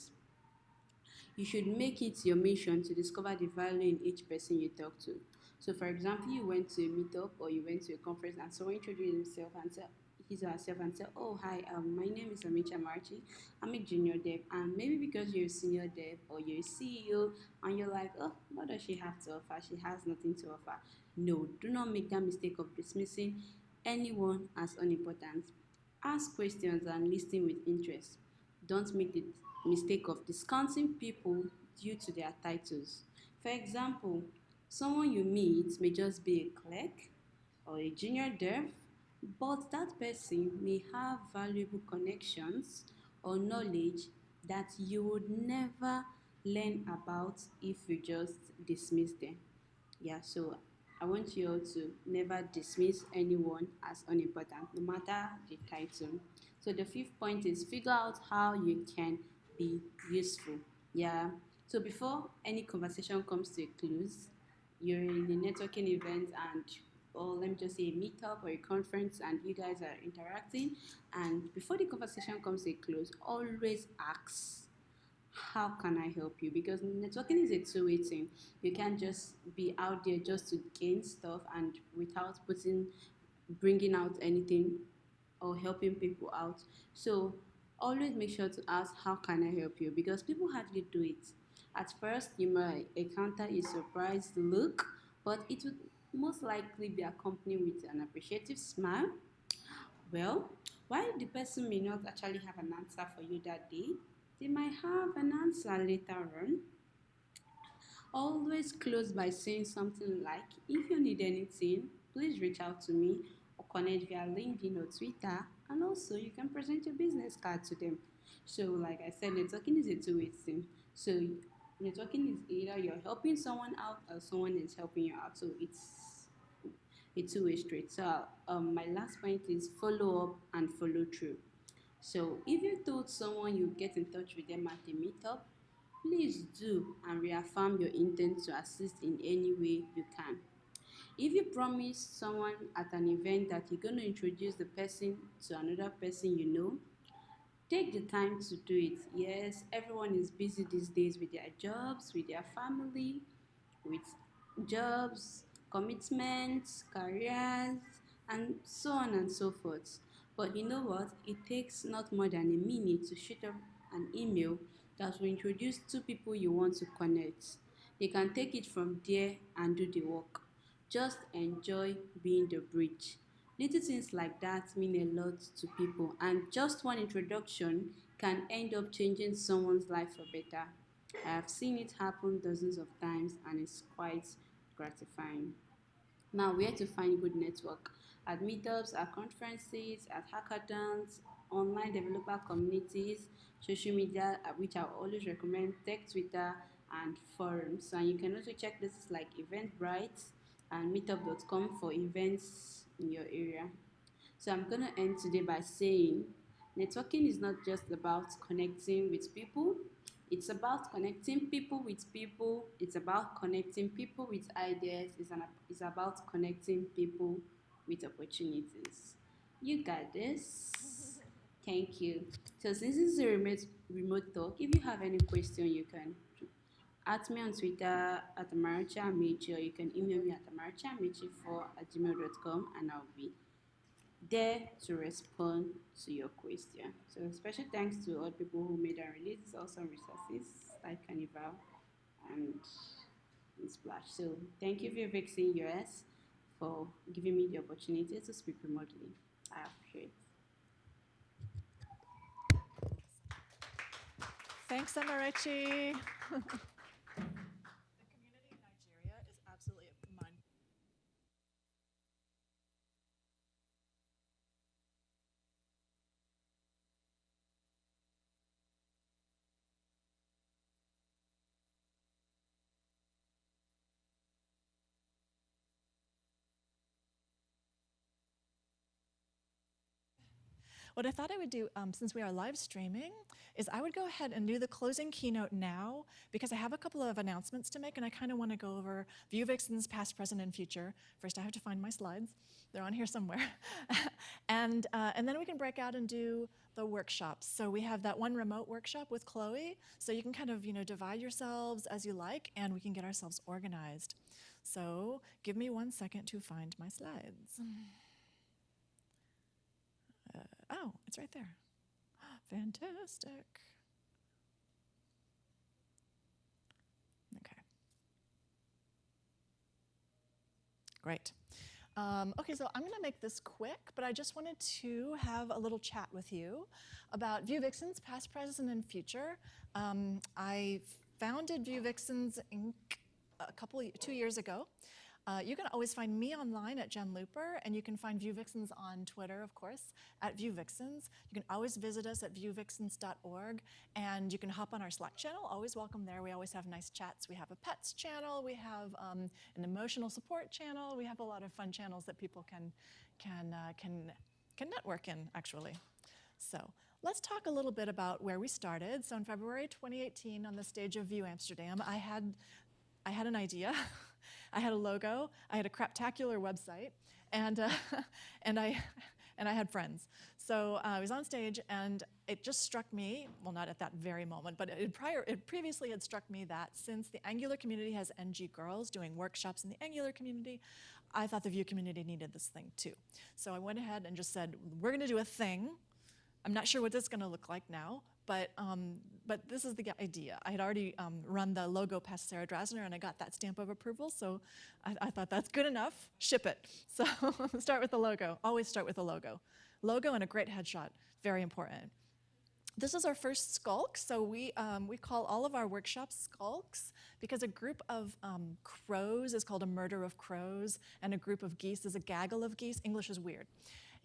You should make it your mission to discover the value in each person you talk to. So, for example, you went to a meetup or you went to a conference and someone introduced himself and said, his or herself and said, oh, hi, my name is Amicha Marchi. I'm a junior dev. And maybe because you're a senior dev or you're a CEO and you're like, oh, what does she have to offer? She has nothing to offer. No, do not make that mistake of dismissing anyone as unimportant. Ask questions and listen with interest. Don't make the mistake of discounting people due to their titles. For example, someone you meet may just be a clerk or a junior dev, but that person may have valuable connections or knowledge that you would never learn about if you just dismiss them. Yeah, so I want you all to never dismiss anyone as unimportant, no matter the title. So the fifth point is figure out how you can be useful. Yeah. So before any conversation comes to a close, you're in a networking event and or let me just say a meetup or a conference and you guys are interacting, and before the conversation comes to a close, always ask, how can I help you? Because networking is a two-way thing. You can't just be out there just to gain stuff and without bringing out anything or helping people out. So always make sure to ask, how can I help you? Because people hardly do it. At first, you might encounter a surprised look, but it would most likely be accompanied with an appreciative smile. Well, while the person may not actually have an answer for you that day, they might have an answer later on. Always close by saying something like, if you need anything, please reach out to me or connect via LinkedIn or Twitter. And also, you can present your business card to them. So, like I said, networking is a two-way thing. So, Networking is either you're helping someone out or someone is helping you out. So it's a two-way street. So my last point is follow up and follow through. So if you told someone you get in touch with them at a meetup, please do and reaffirm your intent to assist in any way you can. If you promise someone at an event that you're going to introduce the person to another person you know, take the time to do it. Yes, everyone is busy these days with their jobs, with their family, with jobs, commitments, careers, and so on and so forth. But you know what? It takes not more than a minute to shoot up an email that will introduce two people you want to connect. They can take it from there and do the work. Just enjoy being the bridge. Little things like that mean a lot to people, and just one introduction can end up changing someone's life for better. I have seen it happen dozens of times, and it's quite gratifying. Now, where to find good network? At meetups, at conferences, at hackathons, online developer communities, social media, which I always recommend, tech Twitter, and forums. And you can also check places like Eventbrite and meetup.com for events in your area. So I'm going to end today by saying networking is not just about connecting with people, it's about connecting people with people, it's about connecting people with ideas, it's about connecting people with opportunities. You got this. Thank you. So since this is a remote talk, if you have any question, you can at me on Twitter at amarachamechi, or you can email me at amarachamechi4@gmail.com, and I'll be there to respond to your question. So special thanks to all people who made and released awesome resources like Carnival and Splash. So thank you, Vue Vixens US, for giving me the opportunity to speak remotely. I appreciate it. Thanks, Amarechi. What I thought I would do, since we are live streaming, is I would go ahead and do the closing keynote now, because I have a couple of announcements to make, and I kind of want to go over Vue Vixens past, present, and future. First, I have to find my slides. They're on here somewhere. and then we can break out and do the workshops. So we have that one remote workshop with Chloe, so you can kind of divide yourselves as you like, and we can get ourselves organized. So give me 1 second to find my slides. Oh, it's right there. Fantastic. Okay. Great. Okay, so I'm going to make this quick, but I just wanted to have a little chat with you about Vue Vixens, past, present, and future. I founded Vue Vixens Inc. 2 years ago. You can always find me online at Jen Looper, and you can find Vue Vixens on Twitter, of course, at Vue Vixens. You can always visit us at vuevixens.org, and you can hop on our Slack channel. Always welcome there. We always have nice chats. We have a pets channel. We have an emotional support channel. We have a lot of fun channels that people can network in, actually. So let's talk a little bit about where we started. So in February 2018, on the stage of Vue Amsterdam, I had an idea. I had a logo, I had a craptacular website, and I had friends. So I was on stage, and it just struck me, well, not at that very moment, but it previously had struck me that since the Angular community has NG girls doing workshops in the Angular community, I thought the Vue community needed this thing too. So I went ahead and just said, we're going to do a thing. I'm not sure what this is going to look like now, but this is the idea. I had already run the logo past Sarah Drasner, and I got that stamp of approval, so I thought that's good enough, ship it. So start with the logo. Always start with the logo. Logo and a great headshot, very important. This is our first skulk, so we call all of our workshops skulks because a group of crows is called a murder of crows, and a group of geese is a gaggle of geese. English is weird.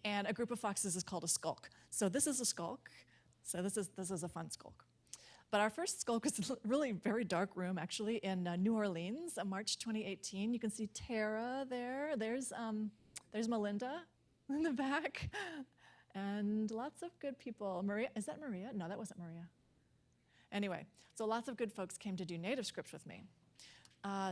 And a group of foxes is called a skulk. So this is a skulk. So this is a fun skulk. But our first skulk was a really very dark room, actually, in New Orleans, March 2018. You can see Tara there. There's Melinda in the back. And lots of good people. Maria, is that Maria? No, that wasn't Maria. Anyway, so lots of good folks came to do native script with me.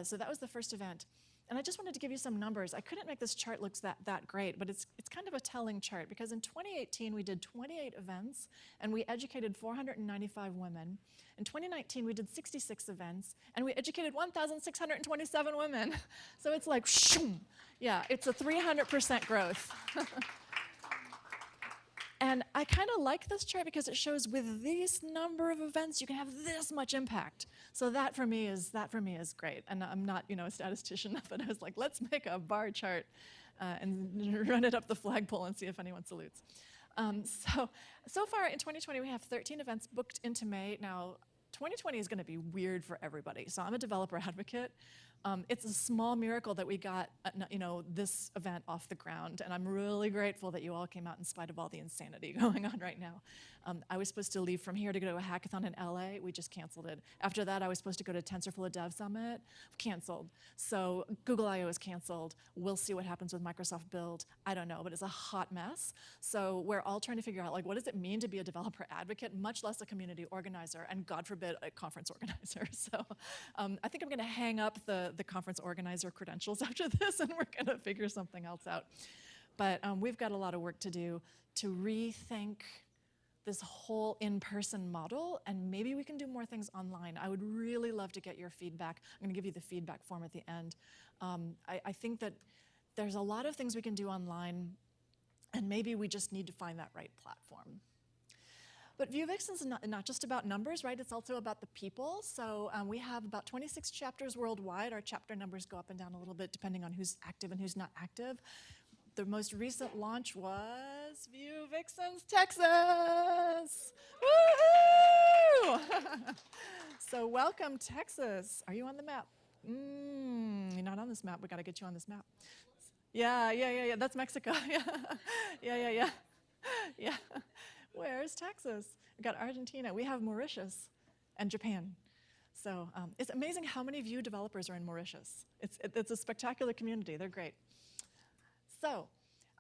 So that was the first event. And I just wanted to give you some numbers. I couldn't make this chart look that great, but it's kind of a telling chart because in 2018 we did 28 events and we educated 495 women. In 2019 we did 66 events and we educated 1,627 women. So it's like, shoom. Yeah, it's a 300% growth. And I kind of like this chart because it shows with this number of events, you can have this much impact. So that for me is great. And I'm not, a statistician, but I was like, let's make a bar chart and run it up the flagpole and see if anyone salutes. So far in 2020, we have 13 events booked into May. Now, 2020 is going to be weird for everybody. So I'm a developer advocate. It's a small miracle that we got, this event off the ground, and I'm really grateful that you all came out in spite of all the insanity going on right now. I was supposed to leave from here to go to a hackathon in LA. We just canceled it. After that, I was supposed to go to TensorFlow Dev Summit. Canceled. So Google I/O is canceled. We'll see what happens with Microsoft Build. I don't know, but it's a hot mess. So we're all trying to figure out, what does it mean to be a developer advocate, much less a community organizer, and God forbid, a conference organizer. So I think I'm going to hang up the conference organizer credentials after this, and we're going to figure something else out. But we've got a lot of work to do to rethink this whole in-person model, and maybe we can do more things online. I would really love to get your feedback. I'm going to give you the feedback form at the end. I think that there's a lot of things we can do online, and maybe we just need to find that right platform. But Vue Vixens is not just about numbers, right? It's also about the people. So we have about 26 chapters worldwide. Our chapter numbers go up and down a little bit depending on who's active and who's not active. The most recent launch was Vue Vixens, Texas! Woohoo! So welcome, Texas. Are you on the map? You're not on this map. We got to get you on this map. Yeah. That's Mexico. Yeah. Where's Texas? We got Argentina. We have Mauritius and Japan. So it's amazing how many Vue developers are in Mauritius. It's a spectacular community. They're great. So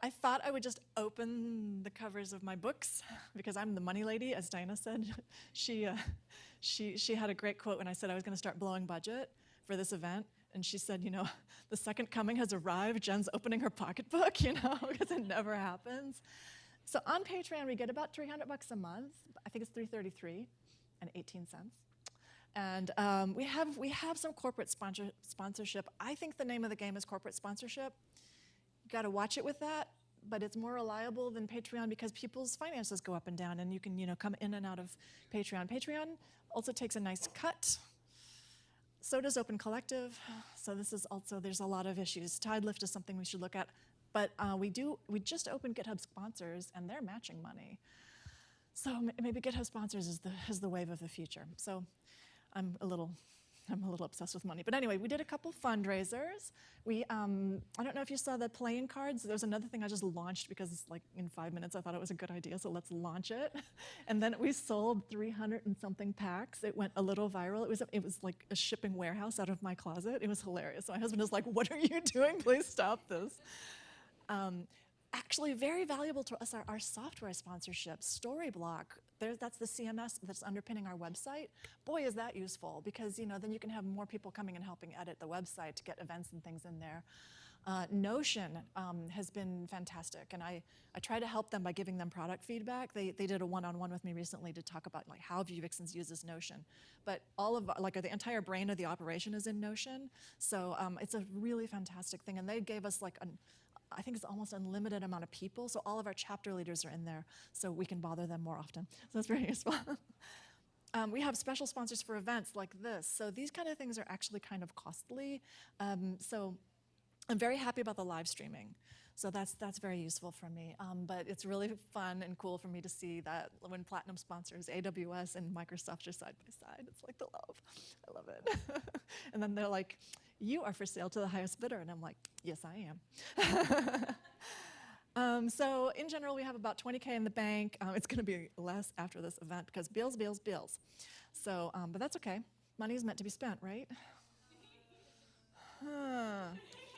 I thought I would just open the covers of my books because I'm the money lady, as Diana said. She had a great quote when I said I was going to start blowing budget for this event. And she said, the second coming has arrived. Jen's opening her pocketbook, because it never happens. So on Patreon, we get about $300 a month. I think it's $333.18. And we have some corporate sponsorship. I think the name of the game is corporate sponsorship. You got to watch it with that, but it's more reliable than Patreon because people's finances go up and down, and you can come in and out of Patreon. Patreon also takes a nice cut. So does Open Collective. So this is also, there's a lot of issues. Tidelift is something we should look at. But we just opened GitHub sponsors, and they're matching money. So maybe GitHub sponsors is the wave of the future. So I'm a little obsessed with money. But anyway, we did a couple fundraisers. I don't know if you saw the playing cards. There's another thing I just launched because in 5 minutes I thought it was a good idea, so let's launch it. And then we sold 300 and something packs. It went a little viral. It was like a shipping warehouse out of my closet. It was hilarious. So my husband is like, "What are you doing? Please stop this." Actually, very valuable to us are our software sponsorships. Storyblock, that's the CMS that's underpinning our website. Boy, is that useful because then you can have more people coming and helping edit the website to get events and things in there. Notion has been fantastic, and I try to help them by giving them product feedback. They did a one-on-one with me recently to talk about how Vue Vixens uses Notion. But all of the entire brain of the operation is in Notion, so it's a really fantastic thing. And they gave us I think it's almost unlimited amount of people, so all of our chapter leaders are in there, so we can bother them more often. So that's very useful. We have special sponsors for events like this. So these kind of things are actually kind of costly. So I'm very happy about the live streaming. So that's very useful for me. But it's really fun and cool for me to see that when Platinum sponsors AWS and Microsoft are side by side, it's like the love. I love it. And then they're like, "You are for sale to the highest bidder." And I'm like, "Yes, I am." So in general, we have about 20K in the bank. It's going to be less after this event because bills. So, but that's okay. Money is meant to be spent, right?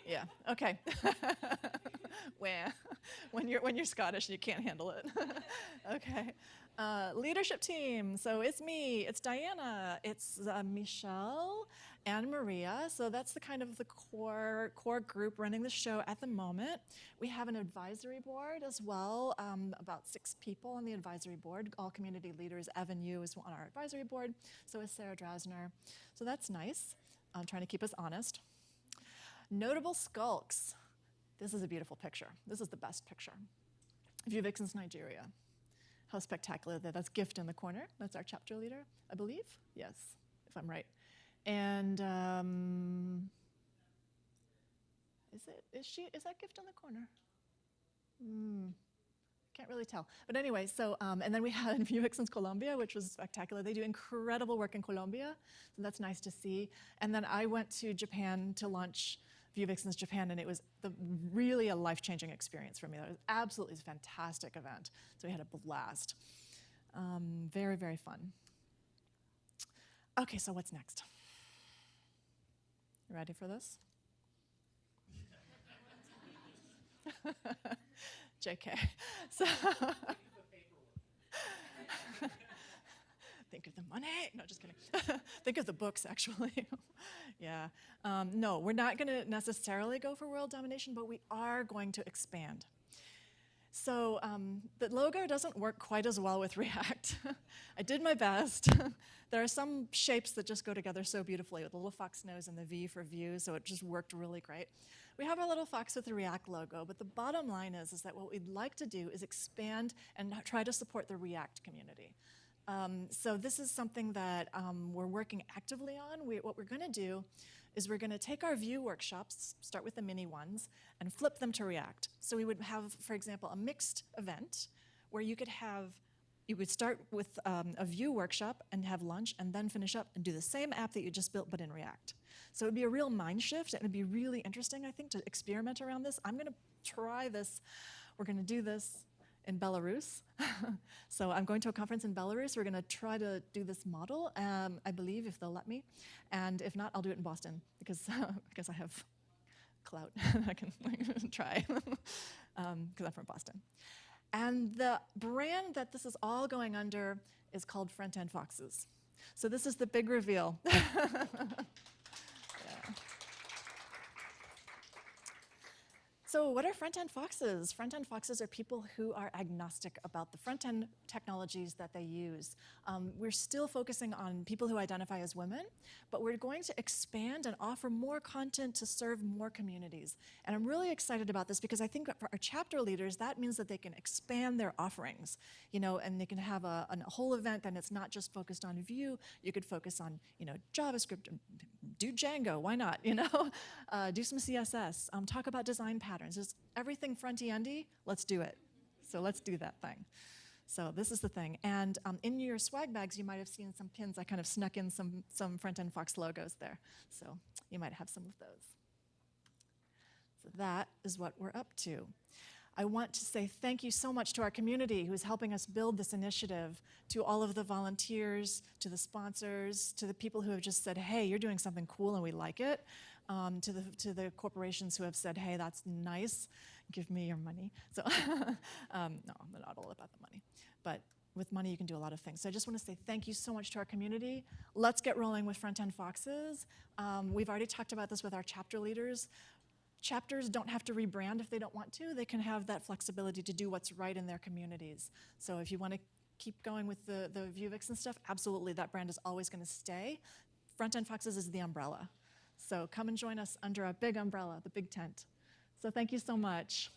Yeah. Okay. when you're Scottish, you can't handle it. Okay. Leadership team. So it's me. It's Diana. It's Michelle and Maria. So that's the kind of the core group running the show at the moment. We have an advisory board as well. About 6 people on the advisory board. All community leaders. Evan Yu is on our advisory board. So is Sarah Drasner. So that's nice. I'm trying to keep us honest. Notable skulks. This is a beautiful picture. This is the best picture. Vue Vixens, Nigeria. How spectacular that. That's Gift in the corner. That's our chapter leader, I believe. Yes, if I'm right. And is that Gift in the corner? Can't really tell. But anyway, so, and then we had Vue Vixens Colombia, which was spectacular. They do incredible work in Colombia, so that's nice to see. And then I went to Japan to launch Vue Vixens Japan, and it was really a life-changing experience for me. It was absolutely a fantastic event. So we had a blast. Very, very fun. Okay, so what's next? You ready for this? JK. So think of the money. No, just kidding. Think of the books, actually. Yeah. No, we're not going to necessarily go for world domination, but we are going to expand. So the logo doesn't work quite as well with React. I did my best. There are some shapes that just go together so beautifully with the little fox nose and the V for view, so it just worked really great. We have our little fox with the React logo, but the bottom line is that what we'd like to do is expand and try to support the React community. So this is something that we're working actively on. What we're going to do is we're going to take our Vue workshops, start with the mini ones, and flip them to React. So we would have, for example, a mixed event where you would start with a Vue workshop and have lunch and then finish up and do the same app that you just built but in React. So it would be a real mind shift, and it would be really interesting, I think, to experiment around this. I'm going to try this. We're going to do this in Belarus. So I'm going to a conference in Belarus. We're going to try to do this model, I believe, if they'll let me. And if not, I'll do it in Boston because I have clout. I can try because I'm from Boston. And the brand that this is all going under is called Front End Foxes. So this is the big reveal. So what are front-end foxes? Front-end foxes are people who are agnostic about the front-end technologies that they use. We're still focusing on people who identify as women, but we're going to expand and offer more content to serve more communities. And I'm really excited about this because I think for our chapter leaders, that means that they can expand their offerings, and they can have a whole event and it's not just focused on Vue. You could focus on, JavaScript, do Django, why not, do some CSS, talk about design patterns. Just everything fronty-endy, let's do it. So let's do that thing. So this is the thing. And in your swag bags, you might have seen some pins. I kind of snuck in some front-end Fox logos there. So you might have some of those. So that is what we're up to. I want to say thank you so much to our community who's helping us build this initiative, to all of the volunteers, to the sponsors, to the people who have just said, hey, you're doing something cool and we like it, to the corporations who have said, hey, that's nice, give me your money. So no, I'm not all about the money. But with money, you can do a lot of things. So I just want to say thank you so much to our community. Let's get rolling with Front End Foxes. We've already talked about this with our chapter leaders. Chapters don't have to rebrand if they don't want to. They can have that flexibility to do what's right in their communities. So if you want to keep going with the Vue Vixen stuff, absolutely, that brand is always going to stay. Front End Foxes is the umbrella. So come and join us under a big umbrella, the big tent. So thank you so much.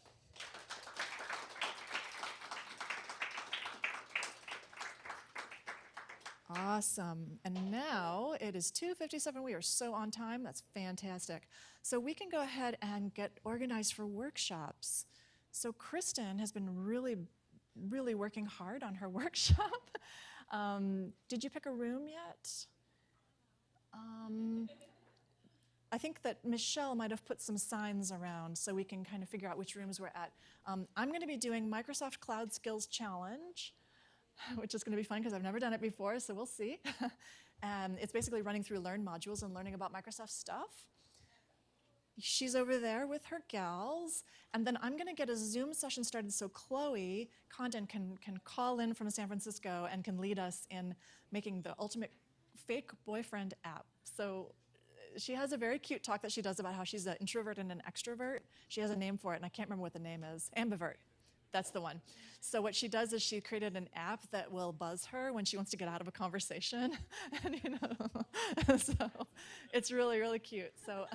Awesome. And now it is 2:57. We are so on time. That's fantastic. So we can go ahead and get organized for workshops. So Kristen has been really, really working hard on her workshop. Did you pick a room yet? I think that Michelle might have put some signs around so we can kind of figure out which rooms we're at. I'm going to be doing Microsoft Cloud Skills Challenge. which is going to be fun because I've never done it before, so we'll see. And it's basically running through Learn modules and learning about Microsoft stuff. She's over there with her gals, and then I'm going to get a Zoom session started so Chloe Condon can call in from San Francisco and can lead us in making the ultimate fake boyfriend app. So she has a very cute talk that she does about how she's an introvert and an extrovert. She has a name for it, and I can't remember what the name is. Ambivert. That's the one. So what she does is she created an app that will buzz her when she wants to get out of a conversation. And, so it's really, really cute. So,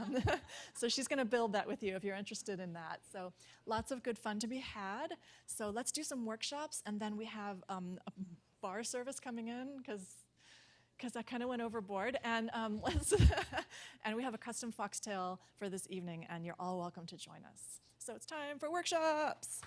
so she's going to build that with you if you're interested in that. So lots of good fun to be had. So let's do some workshops, and then we have a bar service coming in because I kind of went overboard. And and we have a custom foxtail for this evening, and you're all welcome to join us. So it's time for workshops.